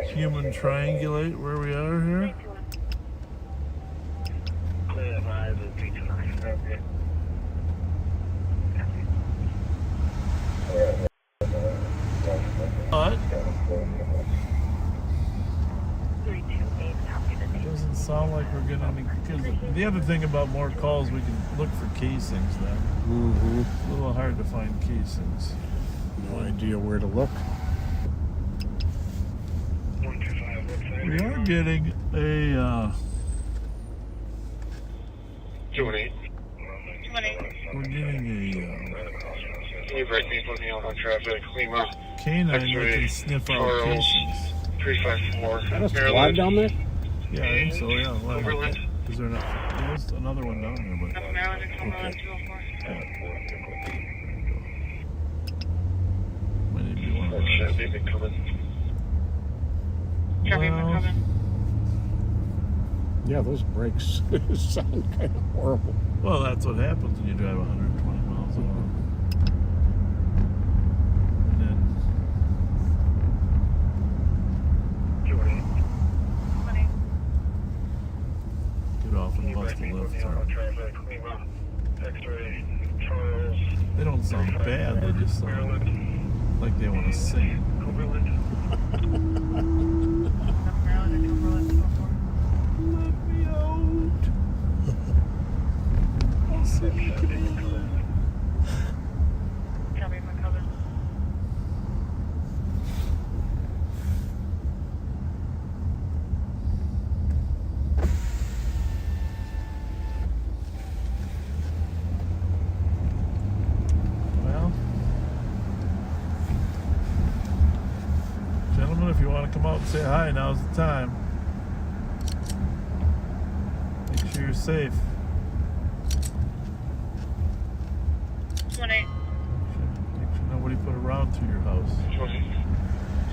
human triangulate where we are here. Clear of eyes at 329. Okay. But it doesn't sound like we're getting any. Because the other thing about more calls, we can look for casings then. Mm-hmm. It's a little hard to find casings. No idea where to look. 125, what side We are getting a. 218. We're getting Can you break me? Put me out on traffic. Lima. canine that X-ray, can sniff out Charles, casings. 354. Is that a squad down there? Yeah, I think so. Yeah. Well, Overland. is there not? There's another one down there, but. Maryland and Cumberland 204. Might need to be one of Oh shit, those. they've been coming. Copy, Well, coming. Yeah, those brakes sound kind of horrible. Well, that's what happens when you drive 120 miles an hour. And then 218. get off Can and you bust break a me? Put left me out on turn. traffic. Lima. X-ray, Charles. They don't sound bad. They just sound Maryland. like they want to sing. Overland. Maryland and Cumberland 204. Let me out. I'll see if you can Copy, coming. Well, gentlemen, if you want to come out and say hi, now's the time. Make sure you're safe. 18. Make sure nobody put a round through your house. 218.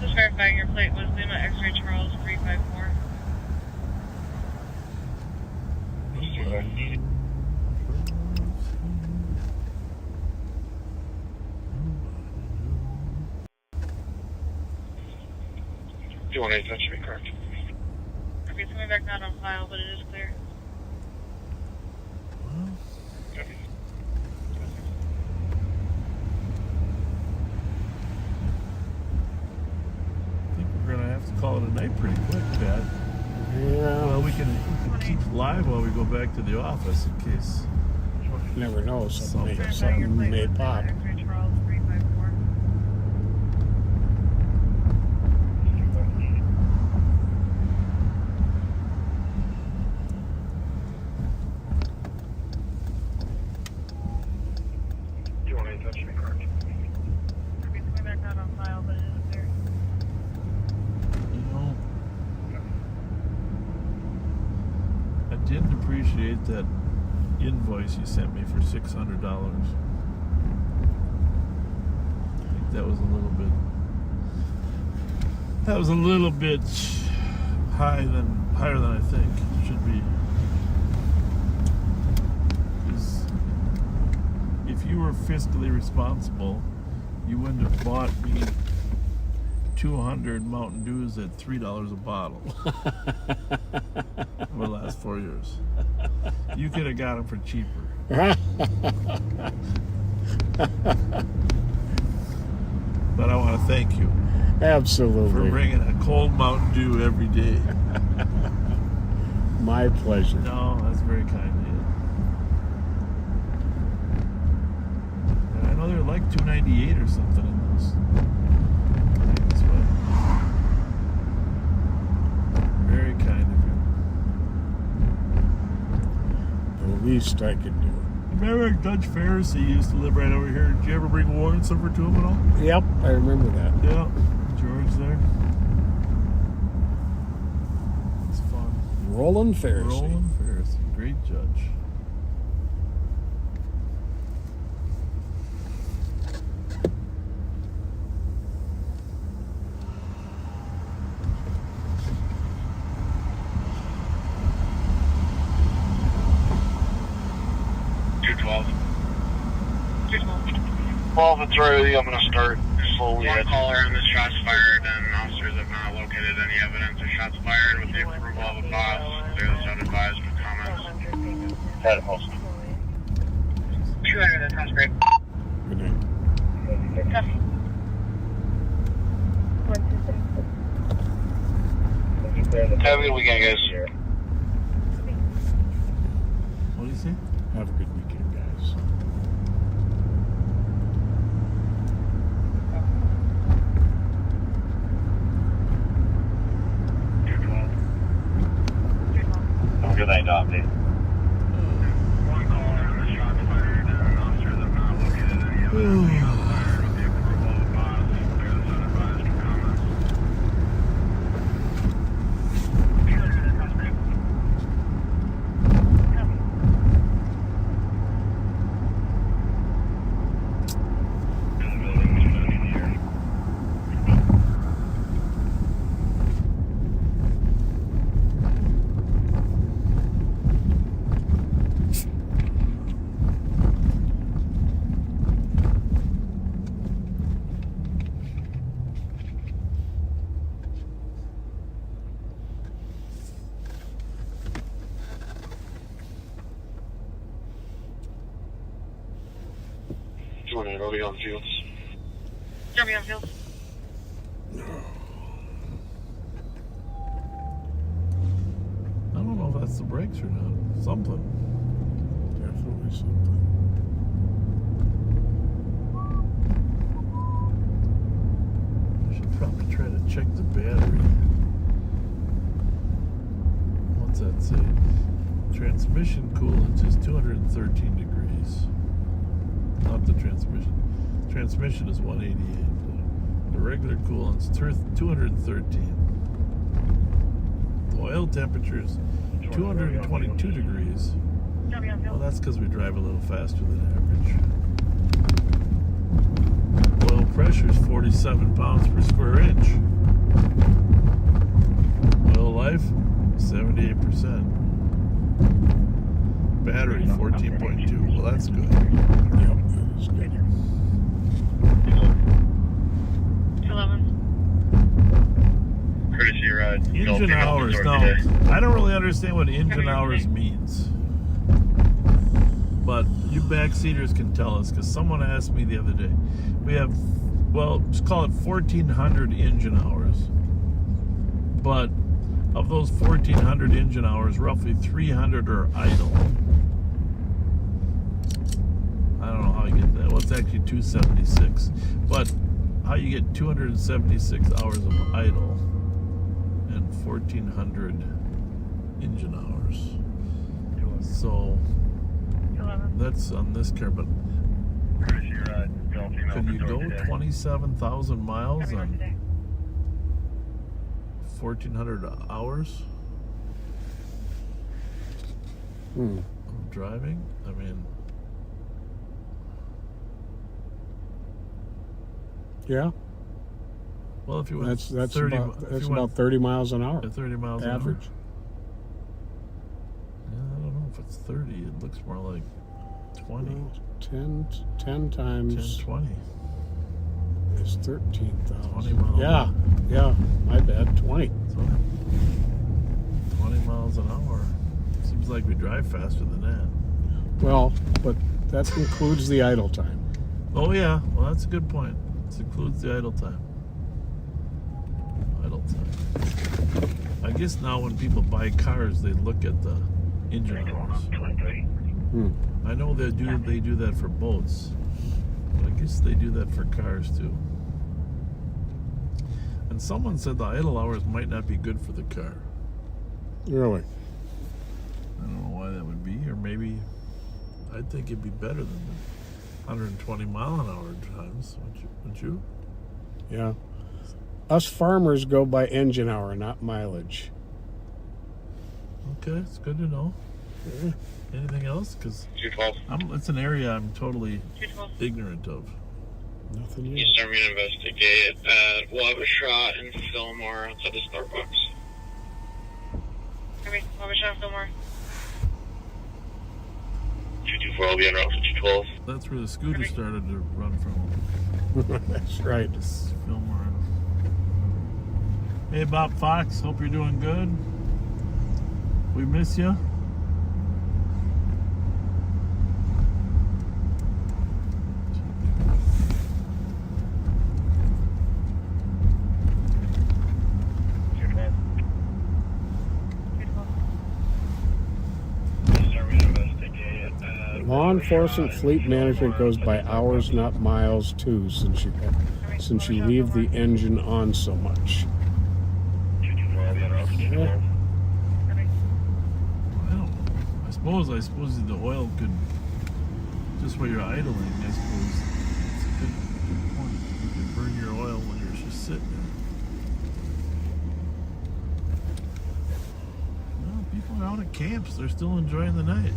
Just verifying your plate was Lima X-ray Charles 354. You want to that should be correct. Okay, it's coming back not on file, but it is clear. Copy. I think we're gonna have to call it a night pretty quick, Pat. Yeah, Well, we can keep live while we go back to the office in case. never know. Something Verifying your plate may was pop. Lima X-ray Charles 354. You want that should be correct. Okay, it's coming back not on file, but it is clear. You know, I didn't appreciate that invoice you sent me for $600. I think that was a little bit. That was a little bit higher than I think it should be. 'Cause if you were fiscally responsible, you wouldn't have bought me 200 Mountain Dews at $3 a bottle over the last 4 years. You could have got them for cheaper. But I want to thank you Absolutely. for bringing a cold Mountain Dew every day. My pleasure. No, that's very kind of you. And I know they're like $2.98 or something in those things, but very kind of you. The least I can do. Remember Dutch Pharisee used to live right over here. Did you ever bring warrants over to him at all? Yep, I remember that. Yeah, George there. It's fun. Roland Pharisee. Roland Pharisee, great judge. 212. 12, it's right with you. I'm going to start slowly. One caller on this shots fired, and officers have not located any evidence of shots fired. With the approval of the boss, clearly sound advised with comments. Head host. 200, that sounds great. Good night. Have a good weekend, guys. What do you say? Have a good weekend, guys. Have a good night, Dom. Jordan, are we on fields? Jeremy on field. I don't know if that's the brakes or not. Something. Definitely something. I should probably try to check the battery. What's that say? Transmission coolant is 213 degrees. Not the transmission. Transmission is 188. The regular coolant's 213. The oil temperature is 222 degrees. Well, that's because we drive a little faster than average. Oil pressure is 47 pounds per square inch. Oil life, 78%. Battery, 14.2. Well, that's good. Yep, that is good. 11. Courtesy ride. Engine hours. Now, I don't really understand what engine hours means. But you backseaters can tell us, because someone asked me the other day. We have, well, just call it 1,400 engine hours. But of those 1,400 engine hours, roughly 300 are idle. I don't know how you get that. Well, it's actually 276. But how you get 276 hours of idle and 1,400 engine hours. So that's on this car, but could you go 27,000 miles on 1,400 hours of driving? I mean, yeah. Well, if you went that's 30, about 30 miles an hour. 30 miles an average. hour. Yeah, I don't know if it's 30. It looks more like 20. 10 times 10, 20. is 13,000. 20 miles. Yeah, my bad. 20. 20 miles an hour. Seems like we drive faster than that. Well, but that includes the idle time. Oh yeah, well that's a good point. This includes the idle time. Idle time. I guess now when people buy cars, they look at the engine hours. I know they do that for boats, but I guess they do that for cars too. And someone said the idle hours might not be good for the car. Really? I don't know why that would be, or maybe I think it'd be better than the 120 mile an hour times, wouldn't you? Yeah. Us farmers go by engine hour, not mileage. Okay, it's good to know. Yeah. Anything else? Because 212. it's an area I'm totally ignorant of. Nothing yet. Eastern Marine investigate at Wabasha and Fillmore outside the Starbucks. Wabasha, Fillmore. 224, I'll be on route 5212. That's where the scooter started to run from. That's right. Just film around. Hey, Bob Fox, hope you're doing good. We miss you. Law enforcement fleet management goes by hours, not miles, too, since you leave the engine on so much. Yeah. Well, I suppose the oil could, just while you're idling, I suppose it's a good point. You could burn your oil when you're just sitting there. Well, people are out at camps. They're still enjoying the night.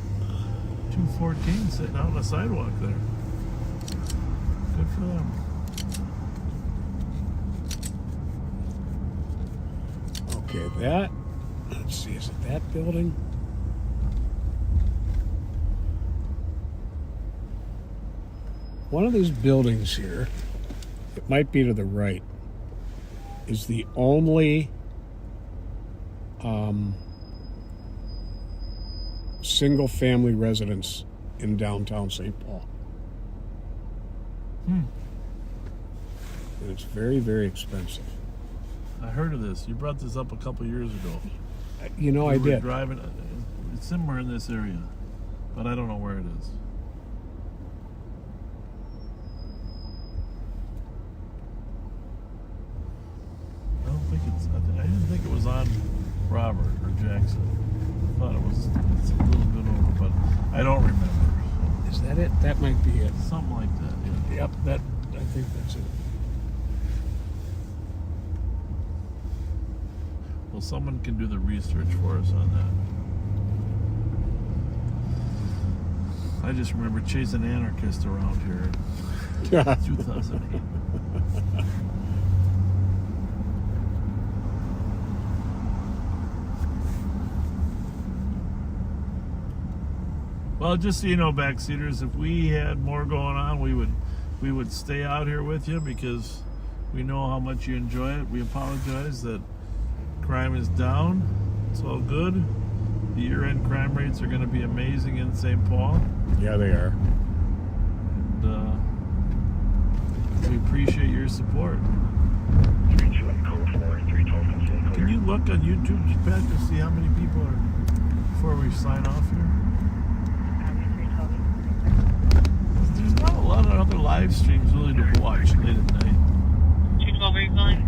214 sitting out on the sidewalk there. Good for them. Okay, let's see, is it that building? One of these buildings here, it might be to the right, is the only single-family residence in downtown St. Paul. And it's very, very expensive. I heard of this. You brought this up a couple years ago. You know, I We were did. driving. It's somewhere in this area, but I don't know where it is. I don't think it's. I didn't think it was on Robert or Jackson. I thought it's a little bit over, but I don't remember. Is that it? That might be it. Something like that. Yeah. Yep, I think that's it. Well, someone can do the research for us on that. I just remember chasing anarchists around here in 2008. Well, just so you know, backseaters, if we had more going on, we would stay out here with you because we know how much you enjoy it. We apologize that crime is down. It's all good. The year-end crime rates are going to be amazing in St. Paul. Yeah, they are. And we appreciate your support. Can you look on YouTube, Pat, to see how many people are before we sign off here? There's not a lot of other live streams really to watch late at night. 212, are you calling?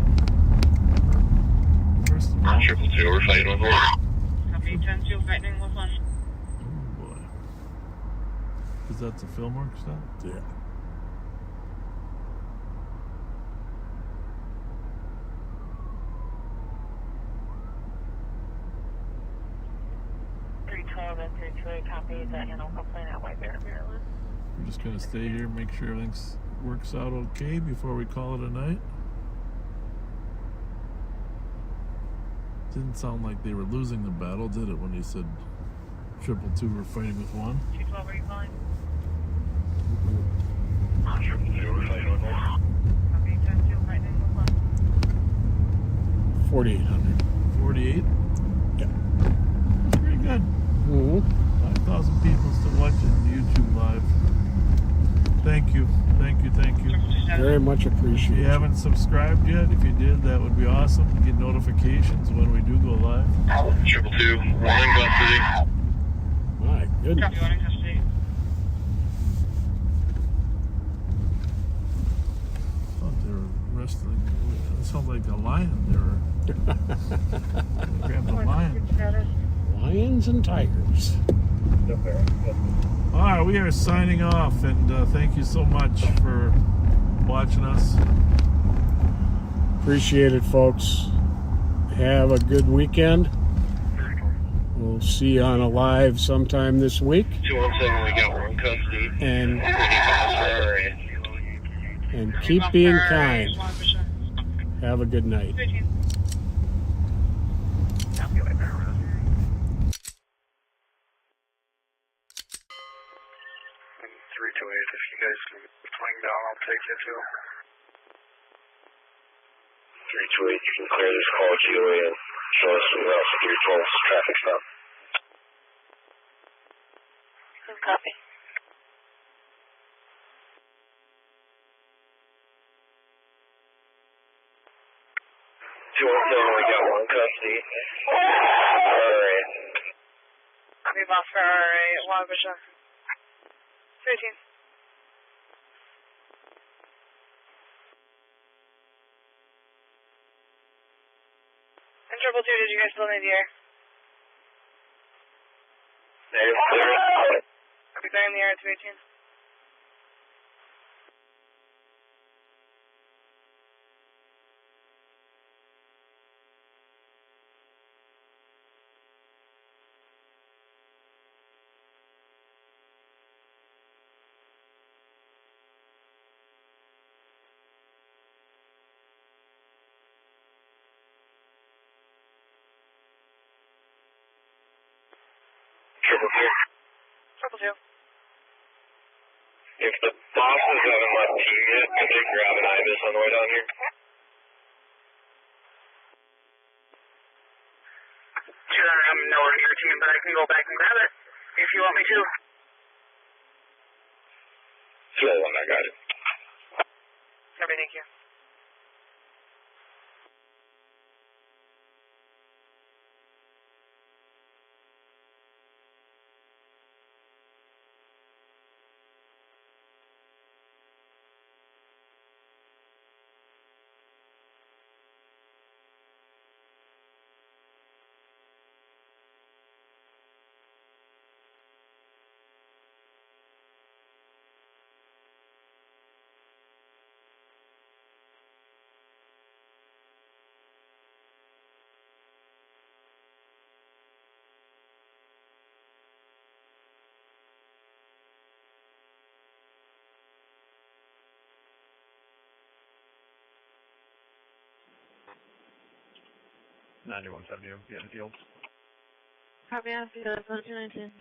First of all, 222, we're fighting with one. Copy, 10-2, fighting with one. oh boy. Is that the Fillmore stop? Yeah. Copy that in Oakland at White Bear, Maryland. We're just going to stay here and make sure everything works out okay before we call it a night. Didn't sound like they were losing the battle, did it, when you said 222 were fighting with one? 212, are you calling? 222, we're fighting with one. Copy, 10-2, fighting with one. 4,800. 48? Yeah. Pretty good. Mm-hmm. 5,000 people still watching YouTube Live. Thank you. Thank you. Very much If appreciated. you haven't subscribed yet, if you did, that would be awesome. Get notifications when we do go live. 222, one in custody. My goodness. Copy, one in custody. I thought they were wrestling. It sounds like a lion. They grabbed a lion. Lions and tigers. All right, we are signing off, and thank you so much for watching us. Appreciate it, folks. Have a good weekend. We'll see you on a live sometime this week. 217, we got one custody. And keep being kind. Have a good night. 328, if you guys can swing down, I'll take you too. 328, you can clear this call GOA and show us some routes 312's traffic stop. Copy. 217, we got one custody. Alright. Copy, boss for RA, Wabash. 13. And 222, did you guys still need the air? Negative, clear. Copy, clear in the air at 218. Triple two. If the bosses haven't left team yet, can they grab an IBIS on the way down here? Sure, I'm nowhere near team, but I can go back and grab it if you want me to. Slow one, I got it. Copy, thank you. Ninety-one 70, get in the field. Copy, on field, 219.